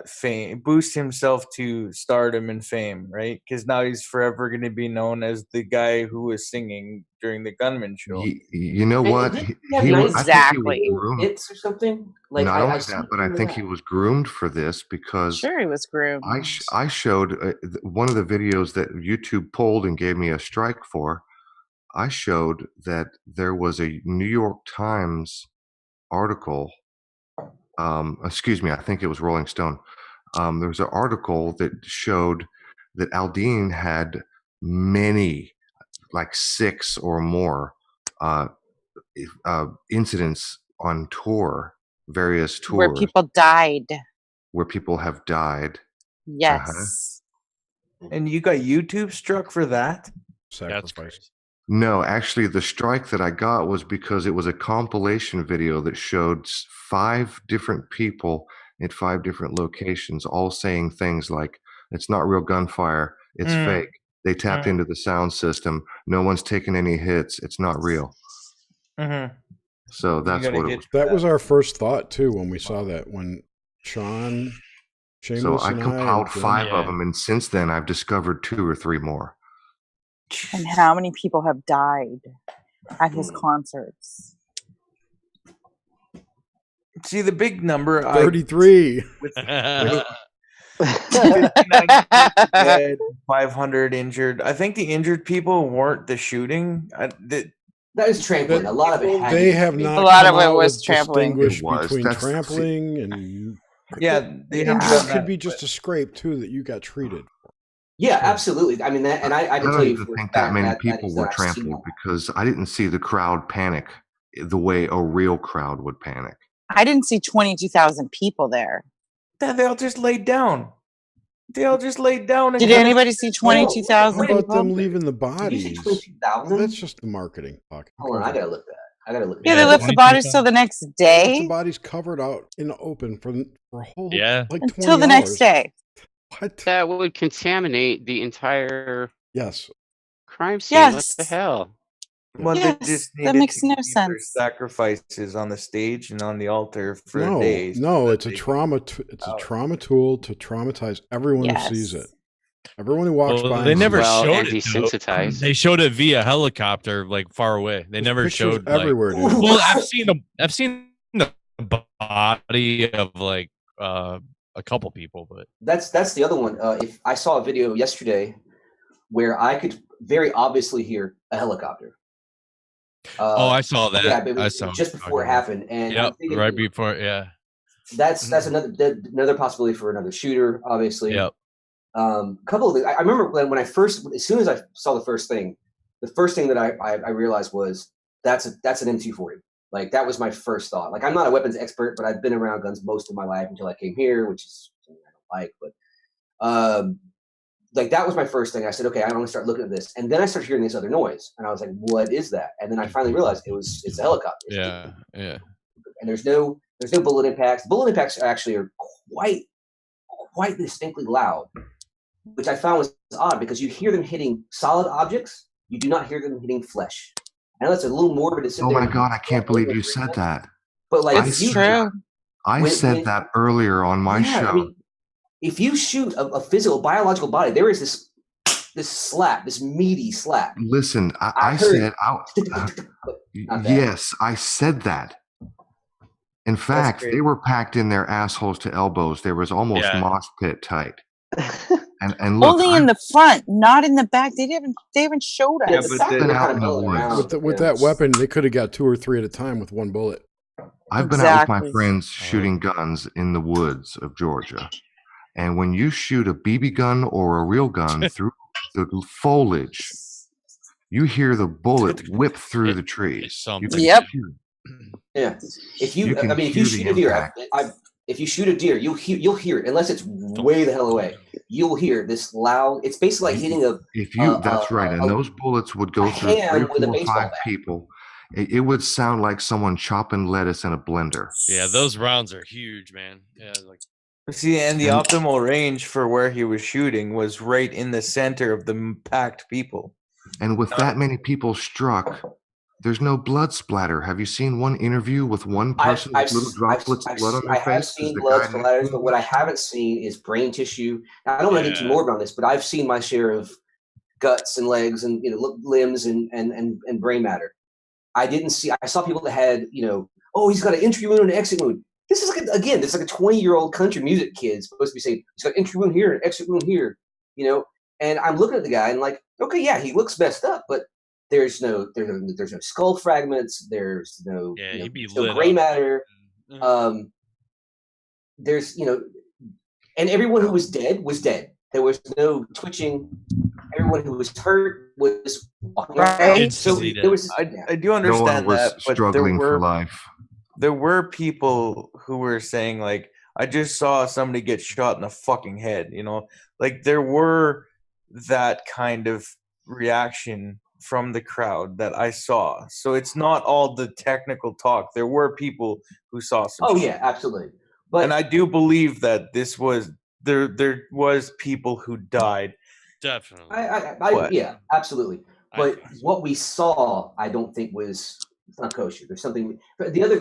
[SPEAKER 19] fame, boost himself to stardom and fame, right? Because now he's forever going to be known as the guy who was singing during the Gunman show.
[SPEAKER 18] You know what?
[SPEAKER 17] I think
[SPEAKER 18] I think he was groomed.
[SPEAKER 17] Hits or something. Like
[SPEAKER 18] Not only that, but I think he was groomed for this because
[SPEAKER 7] Sure, he was groomed.
[SPEAKER 18] I showed one of the videos that YouTube pulled and gave me a strike for. I showed that there was a New York Times article. Excuse me, I think it was Rolling Stone. There was an article that showed that Aldean had many, like 6 or more, incidents on tour, various tours
[SPEAKER 7] Where people died.
[SPEAKER 18] where people have died.
[SPEAKER 7] Yes.
[SPEAKER 19] And you got YouTube struck for that?
[SPEAKER 1] Sacrifice.
[SPEAKER 18] No, actually, the strike that I got was because it was a compilation video that showed 5 different people at 5 different locations, all saying things like, it's not real gunfire, it's fake. They tapped into the sound system. No one's taken any hits. It's not real. So that's what it was.
[SPEAKER 1] That was our first thought, too, when we saw that. When Sean, Seamus,
[SPEAKER 18] So I
[SPEAKER 1] and
[SPEAKER 18] compiled
[SPEAKER 1] and
[SPEAKER 18] 5 of them, and since then I've discovered 2 or 3 more.
[SPEAKER 7] And how many people have died at his concerts?
[SPEAKER 19] See, the big number
[SPEAKER 1] 33.
[SPEAKER 19] With 59 dead, 500 injured. I think the injured people weren't the shooting.
[SPEAKER 17] That is trampling. A lot of it.
[SPEAKER 1] They have not.
[SPEAKER 7] A lot
[SPEAKER 1] come
[SPEAKER 7] of it
[SPEAKER 1] out
[SPEAKER 7] was
[SPEAKER 1] with
[SPEAKER 7] trampling.
[SPEAKER 1] distinguish
[SPEAKER 18] It was.
[SPEAKER 1] between
[SPEAKER 18] That's-
[SPEAKER 1] trampling and.
[SPEAKER 19] Yeah,
[SPEAKER 1] the
[SPEAKER 19] they have
[SPEAKER 1] injury
[SPEAKER 19] done
[SPEAKER 1] could
[SPEAKER 19] that,
[SPEAKER 1] be just a scrape too that you got treated.
[SPEAKER 17] Yeah, absolutely. I mean, that, and I
[SPEAKER 18] I
[SPEAKER 17] can
[SPEAKER 18] don't
[SPEAKER 17] tell you
[SPEAKER 18] even
[SPEAKER 17] for a
[SPEAKER 18] think
[SPEAKER 17] fact
[SPEAKER 18] that many
[SPEAKER 17] that
[SPEAKER 18] people
[SPEAKER 17] is
[SPEAKER 18] were
[SPEAKER 17] that I've seen
[SPEAKER 18] trampled because I didn't see the crowd panic the way a real crowd would panic.
[SPEAKER 7] I didn't see 22,000 people there.
[SPEAKER 19] that. They all just laid down. They all just laid down. And
[SPEAKER 7] Did anybody see 22,000
[SPEAKER 1] How about
[SPEAKER 7] people?
[SPEAKER 1] them leaving the bodies?
[SPEAKER 17] 22,000?
[SPEAKER 1] That's just the marketing talk.
[SPEAKER 17] Hold on, I gotta look at that.
[SPEAKER 7] Yeah, they left the bodies till the next
[SPEAKER 1] Left
[SPEAKER 7] day.
[SPEAKER 1] the bodies covered out in the open for a whole like 20
[SPEAKER 7] Until the next
[SPEAKER 1] hours.
[SPEAKER 7] day.
[SPEAKER 1] What?
[SPEAKER 6] That would contaminate the entire
[SPEAKER 1] Yes.
[SPEAKER 6] crime scene. What
[SPEAKER 7] Yes.
[SPEAKER 6] the hell?
[SPEAKER 19] Well,
[SPEAKER 7] Yes,
[SPEAKER 19] they just
[SPEAKER 7] that
[SPEAKER 19] needed
[SPEAKER 7] makes
[SPEAKER 19] to
[SPEAKER 7] no
[SPEAKER 19] keep their
[SPEAKER 7] sense.
[SPEAKER 19] sacrifices on the stage and on the altar for
[SPEAKER 1] No,
[SPEAKER 19] days.
[SPEAKER 1] no, it's a trauma. It's a trauma tool to traumatize everyone who sees it. Everyone who walks by.
[SPEAKER 16] They
[SPEAKER 1] and
[SPEAKER 16] never
[SPEAKER 1] sees it.
[SPEAKER 16] showed it.
[SPEAKER 6] desensitized.
[SPEAKER 16] They showed it via helicopter, like far away. They never
[SPEAKER 1] pictures
[SPEAKER 16] showed like,
[SPEAKER 1] everywhere, dude.
[SPEAKER 16] Well, I've seen the body of like a couple people, but
[SPEAKER 17] That's the other one. If I saw a video yesterday where I could very obviously hear a helicopter.
[SPEAKER 16] I saw that.
[SPEAKER 17] Yeah, but it
[SPEAKER 16] I
[SPEAKER 17] was
[SPEAKER 16] saw
[SPEAKER 17] just before it happened, and I'm
[SPEAKER 16] Yep,
[SPEAKER 17] thinking,
[SPEAKER 16] right before. Yeah.
[SPEAKER 17] that's another possibility for another shooter, obviously.
[SPEAKER 16] Yep.
[SPEAKER 17] Couple of things. I remember when I first, as soon as I saw the first thing that I realized was that's an M240. Like that was my first thought. Like I'm not a weapons expert, but I've been around guns most of my life until I came here, which is something I don't like. But like that was my first thing. I said, okay, I'm gonna start looking at this, and then I started hearing this other noise, and I was like, what is that? And then I finally realized it's a helicopter.
[SPEAKER 16] Yeah. Yeah.
[SPEAKER 17] And there's no bullet impacts. Bullet impacts actually are quite distinctly loud, which I found was odd because you hear them hitting solid objects, you do not hear them hitting flesh. I know that's a little morbid to sit
[SPEAKER 18] Oh
[SPEAKER 17] there
[SPEAKER 18] my
[SPEAKER 17] and-
[SPEAKER 18] God, I can't believe you said that.
[SPEAKER 17] But like,
[SPEAKER 7] It's true.
[SPEAKER 18] I said that earlier on my
[SPEAKER 17] Yeah,
[SPEAKER 18] show.
[SPEAKER 17] I mean, if you shoot a physical, biological body, there is this slap, this meaty slap.
[SPEAKER 18] Listen, I
[SPEAKER 17] heard-
[SPEAKER 18] said, yes, I said that. In fact,
[SPEAKER 19] great.
[SPEAKER 18] they were packed in their assholes to elbows. There was almost
[SPEAKER 16] Yeah.
[SPEAKER 18] mosh pit tight. And look,
[SPEAKER 7] Only in the front, not in the back. They haven't showed us.
[SPEAKER 18] something out in the woods.
[SPEAKER 1] With that weapon, they could have got 2 or 3 at a time with one bullet.
[SPEAKER 18] I've been out with my friends shooting guns in the woods of Georgia. And when you shoot a BB gun or a real gun through the foliage, you hear the bullet whip through the trees. You can hear it.
[SPEAKER 17] Yeah. If you,
[SPEAKER 18] You can
[SPEAKER 17] I mean, if you
[SPEAKER 18] hear the
[SPEAKER 17] shoot a deer,
[SPEAKER 18] impact.
[SPEAKER 17] if you shoot a deer, you'll hear it, unless it's way the hell away. You'll hear this loud. It's basically like hitting a.
[SPEAKER 18] That's right. And those bullets would go through 3, 4, 5 people. It would sound like someone chopping lettuce in a blender.
[SPEAKER 16] Yeah, those rounds are huge, man. Yeah, like.
[SPEAKER 19] See, and the optimal range for where he was shooting was right in the center of the packed people.
[SPEAKER 18] And with that many people struck, there's no blood splatter. Have you seen one interview with one person with little droplets of blood on their face?
[SPEAKER 17] I have seen blood splatters, but what I haven't seen is brain tissue. Now, I don't want to get too morbid on this, but I've seen my share of guts and legs and limbs and brain matter. I saw people that had, oh, he's got an entry wound and an exit wound. This is like a 20-year-old country music kid supposed to be saying he's got an entry wound here and an exit wound here, And I'm looking at the guy and like, okay, yeah, he looks messed up, but there's no skull fragments. There's no gray matter. There's and everyone who was dead was dead. There was no twitching. Everyone who was hurt was walking around. So there was.
[SPEAKER 19] I do understand that, but
[SPEAKER 18] struggling for life.
[SPEAKER 19] There were people who were saying like, I just saw somebody get shot in the fucking head. Like there were that kind of reaction from the crowd that I saw. So it's not all the technical talk. There were people who saw some.
[SPEAKER 17] Oh yeah, absolutely.
[SPEAKER 19] And I do believe that this was there was people who died.
[SPEAKER 16] Definitely.
[SPEAKER 17] Yeah, absolutely. But what we saw, I don't think was. It's not kosher. There's something. The other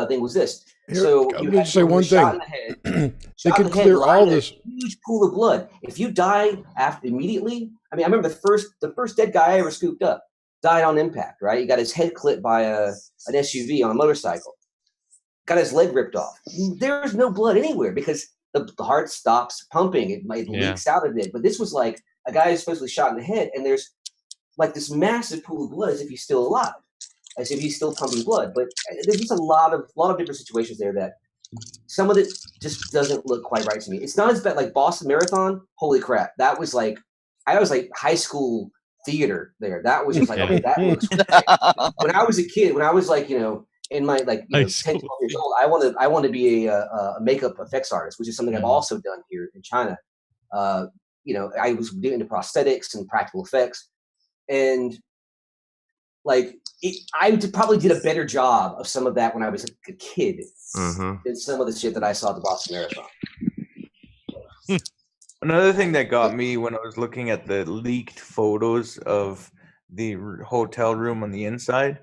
[SPEAKER 17] thing was this. So
[SPEAKER 1] I'm going to say one thing. They could clear all this
[SPEAKER 17] huge pool of blood. If you die immediately, I remember the first dead guy I ever scooped up died on impact. Right, he got his head clipped by an SUV on a motorcycle. Got his leg ripped off. There's no blood anywhere because the heart stops pumping. It leaks out of it. But this was like a guy who's supposedly shot in the head, and there's like this massive pool of blood as if he's still alive. As if he's still pumping blood, but there's just a lot of different situations there that some of it just doesn't look quite right to me. It's not as bad like Boston Marathon. Holy crap, that was like high school theater there. That was just like okay, that looks great. When I was a kid, when I was like in my 10, 12 years old, I wanted to be a makeup effects artist, which is something I've also done here in China. I was doing into prosthetics and practical effects, and I probably did a better job of some of that when I was a kid than some of the shit that I saw at the Boston Marathon.
[SPEAKER 19] Another thing that got me when I was looking at the leaked photos of the hotel room on the inside,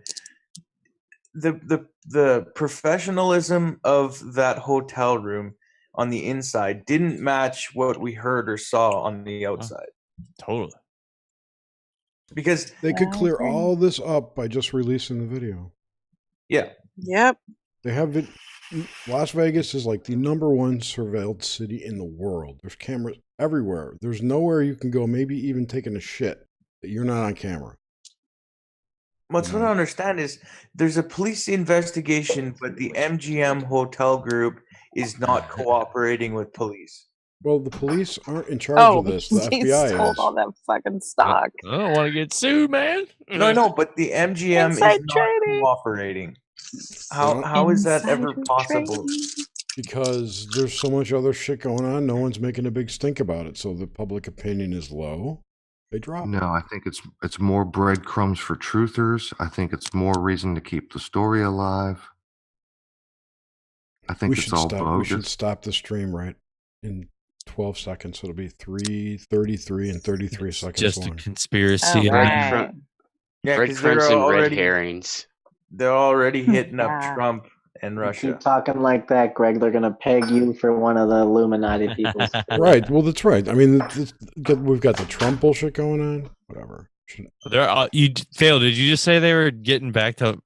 [SPEAKER 19] the professionalism of that hotel room on the inside didn't match what we heard or saw on the outside.
[SPEAKER 16] Totally.
[SPEAKER 19] Because
[SPEAKER 1] they could clear all this up by just releasing the video.
[SPEAKER 19] Yeah.
[SPEAKER 7] Yep.
[SPEAKER 1] They have it. Las Vegas is like the #1 surveilled city in the world. There's cameras everywhere. There's nowhere you can go, maybe even taking a shit, that you're not on camera.
[SPEAKER 19] What I don't understand is there's a police investigation, but the MGM hotel group is not cooperating with police.
[SPEAKER 1] Well, the police aren't in charge of this. The FBI
[SPEAKER 7] stole
[SPEAKER 1] is.
[SPEAKER 7] all that fucking stock.
[SPEAKER 16] I don't want to get sued, man.
[SPEAKER 19] No, but the MGM is not cooperating. How is that ever possible?
[SPEAKER 1] Because there's so much other shit going on. No one's making a big stink about it, so the public opinion is low. They drop.
[SPEAKER 18] No, I think it's more breadcrumbs for truthers. I think it's more reason to keep the story alive. I think it's all bogus.
[SPEAKER 1] We should stop the stream right in 12 seconds. It'll be 3:33 and 33 seconds
[SPEAKER 16] just
[SPEAKER 1] long.
[SPEAKER 16] A conspiracy.
[SPEAKER 6] Breadcrumbs and red herrings.
[SPEAKER 19] They're already hitting up Trump and Russia.
[SPEAKER 5] Keep talking like that, Greg. They're going to peg you for one of the Illuminati people.
[SPEAKER 1] Right. Well, that's right. I mean, we've got the Trump bullshit going on. Whatever.
[SPEAKER 16] Phil, did you just say they were getting back to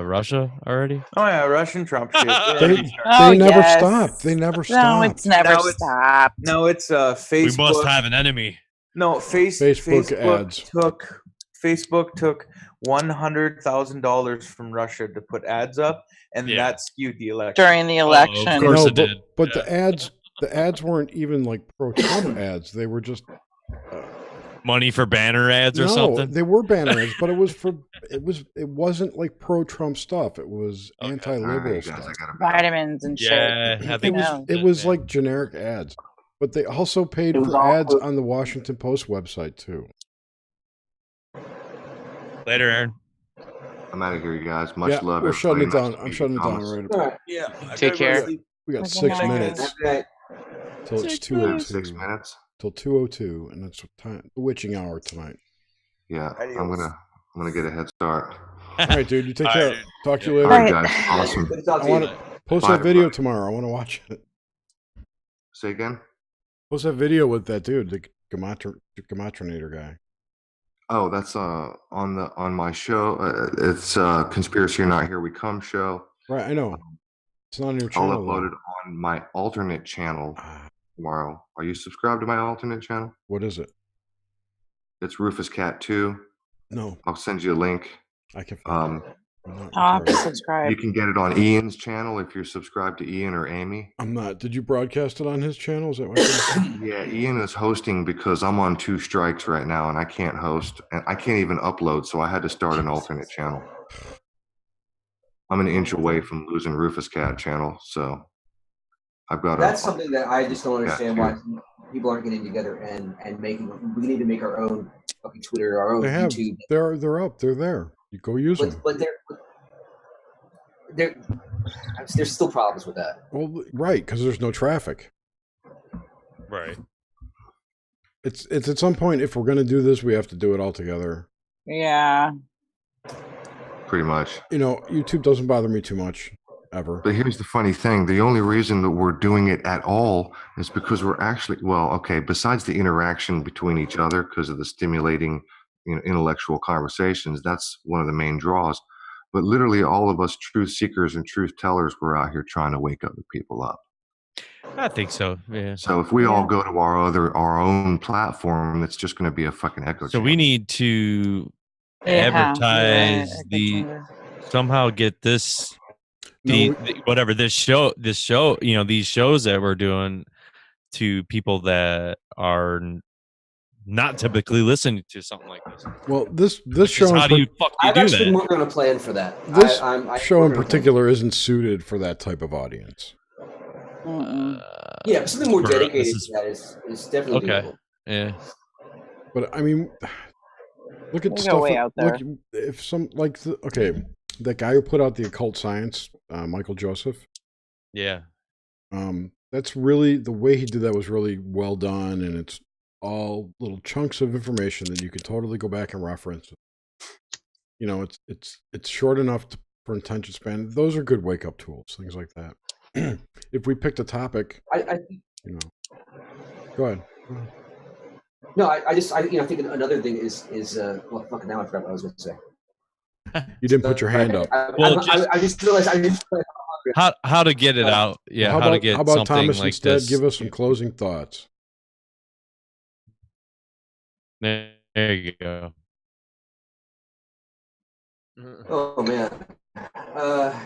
[SPEAKER 16] Russia already?
[SPEAKER 19] Oh yeah, Russian Trump shit.
[SPEAKER 1] They never stop. They never stop.
[SPEAKER 7] No, it's never stopped.
[SPEAKER 19] No, it's Facebook.
[SPEAKER 16] We must have an enemy.
[SPEAKER 19] No, Facebook
[SPEAKER 1] ads.
[SPEAKER 19] took Facebook took $100,000 from Russia to put ads up, and that skewed the election.
[SPEAKER 7] During the election.
[SPEAKER 16] of course it did.
[SPEAKER 1] But the ads weren't even like pro-Trump ads. They were just
[SPEAKER 16] money for banner ads or
[SPEAKER 1] no,
[SPEAKER 16] something.
[SPEAKER 1] They were banner ads, but it wasn't like pro-Trump stuff. It was anti-liberal stuff.
[SPEAKER 7] Vitamins and shit.
[SPEAKER 16] Yeah,
[SPEAKER 1] It was like generic ads. But they also paid for ads on the Washington Post website too.
[SPEAKER 16] Later, Aaron.
[SPEAKER 18] I'm out of here, you guys. Much love.
[SPEAKER 1] We're shutting it
[SPEAKER 18] everybody.
[SPEAKER 1] down. I'm shutting it down right.
[SPEAKER 17] All right.
[SPEAKER 19] Yeah.
[SPEAKER 6] Take care.
[SPEAKER 1] We got 6 minutes till it's 2:02.
[SPEAKER 18] 6 minutes
[SPEAKER 1] till 2:02, and that's what time. The witching hour tonight.
[SPEAKER 18] Yeah, I'm gonna get a head start.
[SPEAKER 1] All right, dude. You take care. Talk to you later.
[SPEAKER 18] All right, guys. Awesome.
[SPEAKER 1] I want to post that video tomorrow. I want to watch it.
[SPEAKER 18] Say again.
[SPEAKER 1] Post that video with that dude, the Gematrinator guy.
[SPEAKER 18] Oh, that's on my show. It's Conspiracy or Not Here We Come show.
[SPEAKER 1] Right, I know. It's not on your
[SPEAKER 18] I'll
[SPEAKER 1] channel.
[SPEAKER 18] upload it on my alternate channel tomorrow. Are you subscribed to my alternate channel?
[SPEAKER 1] What is it?
[SPEAKER 18] It's Rufus Cat 2.
[SPEAKER 1] No.
[SPEAKER 18] I'll send you a link.
[SPEAKER 1] I can
[SPEAKER 7] I'll have to subscribe.
[SPEAKER 18] You can get it on Ian's channel if you're subscribed to Ian or Amy.
[SPEAKER 1] I'm not. Did you broadcast it on his channel? Is that what
[SPEAKER 18] Yeah, Ian is hosting because I'm on 2 strikes right now and I can't host and I can't even upload, so I had to start an alternate channel. I'm an inch away from losing Rufus Cat channel, so I've got
[SPEAKER 17] That's something that I just don't understand why people aren't getting together and making. We need to make our own fucking Twitter, our own YouTube.
[SPEAKER 1] They're up. They're there. You go use them.
[SPEAKER 17] But there's still problems with that.
[SPEAKER 1] Well, right, because there's no traffic.
[SPEAKER 16] Right.
[SPEAKER 1] It's at some point, if we're going to do this, we have to do it all together.
[SPEAKER 7] Yeah.
[SPEAKER 18] Pretty much.
[SPEAKER 1] You know, YouTube doesn't bother me too much, ever.
[SPEAKER 18] But here's the funny thing. The only reason that we're doing it at all is because we're actually, besides the interaction between each other, because of the stimulating, intellectual conversations, that's one of the main draws. But literally all of us truth seekers and truth tellers were out here trying to wake other people up.
[SPEAKER 16] I think so. Yeah.
[SPEAKER 18] So if we all go to our own platform, it's just going to be a fucking echo.
[SPEAKER 16] So we need to advertise somehow get this this show, these shows that we're doing to people that are not typically listening to something like this.
[SPEAKER 1] Well, this show.
[SPEAKER 16] How do you
[SPEAKER 17] I've
[SPEAKER 16] do
[SPEAKER 17] actually
[SPEAKER 16] that?
[SPEAKER 17] worked on a plan for that.
[SPEAKER 1] This
[SPEAKER 17] I'm
[SPEAKER 1] show in particular isn't suited for that type of audience.
[SPEAKER 17] Yeah, but something more
[SPEAKER 1] For-
[SPEAKER 17] dedicated
[SPEAKER 1] this is-
[SPEAKER 17] to that is definitely
[SPEAKER 1] Okay.
[SPEAKER 17] doable.
[SPEAKER 16] Yeah.
[SPEAKER 1] But I mean, look at
[SPEAKER 7] We go
[SPEAKER 1] stuff.
[SPEAKER 7] way out there.
[SPEAKER 1] Look, if some that guy who put out the Occult Science, Michael Joseph.
[SPEAKER 16] Yeah.
[SPEAKER 1] That's really the way he did that was really well done, and it's all little chunks of information that you could totally go back and reference. You know, it's short enough for attention span. Those are good wake up tools, things like that. If we picked a topic, go ahead.
[SPEAKER 17] No, I think another thing is well, fucking now I forgot what I was going to say.
[SPEAKER 1] You didn't put your hand up.
[SPEAKER 17] I just realized
[SPEAKER 16] How to get it out? Yeah.
[SPEAKER 1] How
[SPEAKER 16] How to
[SPEAKER 1] about,
[SPEAKER 16] get
[SPEAKER 1] how about
[SPEAKER 16] something
[SPEAKER 1] Thomas
[SPEAKER 16] like
[SPEAKER 1] instead?
[SPEAKER 16] this?
[SPEAKER 1] Give us some closing thoughts.
[SPEAKER 16] There you go.
[SPEAKER 17] Oh man,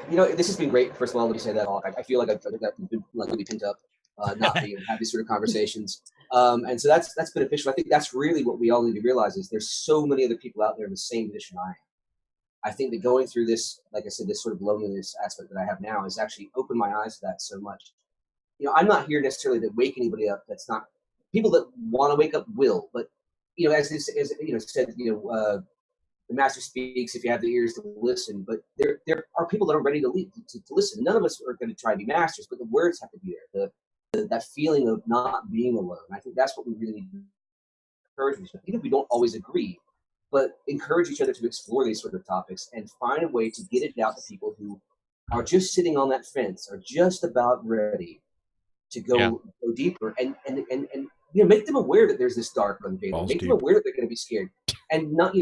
[SPEAKER 17] this has been great. First of all, let me say that I feel like I've been really pent up, not being have these sort of conversations, and so that's beneficial. I think that's really what we all need to realize is there's so many other people out there in the same position I am. I think that going through this, like I said, this sort of loneliness aspect that I have now has actually opened my eyes to that so much. I'm not here necessarily to wake anybody up. That's not people that want to wake up will, but as said, the master speaks if you have the ears to listen, but there are people that are ready to listen. None of us are going to try to be masters, but the words have to be there. That feeling of not being alone. I think that's what we really need to encourage each other. Even if we don't always agree, but encourage each other to explore these sort of topics and find a way to get it out to people who are just sitting on that fence, are just about ready to go deeper and make them aware that there's this dark unveiling. Make them aware that they're going to be scared, and not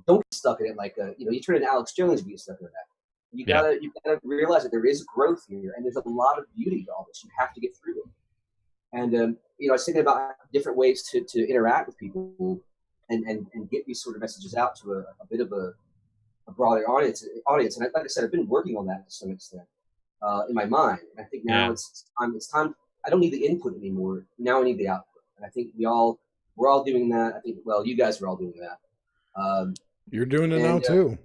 [SPEAKER 17] don't get stuck in it like you turn into Alex Jones and get stuck in that. You gotta realize that there is growth here, and there's a lot of beauty to all this. You have to get through it. And I was thinking about different ways to interact with people. and get these sort of messages out to a bit of a broader audience. And like I said, I've been working on that to some extent in my mind. And I think now it's time. I don't need the input anymore. Now I need the output. And I think we're all doing that. I think, well, you guys are all doing that.
[SPEAKER 1] You're doing it now too.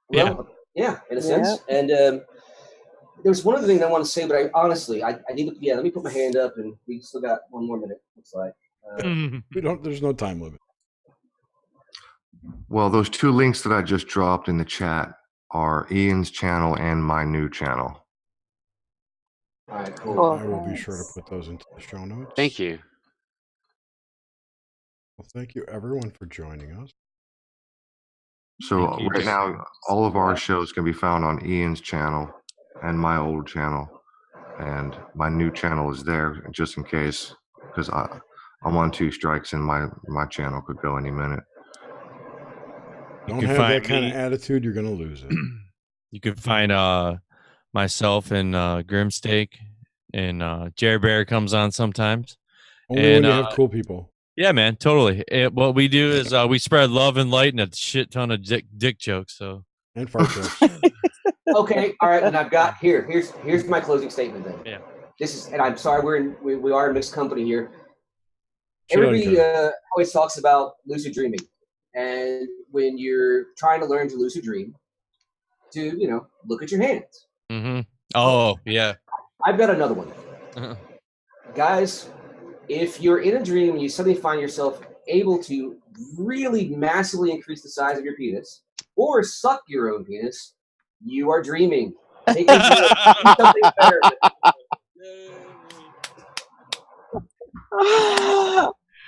[SPEAKER 17] Well, yeah, in a sense. And there's one other thing that I want to say, but I need to. Yeah, let me put my hand up, and we still got 1 more minute. Looks like
[SPEAKER 1] There's no time limit.
[SPEAKER 18] Well, those 2 links that I just dropped in the chat are Ian's channel and my new channel.
[SPEAKER 17] All right, cool.
[SPEAKER 1] I will be sure to put those into the show notes.
[SPEAKER 6] Thank you.
[SPEAKER 1] Well, thank you everyone for joining us.
[SPEAKER 18] So right now, all of our shows can be found on Ian's channel and my old channel, and my new channel is there just in case, because I'm on 2 strikes and my channel could go any minute.
[SPEAKER 1] Don't have that kind of attitude, you're going to lose it.
[SPEAKER 16] You can find myself and Grimsteak, and Jerry Bear comes on sometimes.
[SPEAKER 1] Only when you have cool people.
[SPEAKER 16] Yeah, man, totally. What we do is we spread love and light and a shit ton of dick jokes. So
[SPEAKER 1] and fart jokes.
[SPEAKER 17] Okay, all right. And I've got here's my closing statement then.
[SPEAKER 16] Yeah.
[SPEAKER 17] This is, and I'm sorry we are in mixed company here. Everybody always talks about lucid dreaming, and when you're trying to learn to lucid dream, to look at your hands.
[SPEAKER 16] Mm-hmm. Oh yeah.
[SPEAKER 17] I've got another one, guys. If you're in a dream and you suddenly find yourself able to really massively increase the size of your penis or suck your own penis, you are dreaming. Take something better.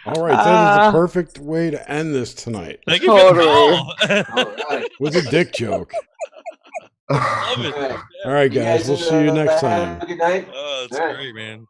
[SPEAKER 1] All right, that is the perfect way to end this tonight.
[SPEAKER 16] Thank you. All
[SPEAKER 17] right.
[SPEAKER 1] With a dick joke.
[SPEAKER 16] Love it.
[SPEAKER 1] All right, guys. We'll see you next time.
[SPEAKER 17] Good night.
[SPEAKER 16] Oh, that's great, man.